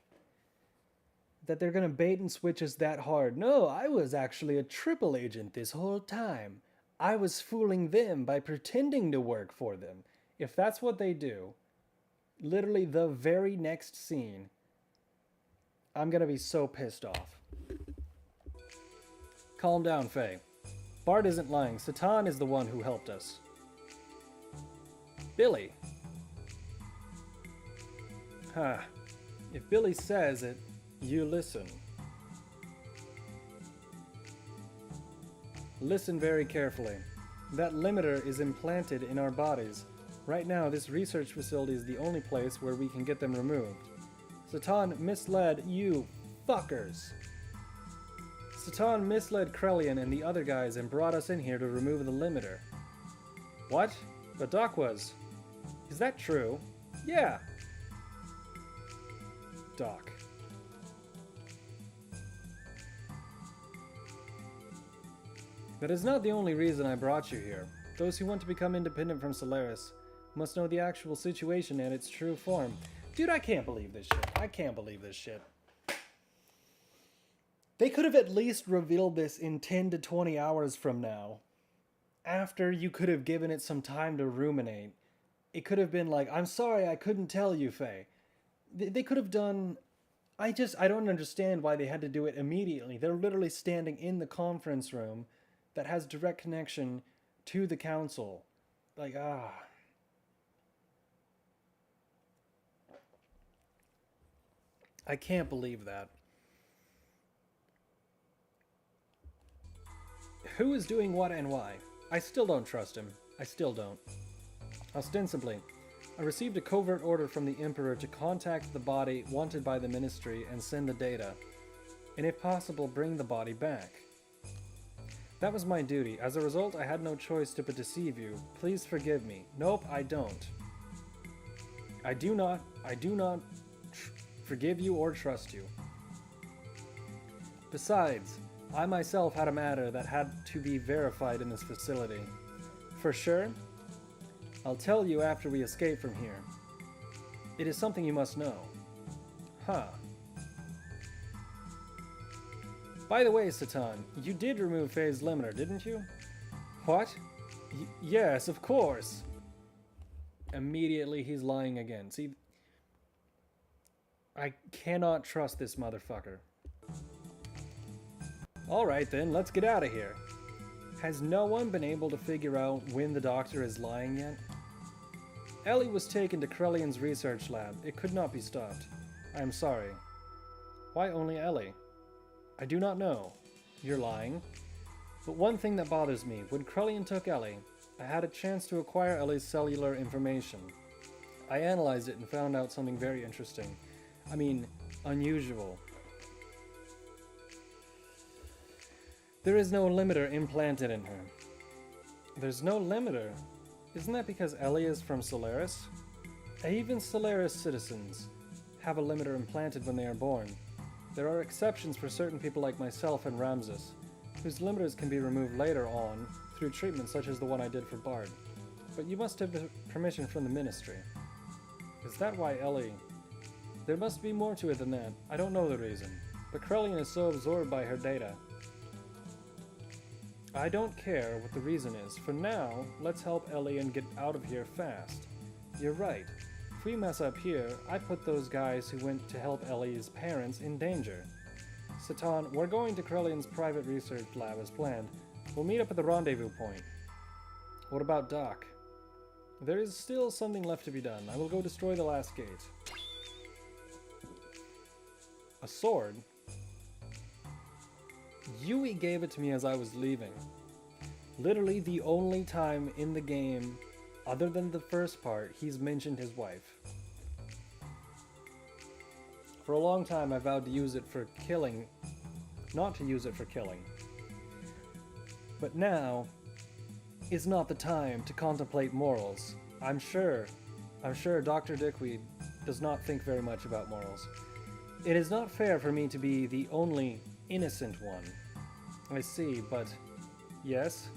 that they're gonna bait and switch us that hard. No, I was actually a triple agent this whole time. I was fooling them by pretending to work for them. If that's what they do, literally the very next scene, I'm gonna be so pissed off. Calm down, Fei. Bart isn't lying. Satan is the one who helped us. Billy. Huh. If Billy says it, you listen. Listen very carefully. That limiter is implanted in our bodies. Right now, this research facility is the only place where we can get them removed. Satan misled you fuckers. Satan misled Krelian and the other guys and brought us in here to remove the limiter. What? But Doc was. Is that true? Yeah. Doc. That is not the only reason I brought you here. Those who want to become independent from Solaris must know the actual situation and its true form. Dude, I can't believe this shit. I can't believe this shit. They could have at least revealed this in 10 to 20 hours from now. After you could have given it some time to ruminate. It could have been like, I'm sorry I couldn't tell you, Faye. They could have done... I don't understand why they had to do it immediately. They're literally standing in the conference room that has direct connection to the council. Like, I can't believe that. Who is doing what and why? I still don't trust him. I still don't. Ostensibly, I received a covert order from the Emperor to contact the body wanted by the Ministry and send the data, and if possible, bring the body back. That was my duty. As a result, I had no choice but to deceive you. Please forgive me. Nope, I don't. I do not forgive you or trust you. Besides, I myself had a matter that had to be verified in this facility. For sure? I'll tell you after we escape from here. It is something you must know. Huh. By the way, Satan, you did remove Faye's limiter, didn't you? What? Yes, of course. Immediately he's lying again. See, I cannot trust this motherfucker. Alright then, let's get out of here. Has no one been able to figure out when the doctor is lying yet? Ellie was taken to Krelian's research lab. It could not be stopped. I am sorry. Why only Ellie? I do not know. You're lying. But one thing that bothers me, when Krelian took Ellie, I had a chance to acquire Ellie's cellular information. I analyzed it and found out something very interesting. I mean, unusual. There is no limiter implanted in her. There's no limiter? Isn't that because Ellie is from Solaris? Even Solaris citizens have a limiter implanted when they are born. There are exceptions for certain people like myself and Ramses, whose limiters can be removed later on through treatment such as the one I did for Bard. But you must have permission from the Ministry. Is that why Ellie... There must be more to it than that. I don't know the reason. But Krelian is so absorbed by her data. I don't care what the reason is. For now, let's help Ellie and get out of here fast. You're right. If we mess up here, I put those guys who went to help Ellie's parents in danger. Satan, we're going to Krelian's private research lab as planned. We'll meet up at the rendezvous point. What about Doc? There is still something left to be done. I will go destroy the last gate. A sword? Yui gave it to me as I was leaving. Literally the only time in the game, other than the first part, he's mentioned his wife. For a long time I vowed to use it for killing, not to use it for killing. But now is not the time to contemplate morals. I'm sure Dr. Dickweed does not think very much about morals. It is not fair for me to be the only innocent one. I see, but yes,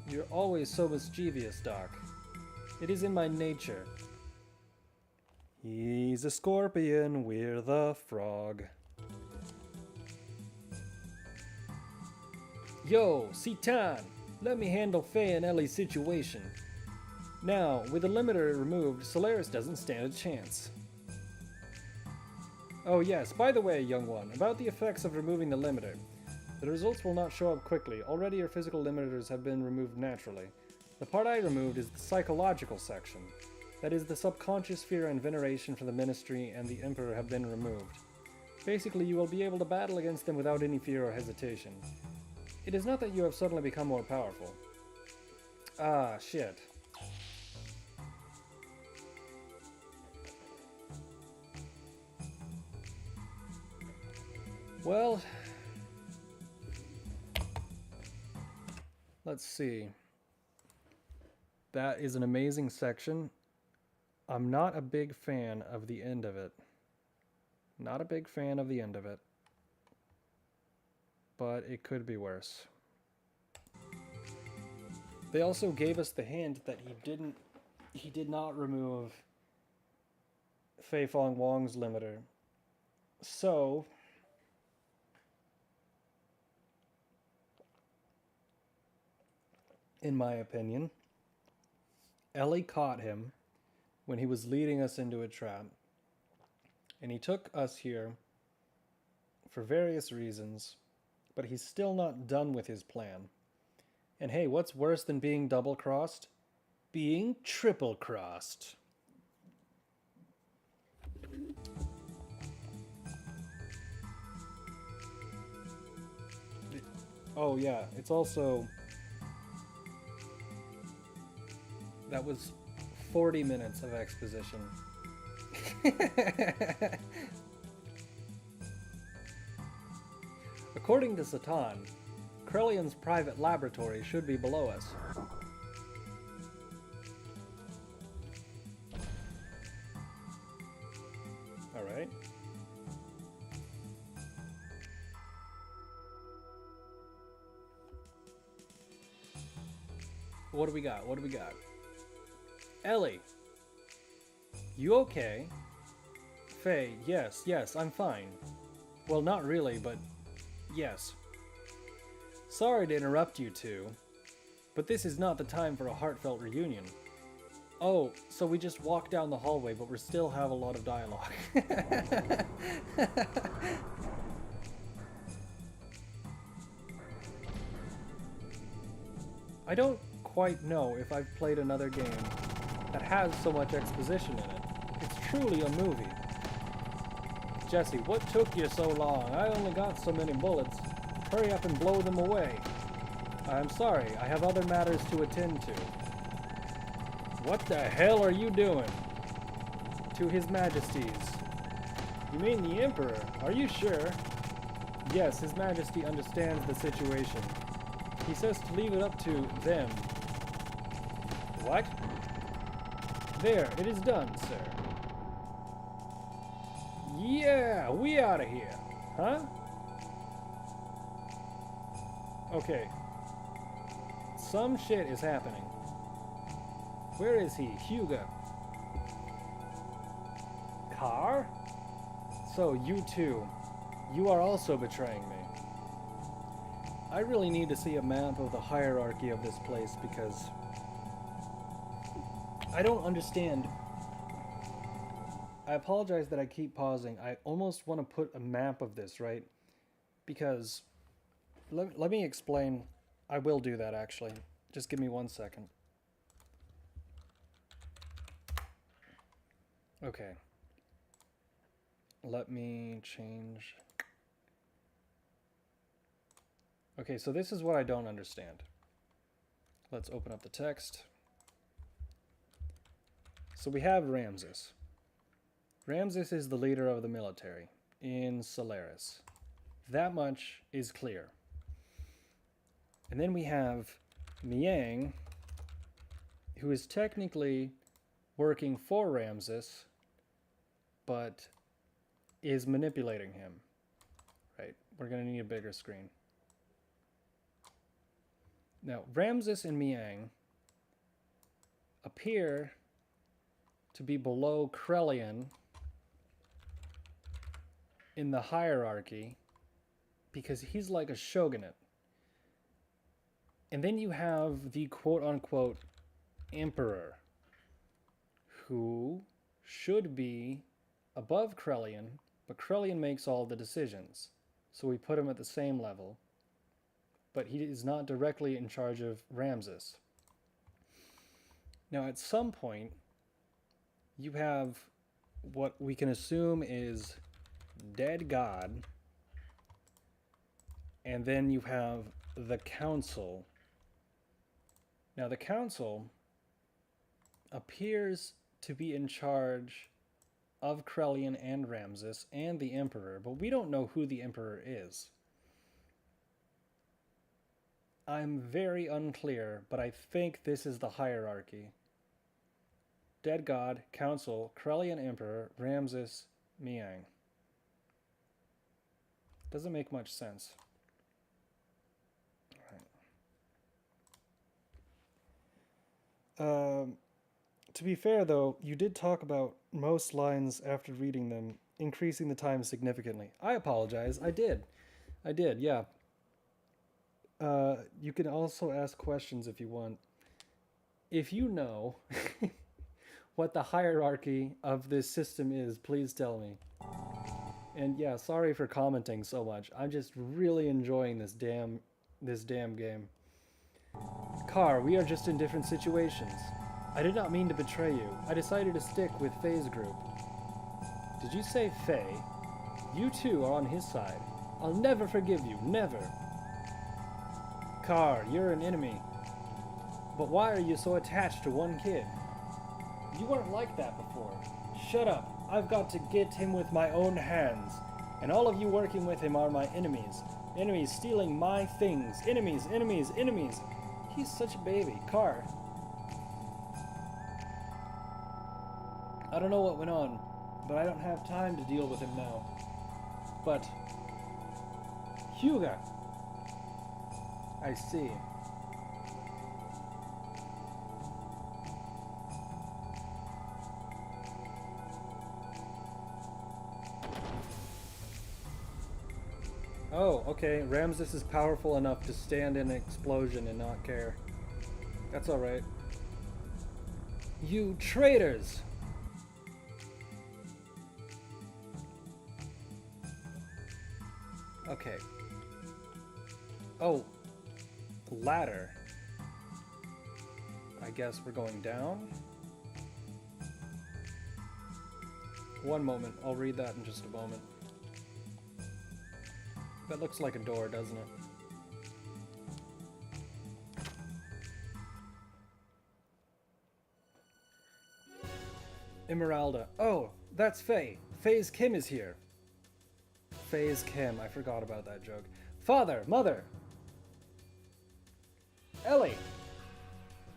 you're always so mischievous, Doc. It is in my nature. He's a scorpion, we're the frog. Yo, Citan, let me handle Faye and Ellie's situation. Now, with the limiter removed, Solaris doesn't stand a chance. Oh yes, by the way, young one, about the effects of removing the limiter. The results will not show up quickly. Already your physical limiters have been removed naturally. The part I removed is the psychological section. That is, the subconscious fear and veneration for the Ministry and the Emperor have been removed. Basically, you will be able to battle against them without any fear or hesitation. It is not that you have suddenly become more powerful. Ah, shit. . Well, let's see. That is an amazing section. I'm not a big fan of the end of it. Not a big fan of the end of it. But it could be worse. They also gave us the hint that he did not remove Fei Fong Wong's limiter. So in my opinion, Ellie caught him when he was leading us into a trap. And he took us here for various reasons, but he's still not done with his plan. And hey, what's worse than being double-crossed? Being triple-crossed. Oh yeah, it's also... That was 40 minutes of exposition. According to Satan, Krellion's private laboratory should be below us. Alright. What do we got? What do we got? Ellie! You okay? Faye, yes, I'm fine. Well, not really, but yes. Sorry to interrupt you two, but this is not the time for a heartfelt reunion. Oh, so we just walk down the hallway, but we still have a lot of dialogue. I don't quite know if I've played another game that has so much exposition in it. It's truly a movie. Jesse, what took you so long? I only got so many bullets. Hurry up and blow them away. I'm sorry, I have other matters to attend to. What the hell are you doing? To His Majesty's. You mean the Emperor? Are you sure? Yes, His Majesty understands the situation. He says to leave it up to them. What? There, it is done, sir. Yeah, we out of here. Huh? Okay. Some shit is happening. Where is he? Hugo. Car? So, you two. You are also betraying me. I really need to see a map of the hierarchy of this place because I don't understand. I apologize that I keep pausing. I almost want to put a map of this, right? Because let me explain. I will do that actually. Just give me 1 second. Okay. Let me change. Okay, so this is what I don't understand. Let's open up the text. So we have Ramses. Ramses is the leader of the military in Solaris. That much is clear. And then we have Miang, who is technically working for Ramses, but is manipulating him. Right, we're gonna need a bigger screen. Now, Ramses and Miang appear to be below Krellion in the hierarchy because he's like a shogunate. And then you have the quote-unquote emperor, who should be above Krellion, but Krellion makes all the decisions. So we put him at the same level, but he is not directly in charge of Ramses. Now, at some point, you have what we can assume is dead God, and then you have the council. Now, the council appears to be in charge of Krellian and Ramses and the Emperor, but we don't know who the Emperor is. I'm very unclear, but I think this is the hierarchy. Dead God, Council, Krellian Emperor, Ramses, Miang. Doesn't make much sense. Right. To be fair, though, you did talk about most lines after reading them increasing the time significantly. I apologize. I did, yeah. You can also ask questions if you want. If you know what the hierarchy of this system is, please tell me. And yeah, sorry for commenting so much. I'm just really enjoying this damn game. Carr, we are just in different situations. I did not mean to betray you. I decided to stick with Faye's group. Did you say Faye? You two are on his side. I'll never forgive you, never. Carr, you're an enemy. But why are you so attached to one kid? You weren't like that before. Shut up. I've got to get him with my own hands. And all of you working with him are my enemies. Enemies stealing my things. Enemies, enemies, enemies. He's such a baby. Carr. I don't know what went on, but I don't have time to deal with him now. But... Hyuga! I see. Oh, okay. Ramses is powerful enough to stand in an explosion and not care. That's alright. You traitors! Okay. Oh. Ladder. I guess we're going down? One moment. I'll read that in just a moment. That looks like a door, doesn't it? Emeralda. Oh, that's Faye. Faye's Kim is here. Faye's Kim. I forgot about that joke. Father! Mother! Ellie!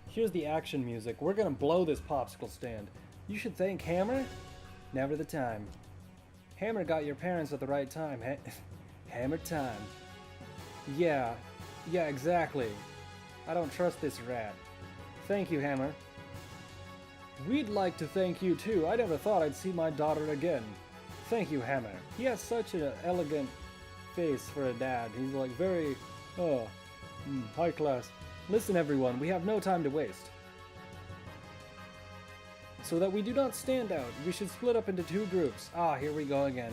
Here's the action music. We're gonna blow this popsicle stand. You should thank Hammer? Never the time. Hammer got your parents at the right time. Hammer time. Yeah, exactly. I don't trust this rat. Thank you, Hammer. We'd like to thank you too. I never thought I'd see my daughter again. Thank you, Hammer. He has such an elegant face for a dad. He's like very, high class. Listen everyone, we have no time to waste. So that we do not stand out, we should split up into two groups. Ah, here we go again.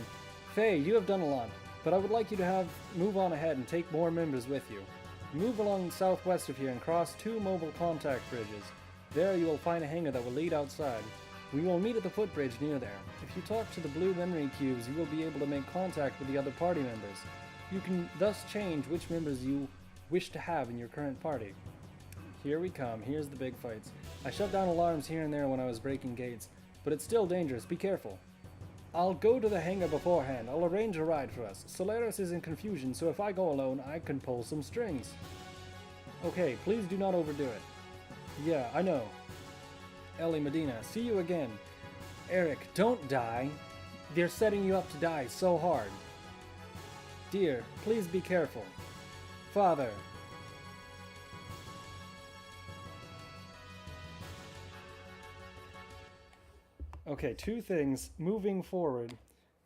Faye, you have done a lot, but I would like you to move on ahead and take more members with you. Move along southwest of here and cross 2 mobile contact bridges. There you will find a hangar that will lead outside. We will meet at the footbridge near there. If you talk to the blue memory cubes, you will be able to make contact with the other party members. You can thus change which members you wish to have in your current party. Here we come. Here's the big fights. I shut down alarms here and there when I was breaking gates, but it's still dangerous. Be careful. I'll go to the hangar beforehand. I'll arrange a ride for us. Solaris is in confusion, so if I go alone, I can pull some strings. Okay, please do not overdo it. Yeah, I know. Ellie Medina, see you again. Eric, don't die. They're setting you up to die so hard. Dear, please be careful. Father. Okay, 2 things. Moving forward,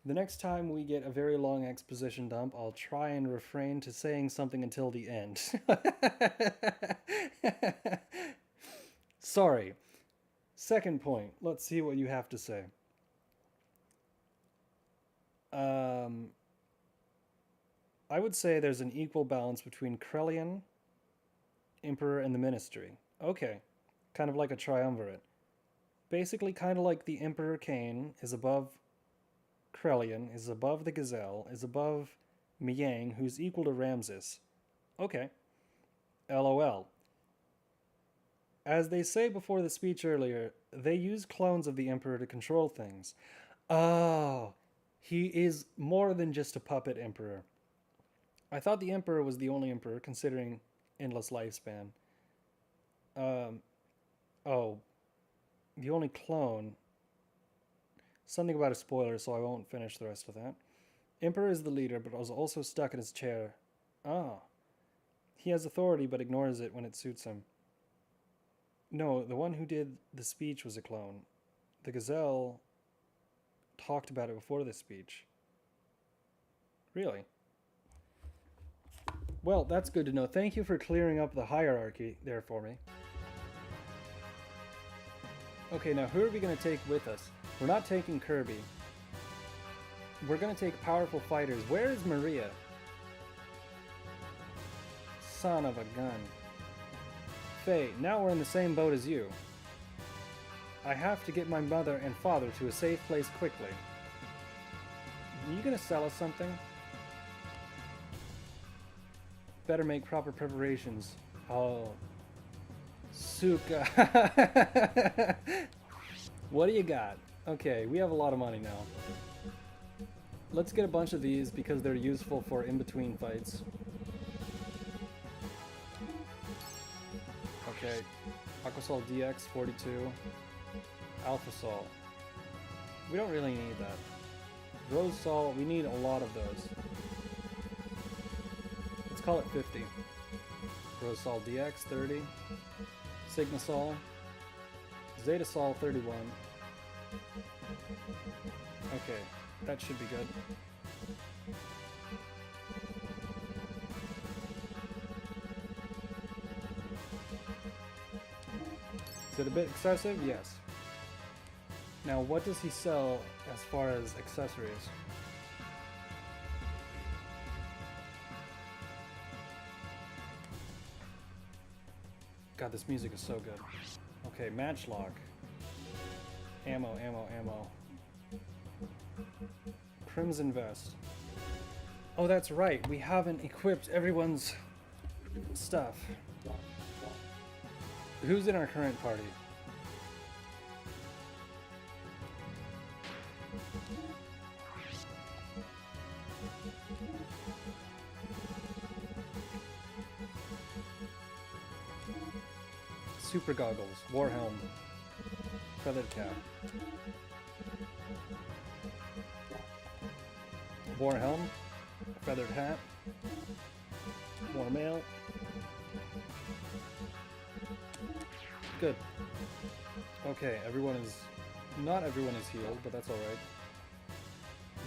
the next time we get a very long exposition dump, I'll try and refrain to saying something until the end. Sorry. Second point, let's see what you have to say. I would say there's an equal balance between Krellian, Emperor, and the Ministry. Okay, kind of like a triumvirate. Basically kind of like the Emperor Cain is above Krellian, is above the Gazelle, is above Miang, who's equal to Ramses. Okay. LOL. As they say before the speech earlier, they use clones of the Emperor to control things. Oh, he is more than just a puppet emperor. I thought the emperor was the only emperor, considering endless lifespan. Oh, the only clone. Something about a spoiler, so I won't finish the rest of that. Emperor is the leader, but was also stuck in his chair. Ah. He has authority, but ignores it when it suits him. No, the one who did the speech was a clone. The gazelle talked about it before the speech. Really? Well, that's good to know. Thank you for clearing up the hierarchy there for me. Okay, now who are we going to take with us? We're not taking Kirby. We're going to take powerful fighters. Where is Maria? Son of a gun. Faye, now we're in the same boat as you. I have to get my mother and father to a safe place quickly. Are you going to sell us something? Better make proper preparations. Oh. Suka. What do you got? Okay, we have a lot of money now. Let's get a bunch of these because they're useful for in-between fights. Okay, Aquasol DX 42, Alpha Sol. We don't really need that. Rose Sol, we need a lot of those. Let's call it 50. Rose Sol DX 30, Sigma Sol, Zeta Sol 31. Okay, that should be good. Is it a bit excessive? Yes. Now, what does he sell as far as accessories? God, this music is so good. Okay, matchlock. Ammo, ammo, ammo. Crimson vest. Oh, that's right. We haven't equipped everyone's stuff. Who's in our current party? Super goggles, war helm, feathered cap. War helm, feathered hat, more mail. Good. Okay, not everyone is healed, but that's alright.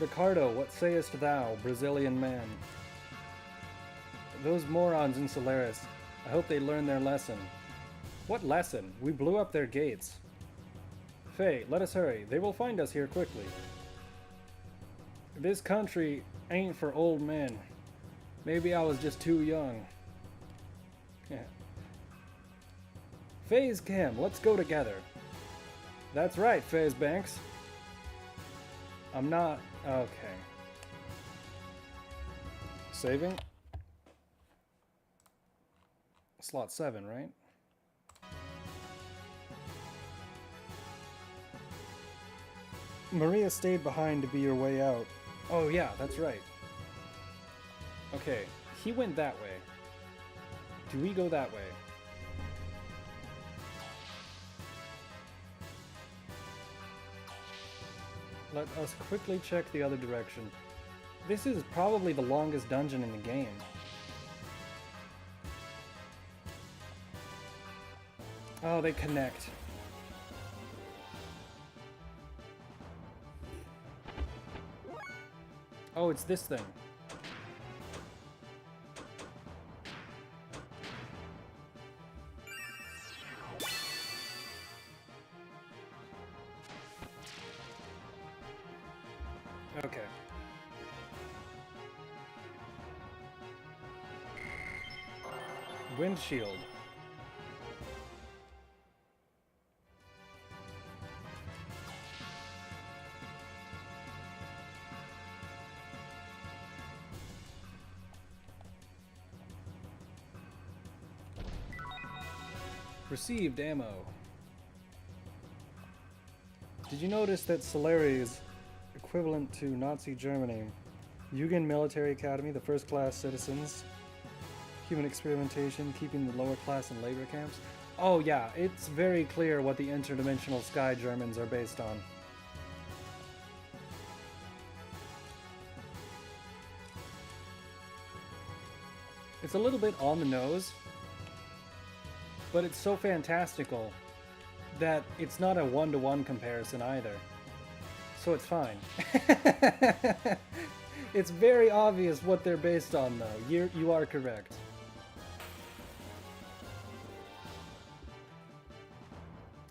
Ricardo, what sayest thou, Brazilian man? Those morons in Solaris, I hope they learn their lesson. What lesson? We blew up their gates. Faye, let us hurry. They will find us here quickly. This country ain't for old men. Maybe I was just too young. FaZe Cam, let's go together. That's right, FaZe Banks. I'm not... Okay. Saving? Slot 7, right? Maria stayed behind to be your way out. Oh yeah, that's right. Okay, he went that way. Do we go that way? Let us quickly check the other direction. This is probably the longest dungeon in the game. Oh, they connect. Oh, it's this thing. Okay. Windshield. Received ammo. Did you notice that Solari's equivalent to Nazi Germany. Jugend Military Academy, the first-class citizens. Human experimentation, keeping the lower class in labor camps. Oh yeah, it's very clear what the interdimensional sky Germans are based on. It's a little bit on the nose, but it's so fantastical that it's not a one-to-one comparison either. So it's fine. It's very obvious what they're based on, though. You are correct.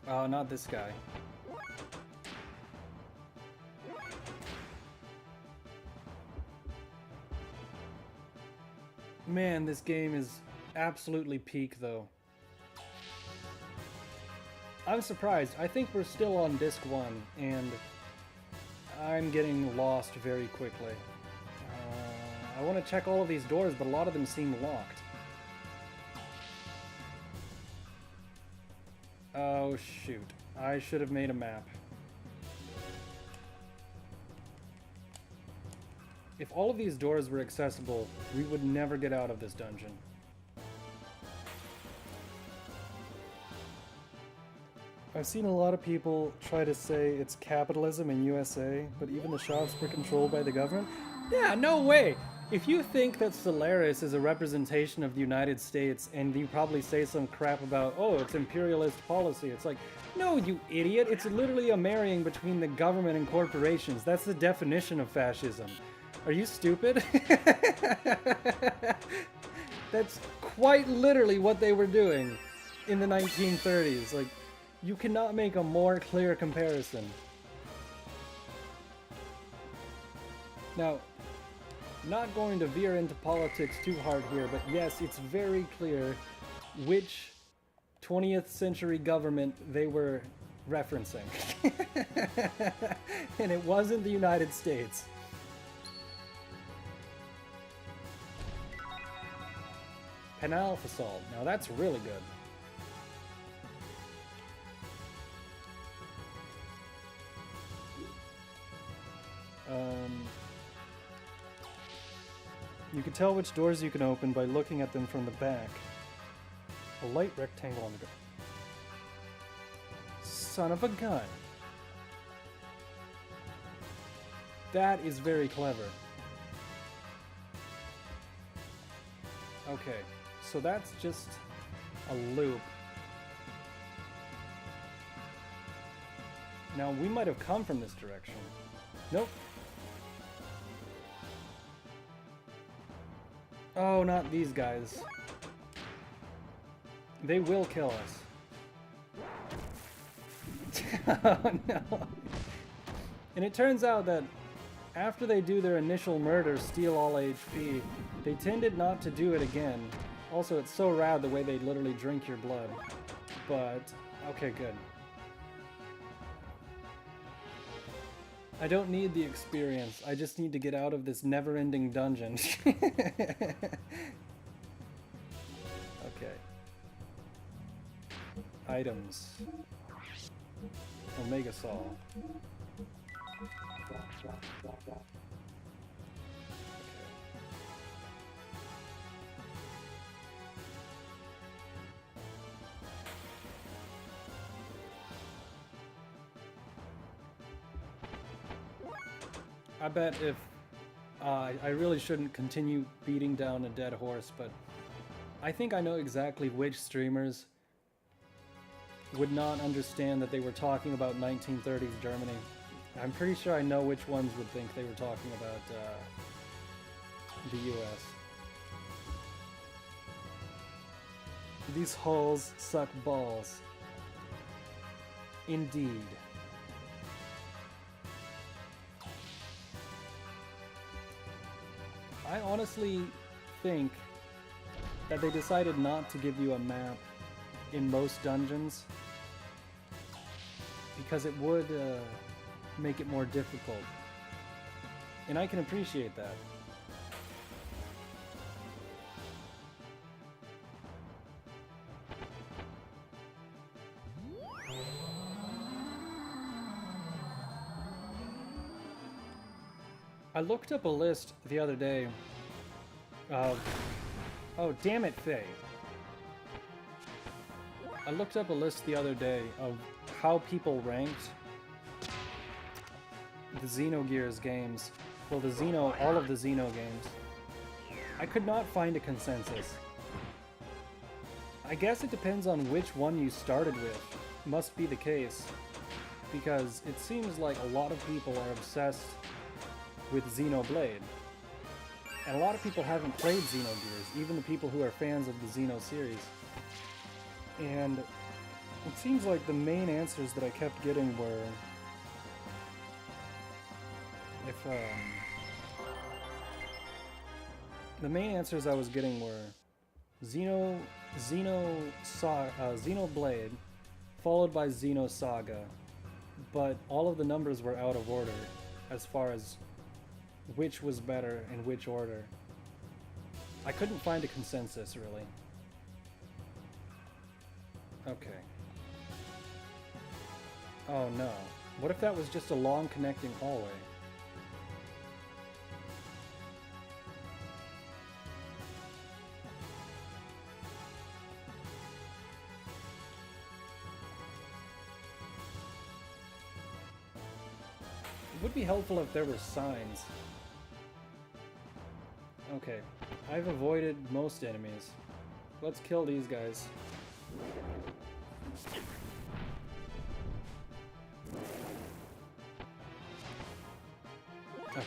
Oh, not this guy. Man, this game is absolutely peak, though. I'm surprised. I think we're still on disc 1, and I'm getting lost very quickly. I want to check all of these doors, but a lot of them seem locked. Oh, shoot. I should have made a map. If all of these doors were accessible, we would never get out of this dungeon. I've seen a lot of people try to say it's capitalism in USA, but even the shops were controlled by the government. Yeah, no way! If you think that Solaris is a representation of the United States, and you probably say some crap about, oh, it's imperialist policy, it's like, no, you idiot, it's literally a marrying between the government and corporations. That's the definition of fascism. Are you stupid? That's quite literally what they were doing in the 1930s. Like, you cannot make a more clear comparison. Now, not going to veer into politics too hard here, but yes, it's very clear which 20th century government they were referencing. And it wasn't the United States. Penalphasol. Now that's really good. You can tell which doors you can open by looking at them from the back. A light rectangle on the ground. Son of a gun. That is very clever. Okay, so that's just a loop. Now, we might have come from this direction. Nope. Oh, not these guys. They will kill us. Oh, no. And it turns out that after they do their initial murder, steal all HP, they tended not to do it again. Also, it's so rad the way they literally drink your blood. But, okay, good. I don't need the experience, I just need to get out of this never-ending dungeon. Okay. Items. Omega Saw. I bet if I really shouldn't continue beating down a dead horse, but I think I know exactly which streamers would not understand that they were talking about 1930s Germany. I'm pretty sure I know which ones would think they were talking about the US. These holes suck balls. Indeed. I honestly think that they decided not to give you a map in most dungeons because it would make it more difficult. And I can appreciate that. I looked up a list the other day of... Oh, damn it, Faye. I looked up a list the other day of how people ranked the Xenogears games. Well, all of the Xeno games. I could not find a consensus. I guess it depends on which one you started with. Must be the case. Because it seems like a lot of people are obsessed with Xenoblade. And a lot of people haven't played Xenogears, even the people who are fans of the Xeno series. And it seems like the main answers that I kept getting were... The main answers I was getting were Xenoblade, followed by Xenosaga, but all of the numbers were out of order as far as which was better in which order. I couldn't find a consensus, really. Okay. Oh no. What if that was just a long connecting hallway? It would be helpful if there were signs. Okay, I've avoided most enemies. Let's kill these guys. Okay.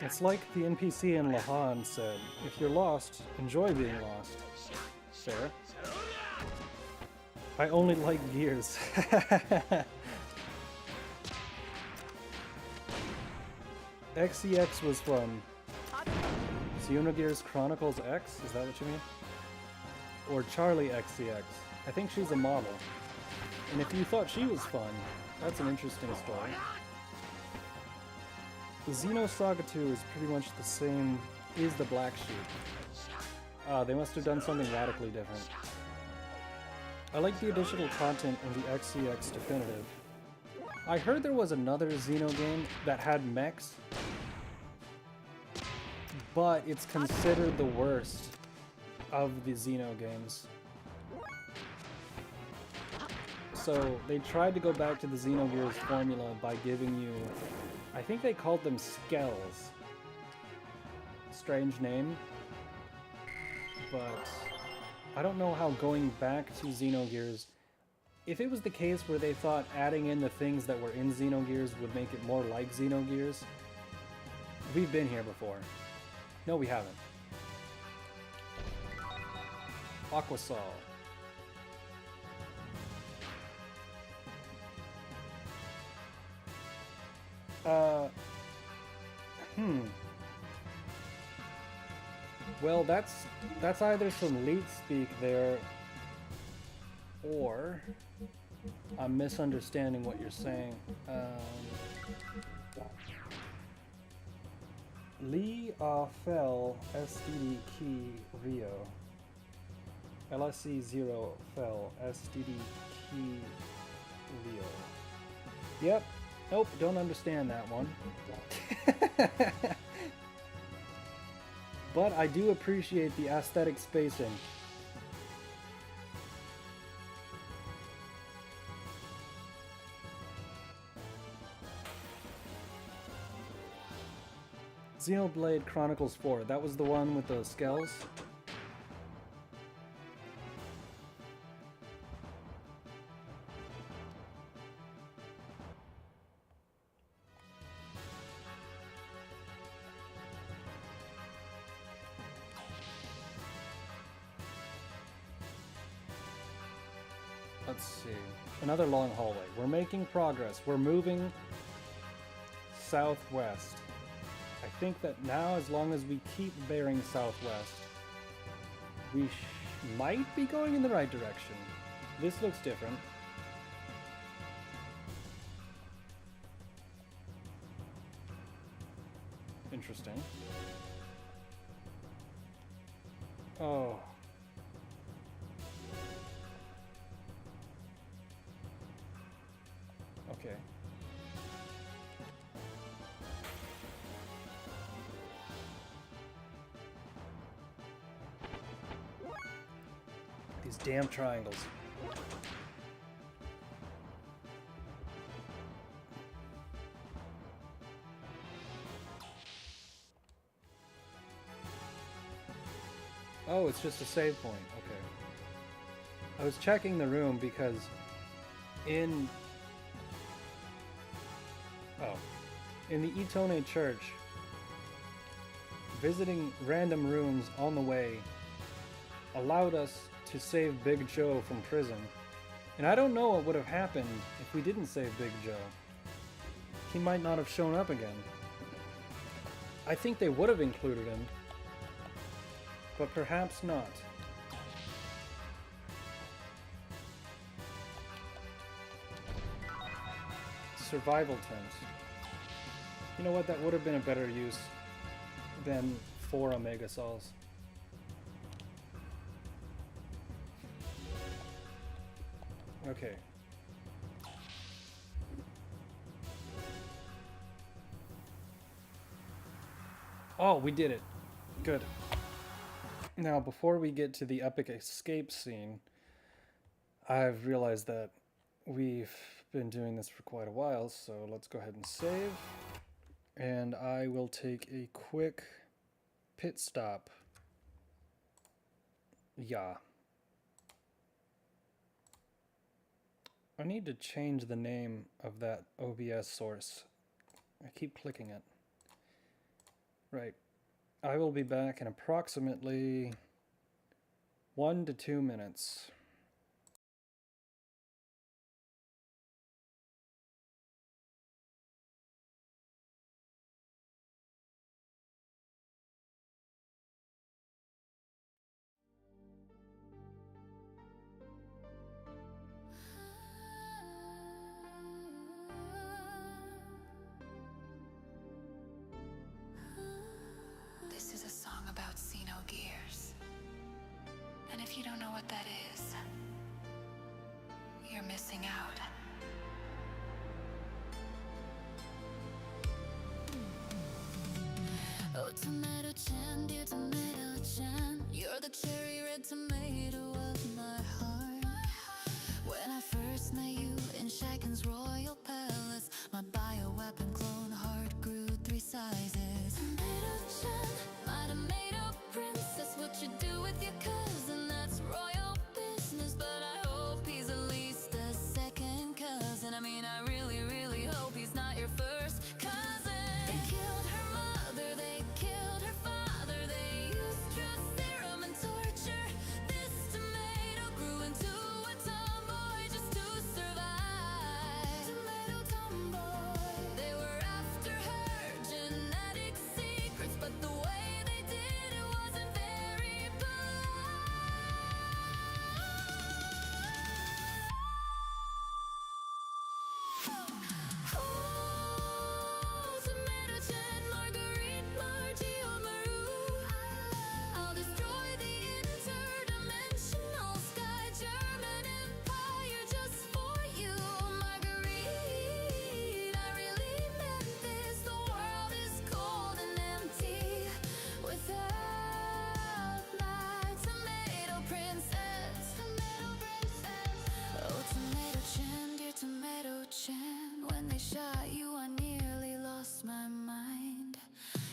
It's like the NPC in Lahan said, if you're lost, enjoy being lost. Fair. I only like Gears. XEX was from Xenogears Chronicles X? Is that what you mean? Or Charlie XCX. I think she's a model. And if you thought she was fun, that's an interesting story. The Xenosaga 2 is pretty much the same as the Black Sheep. They must have done something radically different. I like the additional content in the XCX Definitive. I heard there was another Xeno game that had mechs, but it's considered the worst of the Xeno games. So they tried to go back to the Xenogears formula by giving you, I think they called them skells. Strange name, but I don't know how going back to Xenogears, if it was the case where they thought adding in the things that were in Xenogears would make it more like Xenogears, we've been here before. No, we haven't. Aquasol. Well, that's either some leet speak there, or I'm misunderstanding what you're saying. Li Fel SDD Key Rio. LSC 0 Fel SDD Key Rio. Yep. Nope, don't understand that one. But I do appreciate the aesthetic spacing. Xenoblade Chronicles 4, that was the one with the skells? Let's see. Another long hallway. We're making progress. We're moving southwest. I think that now, as long as we keep bearing southwest, we might be going in the right direction. This looks different. Interesting. These damn triangles. Oh, it's just a save point. Okay. I was checking the room because in the Itone church, visiting random rooms on the way allowed us to save Big Joe from prison. And I don't know what would have happened if we didn't save Big Joe. He might not have shown up again. I think they would have included him, but perhaps not. Survival tent. You know what? That would have been a better use than 4 Omega Sols. Okay. Oh, we did it. Good. Now, before we get to the epic escape scene, I've realized that we've been doing this for quite a while, so let's go ahead and save. And I will take a quick pit stop. Yeah. I need to change the name of that OBS source. I keep clicking it. Right. I will be back in approximately 1 to 2 minutes. This is a song about Xenogears. And if you don't know what that is, you're missing out. Oh, tomato chan, dear tomato chan, you're the cherry red tomato of my heart. When I first met you in Shaken's royal palace, my bioweapon clone heart grew 3 sizes. Tomato chan, my tomato princess, what you do with your cousin, that's royal business. But I hope he's at least a second cousin. I mean, I really, really hope he's not your first cousin. They killed her mother, they killed her father, they used truth serum and torture. This tomato grew into a tomboy just to survive. Tomato tomboy. They were after her genetic secrets, but the way they did it wasn't very polite. Oh, tomato chan, Marguerite, Margie, or Maru. I'll destroy the interdimensional sky German empire just for you, Marguerite. I really meant this. The world is cold and empty without my tomato princess. Tomato princess. Oh, tomato chan, dear tomato chan, when they shot you, I nearly lost my mind.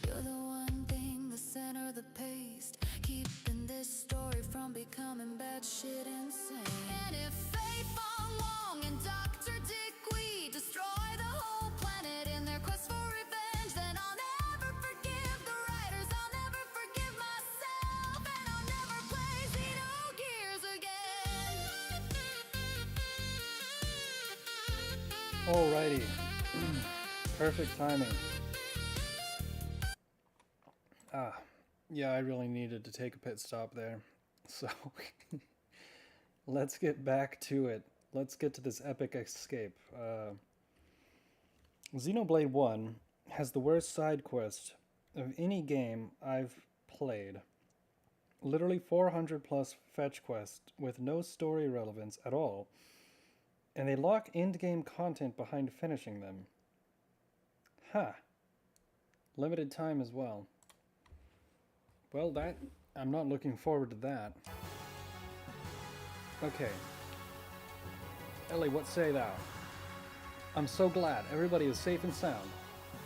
You're the one thing, the center, the paste, keeping this story from becoming batshit insane. And if Faye Fong Wong and Dr. Dick Wee destroy the whole planet in their quest for revenge, then I'll never forgive the writers, I'll never forgive myself, and I'll never play Xenogears again. Alrighty. Perfect timing. Yeah, I really needed to take a pit stop there. So, let's get back to it. Let's get to this epic escape. Xenoblade 1 has the worst side quest of any game I've played. Literally 400 plus fetch quests with no story relevance at all. And they lock end-game content behind finishing them. Huh. Limited time as well. Well, I'm not looking forward to that. Okay. Ellie, what say thou? I'm so glad everybody is safe and sound.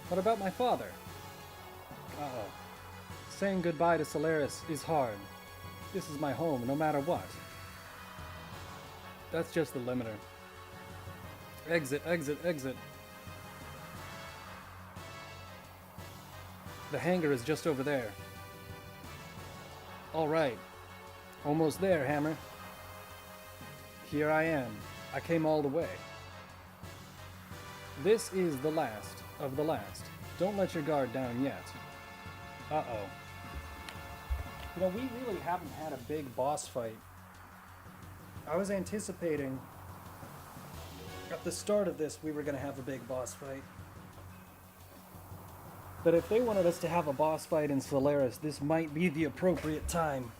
What about my father? Uh-oh. Saying goodbye to Solaris is hard. This is my home, no matter what. That's just the limiter. Exit, exit, exit. The hangar is just over there. Alright. Almost there, Hammer. Here I am. I came all the way. This is the last of the last. Don't let your guard down yet. Uh-oh. You know, we really haven't had a big boss fight. I was anticipating at the start of this we were going to have a big boss fight. But if they wanted us to have a boss fight in Solaris, this might be the appropriate time.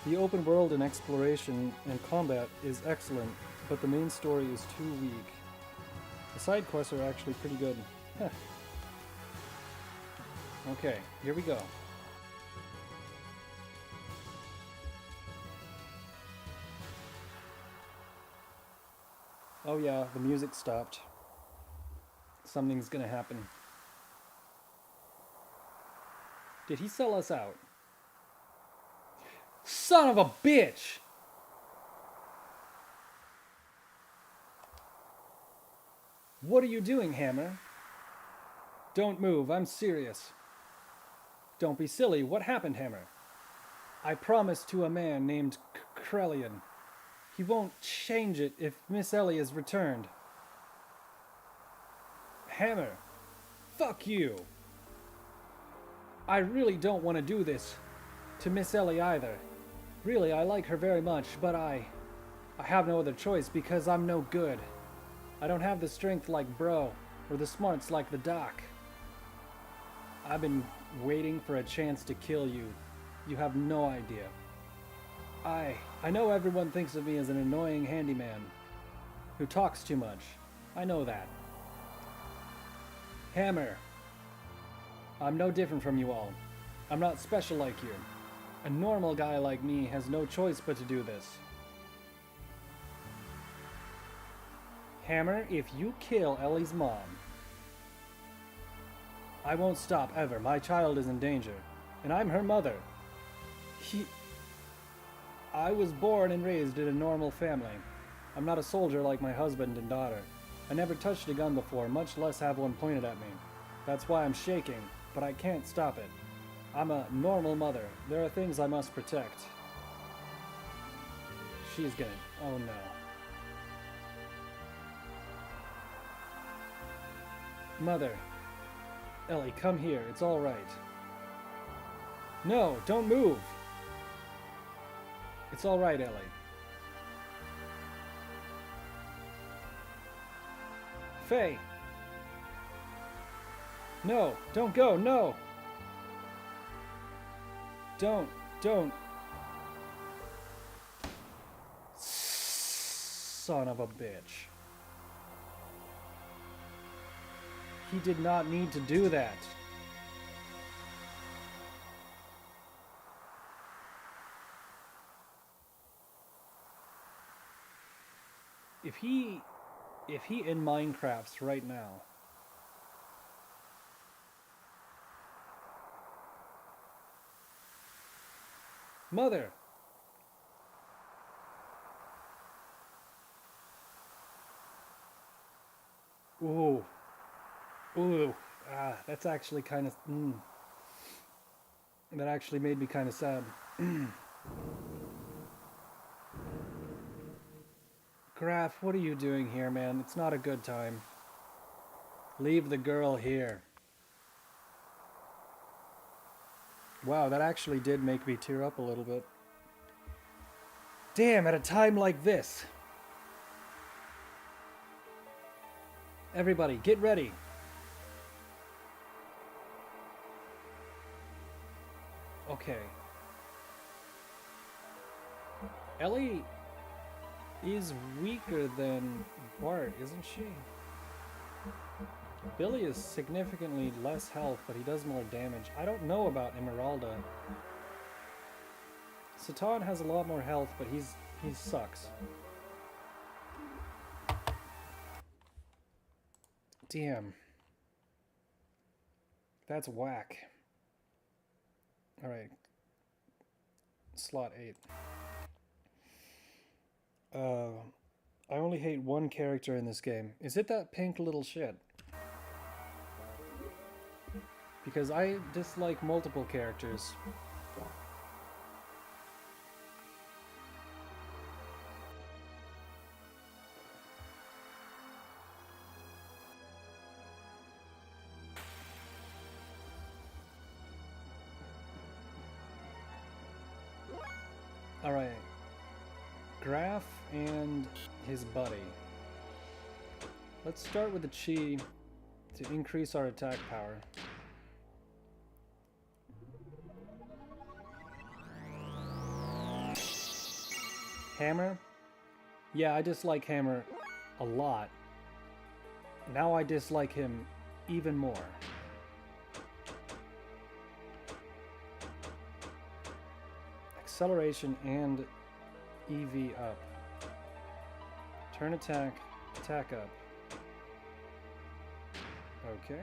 The open world and exploration and combat is excellent, but the main story is too weak. The side quests are actually pretty good. Huh. Okay, here we go. Oh yeah, the music stopped. Something's gonna happen. Did he sell us out? Son of a bitch! What are you doing, Hammer? Don't move, I'm serious. Don't be silly, what happened, Hammer? I promised to a man named Krellian. He won't change it if Miss Ellie is returned. Hammer, fuck you. I really don't want to do this to Miss Ellie either. Really, I like her very much, but I have no other choice because I'm no good. I don't have the strength like Bro, or the smarts like the Doc. I've been waiting for a chance to kill you. You have no idea. I know everyone thinks of me as an annoying handyman who talks too much. I know that. Hammer, I'm no different from you all. I'm not special like you. A normal guy like me has no choice but to do this. Hammer, if you kill Ellie's mom, I won't stop ever. My child is in danger, and I'm her mother. I was born and raised in a normal family. I'm not a soldier like my husband and daughter. I never touched a gun before, much less have one pointed at me. That's why I'm shaking, but I can't stop it. I'm a normal mother. There are things I must protect. She's gonna... oh no. Mother. Ellie, come here. It's all right. No, don't move. It's all right, Ellie. Faye. No, don't go, no. Don't. Son of a bitch. He did not need to do that. If he in Minecraft's right now, Mother. Ooh. That's actually kind of... That actually made me kind of sad. Graf, what are you doing here, man? It's not a good time. Leave the girl here. Wow, that actually did make me tear up a little bit. Damn, at a time like this. Everybody, get ready. Okay. Ellie is weaker than Bart, isn't she? Billy is significantly less health, but he does more damage. I don't know about Emeralda. Satan has a lot more health, but he sucks. Damn. That's whack. Alright. Slot 8. I only hate one character in this game. Is it that pink little shit? Because I dislike multiple characters. Alright. Graf and his buddy. Let's start with the chi to increase our attack power. Hammer? Yeah, I dislike Hammer a lot. Now I dislike him even more. Acceleration and EV up. Turn attack, attack up. Okay.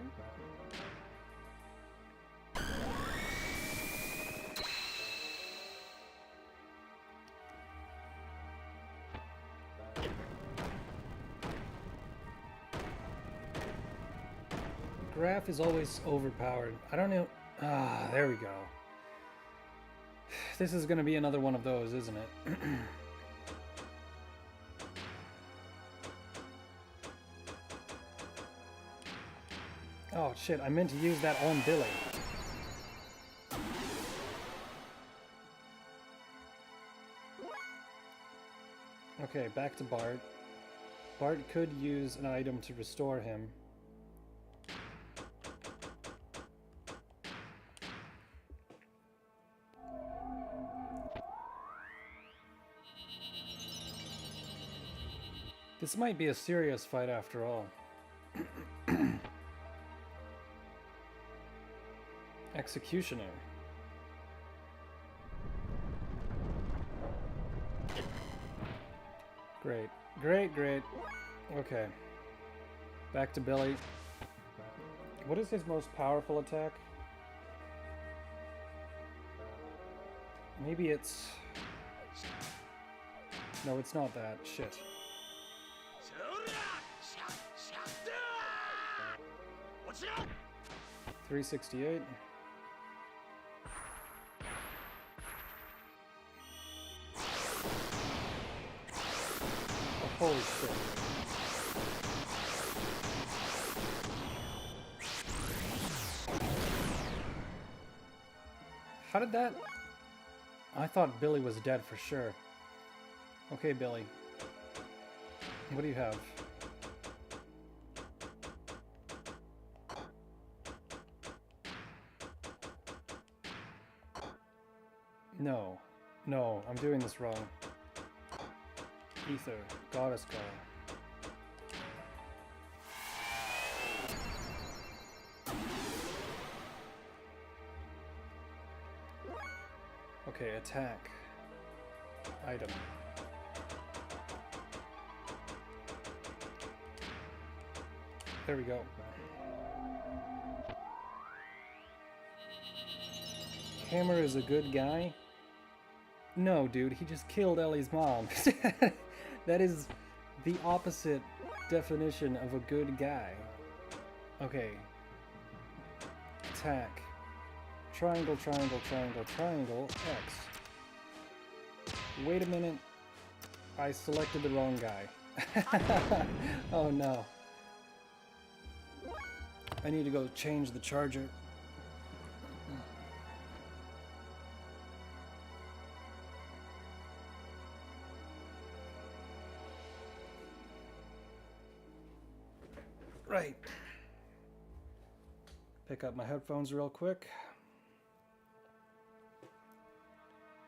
Graf is always overpowered. I don't know. Ah, there we go. This is gonna be another one of those, isn't it? Oh shit, I meant to use that on Billy. Okay, back to Bart. Bart could use an item to restore him. This might be a serious fight after all. Executioner. Great. Great, great. Okay. Back to Billy. What is his most powerful attack? Maybe it's... No, it's not that. Shit. 368. Oh, holy shit. How did that... I thought Billy was dead for sure. Okay, Billy. What do you have? No. No, I'm doing this wrong. Ether. Goddess Call. Okay, attack. Item. There we go. Hammer is a good guy? No, dude, he just killed Ellie's mom. That is the opposite definition of a good guy. Okay. Attack. Triangle, triangle, triangle, triangle, X. Wait a minute. I selected the wrong guy. Oh no. I need to go change the charger. Right. Pick up my headphones real quick.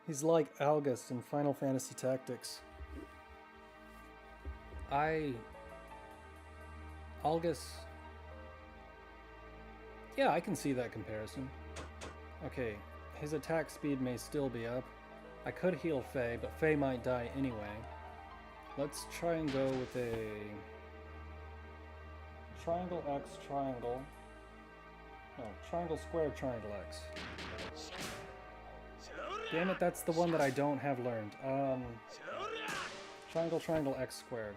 He's like Algus in Final Fantasy Tactics. Algus... Yeah, I can see that comparison. Okay, his attack speed may still be up. I could heal Faye, but Faye might die anyway. Let's try and go with a triangle X triangle. No, triangle square triangle X. Damn it, that's the one that I don't have learned. Triangle triangle X squared.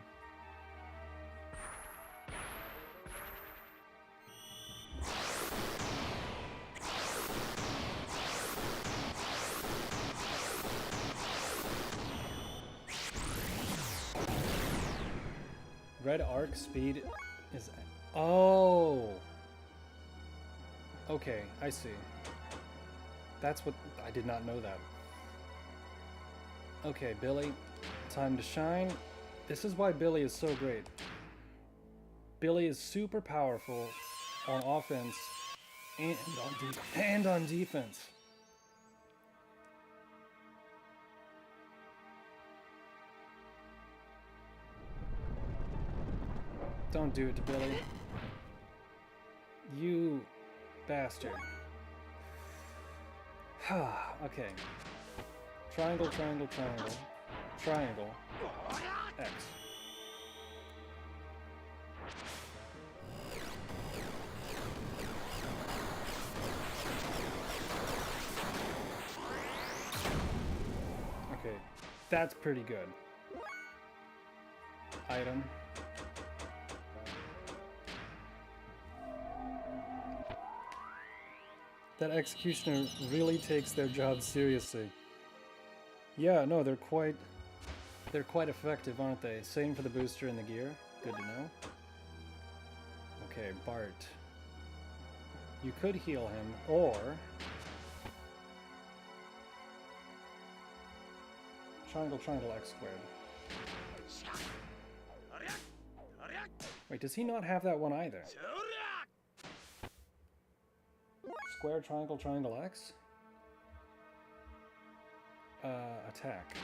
Red arc speed is... Oh! Okay, I see. That's what... I did not know that. Okay, Billy. Time to shine. This is why Billy is so great. Billy is super powerful on offense and on defense. Don't do it to Billy. You bastard. Okay. Triangle, triangle, triangle. Triangle. X. Okay. That's pretty good. Item. That executioner really takes their job seriously. Yeah, no, they're quite effective, aren't they? Same for the booster and the gear. Good to know. Okay, Bart. You could heal him, or triangle, triangle, X squared. Wait, does he not have that one either? Square, triangle, triangle, X? Attack.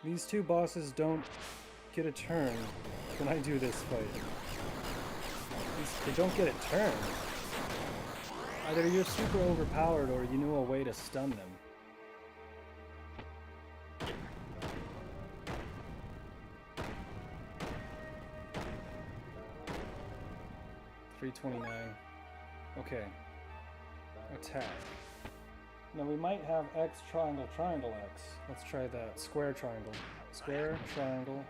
These two bosses don't get a turn when I do this fight. They don't get a turn. Either you're super overpowered or you know a way to stun them. $329. Okay. Attack. Now we might have X triangle triangle X. Let's try that. Square triangle. Square triangle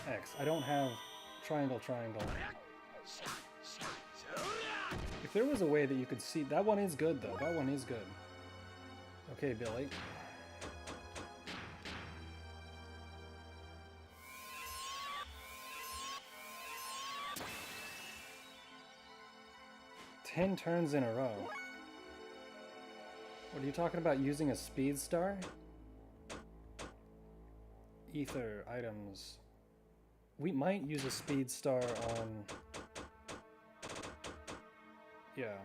X. I don't have triangle triangle. If there was a way that you could see... That one is good though. That one is good. Okay, Billy. Ten turns in a row. What are you talking about, using a speed star? Ether items. We might use a speed star on... Yeah.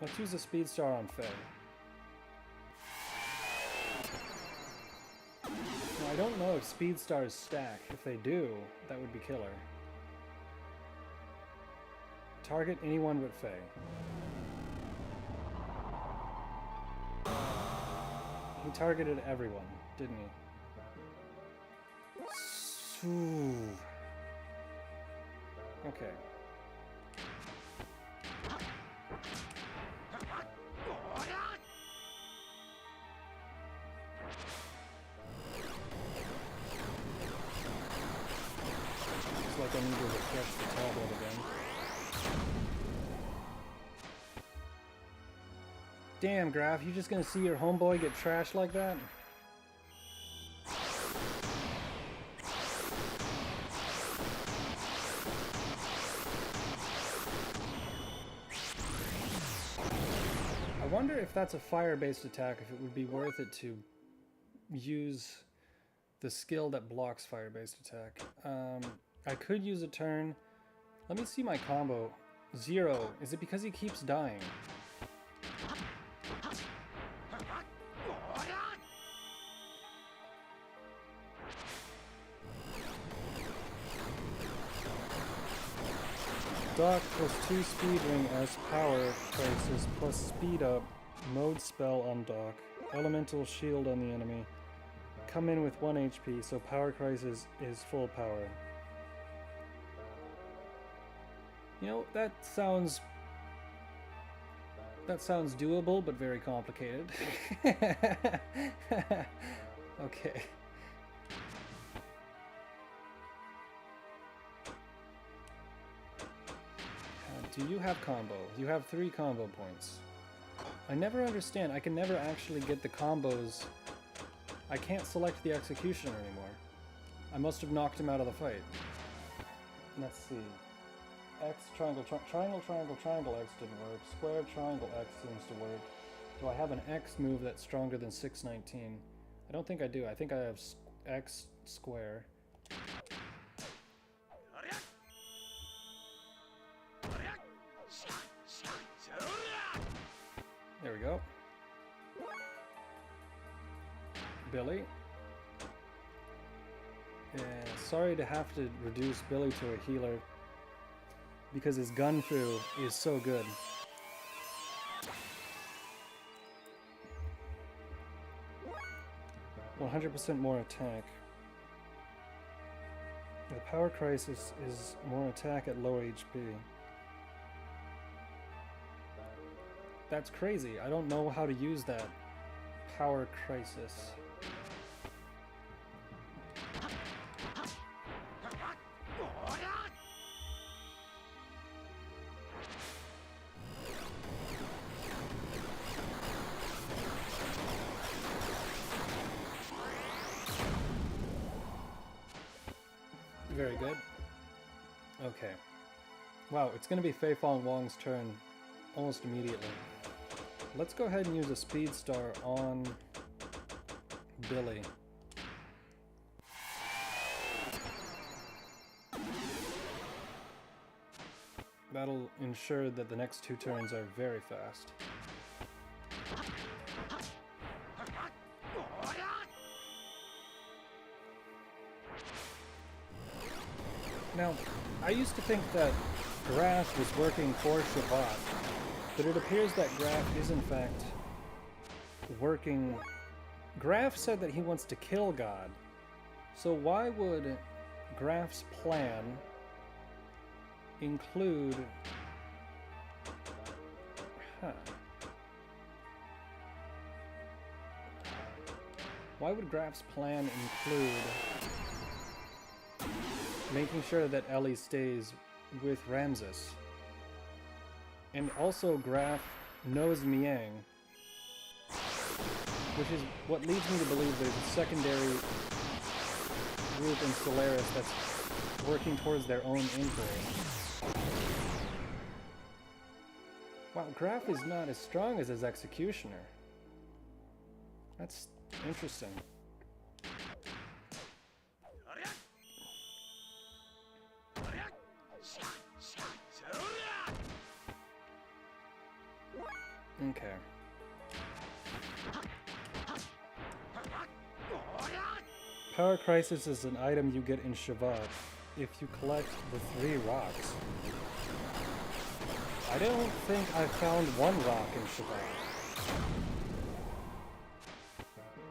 Let's use a speed star on Faye. Now, I don't know if speed stars stack. If they do, that would be killer. Target anyone but Faye. He targeted everyone, didn't he? Okay. Looks like I need to refresh the tablet again. Damn, Graf, you just gonna see your homeboy get trashed like that? I wonder if that's a fire-based attack, if it would be worth it to use the skill that blocks fire-based attack. I could use a turn. Let me see my combo. 0. Is it because he keeps dying? Dock plus 2 speed ring as power crisis plus speed up. Mode spell on Dock. Elemental shield on the enemy. Come in with 1 HP, so power crisis is full power. You know, that sounds doable, but very complicated. Okay. Do you have combo? You have 3 combo points. I never understand. I can never actually get the combos. I can't select the executioner anymore. I must have knocked him out of the fight. Let's see. X, triangle, triangle, triangle, triangle, X didn't work. Square, triangle, X seems to work. Do I have an X move that's stronger than 619? I don't think I do. I think I have X, square. There we go. Billy. Sorry to have to reduce Billy to a healer because his gun fu is so good. "100% more attack. The power crisis is more attack at low HP. That's crazy. I don't know how to use that power crisis. Very good. Okay. Wow, it's going to be Fei Fong Wong's turn almost immediately. Let's go ahead and use a Speed Star on Billy. That'll ensure that the next 2 turns are very fast. Now, I used to think that Graf was working for Shabbat, but it appears that Graf is in fact working... Graf said that he wants to kill God, so why would Graf's plan include... Why would Graf's plan include making sure that Ellie stays with Ramses? And also Graf knows Miang, which is what leads me to believe there's a secondary group in Solaris that's working towards their own inquiry. Wow, Graf is not as strong as his executioner. That's interesting. Okay. Power Crisis is an item you get in Shabbat if you collect the 3 rocks. I don't think I found 1 rock in Shabbat.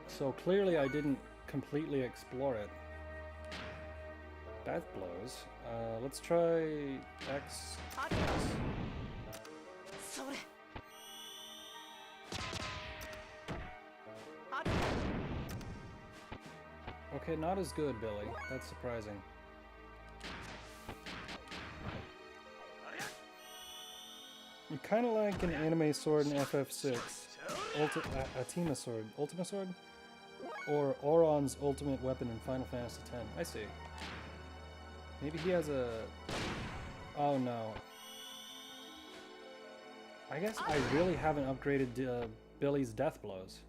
So clearly I didn't completely explore it. That blows. Let's try X. Okay, not as good, Billy. That's surprising. You kind of like an anime sword in FF6. Atima sword. Ultima sword? Or Auron's ultimate weapon in Final Fantasy X. I see. Maybe he has a... Oh no. I guess I really haven't upgraded Billy's death blows.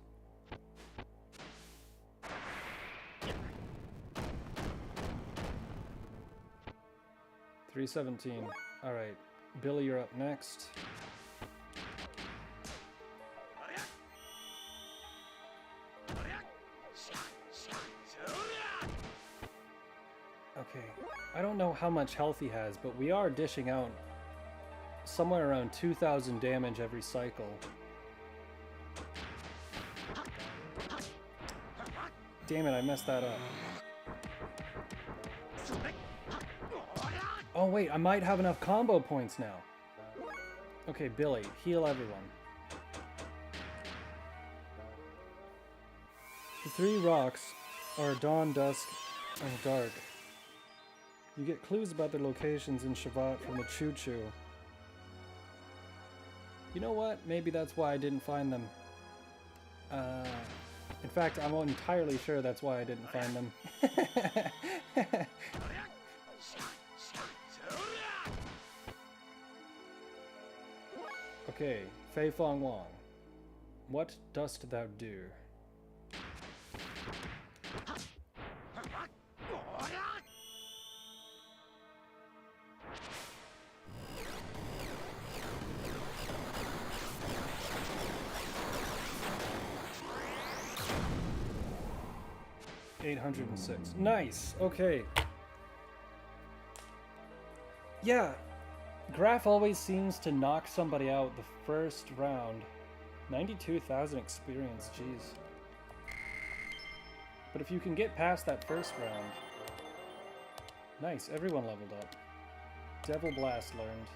$317. Alright. Billy, you're up next. Okay. I don't know how much health he has, but we are dishing out somewhere around 2,000 damage every cycle. Damn it, I messed that up. Oh wait, I might have enough combo points now. Okay, Billy, heal everyone. The 3 rocks are dawn, dusk, and dark. You get clues about their locations in Shavat from the choo-choo. You know what? Maybe that's why I didn't find them. In fact, I'm entirely sure that's why I didn't find them. Okay, Fei Fong Wong. What dost thou do? $806. Nice. Okay. Yeah. Graph always seems to knock somebody out the first round. 92,000 experience. Jeez. But if you can get past that first round. Nice. Everyone leveled up. Devil Blast learned.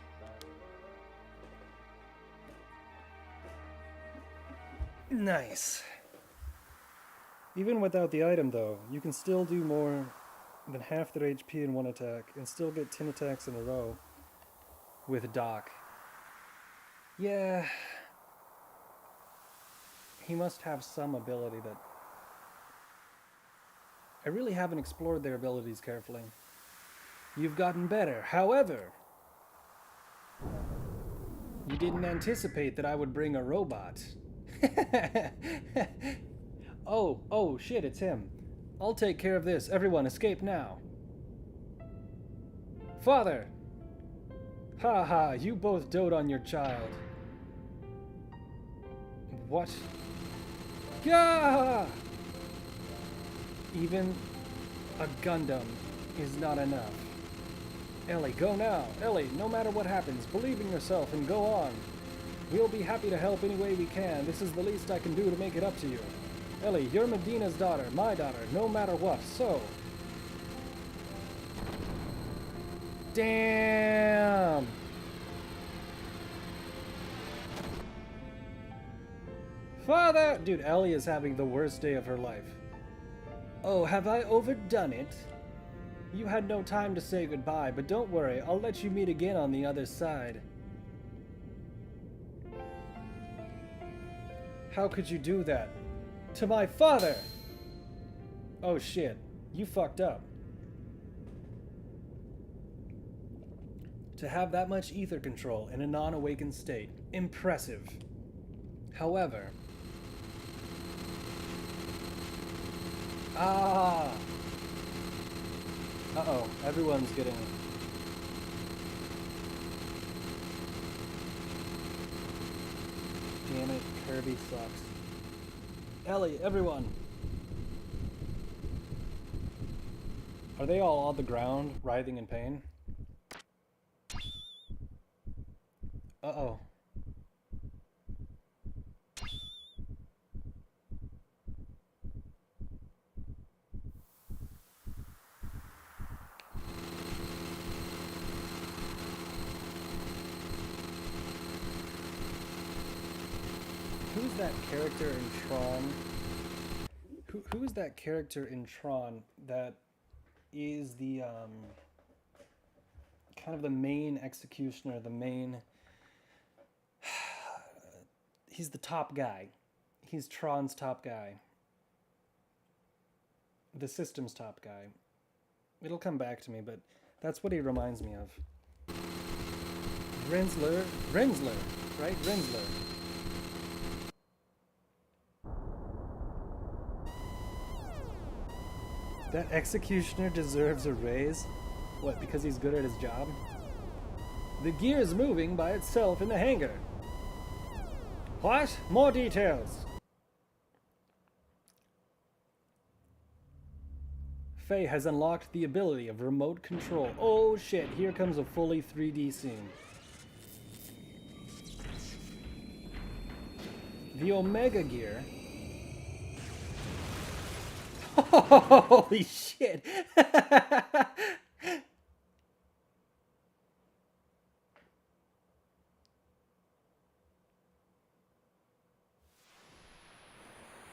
Nice. Even without the item though, you can still do more than half their HP in one attack and still get 10 attacks in a row with Doc. Yeah. He must have some ability that... I really haven't explored their abilities carefully. You've gotten better, however... You didn't anticipate that I would bring a robot. Oh, shit, it's him. I'll take care of this. Everyone, escape now. Father! Ha ha, you both dote on your child. What? Gah! Even a Gundam is not enough. Ellie, go now. Ellie, no matter what happens, believe in yourself and go on. We'll be happy to help any way we can. This is the least I can do to make it up to you. Ellie, you're Medina's daughter, my daughter, no matter what, so... Damn! Father! Dude, Ellie is having the worst day of her life. Oh, have I overdone it? You had no time to say goodbye, but don't worry, I'll let you meet again on the other side. How could you do that? To my father! Oh shit, you fucked up. To have that much ether control in a non-awakened state, impressive. However... Uh-oh, everyone's getting... Damn it, Kirby sucks. Ellie, everyone! Are they all on the ground, writhing in pain? Uh-oh. Who's that character in Tron? Who is that character in Tron that is the kind of the main executioner, the main... He's the top guy. He's Tron's top guy. The system's top guy. It'll come back to me, but that's what he reminds me of. Rensler, right? Rensler. That executioner deserves a raise? What, because he's good at his job? The gear's moving by itself in the hangar. What? More details! Faye has unlocked the ability of remote control. Oh shit, here comes a fully 3D scene. The Omega Gear. Holy shit!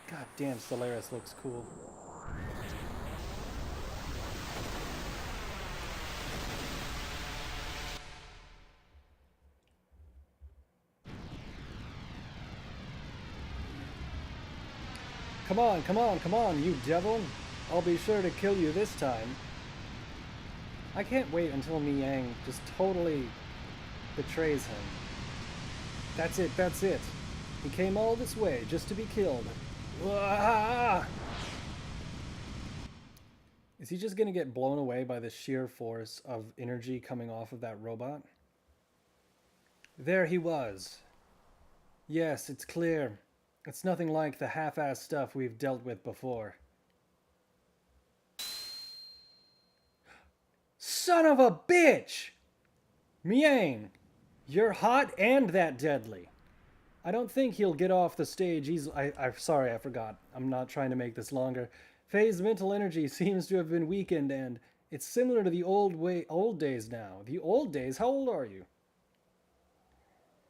God damn, Solaris looks cool. Come on, come on, come on, you devil! I'll be sure to kill you this time. I can't wait until Miang just totally betrays him. That's it, that's it. He came all this way just to be killed. Ah! Is he just gonna get blown away by the sheer force of energy coming off of that robot? There he was. Yes, it's clear. It's nothing like the half-assed stuff we've dealt with before. Son of a bitch! Miang, you're hot and that deadly. I don't think he'll get off the stage easily. I'm sorry, I forgot. I'm not trying to make this longer. Faye's mental energy seems to have been weakened, and it's similar to the old days now. The old days? How old are you?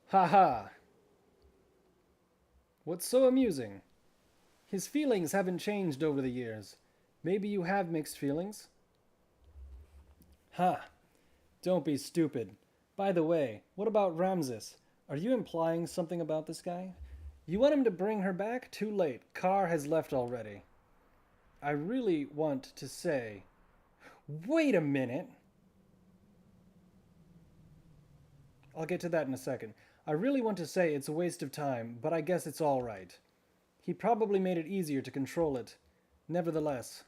Haha. What's so amusing? His feelings haven't changed over the years. Maybe you have mixed feelings? Ha! Don't be stupid. By the way, what about Ramses? Are you implying something about this guy? You want him to bring her back? Too late. Carr has left already. I really want to say... Wait a minute! I'll get to that in a second. I really want to say it's a waste of time, but I guess it's all right. He probably made it easier to control it. Nevertheless...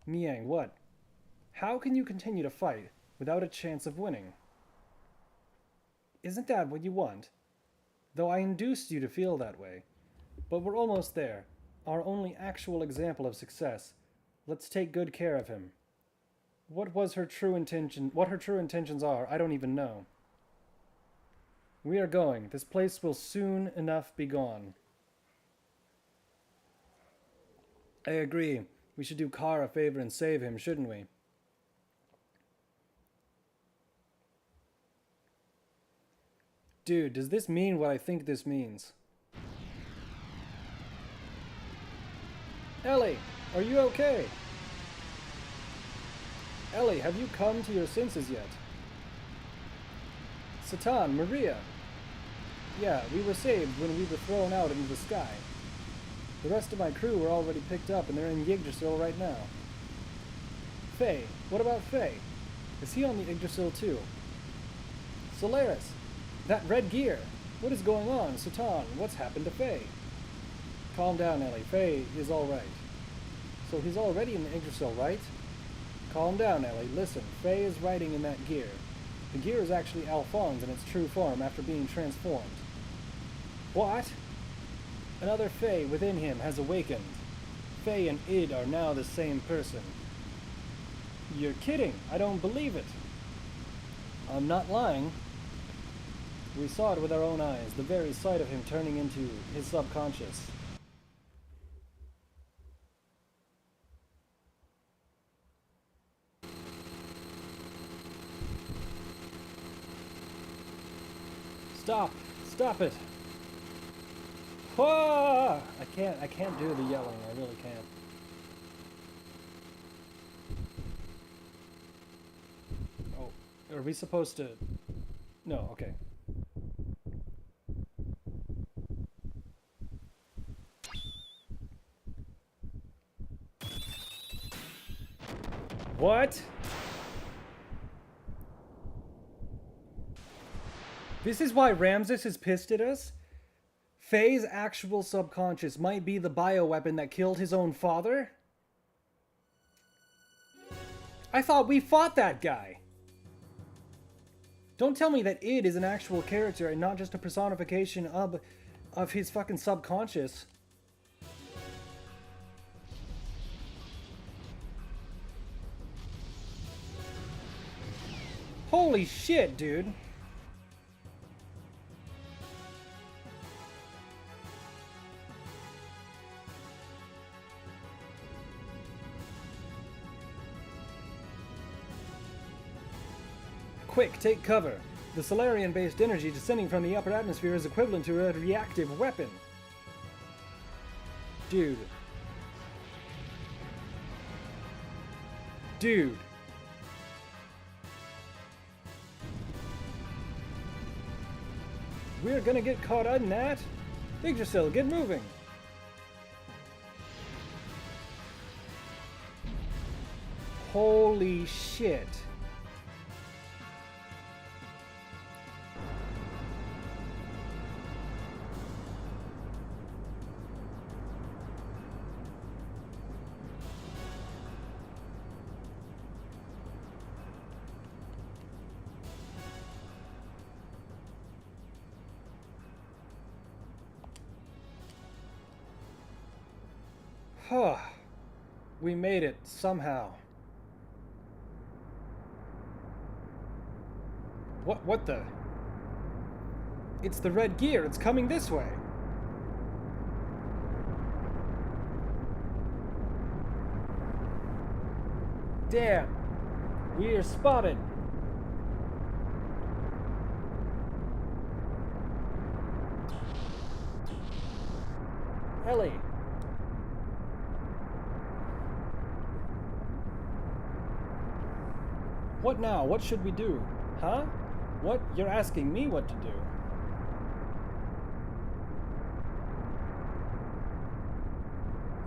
Miang, what? How can you continue to fight without a chance of winning? Isn't that what you want? Though I induced you to feel that way. But we're almost there. Our only actual example of success. Let's take good care of him. What her true intentions are, I don't even know. We are going. This place will soon enough be gone. I agree. We should do Carr a favor and save him, shouldn't we? Dude, does this mean what I think this means? Ellie, are you okay? Ellie, have you come to your senses yet? Satan, Maria. Yeah, we were saved when we were thrown out into the sky. The rest of my crew were already picked up and they're in Yggdrasil right now. Faye, what about Faye? Is he on the Yggdrasil too? Solaris, that red gear. What is going on? Satan, what's happened to Faye? Calm down, Ellie. Faye is alright. So he's already in the Yggdrasil, right? Calm down, Ellie. Listen, Faye is riding in that gear. The gear is actually Alphonse in its true form after being transformed. What? Another Faye within him has awakened. Faye and Id are now the same person. You're kidding. I don't believe it. I'm not lying. We saw it with our own eyes, the very sight of him turning into his subconscious. Stop! Stop it! Whoa! I can't do the yelling, I really can't. Oh, are we supposed to... No, okay. What? This is why Ramses is pissed at us? Faye's actual subconscious might be the bioweapon that killed his own father? I thought we fought that guy! Don't tell me that Id is an actual character and not just a personification of his fucking subconscious. Holy shit, dude! Quick, take cover. The Solarian-based energy descending from the upper atmosphere is equivalent to a reactive weapon. Dude. Dude. We're gonna get caught on that? Yggdrasil, get moving! Holy shit. Huh. We made it somehow. What the? It's the red gear. It's coming this way. Damn. We are spotted. Ellie. What now? What should we do? Huh? What? You're asking me what to do.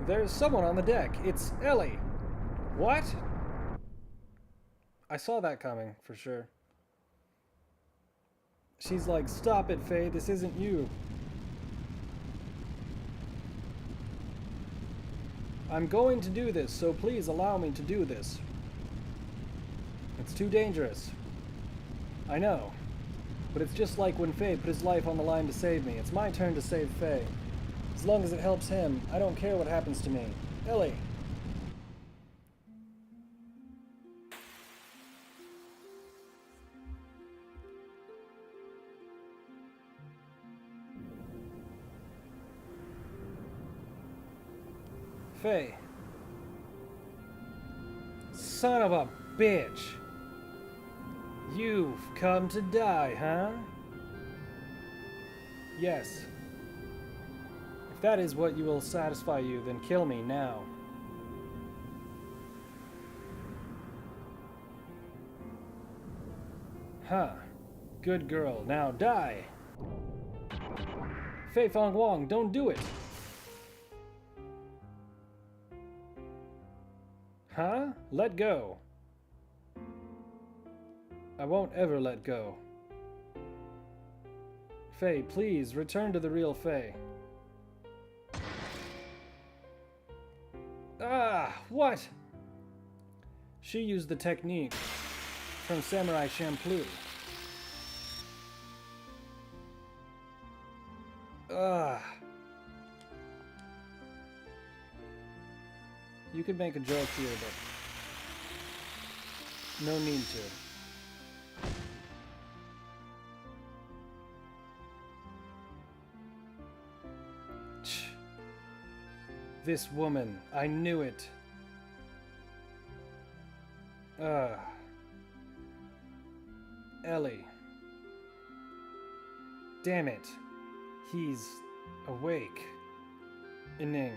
There's someone on the deck. It's Ellie. What? I saw that coming, for sure. She's like, stop it, Faye, this isn't you. I'm going to do this, so please allow me to do this. It's too dangerous. I know. But it's just like when Faye put his life on the line to save me. It's my turn to save Faye. As long as it helps him, I don't care what happens to me. Ellie. Faye. Son of a bitch. You've come to die, huh? Yes. If that is what will satisfy you, then kill me now. Huh. Good girl. Now die. Fei Fong Wong, don't do it. Huh? Let go. I won't ever let go. Faye, please, return to the real Faye. Ah, what? She used the technique from Samurai Champloo. Ah. You could make a joke here, but no need to. This woman, I knew it. Ellie. Damn it. He's awake. Inning.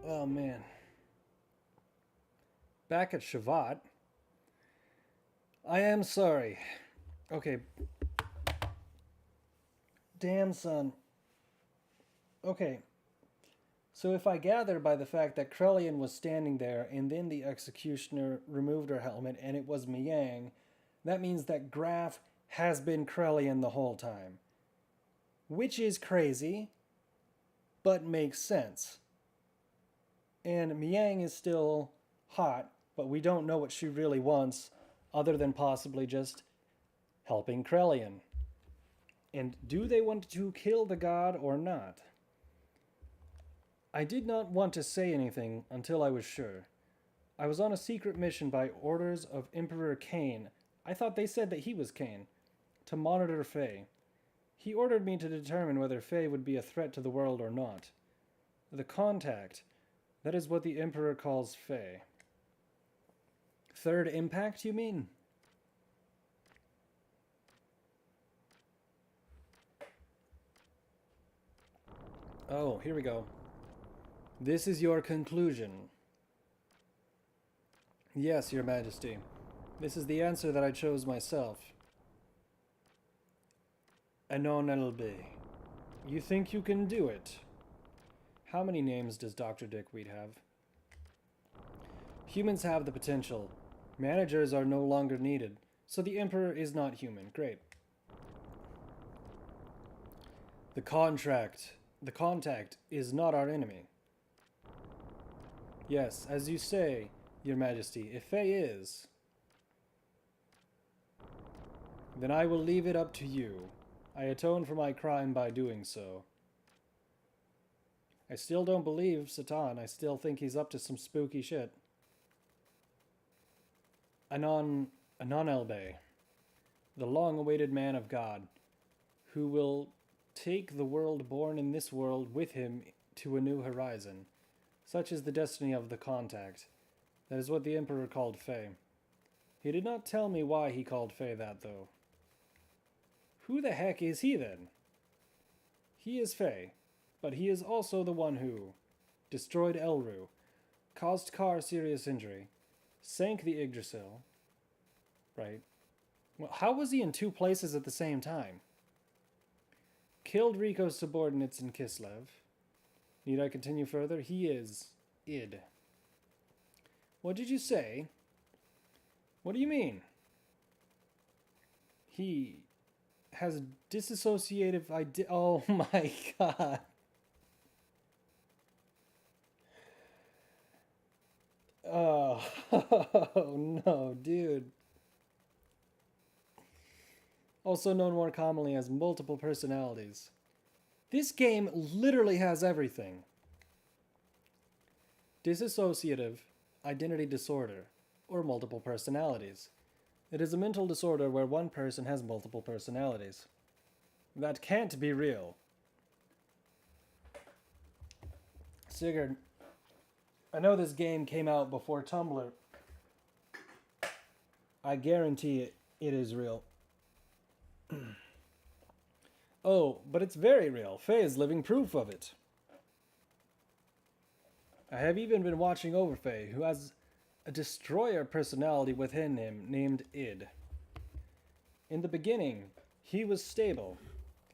Oh man. Back at Shavat. I am sorry. Okay. Damn, son. Okay. So if I gather by the fact that Krellian was standing there and then the executioner removed her helmet and it was Miang, that means that Graf has been Krellian the whole time. Which is crazy, but makes sense. And Miang is still hot, but we don't know what she really wants other than possibly just helping Krellian. And do they want to kill the god or not? I did not want to say anything until I was sure. I was on a secret mission by orders of Emperor Cain. I thought they said that he was Cain. to monitor Faye. He ordered me to determine whether Faye would be a threat to the world or not. The contact, that is what the Emperor calls Faye. Third impact, you mean? Oh, here we go. This is your conclusion. Yes, Your Majesty. This is the answer that I chose myself. Anon LB. You think you can do it? How many names does Dr. Dickweed have? Humans have the potential. Managers are no longer needed, so the Emperor is not human. Great. The contact is not our enemy. Yes, as you say, Your Majesty, if Faye is, then I will leave it up to you. I atone for my crime by doing so. I still don't believe Satan. I still think he's up to some spooky shit. Anon Elbe, the long-awaited man of God, who will take the world born in this world with him to a new horizon. Such is the destiny of the contact. That is what the Emperor called Faye. He did not tell me why he called Faye that, though. Who the heck is he, then? He is Faye, but he is also the one who destroyed Elru, caused Kar serious injury, sank the Yggdrasil. Right. Well, how was he in two places at the same time? Killed Rico's subordinates in Kislev. Need I continue further? He is id. What did you say? What do you mean? He has dissociative idea. Oh my god. Oh, oh no, dude. Also known more commonly as multiple personalities. This game literally has everything. Dissociative identity disorder, or multiple personalities. It is a mental disorder where one person has multiple personalities. That can't be real. Sigurd, I know this game came out before Tumblr. I guarantee it is real. Oh, but it's very real. Faye is living proof of it. I have even been watching over Faye, who has a destroyer personality within him named Id. In the beginning, he was stable.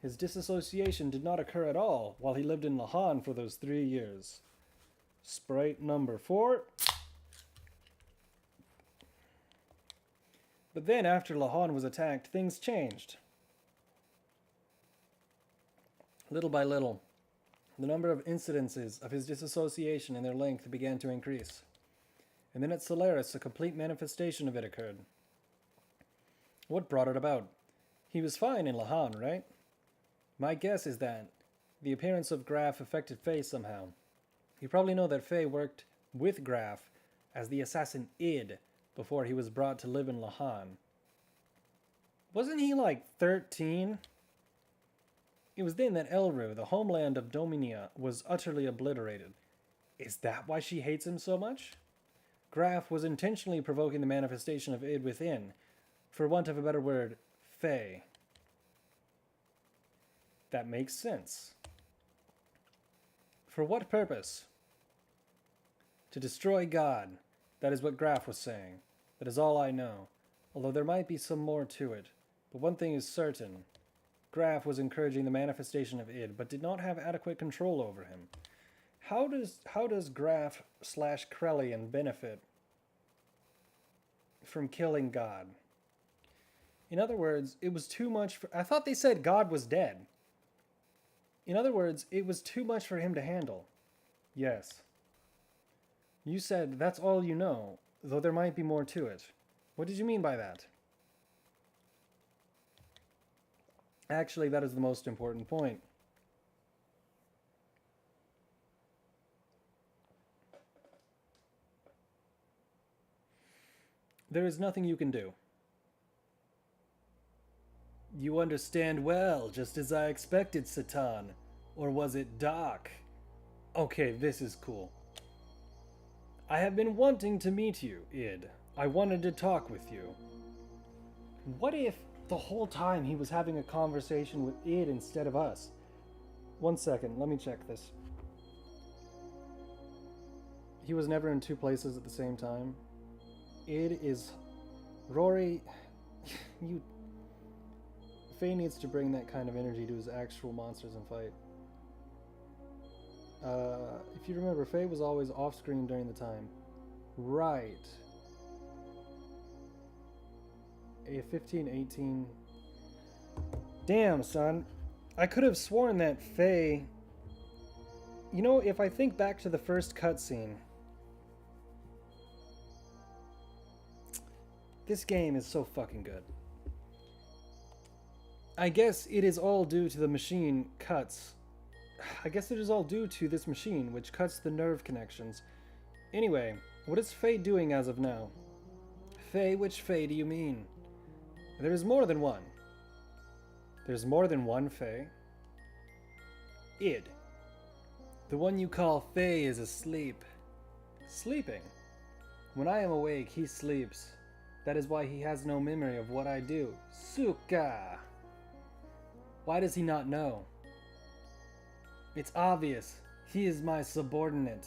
His disassociation did not occur at all while he lived in Lahan for those 3 years. Sprite number 4. But then after Lahan was attacked, things changed. Little by little, the number of incidences of his disassociation and their length began to increase. And then at Solaris, a complete manifestation of it occurred. What brought it about? He was fine in Lahan, right? My guess is that the appearance of Graf affected Faye somehow. You probably know that Faye worked with Graf as the assassin Id before he was brought to live in Lahan. Wasn't he like 13? It was then that Elru, the homeland of Dominia, was utterly obliterated. Is that why she hates him so much? Graf was intentionally provoking the manifestation of Id within, for want of a better word, Faye. That makes sense. For what purpose? To destroy God. That is what Graf was saying. That is all I know, although there might be some more to it. But one thing is certain. Graf was encouraging the manifestation of Id, but did not have adequate control over him. How does Graf/Krellian benefit from killing God? In other words, it was too much for... I thought they said God was dead. In other words, it was too much for him to handle. Yes. You said that's all you know, though there might be more to it. What did you mean by that? Actually, that is the most important point. There is nothing you can do. You understand well, just as I expected, Satan. Or was it Doc? Okay, this is cool. I have been wanting to meet you, Id. I wanted to talk with you. What if the whole time he was having a conversation with Id instead of us? 1 second, let me check this. He was never in two places at the same time. Id is... Rory... you... Faye needs to bring that kind of energy to his actual monsters and fight. If you remember, Faye was always off-screen during the time. Right. A 15, 18... Damn, son. I could have sworn that Faye... You know, if I think back to the first cutscene... This game is so fucking good. I guess it is all due to the machine cuts. I guess it is all due to this machine, which cuts the nerve connections. Anyway, what is Faye doing as of now? Faye? Which Faye do you mean? There is more than one. There's more than one Faye? Id. The one you call Faye is asleep. Sleeping? When I am awake, he sleeps. That is why he has no memory of what I do. Suka! Why does he not know? It's obvious. He is my subordinate.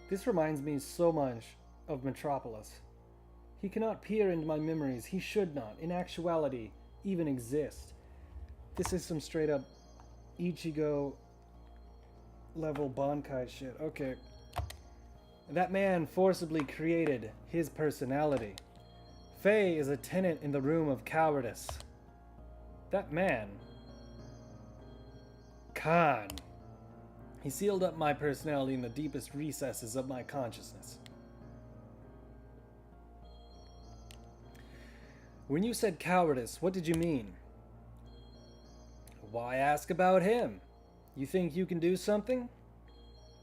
This reminds me so much of Metropolis. He cannot peer into my memories. He should not, in actuality, even exist. This is some straight up Ichigo level Bankai shit. Okay. That man forcibly created his personality. Faye is a tenant in the room of cowardice. That man... Khan. He sealed up my personality in the deepest recesses of my consciousness. When you said cowardice, what did you mean? Why ask about him? You think you can do something?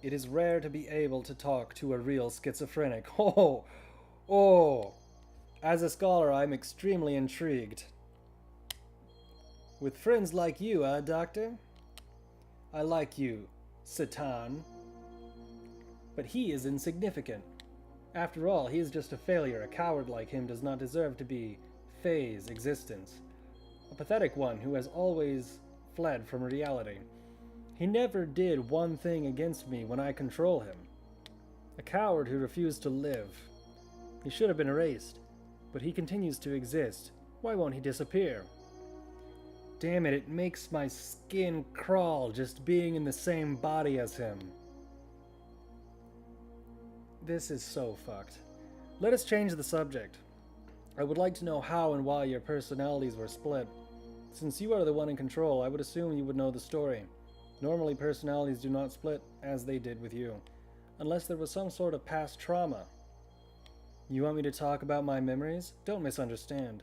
It is rare to be able to talk to a real schizophrenic. Oh. As a scholar, I'm extremely intrigued. With friends like you, Doctor? I like you, Satan. But he is insignificant. After all, he is just a failure. A coward like him does not deserve to be Faye's existence. A pathetic one who has always fled from reality. He never did one thing against me when I control him. A coward who refused to live. He should have been erased, but he continues to exist. Why won't he disappear? Damn it, it makes my skin crawl just being in the same body as him. This is so fucked. Let us change the subject. I would like to know how and why your personalities were split. Since you are the one in control, I would assume you would know the story. Normally, personalities do not split as they did with you, unless there was some sort of past trauma. You want me to talk about my memories? Don't misunderstand.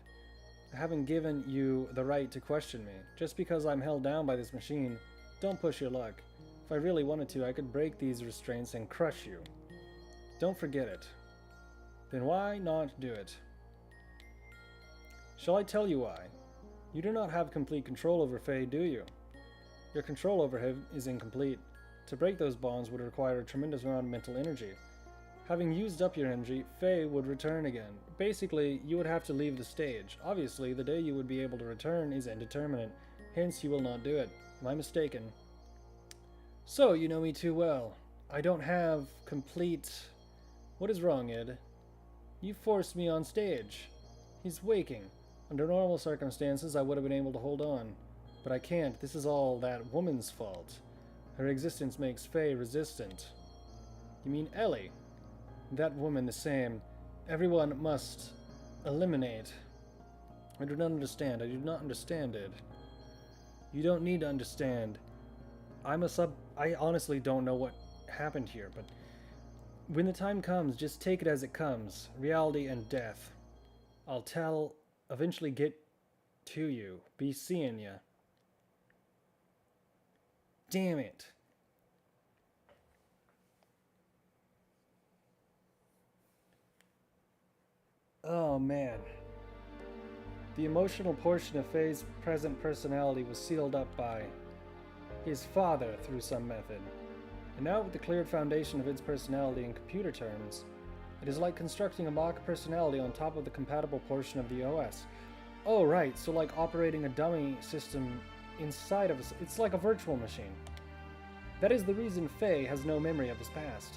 I haven't given you the right to question me. Just because I'm held down by this machine, don't push your luck. If I really wanted to, I could break these restraints and crush you. Don't forget it. Then why not do it? Shall I tell you why? You do not have complete control over Faye, do you? Your control over him is incomplete. To break those bonds would require a tremendous amount of mental energy. Having used up your energy, Faye would return again. Basically, you would have to leave the stage. Obviously, the day you would be able to return is indeterminate. Hence, you will not do it. Am I mistaken? So, you know me too well. I don't have complete... What is wrong, Ed? You forced me on stage. He's waking. Under normal circumstances, I would have been able to hold on. But I can't. This is all that woman's fault. Her existence makes Faye resistant. You mean Ellie? That woman the same. Everyone must eliminate. I do not understand. I do not understand it. You don't need to understand. I honestly don't know what happened here, but when the time comes, just take it as it comes. Reality and death. I'll eventually get to you. Be seeing ya. Damn it. Oh man. The emotional portion of Faye's present personality was sealed up by his father through some method. And now with the cleared foundation of its personality in computer terms, it is like constructing a mock personality on top of the compatible portion of the OS. Oh right, so like operating a dummy system inside of us. It's like a virtual machine. That is the reason Faye has no memory of his past.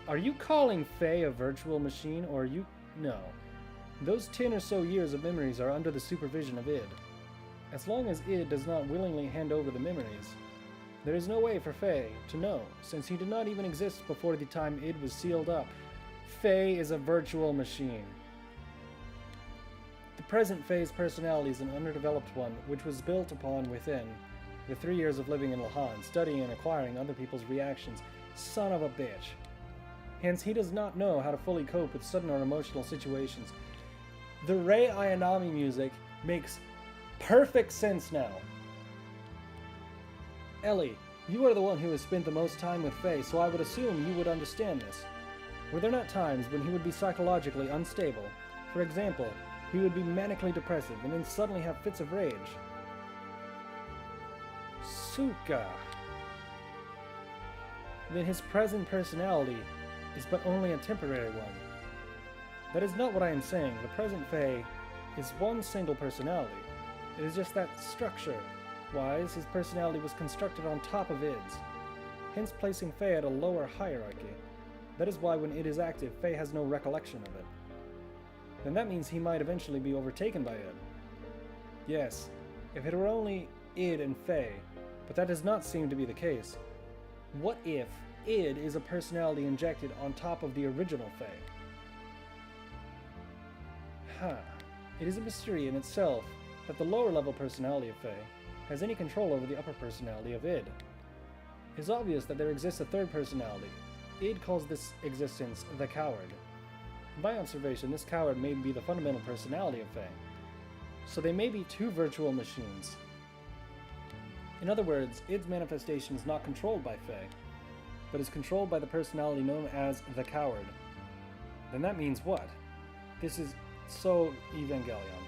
Are you calling Faye a virtual machine, or are you... No. Those 10 or so years of memories are under the supervision of id. As long as id does not willingly hand over the memories, there is no way for Faye to know, since he did not even exist before the time id was sealed up. Faye is a virtual machine. The present Faye's personality is an underdeveloped one, which was built upon within the 3 years of living in Lahan, studying and acquiring other people's reactions. Son of a bitch. Hence, he does not know how to fully cope with sudden or emotional situations. The Rei Ayanami music makes perfect sense now. Ellie, you are the one who has spent the most time with Faye, so I would assume you would understand this. Were there not times when he would be psychologically unstable? For example, he would be manically depressive and then suddenly have fits of rage. Suka. Then his present personality is but only a temporary one. That is not what I am saying. The present Faye is one single personality. It is just that structure-wise, his personality was constructed on top of id's, hence placing Faye at a lower hierarchy. That is why when id is active, Faye has no recollection of it. Then that means he might eventually be overtaken by id. Yes, if it were only id and Faye, but that does not seem to be the case. What if id is a personality injected on top of the original Faye? It is a mystery in itself that the lower level personality of Faye has any control over the upper personality of id. It is obvious that there exists a third personality. Id calls this existence the coward. In my observation, this coward may be the fundamental personality of Faye. So they may be two virtual machines. In other words, id's manifestation is not controlled by Faye, but is controlled by the personality known as the coward. Then that means what? This is so Evangelion.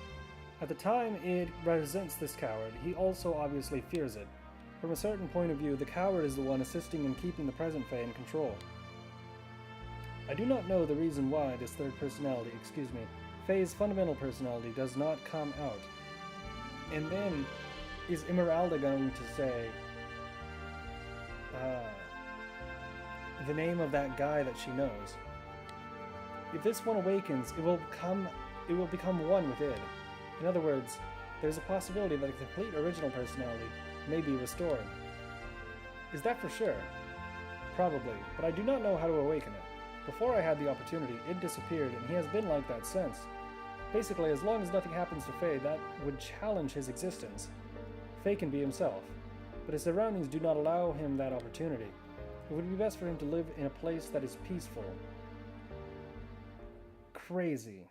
At the time id represents this coward, he also obviously fears it. From a certain point of view, the coward is the one assisting in keeping the present Faye in control. I do not know the reason why this third personality, Faye's fundamental personality does not come out. And then, is Emeralda going to say, the name of that guy that she knows? If this one awakens, it will become one with id. In other words, there's a possibility that a complete original personality may be restored. Is that for sure? Probably, but I do not know how to awaken it. Before I had the opportunity, it disappeared, and he has been like that since. Basically, as long as nothing happens to Faye, that would challenge his existence. Faye can be himself, but his surroundings do not allow him that opportunity. It would be best for him to live in a place that is peaceful. Crazy.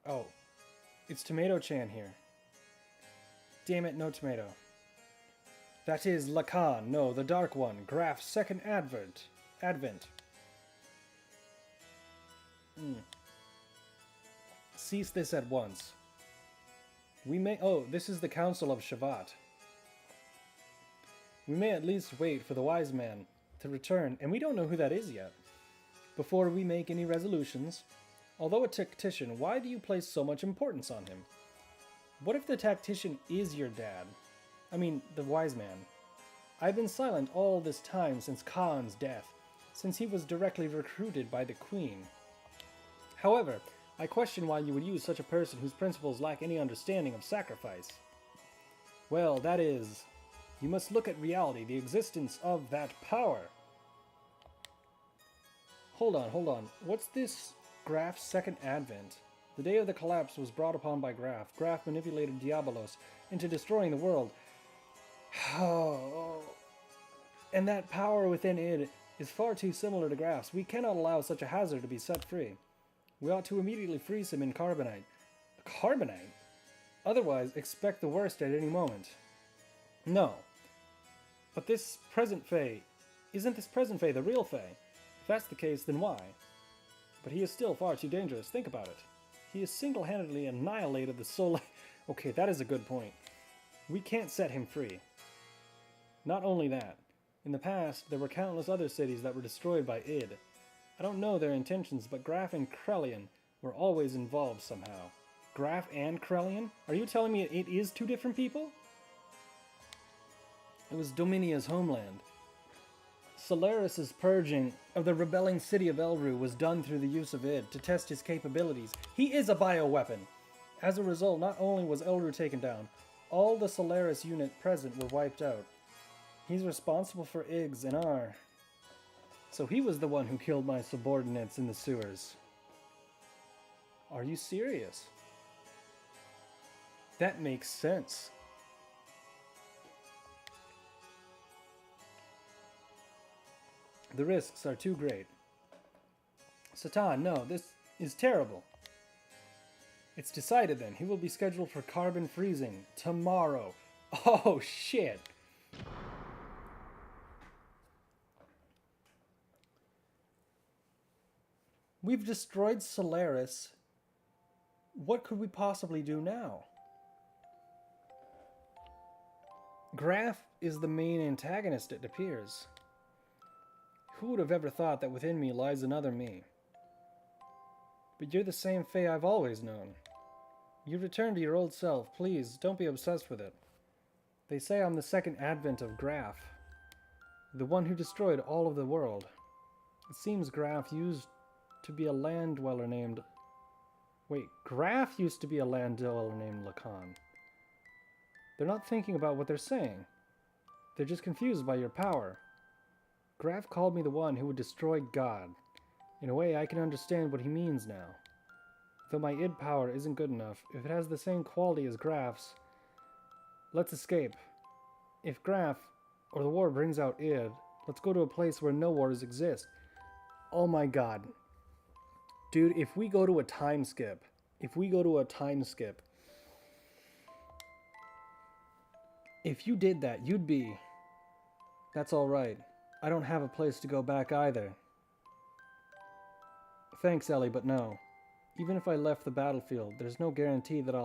Oh, it's Tomato-chan here. Damn it, no tomato. That is Lacan, no, the Dark One, Graph's second advent. Cease this at once. This is the Council of Shavat. We may at least wait for the wise man to return, and we don't know who that is yet, before we make any resolutions. Although a tactician, why do you place so much importance on him? What if the tactician is your dad? I mean, the wise man. I've been silent all this time since Khan's death, since he was directly recruited by the Queen. However, I question why you would use such a person whose principles lack any understanding of sacrifice. Well, that is... You must look at reality, the existence of that power. Hold on. What's this Graph's second advent? The day of the collapse was brought upon by Graph. Graph manipulated Diabolos into destroying the world. And that power within it is far too similar to Graph's. We cannot allow such a hazard to be set free. We ought to immediately freeze him in carbonite. Carbonite? Otherwise, expect the worst at any moment. No. But this present Faye, isn't this present Faye the real Faye? that's the case, then why? But he is still far too dangerous. Think about it. He has single-handedly annihilated the soul. Okay, that is a good point. We can't set him free. Not only that, in the past, there were countless other cities that were destroyed by id. I don't know their intentions, but Graf and Krellian were always involved somehow. Graf and Krellian? Are you telling me it is two different people? It was Dominia's homeland. Solaris' purging of the rebelling city of Elru was done through the use of id to test his capabilities. He is a bioweapon! As a result, not only was Elru taken down, all the Solaris unit present were wiped out. He's responsible for Iggs and R. So he was the one who killed my subordinates in the sewers. Are you serious? That makes sense. The risks are too great. Satan, no, this is terrible. It's decided then. He will be scheduled for carbon freezing tomorrow. Oh, shit. We've destroyed Solaris. What could we possibly do now? Graf is the main antagonist, it appears. Who would have ever thought that within me lies another me? But you're the same Faye I've always known. You return to your old self. Please, don't be obsessed with it. They say I'm the second advent of Graf, the one who destroyed all of the world. It seems Graf used to be a land dweller named... Wait, Graf used to be a land dweller named Lacan. They're not thinking about what they're saying. They're just confused by your power. Graf called me the one who would destroy God. In a way, I can understand what he means now. Though my id power isn't good enough, if it has the same quality as Graf's, let's escape. If Graf, or the war brings out id, let's go to a place where no wars exist. Oh my god. Dude, if we go to a time skip, if you did that, you'd be... That's alright. I don't have a place to go back either. Thanks, Ellie, but no. Even if I left the battlefield, there's no guarantee that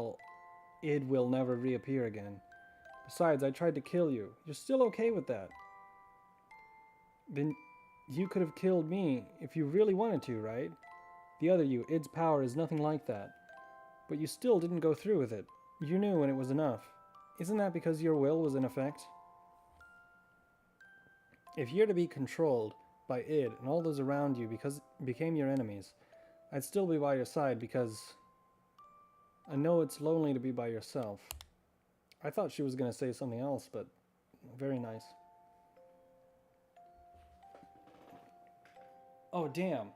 id will never reappear again. Besides, I tried to kill you. You're still okay with that? Then you could have killed me if you really wanted to, right? The other you, id's power is nothing like that. But you still didn't go through with it. You knew when it was enough. Isn't that because your will was in effect? If you're to be controlled by id and all those around you became your enemies, I'd still be by your side because I know it's lonely to be by yourself. I thought she was going to say something else, but very nice. Oh, damn.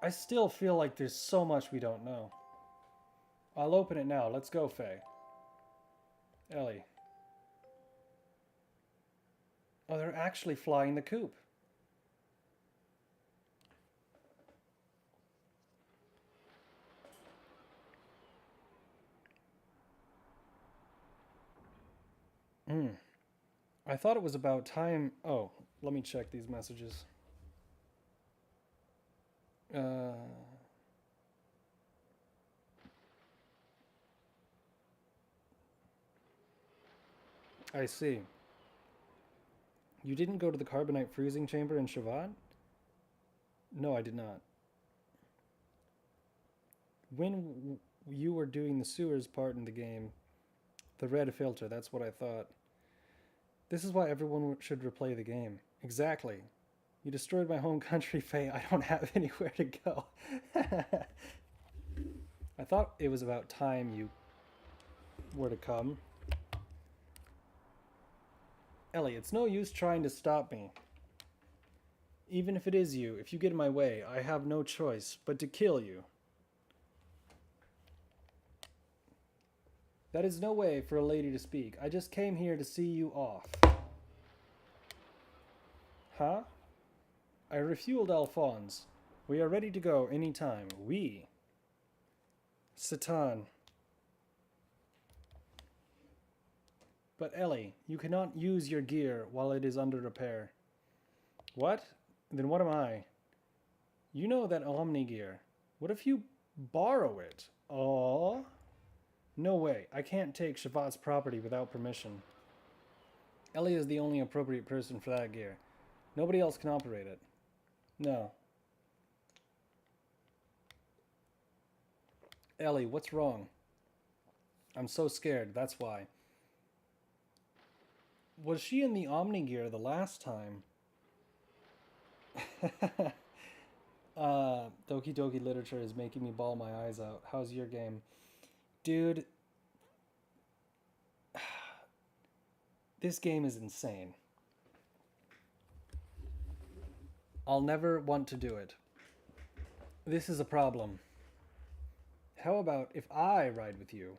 I still feel like there's so much we don't know. I'll open it now. Let's go, Faye. Ellie. Oh, they're actually flying the coop. I thought it was about time... Oh, let me check these messages. I see. You didn't go to the carbonite freezing chamber in Shavad? No, I did not. When you were doing the sewers part in the game, the red filter, that's what I thought. This is why everyone should replay the game. Exactly. You destroyed my home country, Faye. I don't have anywhere to go. I thought it was about time you were to come. Ellie, it's no use trying to stop me. Even if it is you, if you get in my way, I have no choice but to kill you. That is no way for a lady to speak. I just came here to see you off. Huh? I refueled Alphonse. We are ready to go anytime. We. Satan. But Ellie, you cannot use your gear while it is under repair. What? Then what am I? You know that Omni gear. What if you borrow it? Aww. No way. I can't take Shavat's property without permission. Ellie is the only appropriate person for that gear. Nobody else can operate it. No. Ellie, what's wrong? I'm so scared, that's why. Was she in the Omni gear the last time? Doki Doki Literature is making me bawl my eyes out. How's your game? Dude, this game is insane. I'll never want to do it. This is a problem. How about if I ride with you?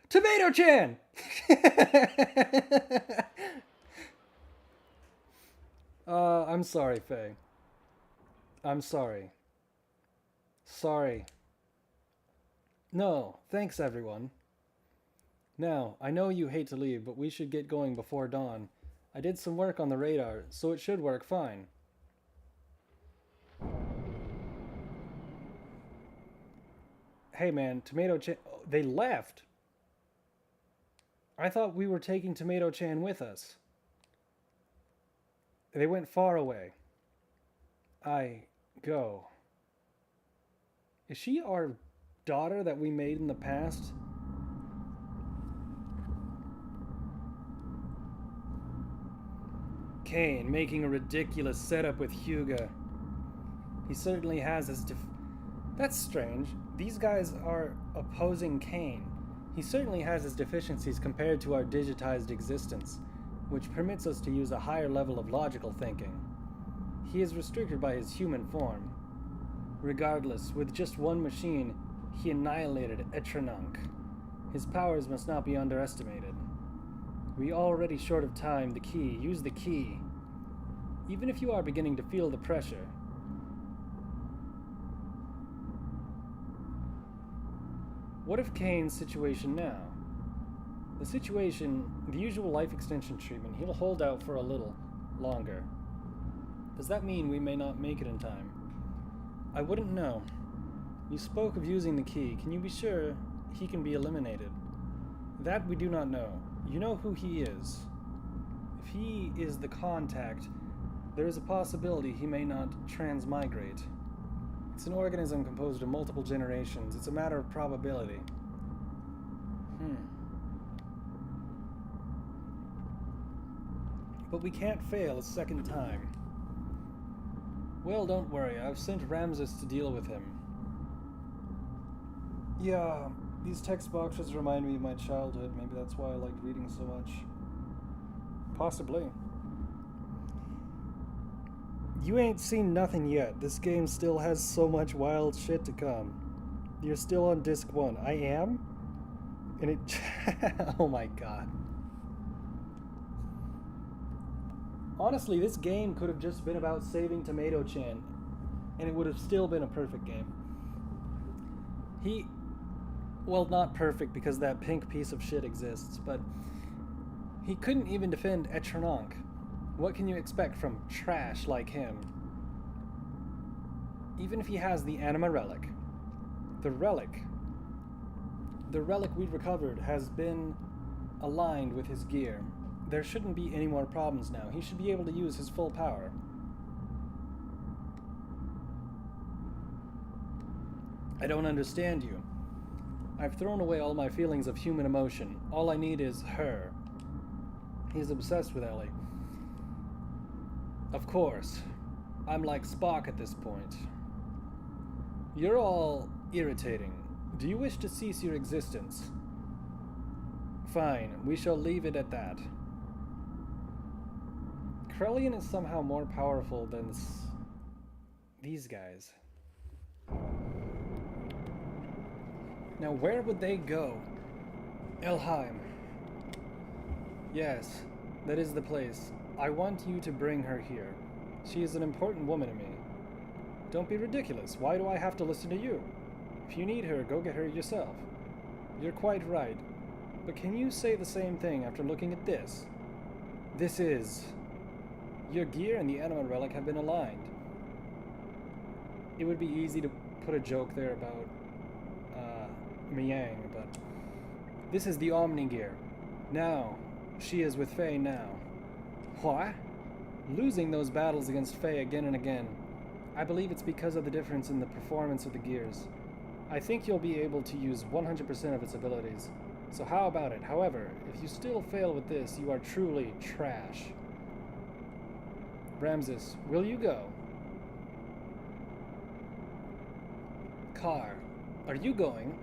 Tomato-chan! I'm sorry, Faye. I'm sorry. Sorry. No, thanks everyone. Now, I know you hate to leave, but we should get going before dawn. I did some work on the radar, so it should work fine. Hey man, Tomato-chan... Oh, they left! I thought we were taking Tomato-chan with us. They went far away. Go. Is she our daughter that we made in the past? Kane making a ridiculous setup with Hyuga. He certainly has his That's strange. These guys are opposing Kane. He certainly has his deficiencies compared to our digitized existence, which permits us to use a higher level of logical thinking. He is restricted by his human form. Regardless, with just one machine, he annihilated Etranunk. His powers must not be underestimated. We already short of time. The key. Use the key. Even if you are beginning to feel the pressure. What if Kane's situation now? The situation, the usual life extension treatment, he'll hold out for a little longer. Does that mean we may not make it in time? I wouldn't know. You spoke of using the key. Can you be sure he can be eliminated? That we do not know. You know who he is. If he is the contact, there is a possibility he may not transmigrate. It's an organism composed of multiple generations. It's a matter of probability. But we can't fail a second time. Well, don't worry. I've sent Ramses to deal with him. Yeah, these text boxes remind me of my childhood. Maybe that's why I liked reading so much. Possibly. You ain't seen nothing yet. This game still has so much wild shit to come. You're still on disc 1. I am? And it... oh my god. Honestly, this game could have just been about saving Tomato-chan, and it would have still been a perfect game. Well, not perfect because that pink piece of shit exists, but he couldn't even defend Etranunk. What can you expect from trash like him? Even if he has the Anima Relic. The relic we recovered has been aligned with his gear. There shouldn't be any more problems now. He should be able to use his full power. I don't understand you. I've thrown away all my feelings of human emotion. All I need is her. He's obsessed with Ellie. Of course. I'm like Spock at this point. You're all irritating. Do you wish to cease your existence? Fine, we shall leave it at that. Krellian is somehow more powerful than these guys. Now where would they go? Elheim. Yes, that is the place. I want you to bring her here. She is an important woman to me. Don't be ridiculous. Why do I have to listen to you? If you need her, go get her yourself. You're quite right. But can you say the same thing after looking at this? This is... Your gear and the anima relic have been aligned. It would be easy to put a joke there about Miang, but this is the Omni gear. Now, she is with Faye now. What? Losing those battles against Faye again and again. I believe it's because of the difference in the performance of the gears. I think you'll be able to use 100% of its abilities. So how about it? However, if you still fail with this, you are truly trash. Ramses, will you go? Carr, are you going?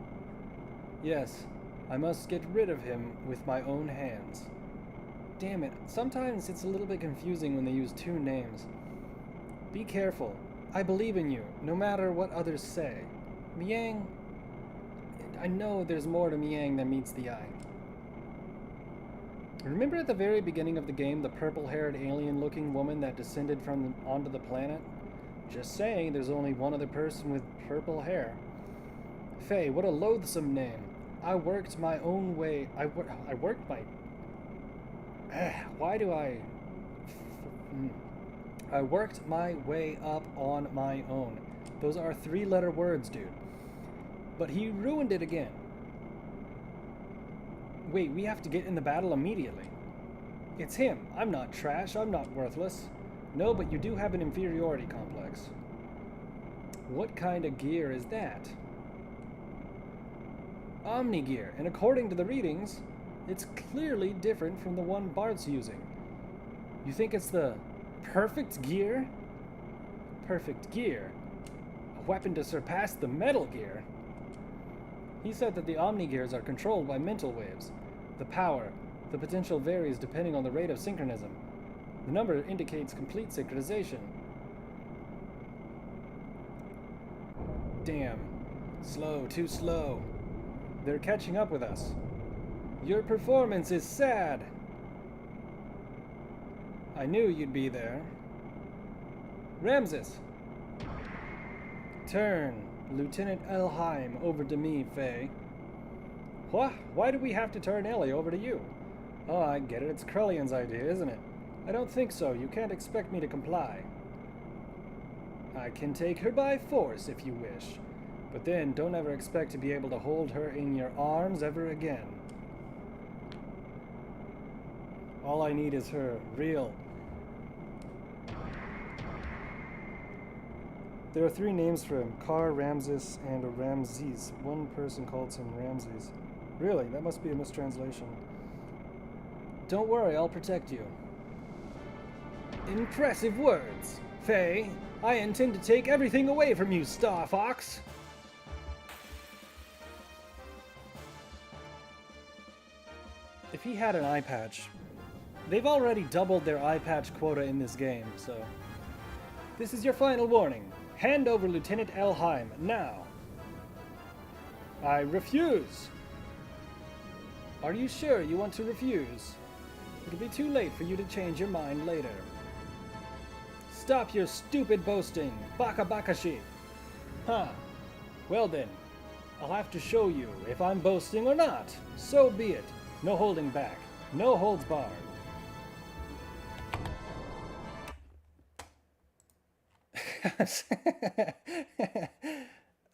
Yes, I must get rid of him with my own hands. Damn it, sometimes it's a little bit confusing when they use two names. Be careful. I believe in you, no matter what others say. Miang... I know there's more to Miang than meets the eye. Remember at the very beginning of the game, the purple-haired alien-looking woman that descended onto the planet? Just saying, there's only one other person with purple hair. Faye, what a loathsome name. I worked my own way. I worked my... Why do I... I worked my way up on my own. Those are 3-letter words, dude. But he ruined it again. Wait, we have to get in the battle immediately. It's him. I'm not trash. I'm not worthless. No, but you do have an inferiority complex. What kind of gear is that? Omni gear, and according to the readings, it's clearly different from the one Bart's using. You think it's the perfect gear? Perfect gear? A weapon to surpass the Metal Gear? He said that the Omni gears are controlled by mental waves. The power, the potential varies depending on the rate of synchronism. The number indicates complete synchronization. Damn. Slow, too slow. They're catching up with us. Your performance is sad. I knew you'd be there. Ramses. Turn Lieutenant Elheim over to me, Faye. What? Why do we have to turn Ellie over to you? Oh, I get it. It's Krellian's idea, isn't it? I don't think so. You can't expect me to comply. I can take her by force if you wish. But then don't ever expect to be able to hold her in your arms ever again. All I need is her real... There are 3 names for him, Carr, Ramses, and a Ramses. One person calls him Ramses. Really? That must be a mistranslation. Don't worry, I'll protect you. Impressive words. Faye, I intend to take everything away from you, Star Fox. If he had an eye patch... They've already doubled their eye patch quota in this game, so... This is your final warning. Hand over Lieutenant Elheim, now. I refuse. Are you sure you want to refuse? It'll be too late for you to change your mind later. Stop your stupid boasting, Baka Bakashi. Huh. Well then, I'll have to show you if I'm boasting or not. So be it. No holding back. No holds barred.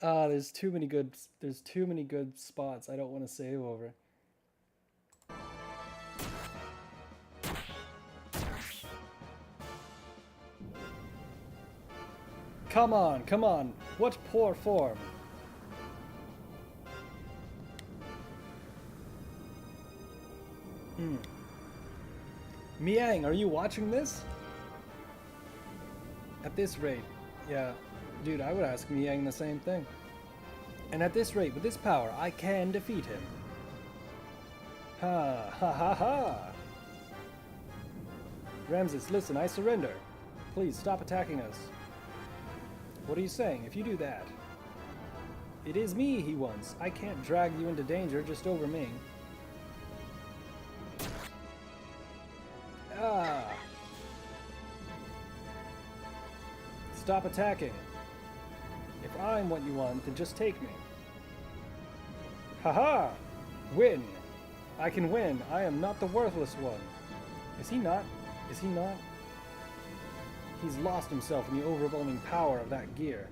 There's too many good spots I don't want to save over. Come on, come on. What poor form. Miang, are you watching this? At this rate, yeah, dude, I would ask Miang the same thing. And at this rate, with this power, I can defeat him. Ha, ha, ha, ha. Ramses, listen, I surrender. Please, stop attacking us. What are you saying? If you do that... It is me he wants. I can't drag you into danger just over me. Ah. Stop attacking. If I'm what you want, then just take me. Haha! Win! I can win. I am not the worthless one. Is he not? Is he not? He's lost himself in the overwhelming power of that gear.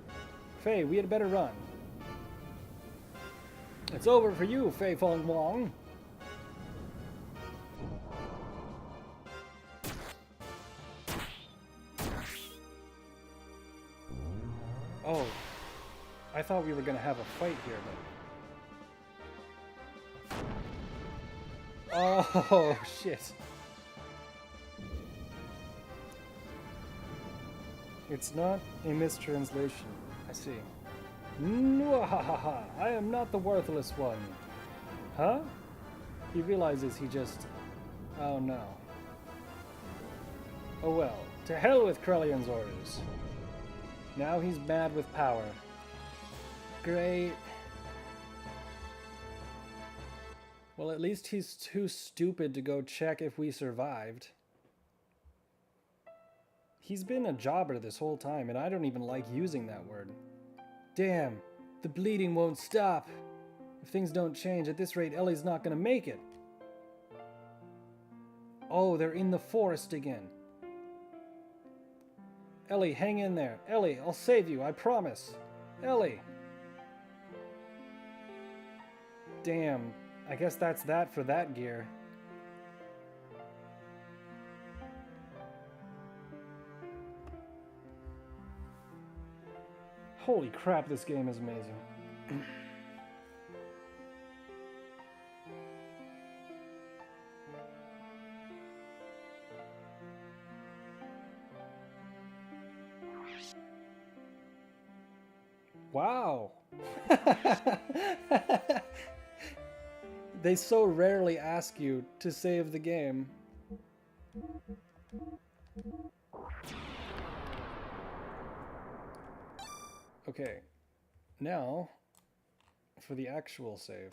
Fei, we had better run. It's over for you, Fei Fong Wong. Oh, I thought we were gonna have a fight here, but... Oh, shit. It's not a mistranslation. I see. Mwahaha! I am not the worthless one. Huh? He realizes he just... Oh no. Oh well. To hell with Krellion's orders. Now he's mad with power. Great. Well, at least he's too stupid to go check if we survived. He's been a jobber this whole time, and I don't even like using that word. Damn, the bleeding won't stop. If things don't change, at this rate, Ellie's not gonna make it. Oh, they're in the forest again. Ellie, hang in there. Ellie, I'll save you, I promise. Ellie. Damn, I guess that's that for that gear. Holy crap, this game is amazing. Wow. They so rarely ask you to save the game. Okay, now for the actual save.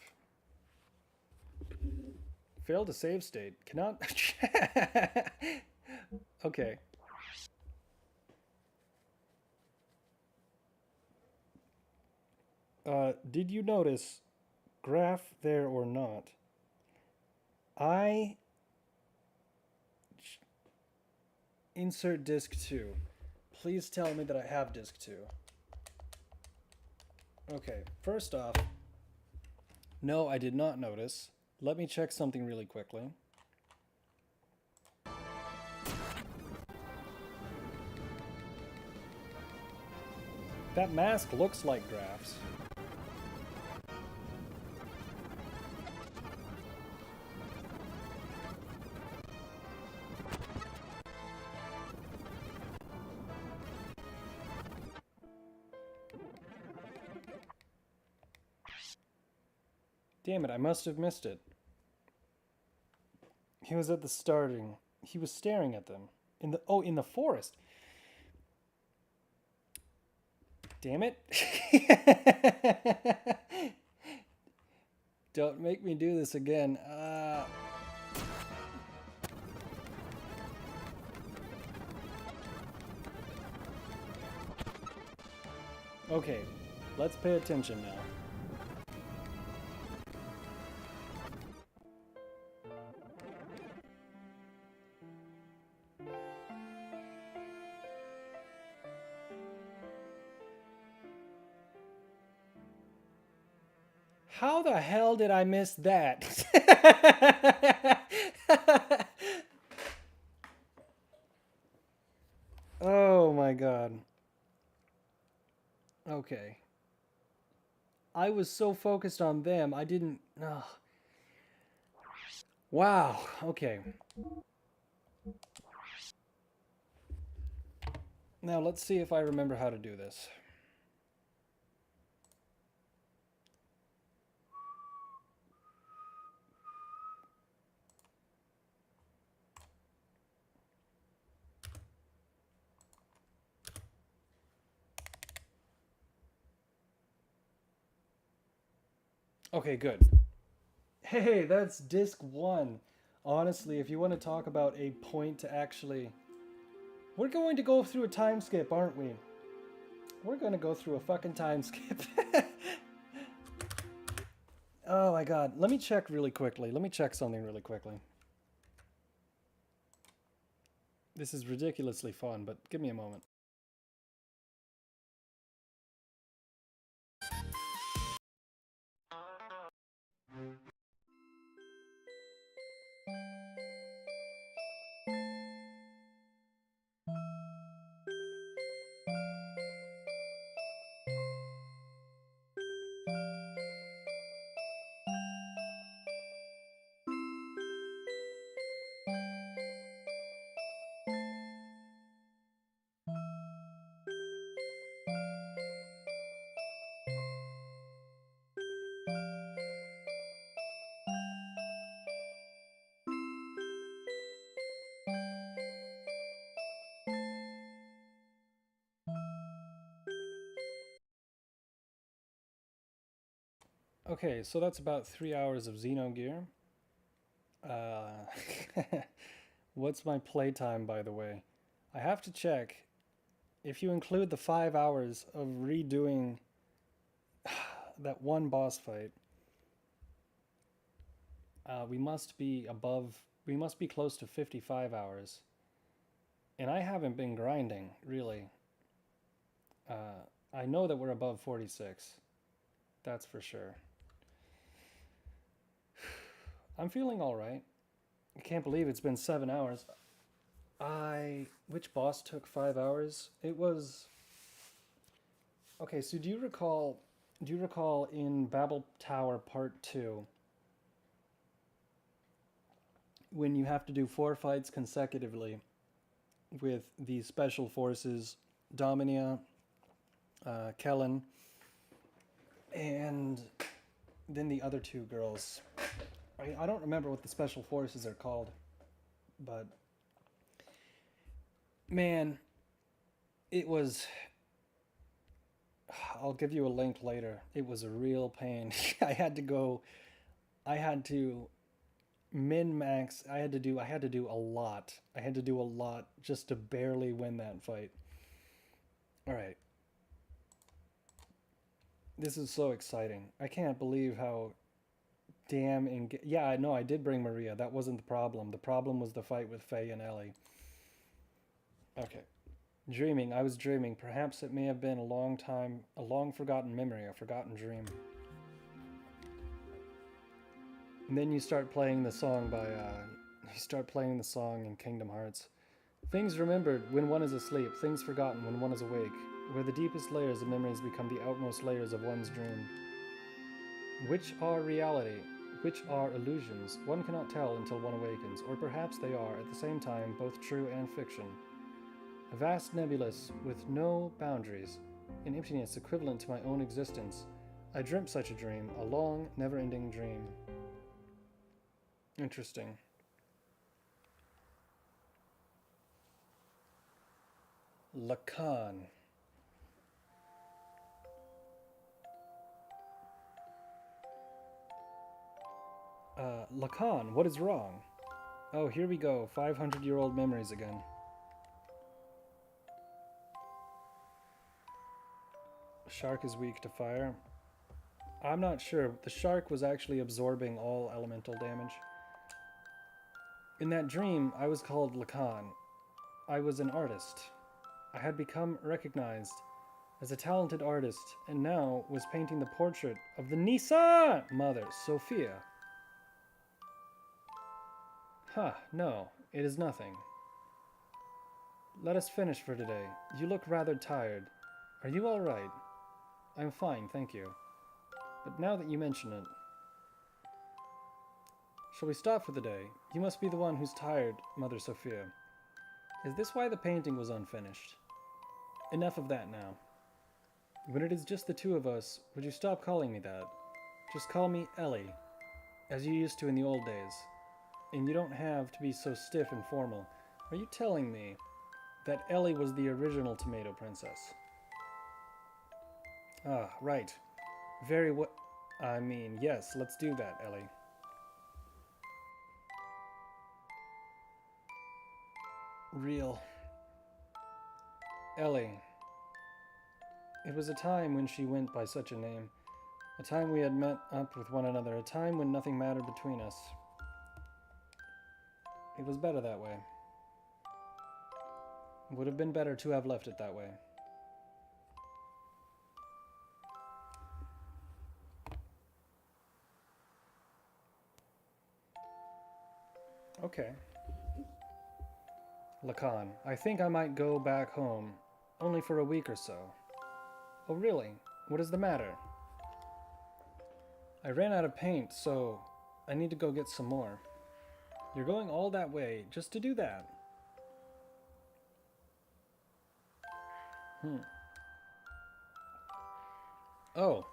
Failed to save state. Cannot... Okay. Did you notice, graph there or not, I insert disk 2. Please tell me that I have disk 2. Okay, first off, no, I did not notice. Let me check something really quickly. That mask looks like graphs. Damn it, I must have missed it. He was at the starting. He was staring at them. In the forest. Damn it. Don't make me do this again. Okay, let's pay attention now. How the hell did I miss that? Oh my god. Okay. I was so focused on them, I didn't... Oh. Wow, okay. Now let's see if I remember how to do this. Okay, good. Hey, that's disc 1. Honestly, if you want to talk about a point to actually... We're going to go through a time skip, aren't we? We're going to go through a fucking time skip. Oh my god. Let me check really quickly. Let me check something really quickly. This is ridiculously fun, but give me a moment. Okay, so that's about 3 hours of Xenogear. What's my playtime, by the way? I have to check. If you include the 5 hours of redoing that one boss fight, we must be close to 55 hours. And I haven't been grinding, really. I know that we're above 46. That's for sure. I'm feeling all right. I can't believe it's been 7 hours. Which boss took 5 hours? It was... Okay, so do you recall in Babel Tower Part 2 when you have to do 4 fights consecutively with the special forces, Dominia, Kellen, and then the other 2 girls. I don't remember what the special forces are called, but man, it was... I'll give you a link later. It was a real pain. I had to min-max. I had to do a lot. I had to do a lot just to barely win that fight. All right. This is so exciting. I can't believe how damn yeah, I know I did bring Maria. That wasn't the problem. The problem was the fight with Faye and Ellie. Okay. Dreaming. I was dreaming. Perhaps it may have been a long forgotten memory, a forgotten dream. And then you start playing the song in Kingdom Hearts. Things remembered when one is asleep, things forgotten when one is awake, where the deepest layers of memories become the outmost layers of one's dream. Which are reality? Which are illusions? One cannot tell until one awakens, or perhaps they are, at the same time, both true and fiction. A vast nebulous with no boundaries, an emptiness equivalent to my own existence. I dreamt such a dream, a long, never-ending dream. Interesting. Lacan. Lacan, what is wrong? Oh, here we go. 500-year-old memories again. Shark is weak to fire. I'm not sure. The shark was actually absorbing all elemental damage. In that dream, I was called Lacan. I was an artist. I had become recognized as a talented artist, and now was painting the portrait of the Nisa mother, Sophia. No, it is nothing. Let us finish for today. You look rather tired. Are you all right? I'm fine, thank you. But now that you mention it... Shall we stop for the day? You must be the one who's tired, Mother Sophia. Is this why the painting was unfinished? Enough of that now. When it is just the 2 of us, would you stop calling me that? Just call me Ellie, as you used to in the old days. And you don't have to be so stiff and formal. Are you telling me that Ellie was the original Tomato Princess? Ah, right. Yes, let's do that, Ellie. Real. Ellie. It was a time when she went by such a name. A time we had met up with one another, a time when nothing mattered between us. It was better that way. It would have been better to have left it that way. Okay. Lacan, I think I might go back home, only for a week or so. Oh really? What is the matter? I ran out of paint, so I need to go get some more. You're going all that way just to do that? Oh,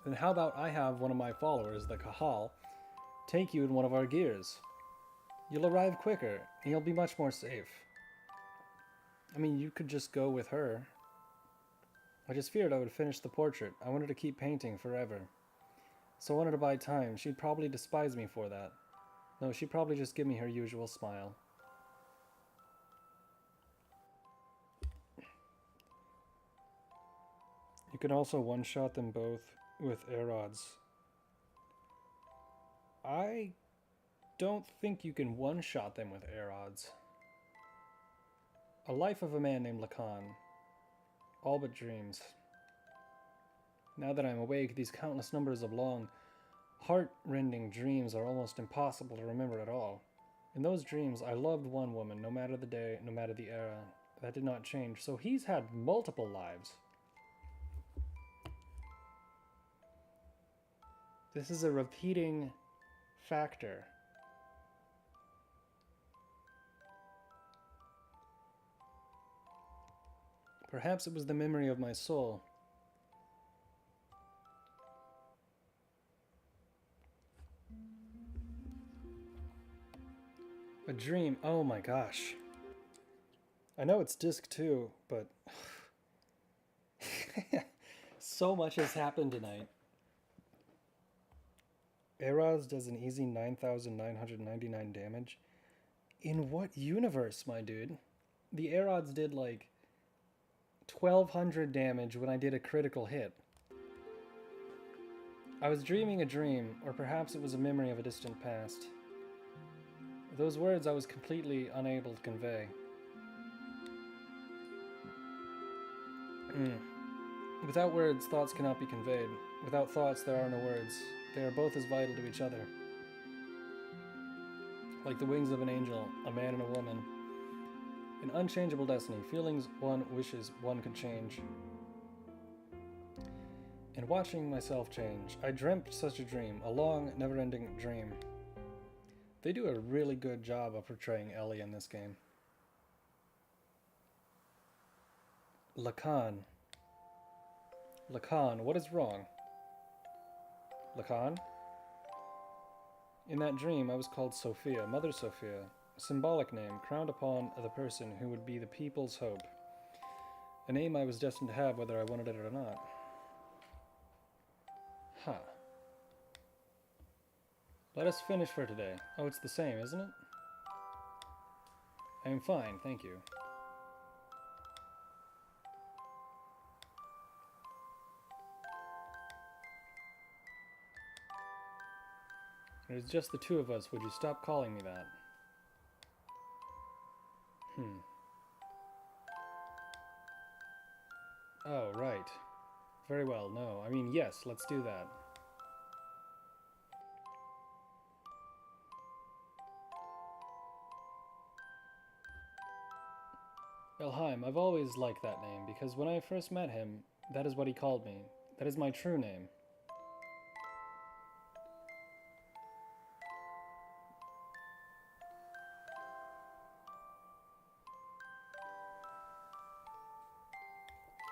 then how about I have one of my followers, the Kahal, take you in one of our gears? You'll arrive quicker, and you'll be much more safe. I mean, you could just go with her. I just feared I would finish the portrait. I wanted to keep painting forever. So I wanted to buy time. She'd probably despise me for that. No, she'd probably just give me her usual smile. You can also one-shot them both with air rods. I don't think you can one-shot them with air rods. A life of a man named Lacan. All but dreams. Now that I'm awake, these countless numbers of long, heart-rending dreams are almost impossible to remember at all. In those dreams, I loved one woman, no matter the day, no matter the era. That did not change, so he's had multiple lives. This is a repeating factor. Perhaps it was the memory of my soul. A dream. Oh my gosh. I know it's disc 2, but so much has happened tonight. Eros does an easy 9,999 damage. In what universe, my dude? The Erods did like 1,200 damage when I did a critical hit. I was dreaming a dream, or perhaps it was a memory of a distant past. Those words I was completely unable to convey. Without words, thoughts cannot be conveyed. Without thoughts, there are no words. They are both as vital to each other. Like the wings of an angel, a man and a woman. An unchangeable destiny, feelings one wishes one could change. And watching myself change, I dreamt such a dream, a long, never-ending dream. They do a really good job of portraying Ellie in this game. Lacan. Lacan, what is wrong? Lacan? In that dream, I was called Sophia, Mother Sophia, a symbolic name crowned upon the person who would be the people's hope. A name I was destined to have whether I wanted it or not. Huh. Let us finish for today. Oh, it's the same, isn't it? I am fine, thank you. It is just the two of us. Would you stop calling me that? Oh, right. Very well, no. I mean, yes, let's do that. Elheim, I've always liked that name, because when I first met him, that is what he called me. That is my true name.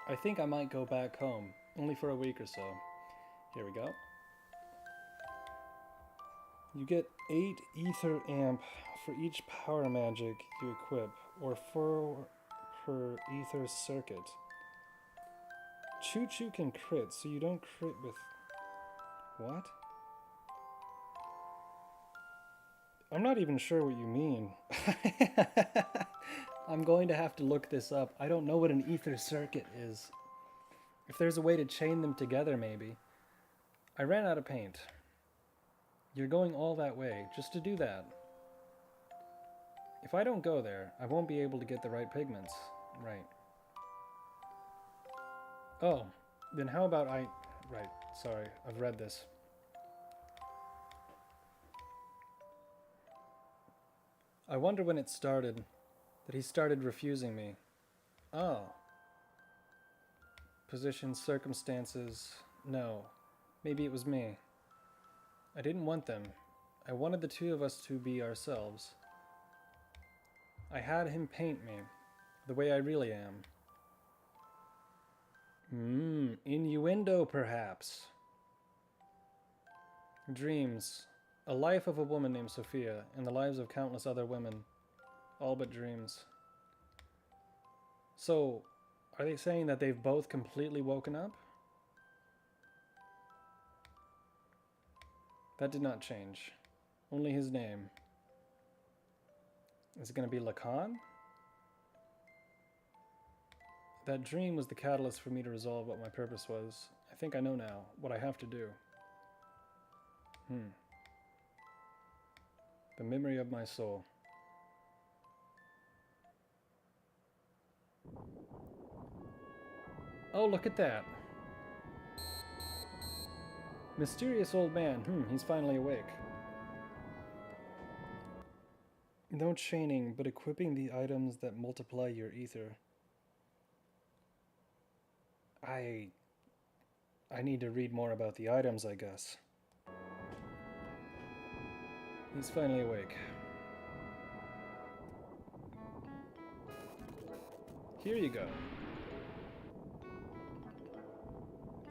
I think I might go back home, only for a week or so. Here we go. You get 8 ether amp for each power magic you equip, or 4 per ether circuit. Choo-choo can crit, so you don't crit with... What? I'm not even sure what you mean. I'm going to have to look this up. I don't know what an ether circuit is. If there's a way to chain them together, maybe. I ran out of paint. You're going all that way just to do that. If I don't go there, I won't be able to get the right pigments. Right. Oh, then how about I... Right, sorry, I've read this. I wonder when it started, that he started refusing me. Oh. Positions, circumstances... No. Maybe it was me. I didn't want them. I wanted the two of us to be ourselves. I had him paint me, the way I really am. Innuendo, perhaps. Dreams. A life of a woman named Sophia, and the lives of countless other women. All but dreams. So, are they saying that they've both completely woken up? That did not change. Only his name. Is it going to be Lacan? That dream was the catalyst for me to resolve what my purpose was. I think I know now what I have to do. The memory of my soul. Oh, look at that. Mysterious old man. He's finally awake. No chaining, but equipping the items that multiply your ether. I need to read more about the items, I guess. He's finally awake. Here you go.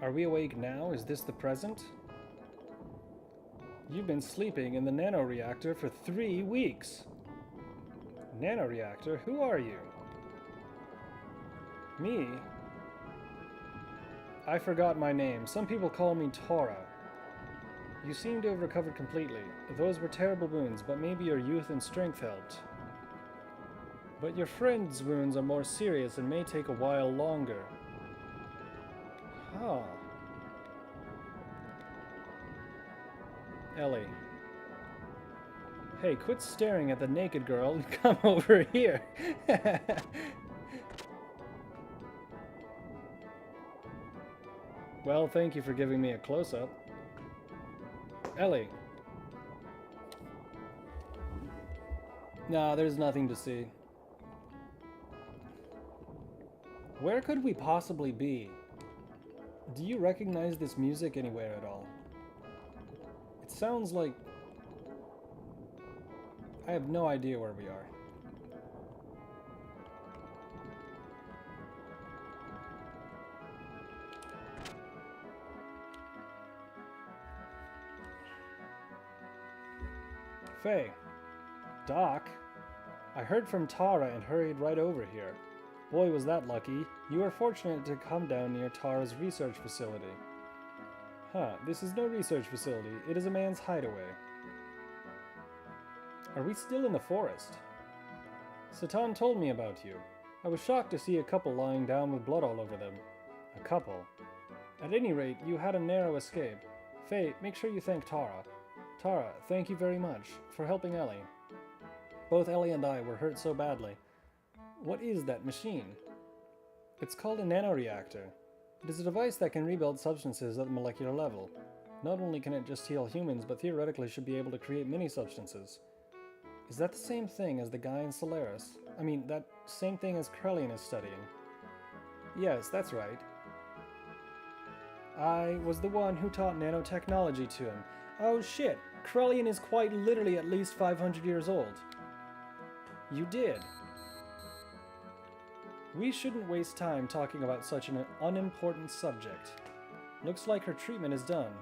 Are we awake now? Is this the present? You've been sleeping in the nanoreactor for 3 weeks. Nanoreactor? Who are you? Me? I forgot my name. Some people call me Tora. You seem to have recovered completely. Those were terrible wounds, but maybe your youth and strength helped. But your friend's wounds are more serious and may take a while longer. Huh. Ellie. Hey, quit staring at the naked girl and come over here. Well, thank you for giving me a close-up. Ellie. Nah, there's nothing to see. Where could we possibly be? Do you recognize this music anywhere at all? It sounds like... I have no idea where we are. Faye. Doc? I heard from Tara and hurried right over here. Boy, was that lucky. You were fortunate to come down near Tara's research facility. Huh, this is no research facility. It is a man's hideaway. Are we still in the forest? Satan told me about you. I was shocked to see a couple lying down with blood all over them. A couple. At any rate, you had a narrow escape. Faye, make sure you thank Tara. Tara, thank you very much for helping Ellie. Both Ellie and I were hurt so badly. What is that machine? It's called a nanoreactor. It is a device that can rebuild substances at the molecular level. Not only can it just heal humans, but theoretically should be able to create mini-substances. Is that the same thing as the guy in Solaris? I mean, that same thing as Krellian is studying. Yes, that's right. I was the one who taught nanotechnology to him. Oh shit, Krellian is quite literally at least 500 years old. You did. We shouldn't waste time talking about such an unimportant subject. Looks like her treatment is done.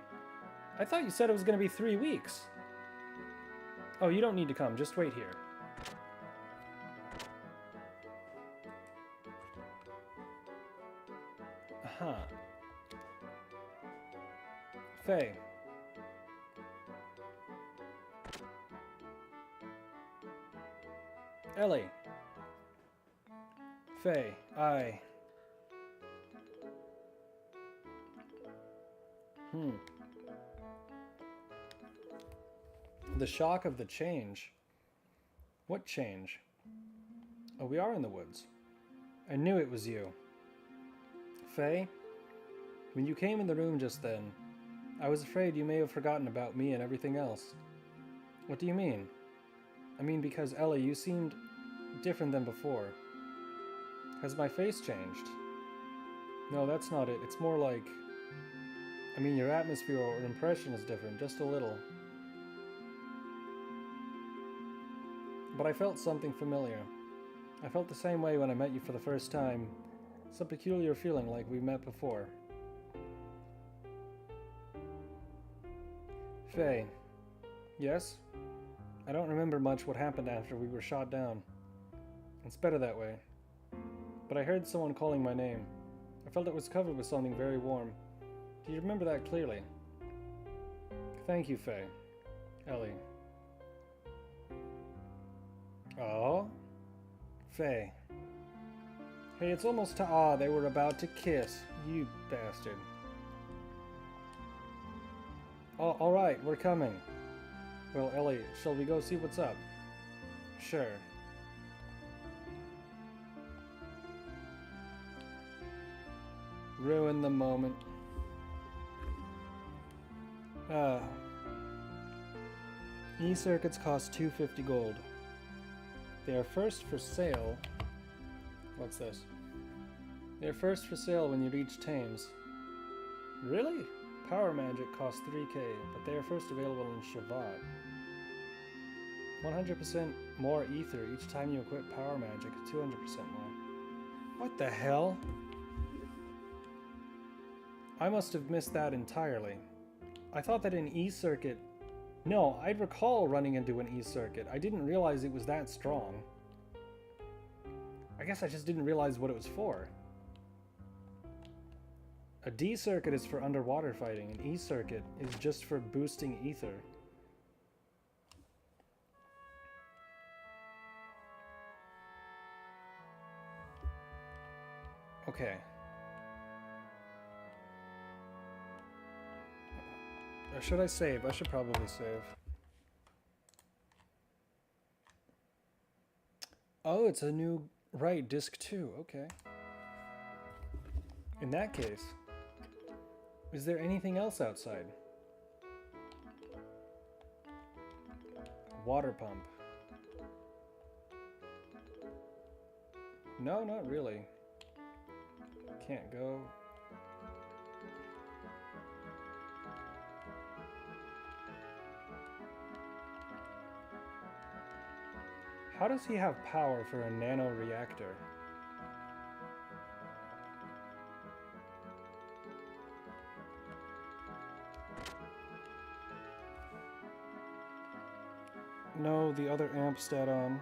I thought you said it was going to be 3 weeks. Oh, you don't need to come. Just wait here. Aha. Faye. Ellie. Faye, The shock of the change. What change? Oh, we are in the woods. I knew it was you. Faye, when you came in the room just then, I was afraid you may have forgotten about me and everything else. What do you mean? I mean, because Ellie, you seemed different than before. Has my face changed? No, that's not it. It's more like... I mean, your atmosphere or impression is different, just a little. But I felt something familiar. I felt the same way when I met you for the first time. Some peculiar feeling like we met before. Faye. Yes? I don't remember much what happened after we were shot down. It's better that way. But I heard someone calling my name. I felt it was covered with something very warm. Do you remember that clearly? Thank you, Faye. Ellie. Oh? Faye. Hey, it's almost ta-ah. They were about to kiss. You bastard. Oh, alright, we're coming. Well, Ellie, shall we go see what's up? Sure. Ruin the moment. E-circuits cost $250 gold. They are first for sale. What's this? They are first for sale when you reach Thames. Really? Power Magic costs 3k, but they are first available in Shavad. 100% more ether each time you equip Power Magic, 200% more. What the hell? I must have missed that entirely. I thought that an E-circuit... No, I'd recall running into an E-circuit. I didn't realize it was that strong. I guess I just didn't realize what it was for. A D-circuit is for underwater fighting. An E-circuit is just for boosting ether. Okay. Or should I save? I should probably save. Oh, it's a new... Right, disc 2. Okay. In that case, is there anything else outside? Water pump. No, not really. Can't go. How does he have power for a nano reactor? No, the other amp stat on.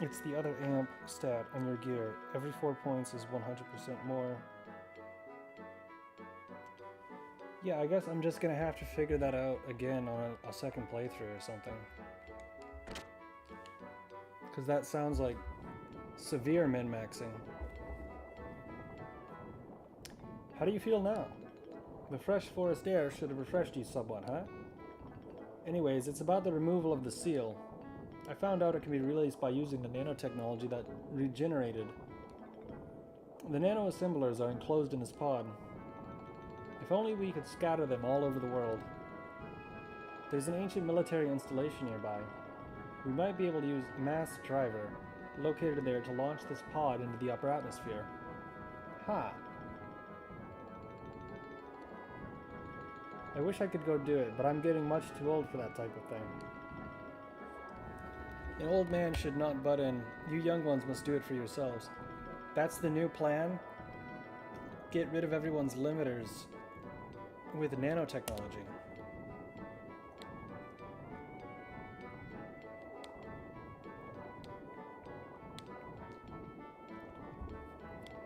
It's the other amp stat on your gear. Every 4 points is 100% more. Yeah, I guess I'm just gonna have to figure that out again on a second playthrough or something. Because that sounds like severe min-maxing. How do you feel now? The fresh forest air should have refreshed you somewhat, huh? Anyways, it's about the removal of the seal. I found out it can be released by using the nanotechnology that regenerated. The nano-assemblers are enclosed in this pod. If only we could scatter them all over the world. There's an ancient military installation nearby. We might be able to use Mass Driver, located there, to launch this pod into the upper atmosphere. Ha! I wish I could go do it, but I'm getting much too old for that type of thing. An old man should not butt in. You young ones must do it for yourselves. That's the new plan? Get rid of everyone's limiters with nanotechnology.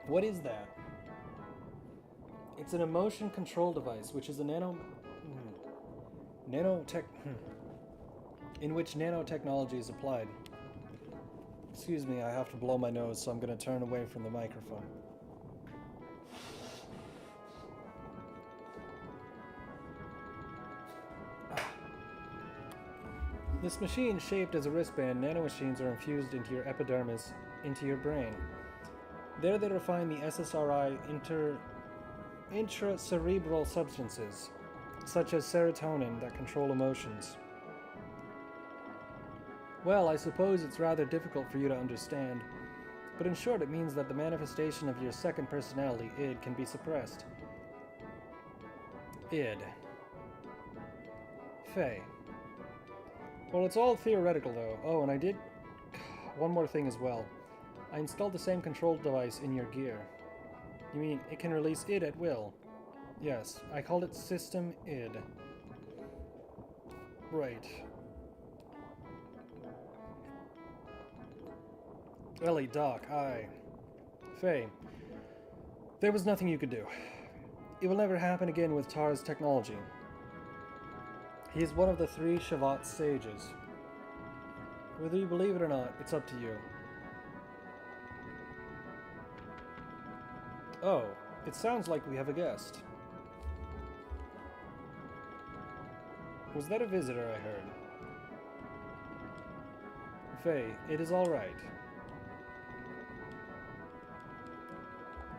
What is that? It's an emotion control device, which is a in which nanotechnology is applied. Excuse me, I have to blow my nose, so I'm going to turn away from the microphone. This machine, shaped as a wristband, nanomachines are infused into your epidermis, into your brain. There they refine the SSRI intracerebral substances, such as serotonin, that control emotions. Well, I suppose it's rather difficult for you to understand, but in short it means that the manifestation of your second personality, id, can be suppressed. Id. Faye. Well, it's all theoretical though. Oh, and I did one more thing as well. I installed the same control device in your gear. You mean it can release id at will? Yes, I called it System id. Right. Ellie, Doc, I... Faye. There was nothing you could do. It will never happen again with Tara's technology. He is one of the 3 Shavat sages. Whether you believe it or not, it's up to you. Oh, it sounds like we have a guest. Was that a visitor I heard? Faye, it is all right.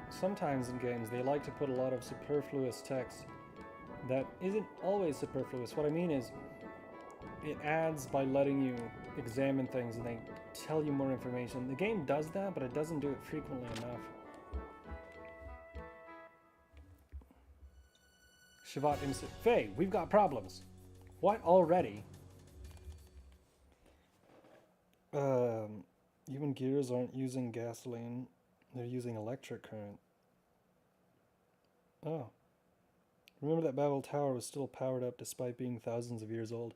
Sometimes in games they like to put a lot of superfluous text that isn't always superfluous. What I mean is, it adds by letting you examine things and they tell you more information. The game does that, but it doesn't do it frequently enough. Shavat innocent. Faye, we've got problems. What, already? Even gears aren't using gasoline. They're using electric current. Oh. Remember that Babel Tower was still powered up despite being thousands of years old.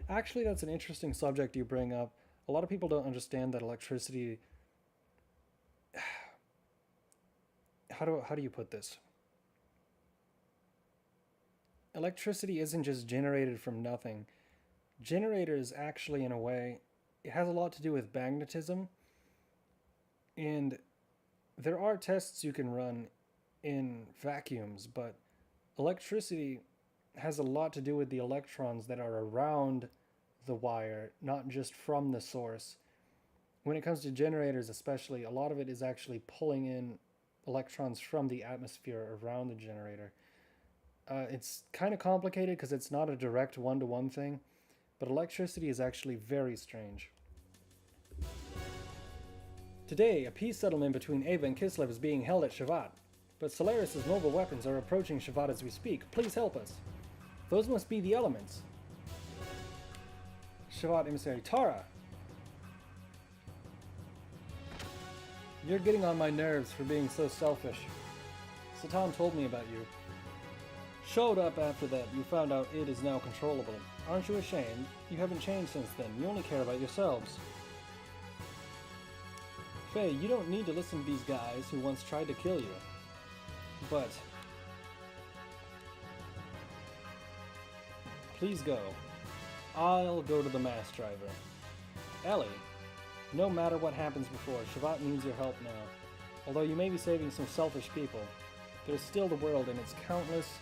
Actually, that's an interesting subject you bring up. A lot of people don't understand that electricity... How do you put this? Electricity isn't just generated from nothing. Generators actually, in a way, it has a lot to do with magnetism. And there are tests you can run in vacuums, but electricity has a lot to do with the electrons that are around the wire, not just from the source. When it comes to generators especially, a lot of it is actually pulling in electrons from the atmosphere around the generator. It's kind of complicated because it's not a direct one-to-one thing, but electricity is actually very strange. Today, a peace settlement between Ava and Kislev is being held at Shavat, but Solaris' mobile weapons are approaching Shavat as we speak. Please help us. Those must be the elements. Shavat emissary Tara! You're getting on my nerves for being so selfish. Satan told me about you. Showed up after that, you found out it is now controllable. Aren't you ashamed? You haven't changed since then. You only care about yourselves. Faye, you don't need to listen to these guys who once tried to kill you. But... please go. I'll go to the mass driver. Ellie, no matter what happens before, Shavat needs your help now. Although you may be saving some selfish people, there's still the world and its countless...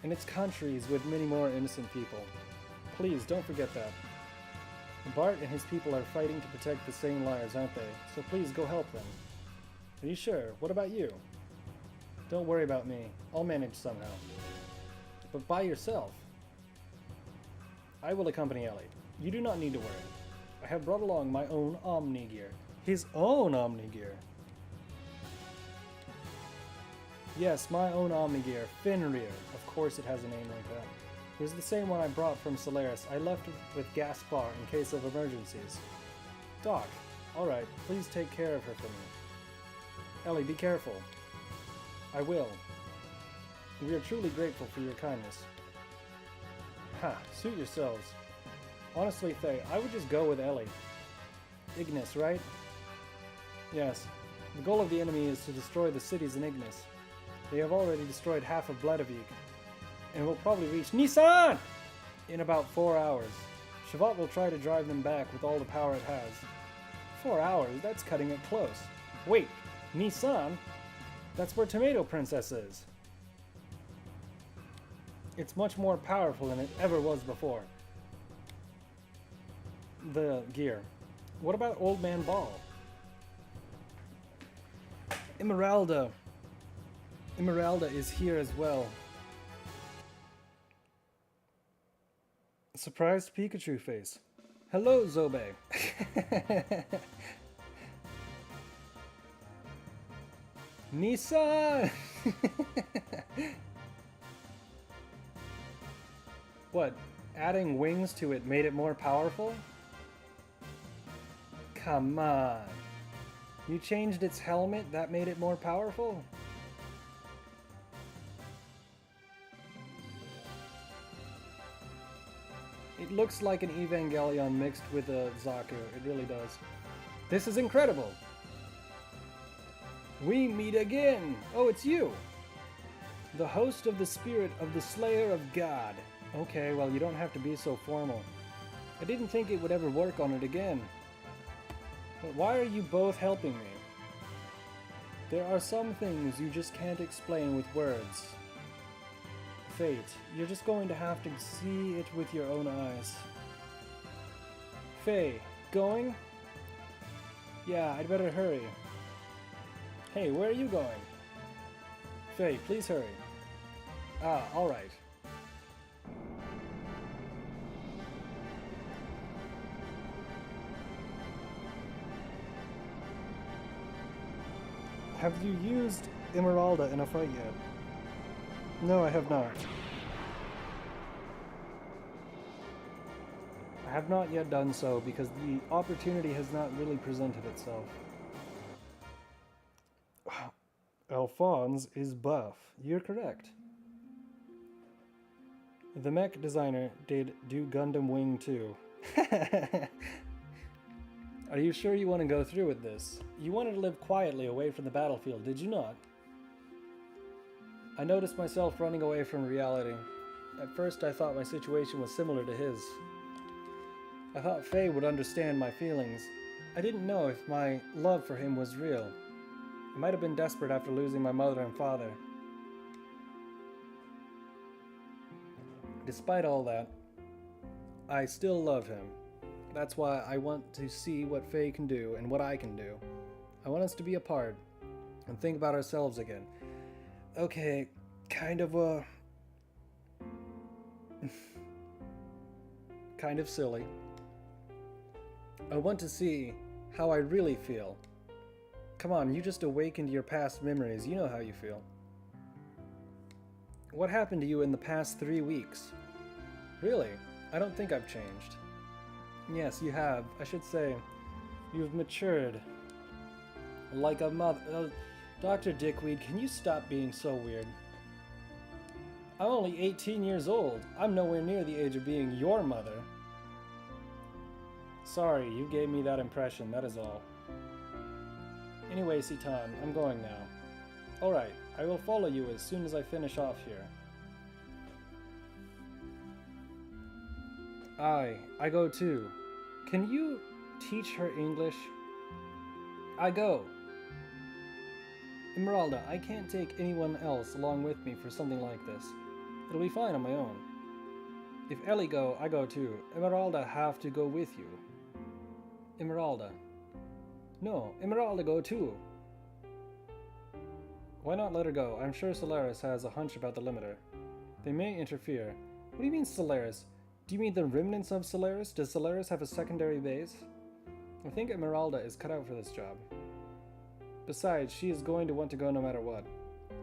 and its countries with many more innocent people. Please, don't forget that. Bart and his people are fighting to protect the same lives, aren't they? So please go help them. Are you sure? What about you? Don't worry about me. I'll manage somehow. But by yourself. I will accompany Ellie. You do not need to worry. I have brought along my own Omni gear. His own Omni gear. Yes, my own Omni gear. Fenrir. Of course it has a name like that. It was the same one I brought from Solaris. I left it with Gaspar in case of emergencies. Doc, alright, please take care of her for me. Ellie, be careful. I will. We are truly grateful for your kindness. Ha, suit yourselves. Honestly, Faye, I would just go with Ellie. Ignis, right? Yes. The goal of the enemy is to destroy the cities in Ignis. They have already destroyed half of Bledavik, and will probably reach Nissan in about 4 hours. Shavat will try to drive them back with all the power it has. 4 hours? That's cutting it close. Wait, Nissan? That's where Tomato Princess is. It's much more powerful than it ever was before. the gear. What about Old Man Ball? Emeralda. Emeralda is here as well. Surprised Pikachu face. Hello, Zobe. Nissan! What? Adding wings to it made it more powerful? Come on. You changed its helmet, that made it more powerful? It looks like an Evangelion mixed with a Zaku. It really does. This is incredible! We meet again! Oh, it's you! The host of the spirit of the Slayer of God. Okay, well, you don't have to be so formal. I didn't think it would ever work on it again. But why are you both helping me? There are some things you just can't explain with words. Fate, you're just going to have to see it with your own eyes. Faye, going? Yeah, I'd better hurry. Hey, where are you going? Faye, please hurry. Ah, alright. Have you used Emeralda in a fight yet? No, I have not. I have not yet done so because the opportunity has not really presented itself. Alphonse is buff. You're correct. The mech designer did do Gundam Wing too. Are you sure you want to go through with this? You wanted to live quietly away from the battlefield, did you not? I noticed myself running away from reality. At first I thought my situation was similar to his. I thought Faye would understand my feelings. I didn't know if my love for him was real. I might have been desperate after losing my mother and father. Despite all that, I still love him. That's why I want to see what Faye can do and what I can do. I want us to be apart and think about ourselves again. Okay, kind of kind of silly. I want to see how I really feel. Come on, you just awakened your past memories. You know how you feel. What happened to you in the past 3 weeks? Really? I don't think I've changed. Yes, you have. I should say, you've matured. Like a mother. Dr. Dickweed, can you stop being so weird? I'm only 18 years old. I'm nowhere near the age of being your mother. Sorry, you gave me that impression, that is all. Anyway, Citan, I'm going now. Alright, I will follow you as soon as I finish off here. I go too. Can you teach her English? I go. Emeralda, I can't take anyone else along with me for something like this. It'll be fine on my own. If Ellie go, I go too. Emeralda have to go with you. Emeralda. No, Emeralda go too. Why not let her go? I'm sure Solaris has a hunch about the limiter. They may interfere. What do you mean Solaris? Do you mean the remnants of Solaris? Does Solaris have a secondary base? I think Emeralda is cut out for this job. Besides, she is going to want to go no matter what.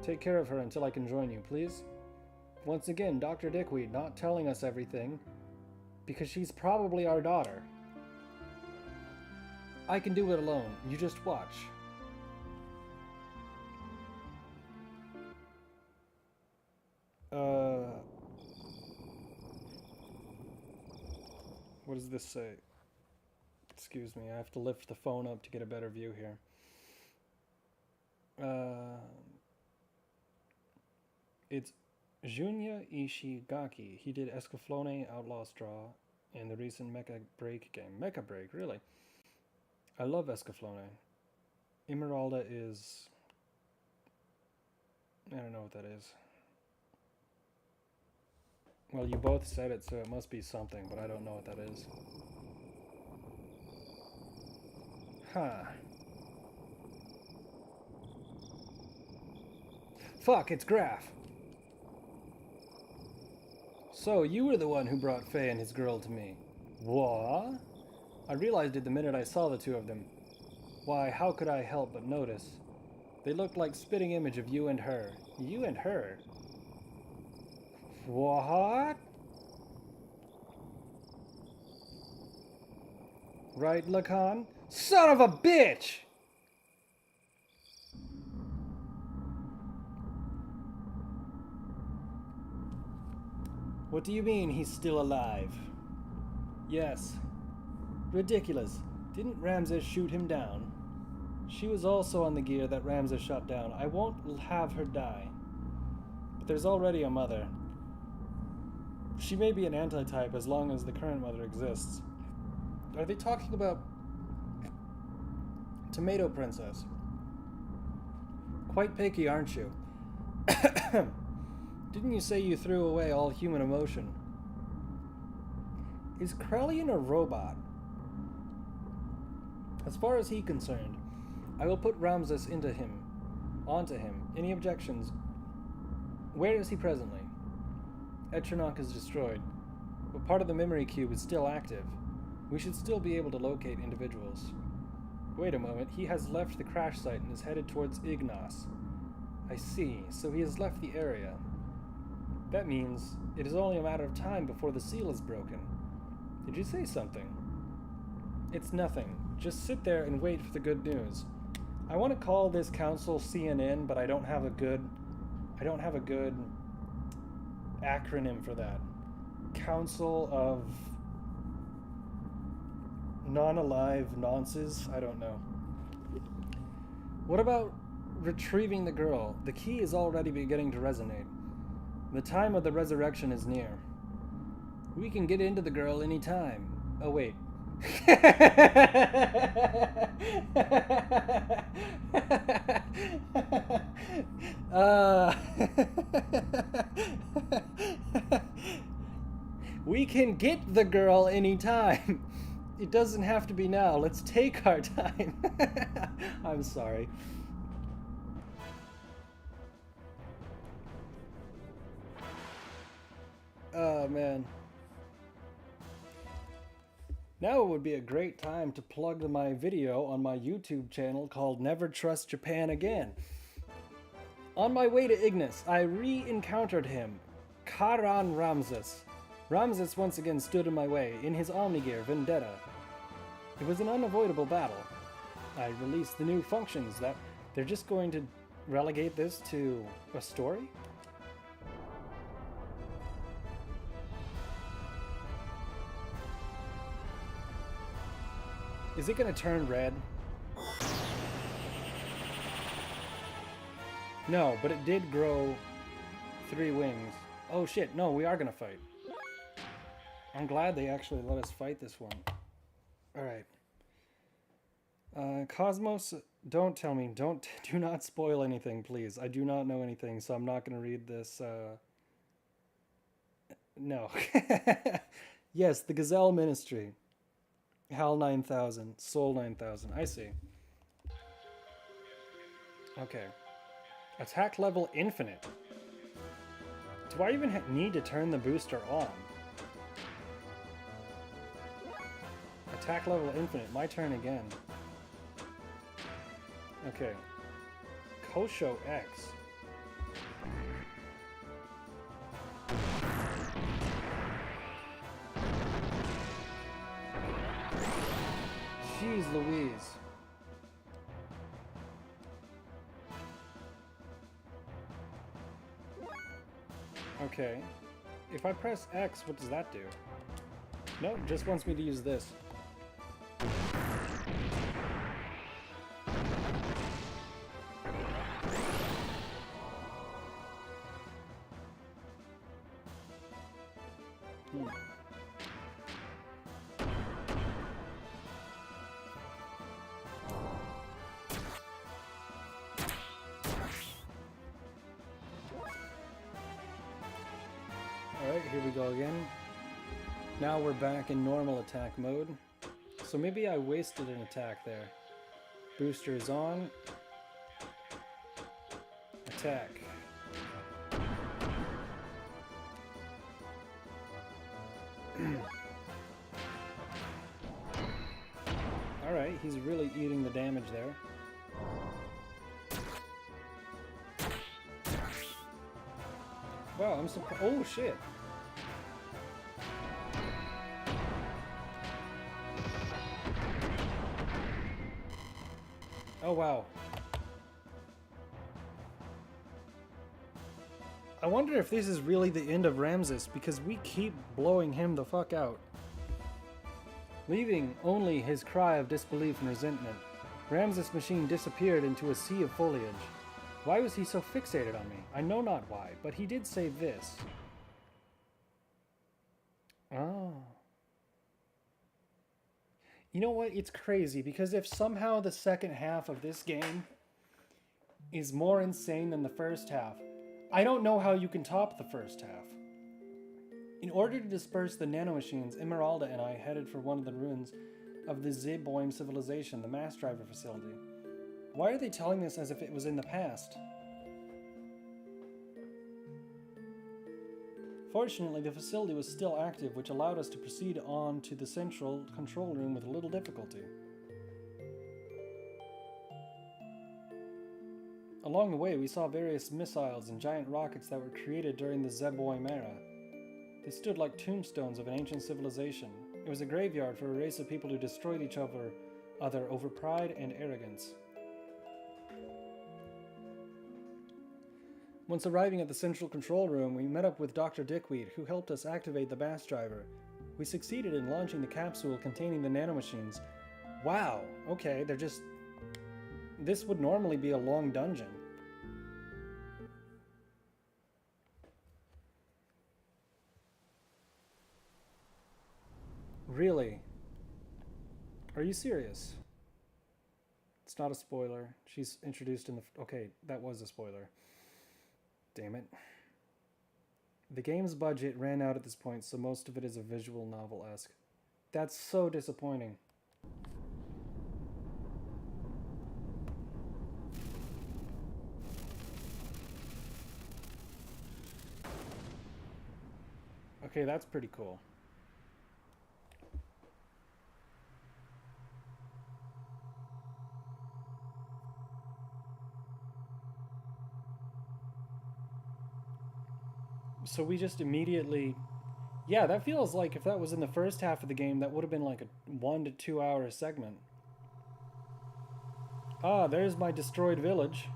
Take care of her until I can join you, please. Once again, Dr. Dickweed not telling us everything, because she's probably our daughter. I can do it alone. You just watch. What does this say? Excuse me, I have to lift the phone up to get a better view here. It's Junya Ishigaki. He did Escaflowne, Outlaw Straw, and the recent Mecha Break game. Mecha Break, really? I love Escaflowne. Emeralda is... I don't know what that is. Well, you both said it, so it must be something, but I don't know what that is. Huh. Fuck, it's Graf. So, you were the one who brought Faye and his girl to me. What? I realized it the minute I saw the two of them. Why, how could I help but notice? They looked like spitting image of you and her. You and her? What? Right, Lacan? Son of a bitch! What do you mean he's still alive? Yes. Ridiculous. Didn't Ramses shoot him down? She was also on the gear that Ramses shot down. I won't have her die. But there's already a mother. She may be an anti-type as long as the current mother exists. Are they talking about Tomato Princess? Quite picky, aren't you? Didn't you say you threw away all human emotion? Is Krellian a robot? As far as he's concerned, I will put Ramses onto him. Any objections? Where is he presently? Etronach is destroyed, but part of the memory cube is still active. We should still be able to locate individuals. Wait a moment, he has left the crash site and is headed towards Ignas. I see, so he has left the area. That means it is only a matter of time before the seal is broken. Did you say something? It's nothing. Just sit there and wait for the good news. I want to call this council CNN, but I don't have a good acronym for that. Council of non-alive nonces? I don't know. What about retrieving the girl? The key is already beginning to resonate. The time of the resurrection is near. We can get into the girl any time. Oh, wait. We can get the girl anytime. It doesn't have to be now. Let's take our time. I'm sorry. Oh, man. Now would be a great time to plug my video on my YouTube channel called Never Trust Japan Again. On my way to Ignis, I re-encountered him, Karan Ramses. Ramses once again stood in my way, in his Omnigear Vendetta. It was an unavoidable battle. I released the new functions that they're just going to relegate this to a story? Is it gonna turn red? No, but it did grow 3 wings. Oh shit, no, we are gonna fight. I'm glad they actually let us fight this one. Alright. Cosmos, don't tell me, do not spoil anything, please. I do not know anything, so I'm not gonna read this, no. Yes, the Gazelle Ministry. HAL 9000, Soul 9000, I see. Okay. Attack level infinite. Do I even need to turn the booster on? Attack level infinite, my turn again. Okay. Kosho X. Jeez Louise. Okay. If I press X, what does that do? Nope, just wants me to use this. Alright, here we go again. Now we're back in normal attack mode. So maybe I wasted an attack there. Booster is on. Attack. Alright, he's really eating the damage there. Wow, I'm surprised. Oh shit! Oh wow. I wonder if this is really the end of Ramses, because we keep blowing him the fuck out. Leaving only his cry of disbelief and resentment, Ramses' machine disappeared into a sea of foliage. Why was he so fixated on me? I know not why, but he did say this. Oh. You know what? It's crazy, because if somehow the second half of this game is more insane than the first half, I don't know how you can top the first half. In order to disperse the nanomachines, Emeralda and I headed for one of the ruins of the Zeboim civilization, the mass driver facility. Why are they telling this as if it was in the past? Fortunately, the facility was still active, which allowed us to proceed on to the central control room with little difficulty. Along the way, we saw various missiles and giant rockets that were created during the Zeboim era. They stood like tombstones of an ancient civilization. It was a graveyard for a race of people who destroyed each other over pride and arrogance. Once arriving at the central control room, we met up with Dr. Dickweed, who helped us activate the mass driver. We succeeded in launching the capsule containing the nanomachines. Wow, okay, they're just... This would normally be a long dungeon. Really? Are you serious? It's not a spoiler. She's introduced in the... Okay, that was a spoiler. Damn it. The game's budget ran out at this point, so most of it is a visual novel-esque. That's so disappointing. Okay, that's pretty cool. So we just immediately... Yeah, that feels like if that was in the first half of the game, that would have been like a 1 to 2 hour segment. Ah, there's my destroyed village.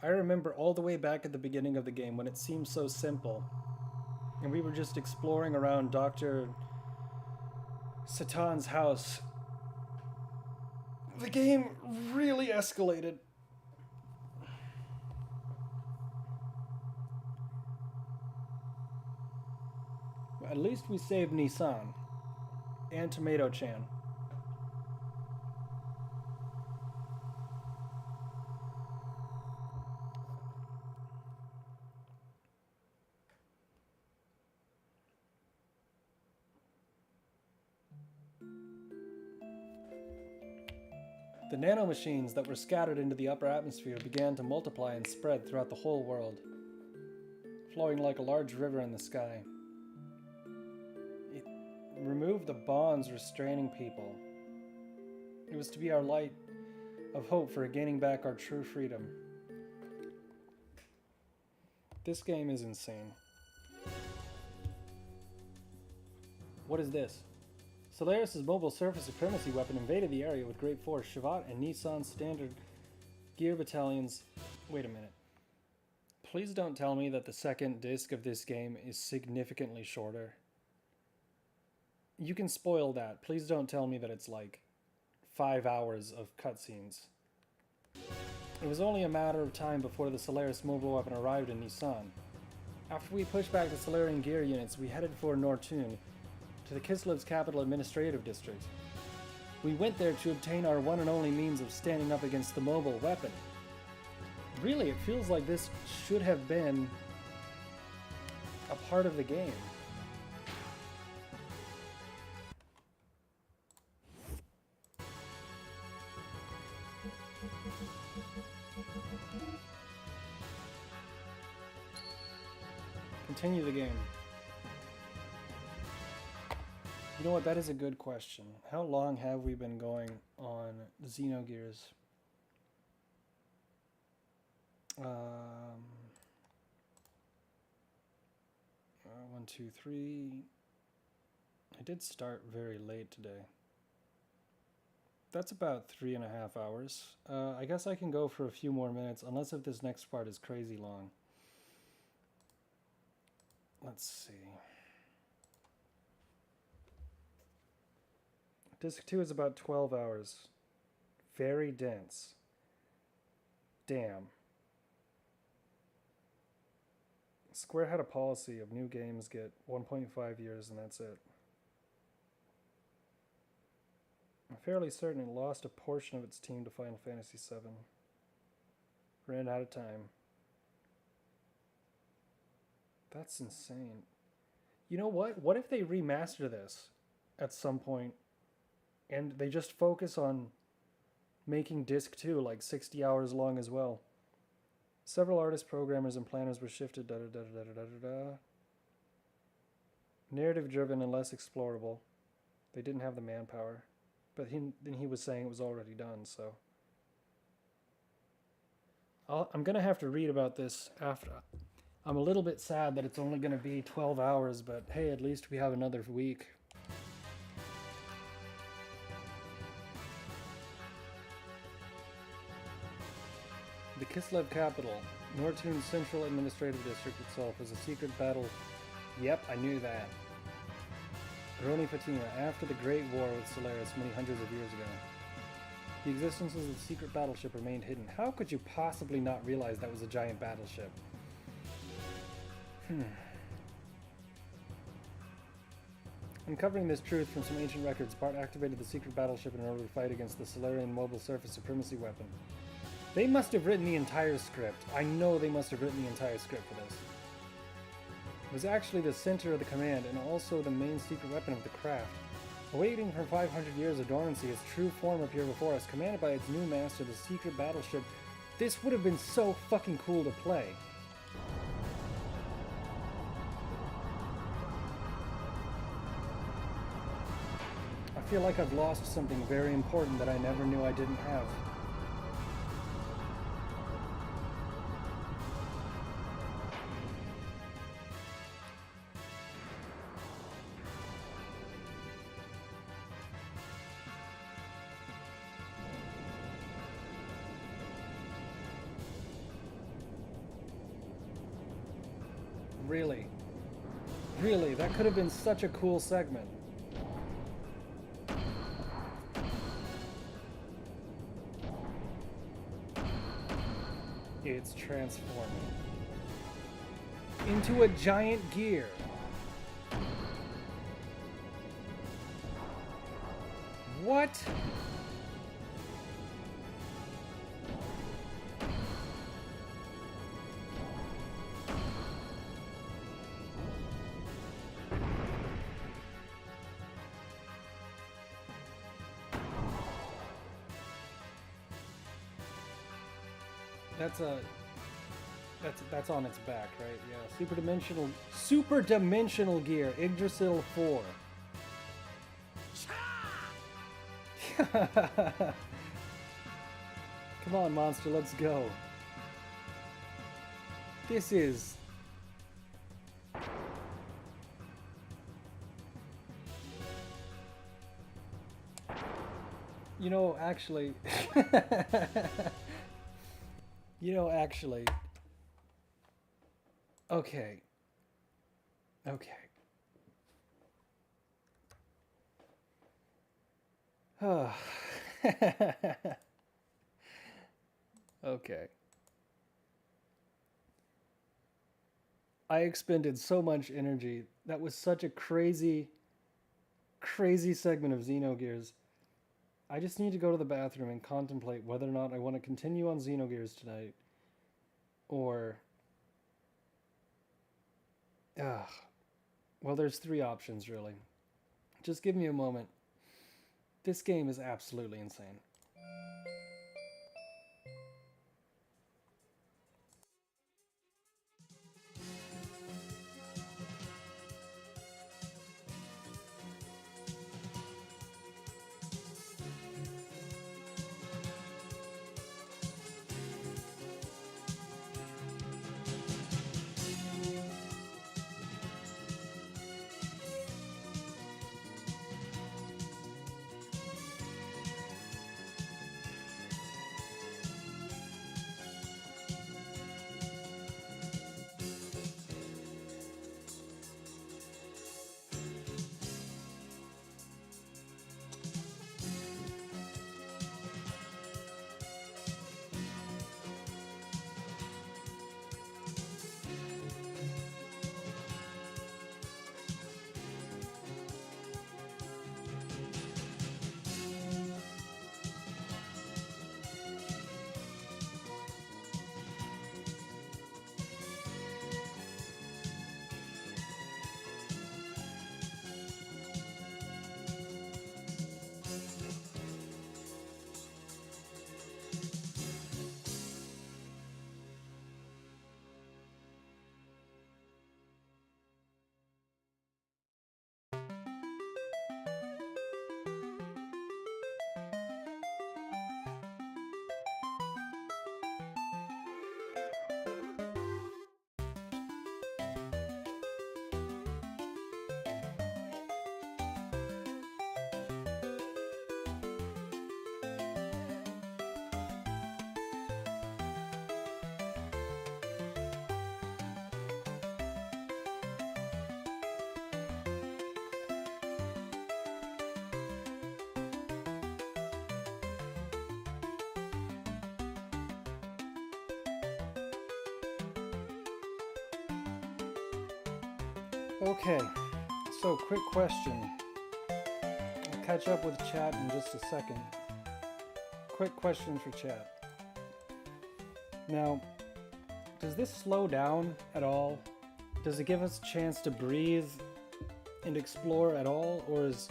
I remember all the way back at the beginning of the game when it seemed so simple. And we were just exploring around Dr. Satan's house. The game really escalated. At least we saved Nissan. And Tomato-chan. The nanomachines that were scattered into the upper atmosphere began to multiply and spread throughout the whole world, flowing like a large river in the sky. It removed the bonds restraining people. It was to be our light of hope for gaining back our true freedom. This game is insane. What is this? Solaris' mobile surface supremacy weapon invaded the area with great force. Shavat and Nissan's standard gear battalions... Wait a minute. Please don't tell me that the second disc of this game is significantly shorter. You can spoil that. Please don't tell me that it's like 5 hours of cutscenes. It was only a matter of time before the Solaris mobile weapon arrived in Nissan. After we pushed back the Solarian gear units, we headed for Nortun, to the Kislev's capital administrative district. We went there to obtain our one and only means of standing up against the mobile weapon. Really, it feels like this should have been part of the game. Continue the game. You know what? That is a good question. How long have we been going on Xenogears? 1, 2, 3. I did start very late today. That's about 3.5 hours. I guess I can go for a few more minutes, unless if this next part is crazy long. Let's see. Disc 2 is about 12 hours. Very dense. Damn. Square had a policy of new games get 1.5 years and that's it. I'm fairly certain it lost a portion of its team to Final Fantasy VII. Ran out of time. That's insane. You know what? What if they remaster this at some point and they just focus on making Disc 2 like 60 hours long as well? Several artists, programmers, and planners were shifted. Narrative driven and less explorable. They didn't have the manpower. But then he was saying it was already done, so. I'm going to have to read about this after. I'm a little bit sad that it's only going to be 12 hours, but hey, at least we have another week. The Kislev capital, Nortun's central administrative district itself, is a secret battle. Yep, I knew that. Roni Fatima, after the Great War with Solaris many hundreds of years ago. The existence of the secret battleship remained hidden. How could you possibly not realize that was a giant battleship? Uncovering this truth from some ancient records, Bart activated the secret battleship in order to fight against the Solarian mobile surface supremacy weapon. They must have written the entire script. I know they must have written the entire script for this. It was actually the center of the command and also the main secret weapon of the craft. Awaiting for 500 years of dormancy, its true form appeared before us, commanded by its new master, the secret battleship. This would have been so fucking cool to play. I feel like I've lost something very important that I never knew I didn't have. Really? Really? That could have been such a cool segment. It's transforming into a giant gear. What? That's on its back, right? Yeah, super dimensional gear, Yggdrasil 4. Come on, monster, let's go. This is... You know, actually... Okay. Okay. Okay. I expended so much energy. That was such a crazy segment of Xenogears. I just need to go to the bathroom and contemplate whether or not I want to continue on Xenogears tonight, or Well, there's three options, really. Just give me a moment. This game is absolutely insane. Okay, so quick question. I'll catch up with chat in just a second. Quick question for chat. Now, does this slow down at all? Does it give us a chance to breathe and explore at all? Or is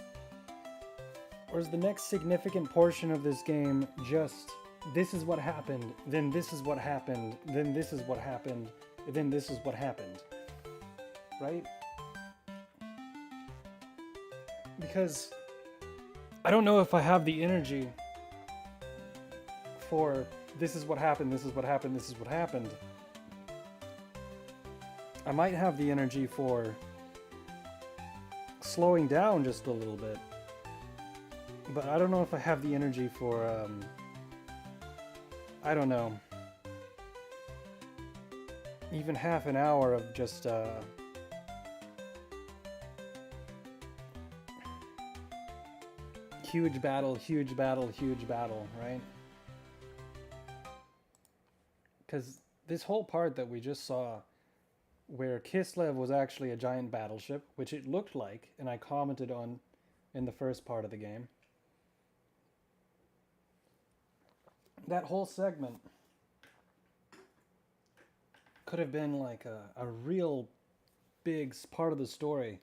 the next significant portion of this game just, this is what happened, then this is what happened, then this is what happened, then this is what happened, right? Because I don't know if I have the energy for this is what happened, this is what happened, this is what happened. I might have the energy for slowing down just a little bit, but I don't know if I have the energy for, I don't know, even half an hour of just, huge battle, huge battle, huge battle, right? Because this whole part that we just saw, where Kislev was actually a giant battleship, which it looked like, and I commented on in the first part of the game. That whole segment could have been like a real big part of the story.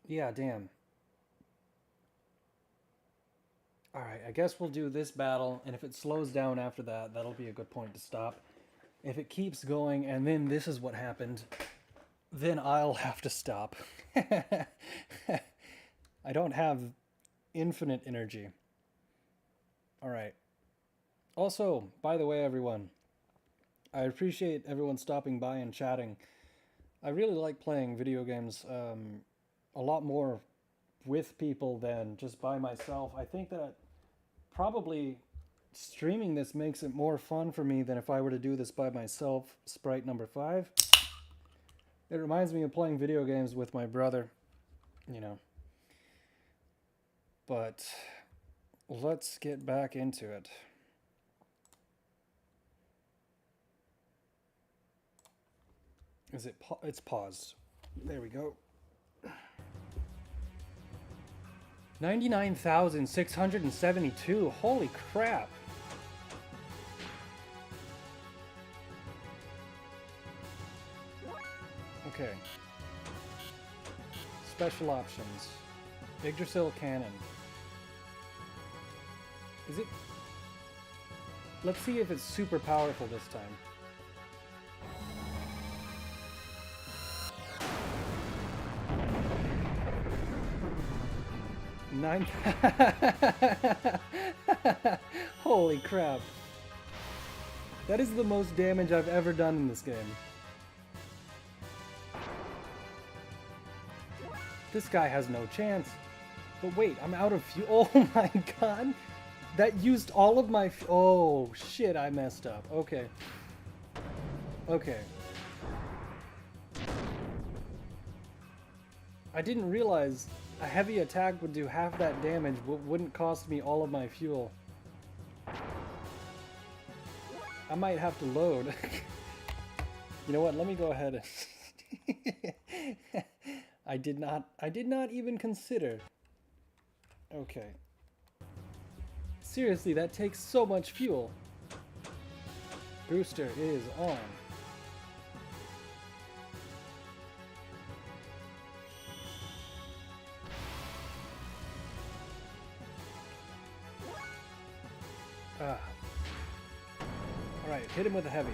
Yeah, damn. Alright, I guess we'll do this battle, and if it slows down after that, that'll be a good point to stop. If it keeps going, and then this is what happened, then I'll have to stop. I don't have infinite energy. Alright. Also, by the way, everyone, I appreciate everyone stopping by and chatting. I really like playing video games a lot more with people than just by myself. I think that probably streaming this makes it more fun for me than if I were to do this by myself. Sprite number 5. It reminds me of playing video games with my brother, you know. But let's get back into it. Is it it's paused. There we go. 99,672. Holy crap. Okay. Special options. Yggdrasil Cannon. Is it... Let's see if it's super powerful this time. Nine... Holy crap. That is the most damage I've ever done in this game. This guy has no chance. But wait, I'm out of fuel. Oh my god. That used all of my... Oh shit, I messed up. Okay. Okay. I didn't realize a heavy attack would do half that damage but wouldn't cost me all of my fuel. I might have to load. You know what? Let me go ahead and... I did not even consider. Okay. Seriously, that takes so much fuel. Booster is on. Alright, hit him with a heavy.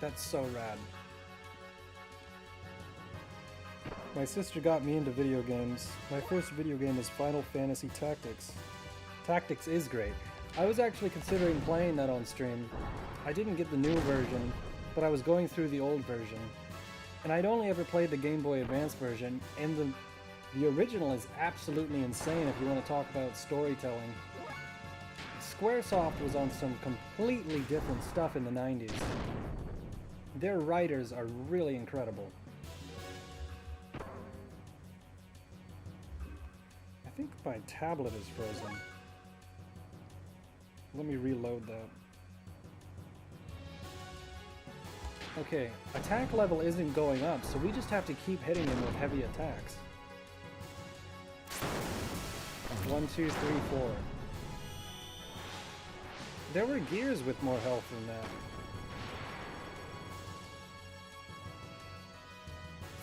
That's so rad. My sister got me into video games. My first video game was Final Fantasy Tactics. Tactics is great. I was actually considering playing that on stream. I didn't get the new version, but I was going through the old version. And I'd only ever played the Game Boy Advance version, and the original is absolutely insane if you want to talk about storytelling. Squaresoft was on some completely different stuff in the 90s. Their writers are really incredible. I think my tablet is frozen. Let me reload that. Okay, attack level isn't going up, so we just have to keep hitting him with heavy attacks. 1, 2, 3, 4. There were gears with more health than that.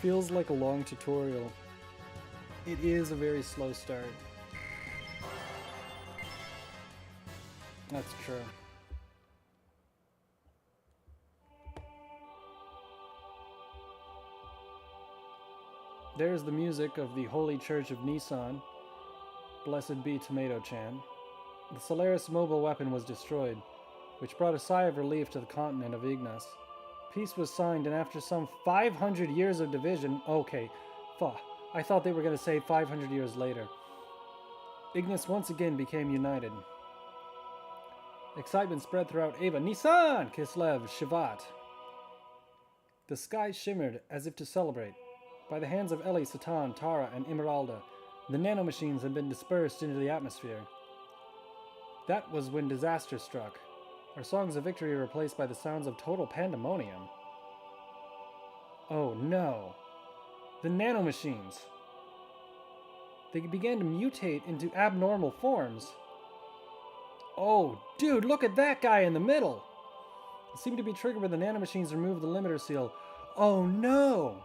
Feels like a long tutorial. It is a very slow start. That's true. There's the music of the Holy Church of Nissan. Blessed be Tomato-chan. The Solaris mobile weapon was destroyed, which brought a sigh of relief to the continent of Ignis. Peace was signed, and after some 500 years of division... Okay, I thought they were going to say 500 years later. Ignis once again became united. Excitement spread throughout Ava. Nissan! Kislev, Shivat. The sky shimmered as if to celebrate. By the hands of Ellie, Satan, Tara, and Emeralda, the nanomachines had been dispersed into the atmosphere. That was when disaster struck. Our songs of victory were replaced by the sounds of total pandemonium. Oh no. The nanomachines. They began to mutate into abnormal forms. Oh, dude, look at that guy in the middle! It seemed to be triggered when the nanomachines removed the limiter seal. Oh no!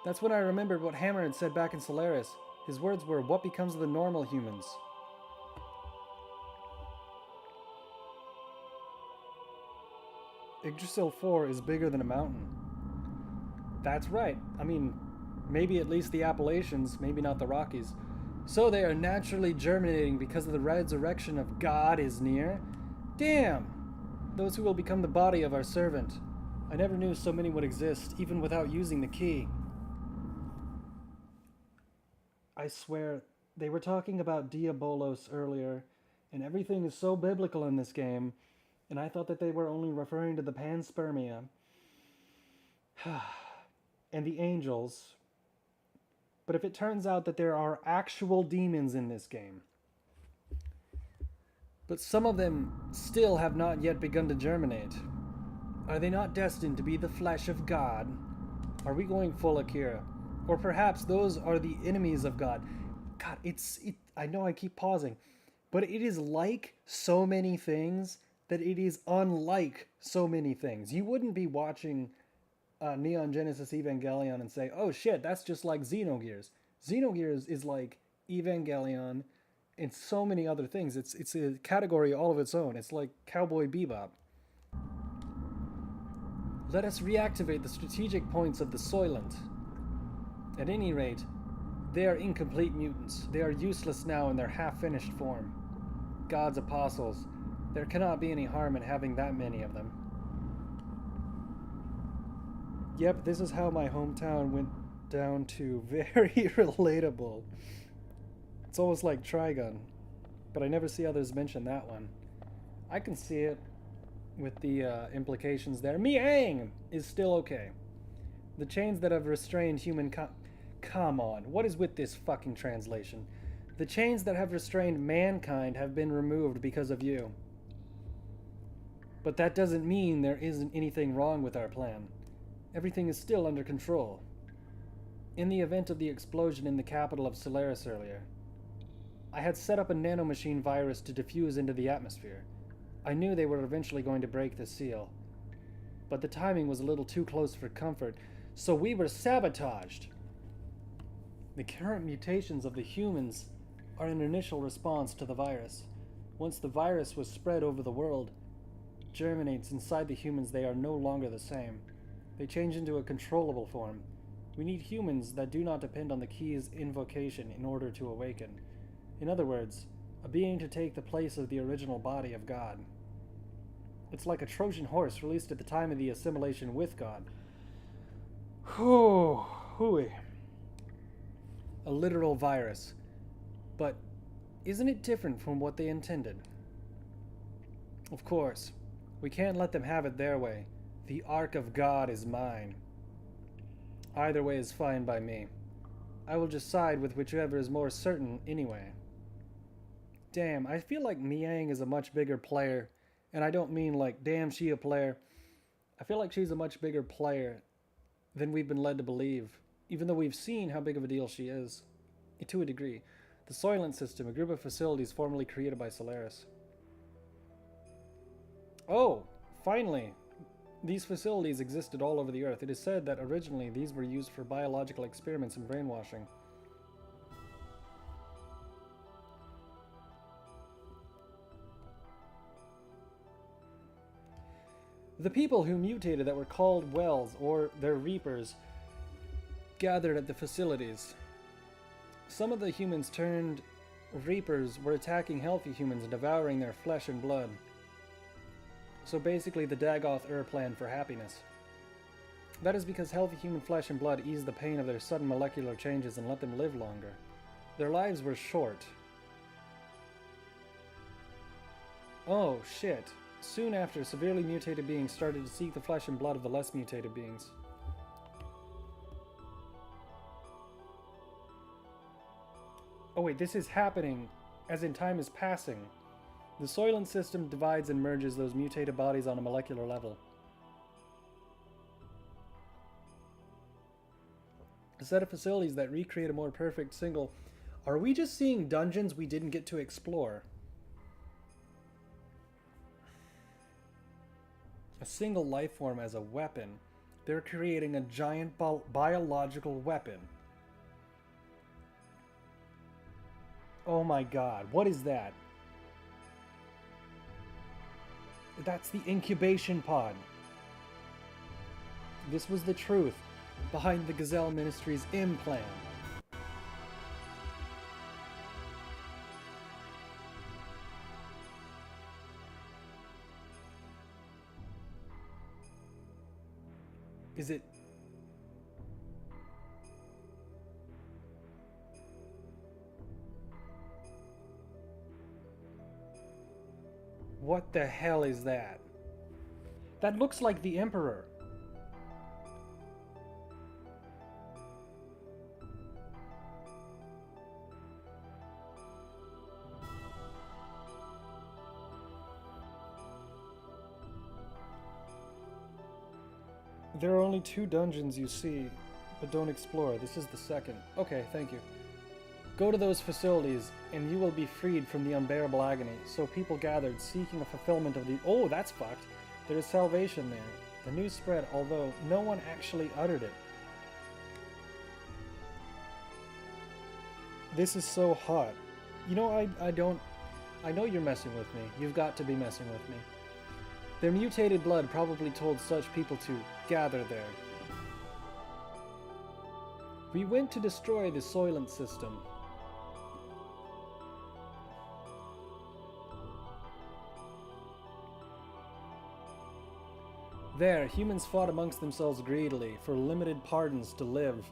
That's when I remembered what Hammer had said back in Solaris. His words were, "What becomes of the normal humans?" Yggdrasil 4 is bigger than a mountain. That's right. I mean, maybe at least the Appalachians, maybe not the Rockies. So they are naturally germinating because of the resurrection of God is near? Damn! Those who will become the body of our servant. I never knew so many would exist, even without using the key. I swear, they were talking about Diabolos earlier, and everything is so biblical in this game, and I thought that they were only referring to the panspermia. And the angels. But if it turns out that there are actual demons in this game, but some of them still have not yet begun to germinate, are they not destined to be the flesh of God? Are we going full Akira? Or perhaps those are the enemies of God. God, I know I keep pausing, but it is like so many things that it is unlike so many things. You wouldn't be watching Neon Genesis Evangelion and say, oh shit, that's just like Xenogears. Xenogears is like Evangelion and so many other things. It's a category all of its own. It's like Cowboy Bebop. Let us reactivate the strategic points of the Soylent. At any rate, they are incomplete mutants. They are useless now in their half-finished form. God's apostles. There cannot be any harm in having that many of them. Yep, this is how my hometown went down to. Very relatable. It's almost like Trigun, but I never see others mention that one. I can see it with the implications there. Miang is still okay. The chains that have restrained human Come on, what is with this fucking translation? The chains that have restrained mankind have been removed because of you. But that doesn't mean there isn't anything wrong with our plan. Everything is still under control. In the event of the explosion in the capital of Solaris earlier, I had set up a nanomachine virus to diffuse into the atmosphere. I knew they were eventually going to break the seal. But the timing was a little too close for comfort, so we were sabotaged. The current mutations of the humans are an initial response to the virus. Once the virus was spread over the world, germinates inside the humans, they are no longer the same. They change into a controllable form. We need humans that do not depend on the key's invocation in order to awaken. In other words, a being to take the place of the original body of God. It's like a Trojan horse released at the time of the assimilation with God. Hooey. A literal virus. But isn't it different from what they intended? Of course, we can't let them have it their way. The Ark of God is mine. Either way is fine by me. I will just side with whichever is more certain anyway. Damn, I feel like Miang is a much bigger player, and I don't mean like, damn, she a player. I feel like she's a much bigger player than we've been led to believe, even though we've seen how big of a deal she is. To a degree. The Soylent System, a group of facilities formerly created by Solaris. Oh, finally! These facilities existed all over the Earth. It is said that originally these were used for biological experiments and brainwashing. The people who mutated that were called Wells, or their Reapers, gathered at the facilities. Some of the humans turned Reapers were attacking healthy humans and devouring their flesh and blood. So basically the Dagoth-Ur plan for happiness. That is because healthy human flesh and blood eased the pain of their sudden molecular changes and let them live longer. Their lives were short. Oh, shit. Soon after, severely mutated beings started to seek the flesh and blood of the less mutated beings. Oh wait, this is happening as in time is passing. The Soylent System divides and merges those mutated bodies on a molecular level. A set of facilities that recreate a more perfect single... Are we just seeing dungeons we didn't get to explore? A single life form as a weapon. They're creating a giant biological weapon. Oh my god, what is that? That's the incubation pod. This was the truth behind the Gazelle Ministry's implant. Is it... What the hell is that? That looks like the Emperor. There are only 2 dungeons you see, but don't explore. This is the second. Okay, thank you. Go to those facilities, and you will be freed from the unbearable agony. So people gathered, seeking a fulfillment of the... Oh, that's fucked. There is salvation there. The news spread, although no one actually uttered it. This is so hot. You know, I don't... I know you're messing with me. You've got to be messing with me. Their mutated blood probably told such people to gather there. We went to destroy the Soylent system. There, humans fought amongst themselves greedily for limited pardons to live.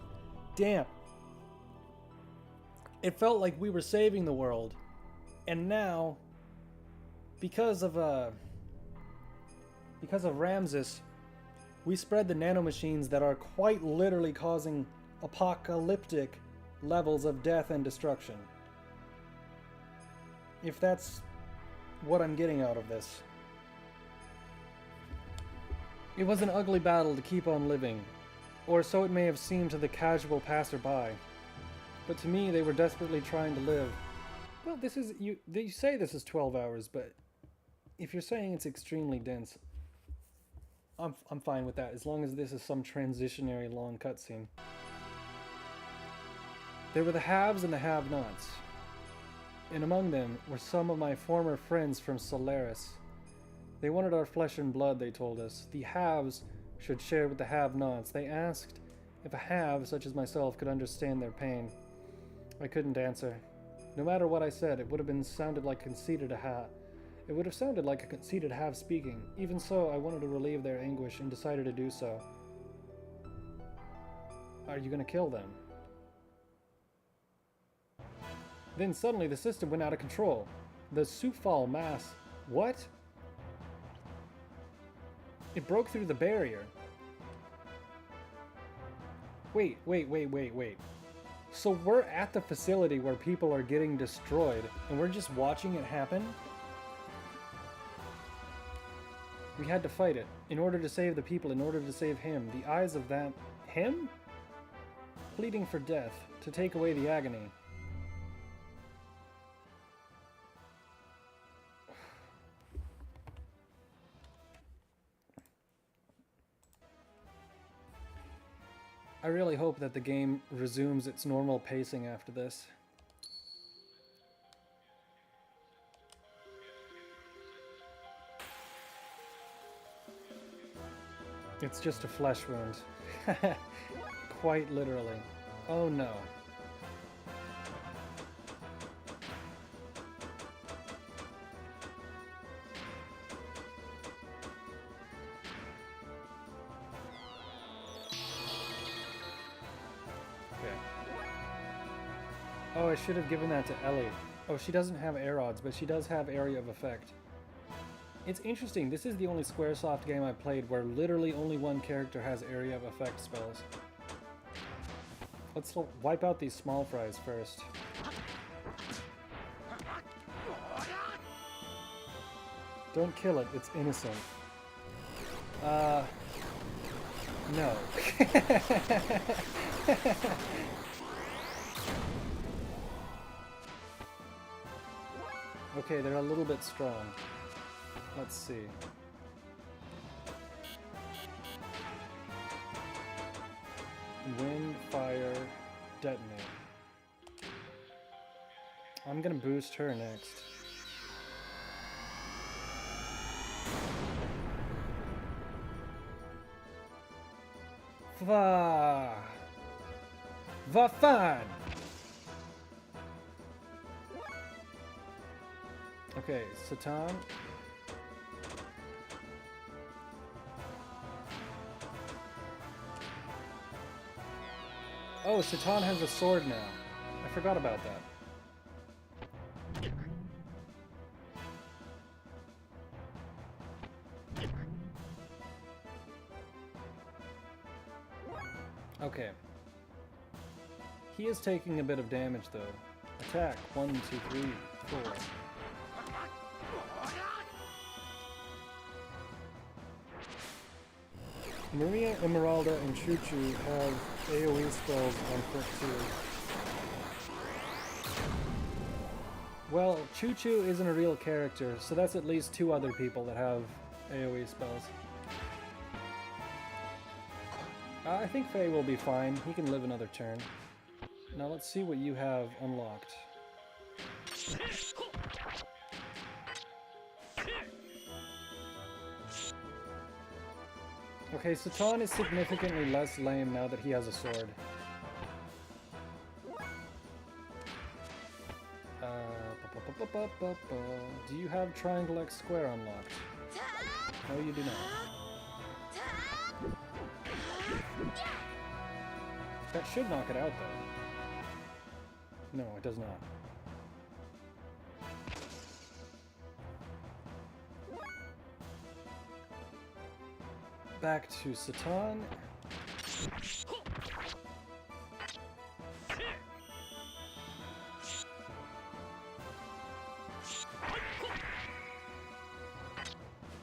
Damn. It felt like we were saving the world. And now, because of Ramses, we spread the nanomachines that are quite literally causing apocalyptic levels of death and destruction. If that's what I'm getting out of this. It was an ugly battle to keep on living, or so it may have seemed to the casual passerby. But to me, they were desperately trying to live. Well, this is... You say this is 12 hours, but if you're saying it's extremely dense, I'm fine with that, as long as this is some transitionary long cutscene. There were the haves and the have-nots, and among them were some of my former friends from Solaris. They wanted our flesh and blood, they told us. The haves should share with the have-nots. They asked if a have, such as myself, could understand their pain. I couldn't answer. No matter what I said, it would have sounded like a conceited have speaking. Even so, I wanted to relieve their anguish and decided to do so. Are you gonna kill them? Then suddenly the system went out of control. The Sufal mass... What? It broke through the barrier. Wait. So we're at the facility where people are getting destroyed, and we're just watching it happen? We had to fight it, in order to save the people, in order to save him. The eyes of that... him? Pleading for death, to take away the agony. I really hope that the game resumes its normal pacing after this. It's just a flesh wound. Quite literally. Oh no. Oh, I should have given that to Ellie. Oh, she doesn't have air odds, but she does have area of effect. It's interesting, this is the only Squaresoft game I've played where literally only one character has area of effect spells. Let's wipe out these small fries first. Don't kill it, it's innocent. No. Okay, they're a little bit strong. Let's see. Wind, fire, detonate. I'm gonna boost her next. Va fun! Okay, Satan. Oh, Satan has a sword now. I forgot about that. Okay. He is taking a bit of damage though. Attack. 1, 2, 3, 4. Maria, Emeralda, and Chuchu have AoE spells on foot too. Well, Choo Choo isn't a real character, so that's at least 2 other people that have AoE spells. I think Faye will be fine. He can live another turn. Now let's see what you have unlocked. Okay, Satan is significantly less lame now that he has a sword. Do you have Triangle X Square unlocked? No, you do not. That should knock it out, though. No, it does not. Back to Satan.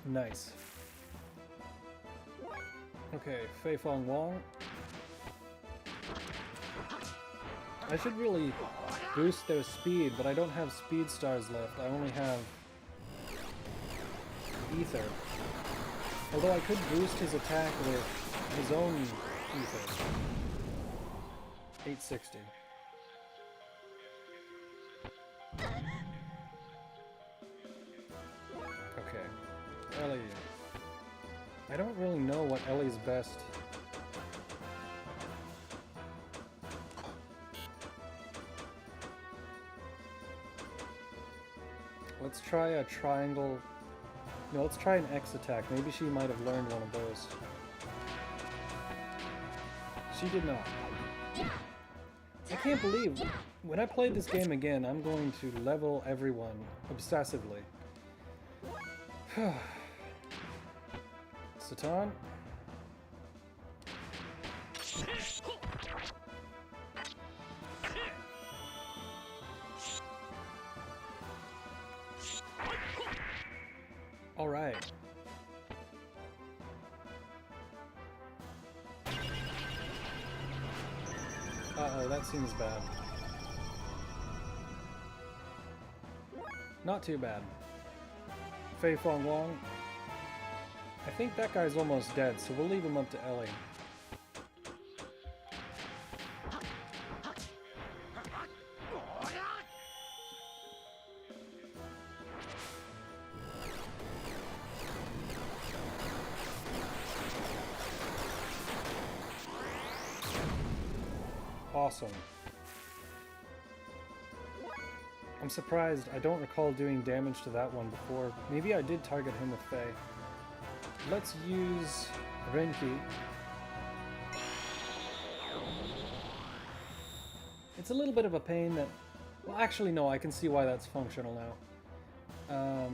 Nice. Okay, Fei Fong Wong. I should really boost their speed, but I don't have speed stars left. I only have ether. Although I could boost his attack with his own ether. 860. Okay. Ellie. I don't really know what Ellie's best. Let's try a triangle. No, let's try an X attack. Maybe she might have learned one of those. She did not. I can't believe, when I play this game again, I'm going to level everyone obsessively. Satan? Alright. Uh-oh, that seems bad. Not too bad. Fei Fong Wong. I think that guy's almost dead, so we'll leave him up to Ellie. Awesome. I'm surprised. I don't recall doing damage to that one before. Maybe I did target him with Faye. Let's use Renki. It's a little bit of a pain that... Well, actually, no, I can see why that's functional now.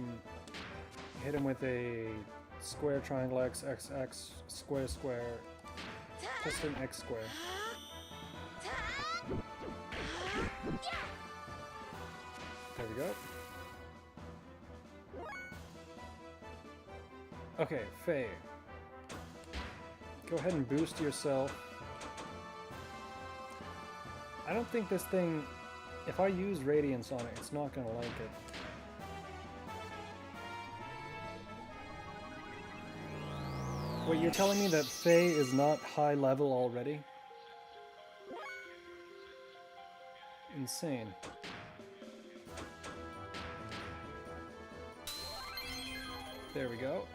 Hit him with a square, triangle, X, X, X, square, square, just an X square. There we go. Okay, Faye. Go ahead and boost yourself. I don't think this thing... If I use Radiance on it, it's not gonna like it. Wait, you're telling me that Faye is not high level already? Insane. There we go.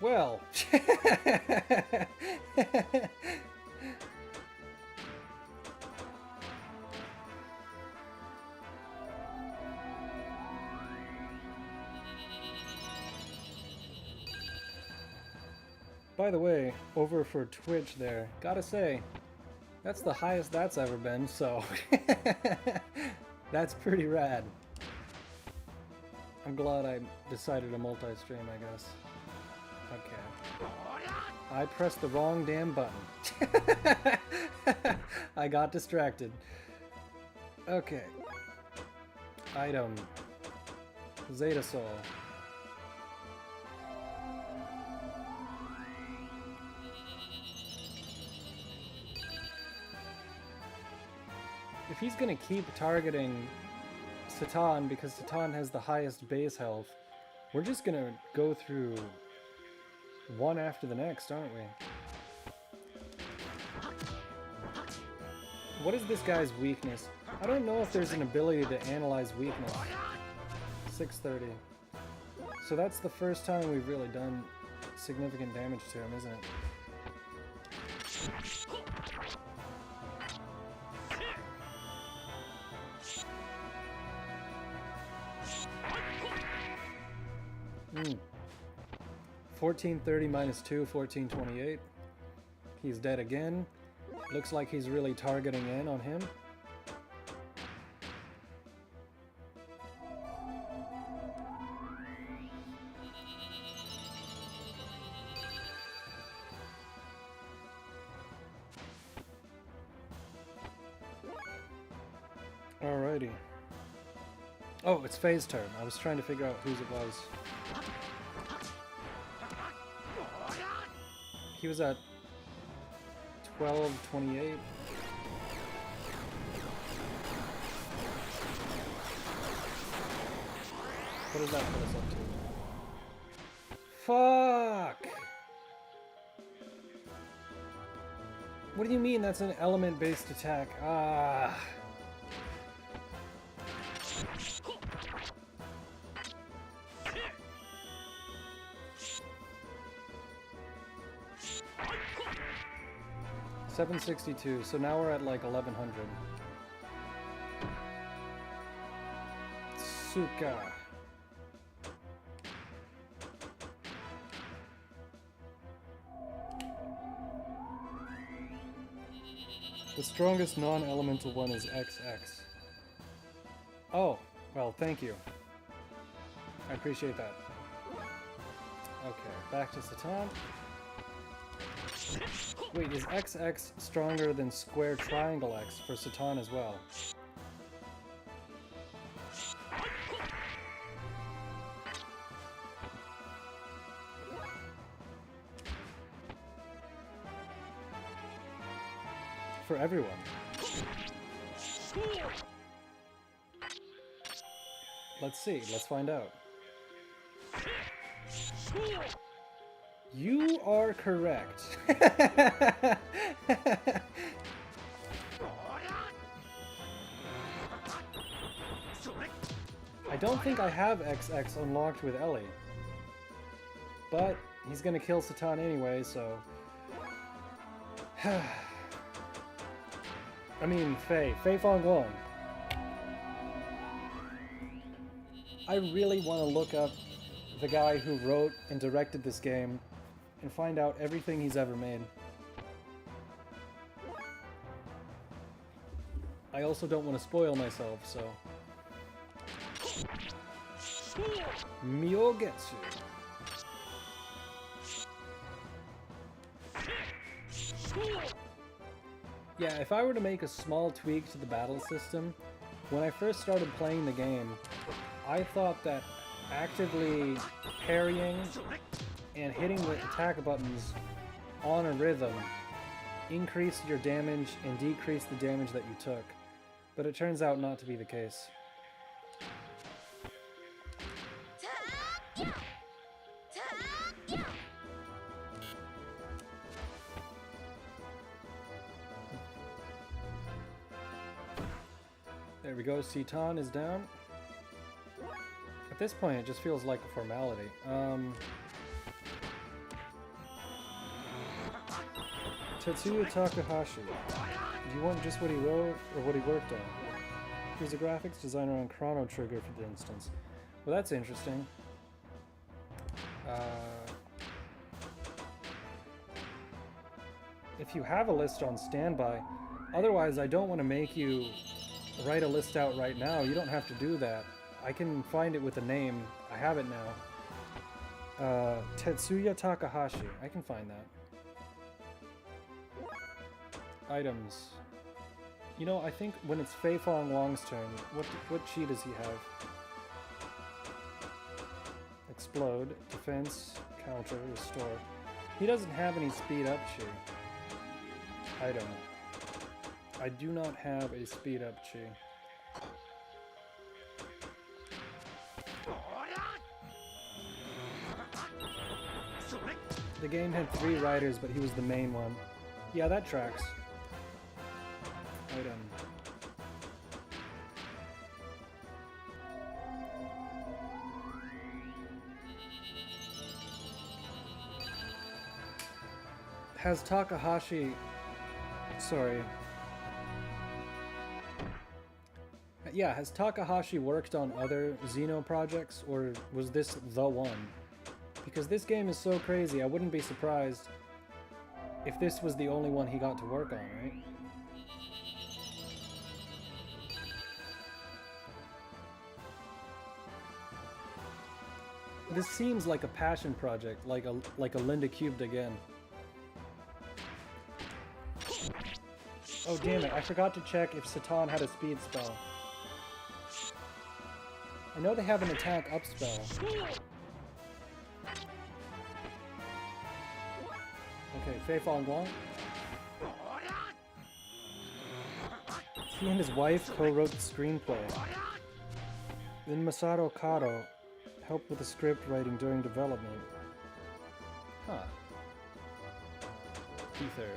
Well. By the way, over for Twitch there, gotta say, that's the highest that's ever been, so that's pretty rad. I'm glad I decided to multi-stream, I guess. Okay. I pressed the wrong damn button. I got distracted. Okay. Item. Zeta Soul. If he's gonna keep targeting Satan because Satan has the highest base health, we're just gonna go through one after the next, aren't we? What is this guy's weakness? I don't know if there's an ability to analyze weakness. 630. So that's the first time we've really done significant damage to him, isn't it? Hmm. 1430 minus 2, 1428. He's dead again. Looks like he's really targeting in on him. Alrighty. Oh, it's Faye's turn. I was trying to figure out whose it was. He was at 1228. What does that put us up to? Fuck! What do you mean that's an element-based attack? Ah. $762, so now we're at like 1100. Suka. The strongest non-elemental one is XX. Oh, well, thank you. I appreciate that. Okay, back to Satan. Wait, is XX stronger than square triangle X for Satan as well? For everyone. Let's see, let's find out. You are correct. I don't think I have XX unlocked with Ellie. But he's gonna kill Satan anyway, so... I mean, Fei Fong Wong. I really want to look up the guy who wrote and directed this game and find out everything he's ever made. I also don't want to spoil myself, so... Myogetsu. Yeah, if I were to make a small tweak to the battle system, when I first started playing the game, I thought that actively parrying and hitting the attack buttons on a rhythm increased your damage and decreased the damage that you took. But it turns out not to be the case. There we go, Satan is down. At this point, it just feels like a formality. Tetsuya Takahashi. Do you want just what he wrote, or what he worked on? He was a graphics designer on Chrono Trigger, for instance. Well, that's interesting. If you have a list on standby, otherwise I don't want to make you write a list out right now. You don't have to do that. I can find it with a name. I have it now. Tetsuya Takahashi. I can find that. Items. You know, I think when it's Fei Fong Wong's turn, what chi does he have? Explode, defense, counter, restore. He doesn't have any speed up chi. Item. I do not have a speed up chi. The game had 3 riders, but he was the main one. Yeah, that tracks. Item. Has Takahashi... Sorry. Yeah, has Takahashi worked on other Xeno projects, or was this the one? Because this game is so crazy, I wouldn't be surprised if this was the only one he got to work on, right? This seems like a passion project, like a Linda Cubed again. Oh damn it, I forgot to check if Satan had a speed spell. I know they have an attack up spell. Okay, Fei Fong Guang. He and his wife co-wrote the screenplay. Then Masato Kato helped with the script writing during development. Huh. Ether.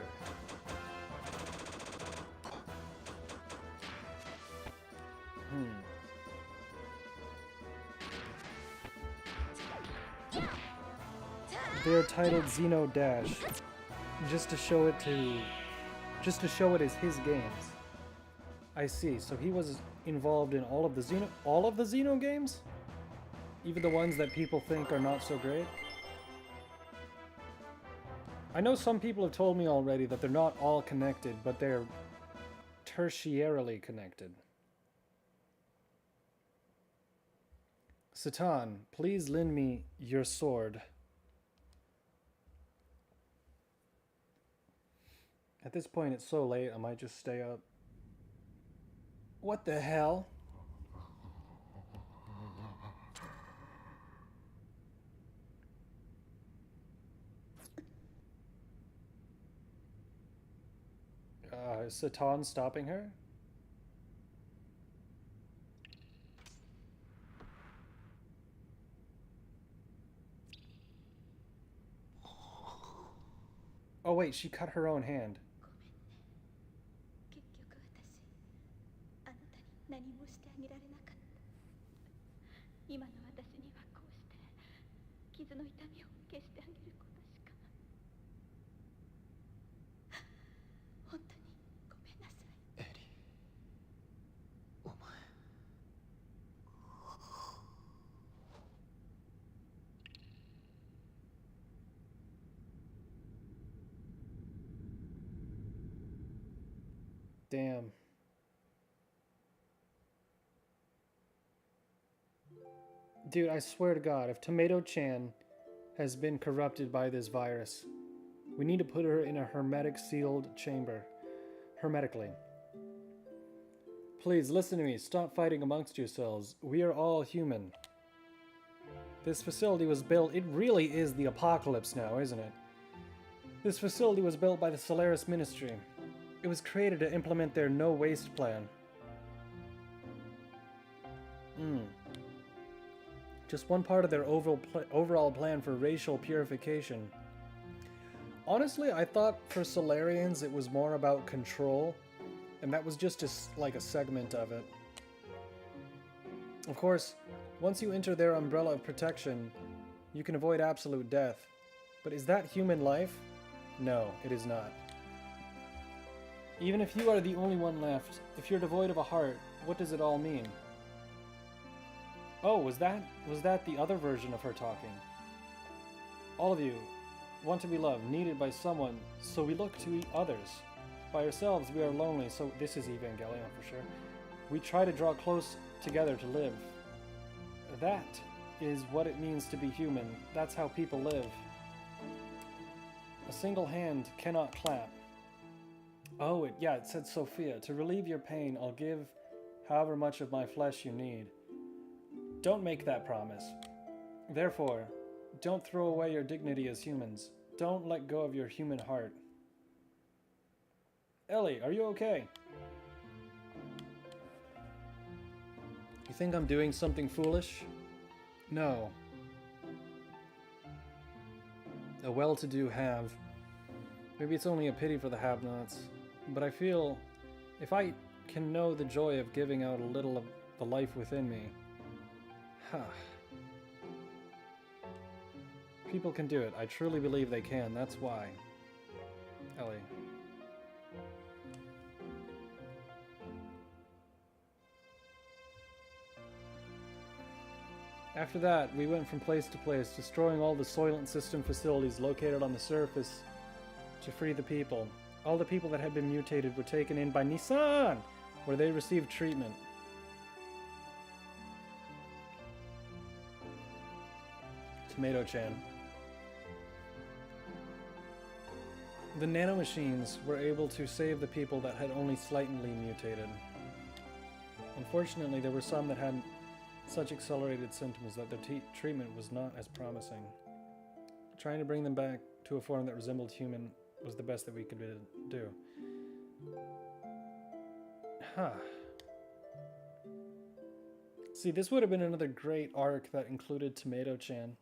They're titled Xeno Dash, just to show it as his games. I see. So he was involved in all of the Xeno games, even the ones that people think are not so great. I know some people have told me already that they're not all connected, but they're tertiarily connected. Satan, please lend me your sword. At this point, it's so late, I might just stay up. What the hell? Is Satan stopping her? Oh wait, she cut her own hand. 何もしてあげられなかった今の私にはこうして傷の痛みを消してあげることしか本当にごめんなさいエリお前 Damn. Dude, I swear to God, if Tomato-chan has been corrupted by this virus, we need to put her in a hermetic sealed chamber. Hermetically. Please, listen to me. Stop fighting amongst yourselves. We are all human. This facility was built... It really is the apocalypse now, isn't it? This facility was built by the Solaris Ministry. It was created to implement their no-waste plan. Just one part of their overall plan for racial purification. Honestly, I thought for Solarians it was more about control, and that was just like a segment of it. Of course, once you enter their umbrella of protection, you can avoid absolute death. But is that human life? No, it is not. Even if you are the only one left, if you're devoid of a heart, what does it all mean? Oh, was that the other version of her talking? All of you want to be loved, needed by someone, so we look to others. By ourselves, we are lonely, so this is Evangelion for sure. We try to draw close together to live. That is what it means to be human. That's how people live. A single hand cannot clap. Oh, it said Sophia. To relieve your pain, I'll give however much of my flesh you need. Don't make that promise. Therefore, don't throw away your dignity as humans. Don't let go of your human heart. Ellie, are you okay? You think I'm doing something foolish? No. A well-to-do have. Maybe it's only a pity for the have-nots. But I feel if I can know the joy of giving out a little of the life within me. People can do it. I truly believe they can. That's why. Ellie. After that, we went from place to place, destroying all the Soylent System facilities located on the surface to free the people. All the people that had been mutated were taken in by Nissan, where they received treatment. Tomato-chan. The nanomachines were able to save the people that had only slightly mutated. Unfortunately, there were some that had such accelerated symptoms that their treatment was not as promising. Trying to bring them back to a form that resembled human was the best that we could do. See, this would have been another great arc that included Tomato-chan.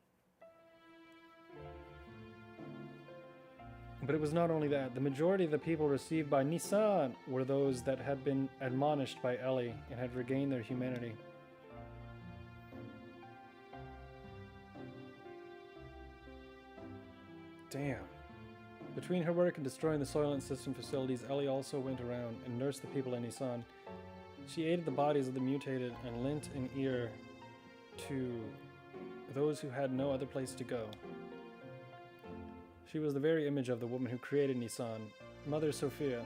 But it was not only that. The majority of the people received by Nissan were those that had been admonished by Ellie and had regained their humanity. Damn. Between her work in destroying the Soylent System facilities, Ellie also went around and nursed the people in Nissan. She aided the bodies of the mutated and lent an ear to those who had no other place to go. She was the very image of the woman who created Nissan, Mother Sophia.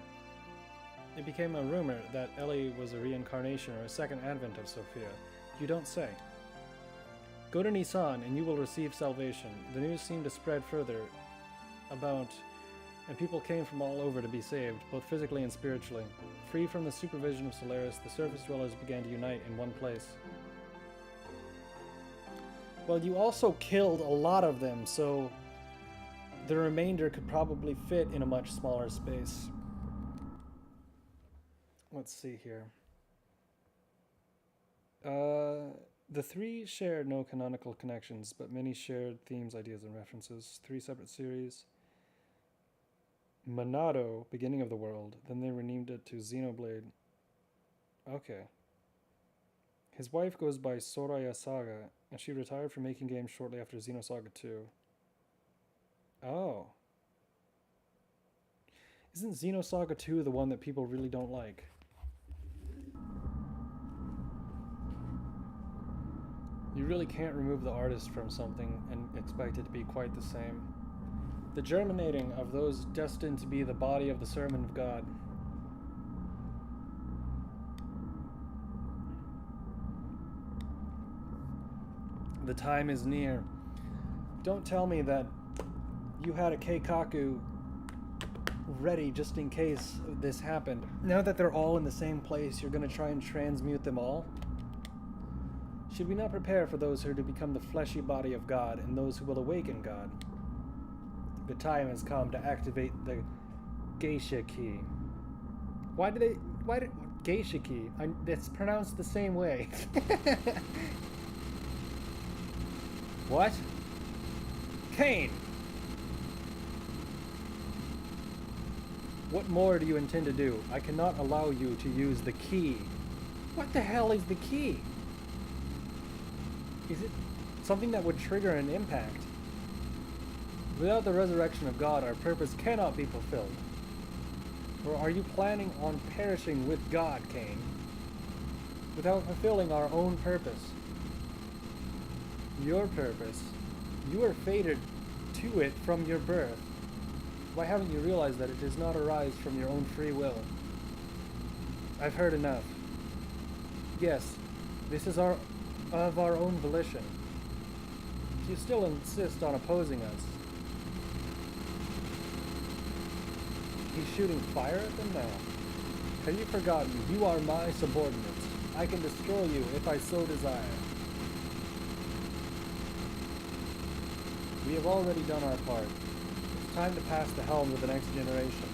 It became a rumor that Ellie was a reincarnation or a second advent of Sophia. You don't say. Go to Nissan and you will receive salvation. The news seemed to spread further and people came from all over to be saved, both physically and spiritually. Free from the supervision of Solaris, the surface dwellers began to unite in one place. Well, you also killed a lot of them, so the remainder could probably fit in a much smaller space. Let's see here. The three shared no canonical connections, but many shared themes, ideas, and references. 3 separate series. Monado, Beginning of the World. Then they renamed it to Xenoblade. Okay. His wife goes by Soraya Saga, and she retired from making games shortly after Xenosaga 2. Oh. Isn't Xenosaga 2 the one that people really don't like? You really can't remove the artist from something and expect it to be quite the same. The germinating of those destined to be the body of the servant of God. The time is near. Don't tell me that you had a Keikaku ready just in case this happened. Now that they're all in the same place, you're going to try and transmute them all? Should we not prepare for those who are to become the fleshy body of God and those who will awaken God? The time has come to activate the Geisha Key. Why did Geisha Key? It's pronounced the same way. What? Kane! What more do you intend to do? I cannot allow you to use the key. What the hell is the key? Is it something that would trigger an impact? Without the resurrection of God, our purpose cannot be fulfilled. Or are you planning on perishing with God, Cain, without fulfilling our own purpose? Your purpose. You are fated to it from your birth. Why haven't you realized that it does not arise from your own free will? I've heard enough. Yes, this is of our own volition. You still insist on opposing us. He's shooting fire at them now. Have you forgotten? You are my subordinates. I can destroy you if I so desire. We have already done our part. It's time to pass the helm to the next generation.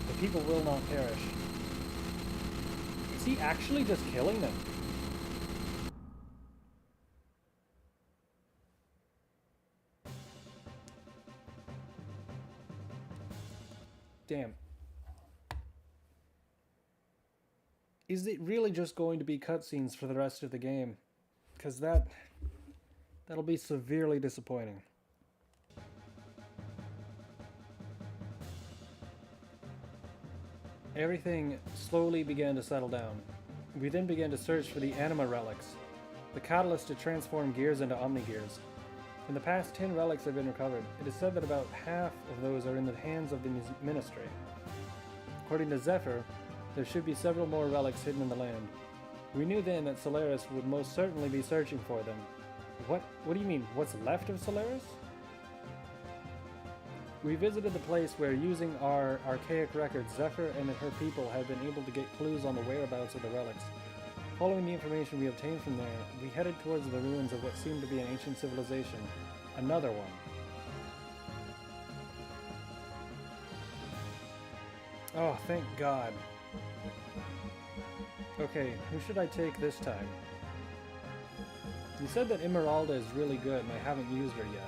The people will not perish. Is he actually just killing them? Damn. Is it really just going to be cutscenes for the rest of the game? Because that'll be severely disappointing. Everything slowly began to settle down. We then began to search for the anima relics, the catalyst to transform gears into omni-gears. In the past, 10 relics have been recovered. It is said that about half of those are in the hands of the ministry. According to Zephyr, there should be several more relics hidden in the land. We knew then that Solaris would most certainly be searching for them. What do you mean, what's left of Solaris? We visited the place where, using our archaic records, Zephyr and her people have been able to get clues on the whereabouts of the relics. Following the information we obtained from there, we headed towards the ruins of what seemed to be an ancient civilization. Another one. Oh, thank God. Okay, who should I take this time? You said that Emeralda is really good and I haven't used her yet.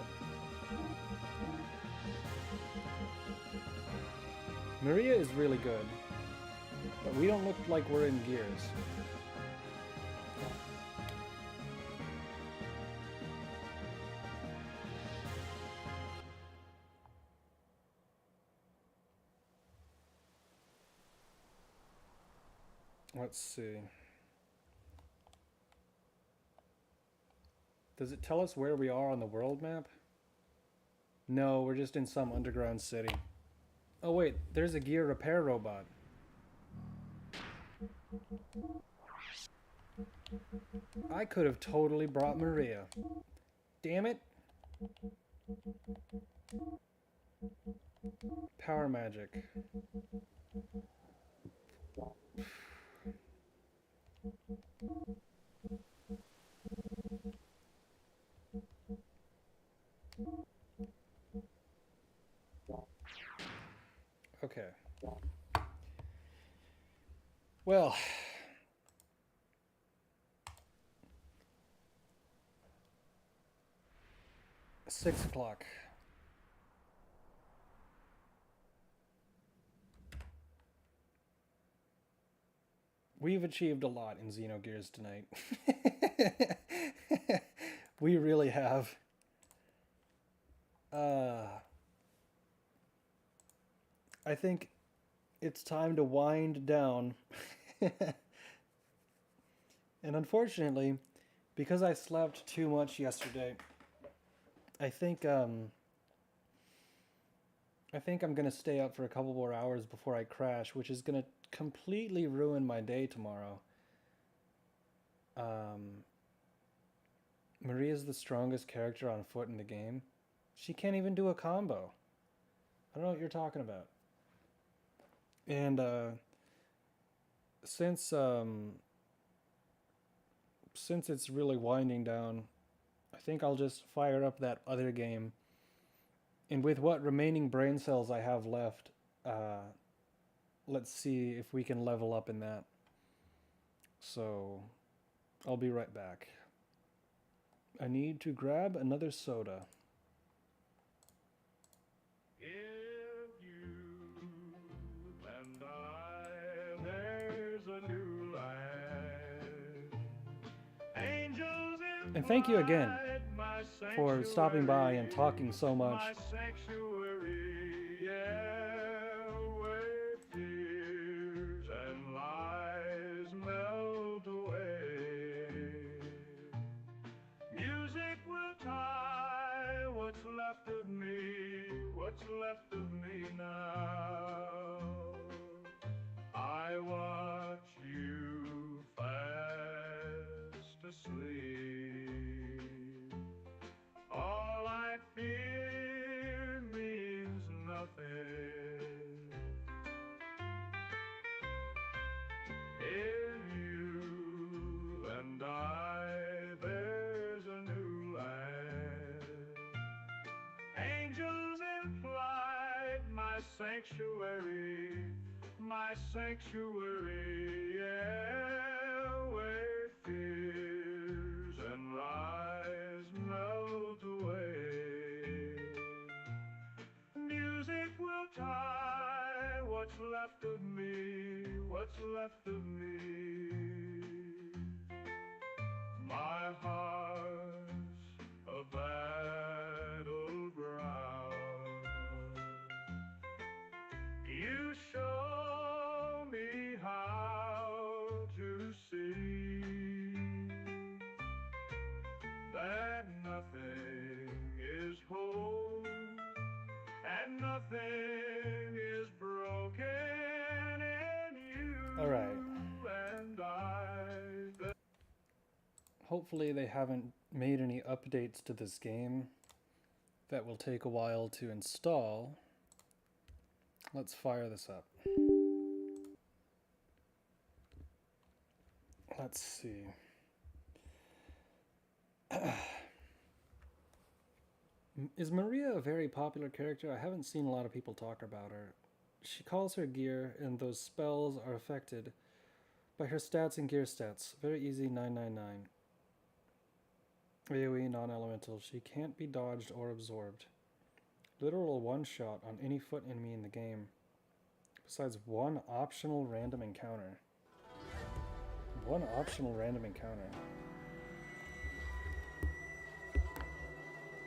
Maria is really good, but we don't look like we're in Gears. Let's see. Does it tell us where we are on the world map? No, we're just in some underground city. Oh wait, there's a gear repair robot. I could have totally brought Maria. Damn it. Power magic. Okay. Well, six o'clock. We've achieved a lot in Xenogears tonight. We really have. I think it's time to wind down. And unfortunately, because I slept too much yesterday, I think I'm gonna stay up for a couple more hours before I crash, which is gonna completely ruin my day tomorrow. Maria's the strongest character on foot in the game. She can't even do a combo. I don't know what you're talking about. And since it's really winding down, I think I'll just fire up that other game. And with what remaining brain cells I have left, let's see if we can level up in that. So, I'll be right back. I need to grab another soda. And thank you again for stopping by and talking so much. What's left of me now? I watch you fast asleep. All I fear means nothing. In you and I, there's a new land. Angels in flight, my sanctuary. my sanctuary, yeah, where fears and lies melt away. Music will tie what's left of me, what's left of me. My heart's a battleground. You show me how to see that nothing is whole and nothing is broken in you. All right. And I. Hopefully they haven't made any updates to this game that will take a while to install. Let's fire this up. Let's see. Is Maria a very popular character? I haven't seen a lot of people talk about her. She calls her gear, and those spells are affected by her stats and gear stats. Very easy, 999. AoE non-elemental. She can't be dodged or absorbed. Literal one-shot on any foot enemy in the game. Besides one optional random encounter. One optional random encounter.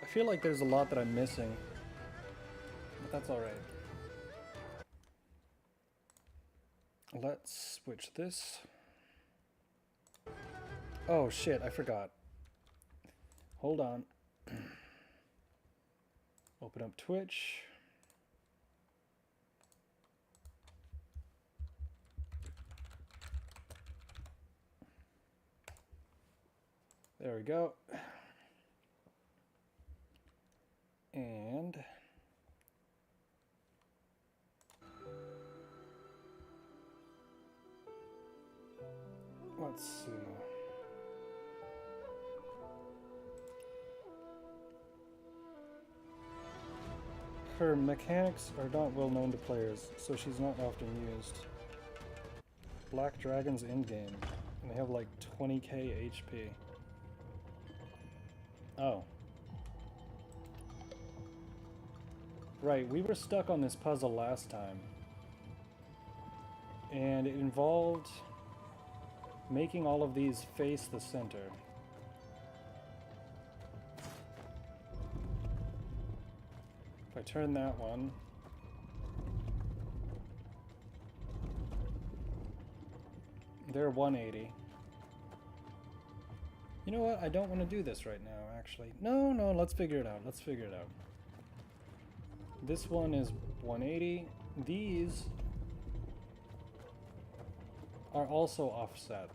I feel like there's a lot that I'm missing. But that's alright. Let's switch this. Oh shit, I forgot. Hold on. Open up Twitch. There we go. And let's see. Her mechanics are not well known to players, so she's not often used. Black Dragons in-game, and they have like 20k HP. Oh. Right, we were stuck on this puzzle last time. And it involved making all of these face the center. If I turn that one, they're 180. You know what? I don't want to do this right now, actually. No, let's figure it out. Let's figure it out. This one is 180. These are also offset.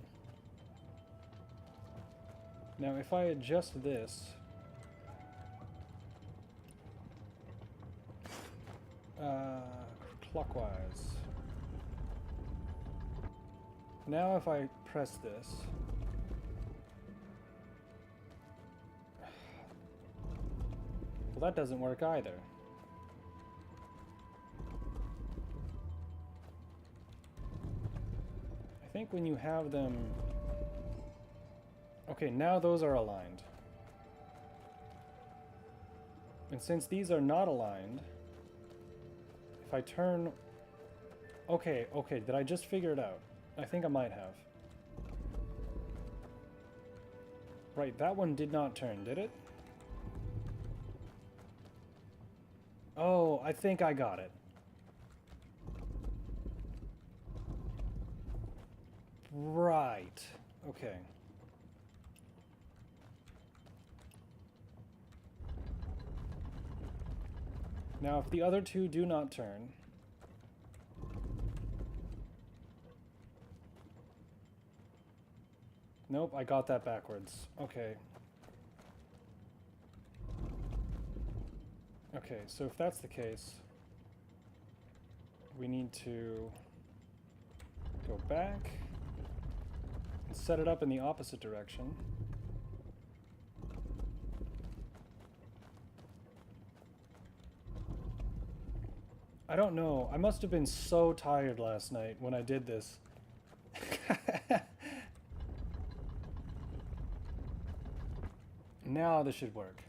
Now, if I adjust this, clockwise. Now if I press this, well, that doesn't work either. I think when you have them... Okay, now those are aligned. And since these are not aligned, if I turn... Okay, did I just figure it out? I think I might have. Right, that one did not turn, did it? Oh, I think I got it. Right. Okay. Now, if the other two do not turn... Nope, I got that backwards. Okay. Okay, so if that's the case, we need to go back and set it up in the opposite direction. I don't know. I must have been so tired last night when I did this. Now this should work.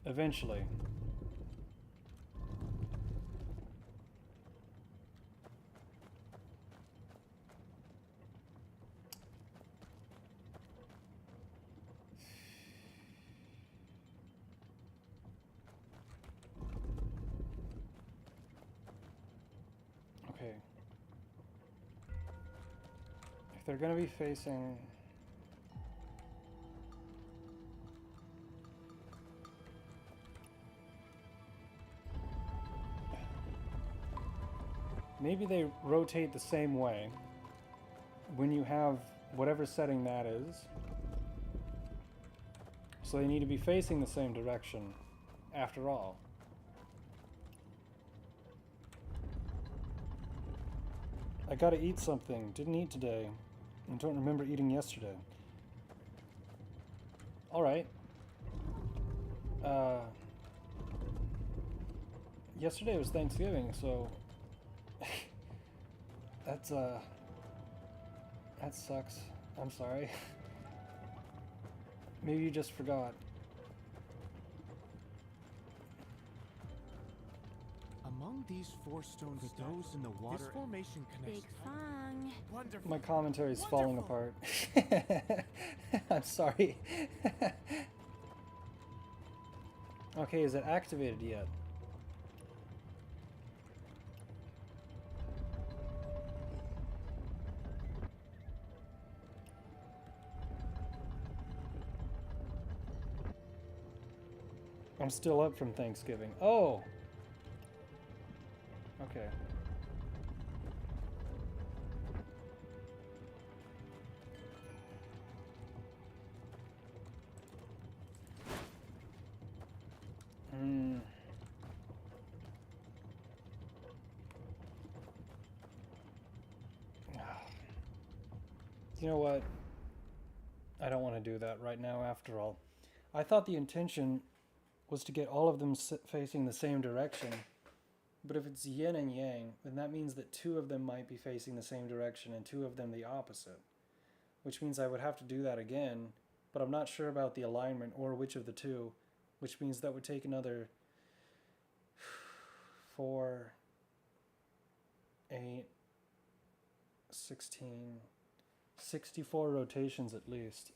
Eventually. Okay. If they're gonna be facing... Maybe they rotate the same way when you have whatever setting that is. So they need to be facing the same direction after all. I gotta eat something. Didn't eat today. I don't remember eating yesterday. Alright. Yesterday was Thanksgiving, so... That's, that sucks. I'm sorry. Maybe you just forgot. Among these four stone stones in the water, this formation connects. Big Fang. Wonderful. My commentary is falling apart. I'm sorry. Okay, is it activated yet? I'm still up from Thanksgiving. Oh! Okay. You know what? I don't want to do that right now after all. I thought the intention was to get all of them facing the same direction. But if it's yin and yang, then that means that two of them might be facing the same direction and two of them the opposite. Which means I would have to do that again, but I'm not sure about the alignment or which of the two, which means that would take another 4, 8, 16, 64 rotations at least.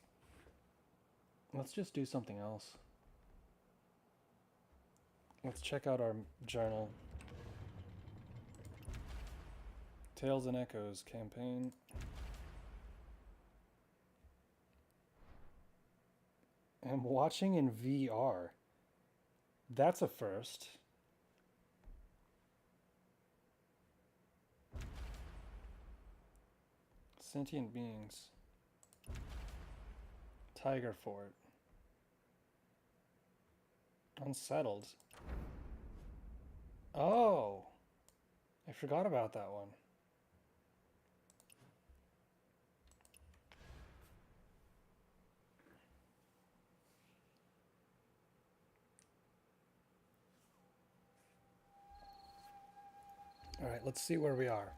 Let's just do something else. Let's check out our journal. Tales and Echoes campaign. I'm watching in VR. That's a first. Sentient beings. Tiger Fort. Unsettled. Oh! I forgot about that one. Alright, let's see where we are.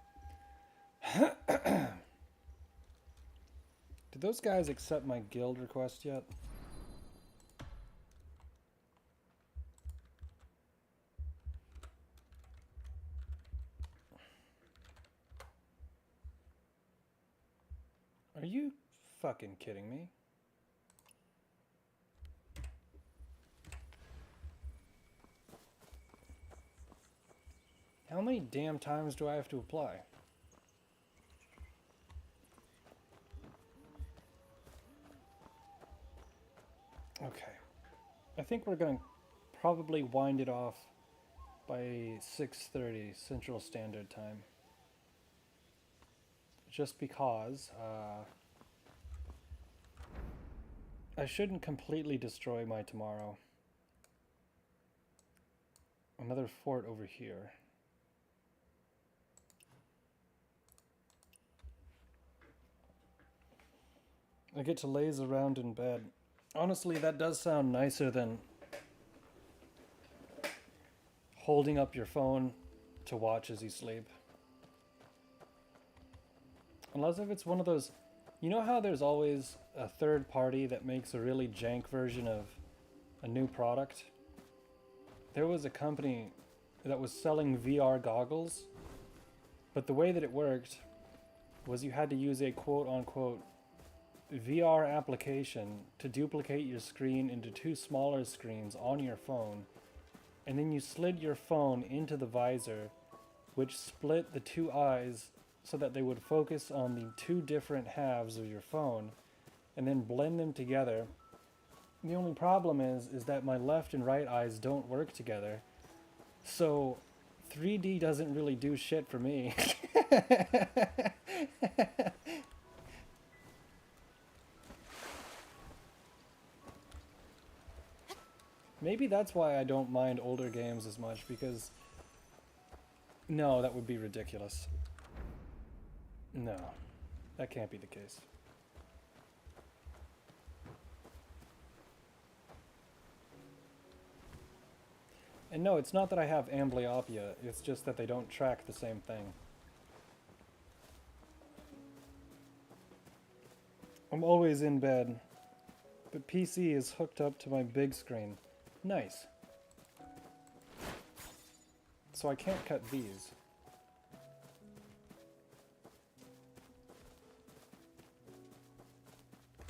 Did those guys accept my guild request yet? Are you fucking kidding me? How many damn times do I have to apply? Okay. I think we're gonna probably wind it off by 6:30 Central Standard Time. Just because I shouldn't completely destroy my tomorrow. Another fort over here. I get to laze around in bed. Honestly, that does sound nicer than holding up your phone to watch as you sleep. Unless if it's one of those, you know how there's always a third party that makes a really jank version of a new product? There was a company that was selling VR goggles, but the way that it worked was you had to use a quote-unquote VR application to duplicate your screen into two smaller screens on your phone, and then you slid your phone into the visor, which split the two eyes so that they would focus on the two different halves of your phone, and then blend them together. The only problem is that my left and right eyes don't work together, so 3D doesn't really do shit for me. Maybe that's why I don't mind older games as much, because... No, that would be ridiculous. No, that can't be the case. And no, it's not that I have amblyopia, it's just that they don't track the same thing. I'm always in bed, but PC is hooked up to my big screen. Nice. So I can't cut these.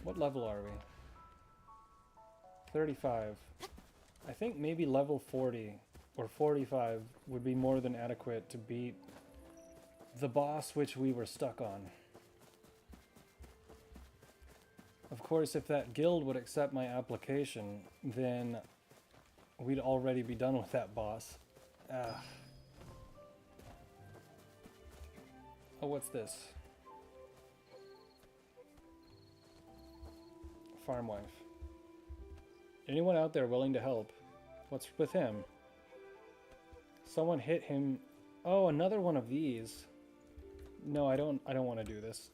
What level are we? 35. I think maybe level 40 or 45 would be more than adequate to beat the boss which we were stuck on. Of course, if that guild would accept my application, then we'd already be done with that boss. Oh, what's this? Farm wife. Anyone out there willing to help? What's with him? Someone hit him. Oh, another one of these. No, I don't want to do this.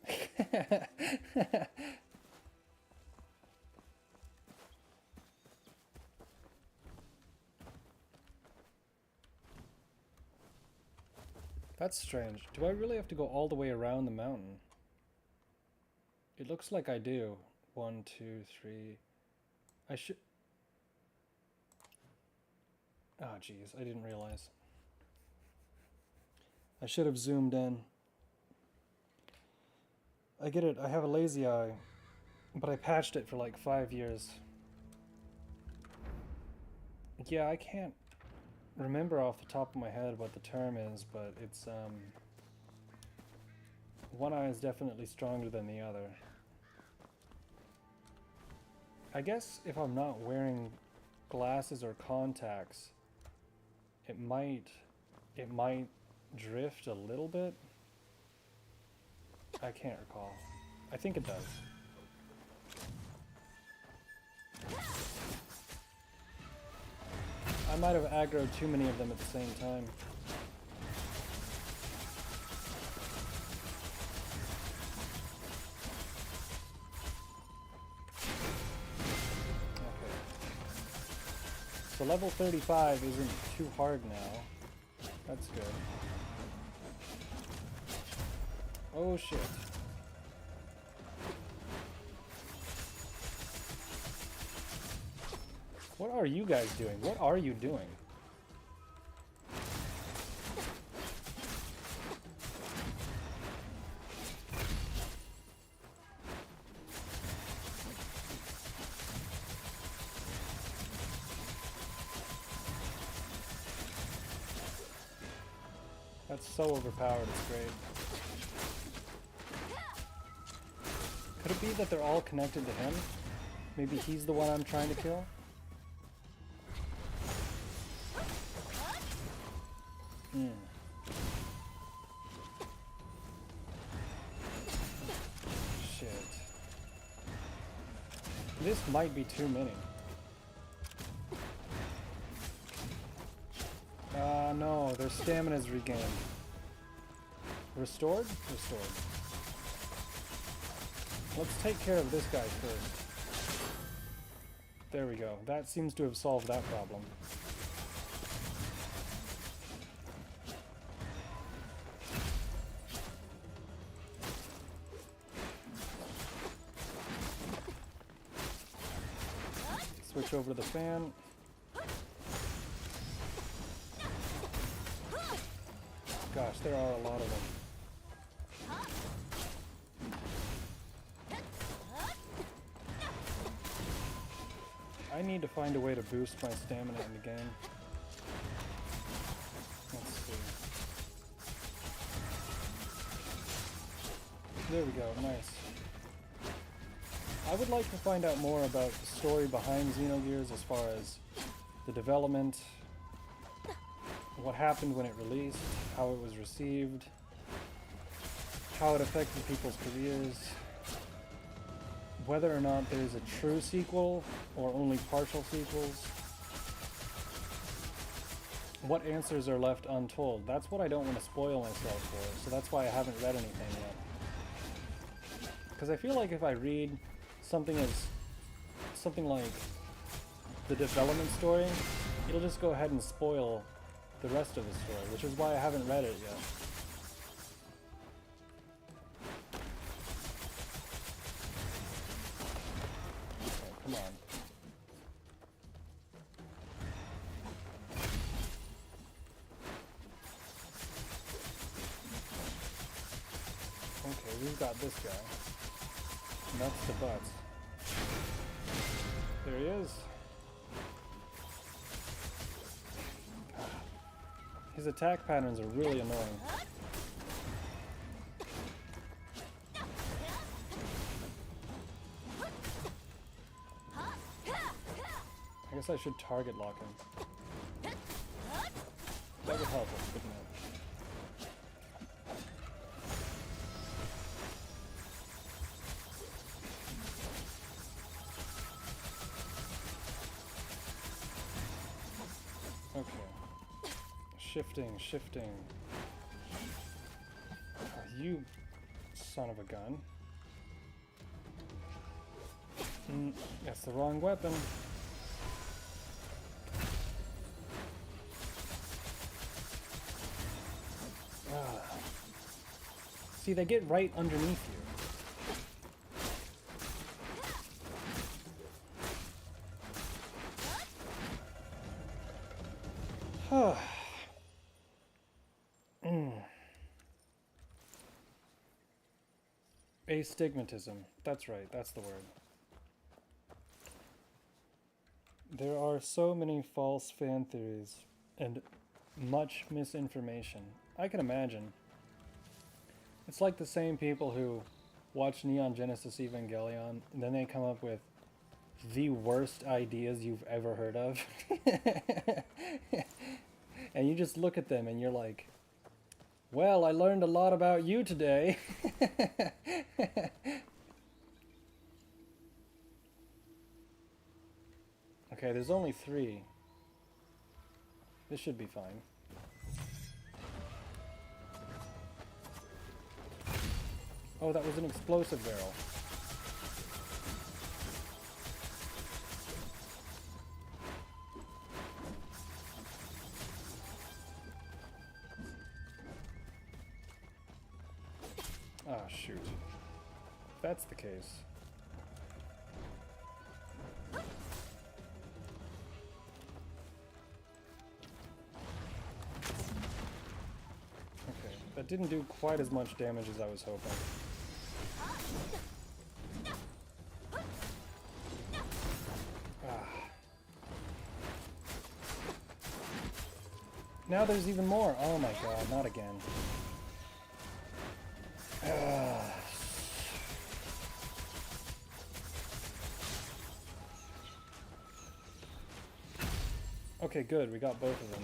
That's strange. Do I really have to go all the way around the mountain? It looks like I do. 1, 2, 3. I should... Oh, jeez. I didn't realize. I should have zoomed in. I get it. I have a lazy eye. But I patched it for like 5 years. Yeah, I can't remember off the top of my head what the term is, but it's, one eye is definitely stronger than the other. I guess if I'm not wearing glasses or contacts, it might drift a little bit. I can't recall. I think it does. I might have aggroed too many of them at the same time. Okay. So level 35 isn't too hard now. That's good. Oh shit. What are you guys doing? What are you doing? That's so overpowered, it's great. Could it be that they're all connected to him? Maybe he's the one I'm trying to kill? Shit. This might be too many. No, their stamina's regained. Restored? Restored. Let's take care of this guy first. There we go. That seems to have solved that problem. Switch over to the fan. Gosh, there are a lot of them. I need to find a way to boost my stamina in the game. Let's see. There we go, nice. I would like to find out more about the story behind Xenogears as far as the development, what happened when it released, how it was received, how it affected people's careers, whether or not there's a true sequel or only partial sequels, what answers are left untold. That's what I don't want to spoil myself for, so that's why I haven't read anything yet. Because I feel like if I read something like the development story, it'll just go ahead and spoil the rest of the story, which is why I haven't read it yet. Okay, come on. Okay, we've got this guy. Nuts to butts. There he is. His attack patterns are really annoying. I guess I should target lock him. That would help us, wouldn't it? Shifting. Oh, you son of a gun. That's the wrong weapon. See, they get right underneath you. Astigmatism. That's right, that's the word. There are so many false fan theories and much misinformation. I can imagine. It's like the same people who watch Neon Genesis Evangelion and then they come up with the worst ideas you've ever heard of. And you just look at them and you're like, well, I learned a lot about you today. Okay, there's only 3. This should be fine. Oh, that was an explosive barrel. Ah, shoot. If that's the case. Okay, that didn't do quite as much damage as I was hoping. Now there's even more. Oh my god, not again. Okay, good. We got both of them.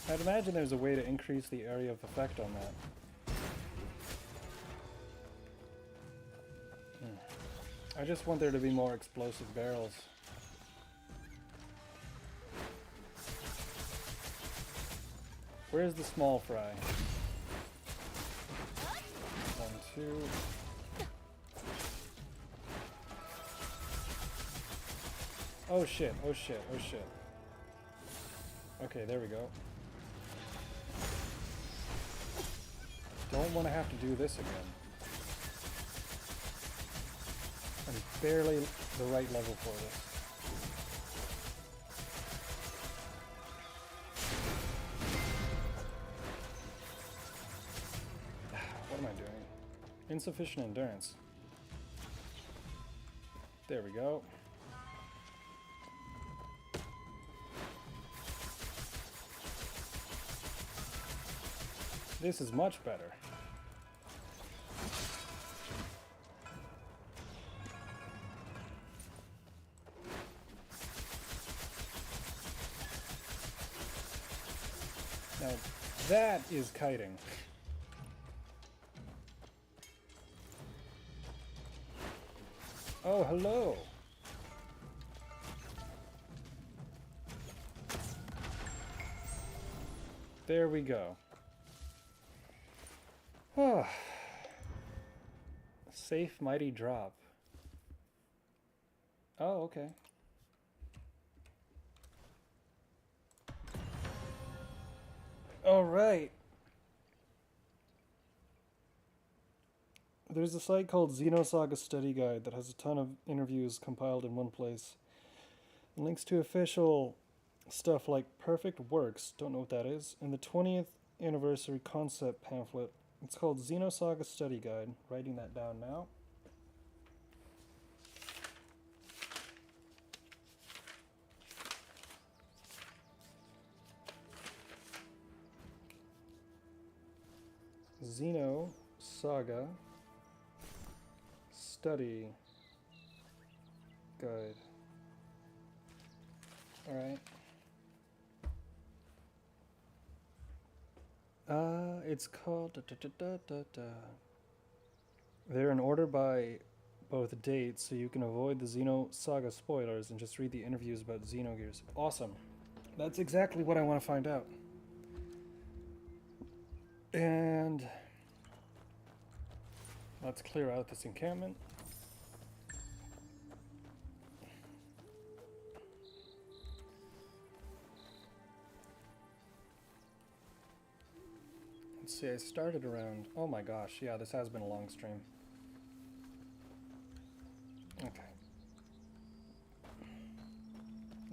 I'd imagine there's a way to increase the area of effect on that. I just want there to be more explosive barrels. Where's the small fry? 1, 2. Oh shit, oh shit, oh shit. Okay, there we go. Don't want to have to do this again. barely the right level for this. What am I doing? Insufficient endurance. There we go. This is much better. Now that is kiting. Oh, hello. There we go. Oh. Safe mighty drop. Oh, okay. All right. There's a site called Xenosaga Study Guide that has a ton of interviews compiled in one place. Links to official stuff like Perfect Works, don't know what that is, and the 20th anniversary concept pamphlet. It's called Xenosaga Study Guide. Writing that down now. Xenosaga Study Guide. Alright. It's called... They're in order by both dates, so you can avoid the Xenosaga spoilers and just read the interviews about Xenogears. Awesome. That's exactly what I want to find out. And let's clear out this encampment. Let's see, I started around... Oh my gosh, yeah, this has been a long stream. Okay.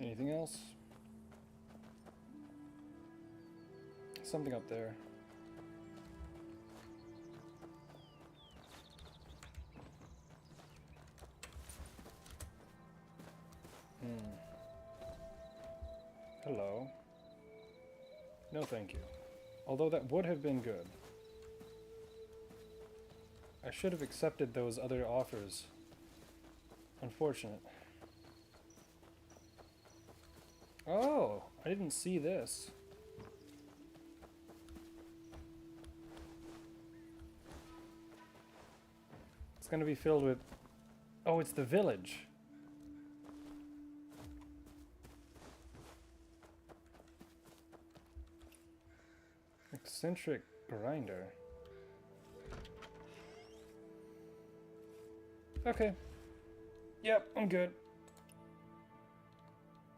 Anything else? Something up there. Hello. No, thank you. Although that would have been good. I should have accepted those other offers. Unfortunate. Oh, I didn't see this. It's going to be filled with... Oh, it's the village. Eccentric grinder. Okay. Yep, I'm good.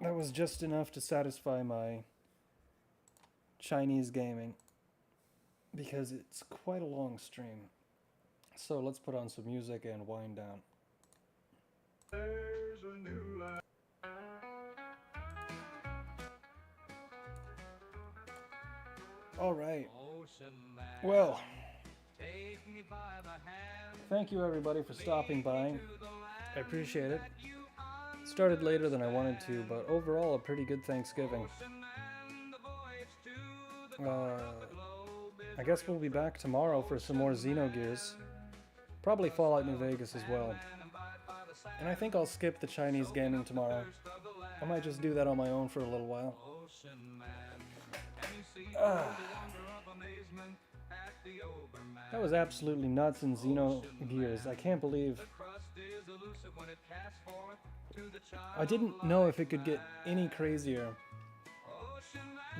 That was just enough to satisfy my Chinese gaming, because it's quite a long stream. So let's put on some music and wind down. There's a new life. All right. Well, thank you everybody for stopping by. I appreciate it. Started later than I wanted to, but overall a pretty good Thanksgiving. I guess we'll be back tomorrow for some more Xenogears. Probably Fallout New Vegas as well. And I think I'll skip the Chinese gaming tomorrow. I might just do that on my own for a little while. That was absolutely nuts in Xenogears. I can't believe... I didn't know if it could get any crazier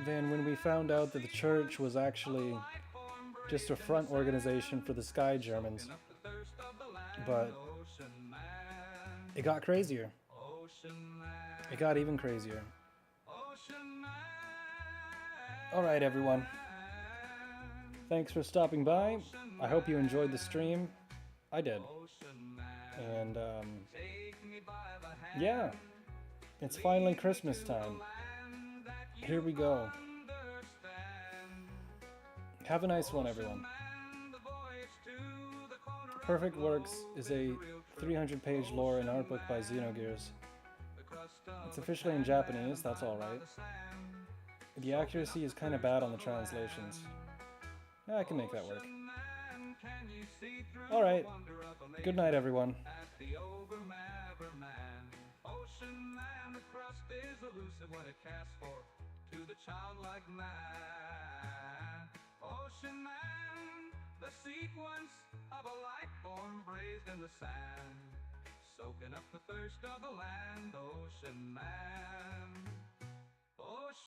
than when we found out that the church was actually just a front organization for the Sky Germans. But it got crazier. It got even crazier. Alright everyone. Thanks for stopping by. I hope you enjoyed the stream. I did. And yeah, it's finally Christmas time. Here we go. Have a nice one, everyone. Perfect Works is a 300-page lore and art book by Xenogears. It's officially in Japanese, that's alright. The accuracy is kind of bad on the translations. Yeah, I can make that work. Alright, good night, everyone. Ocean man, the crust is elusive when it casts forth to the childlike man. Ocean man, the sequence of a life form raised in the sand, soaking up the thirst of the land. Ocean man.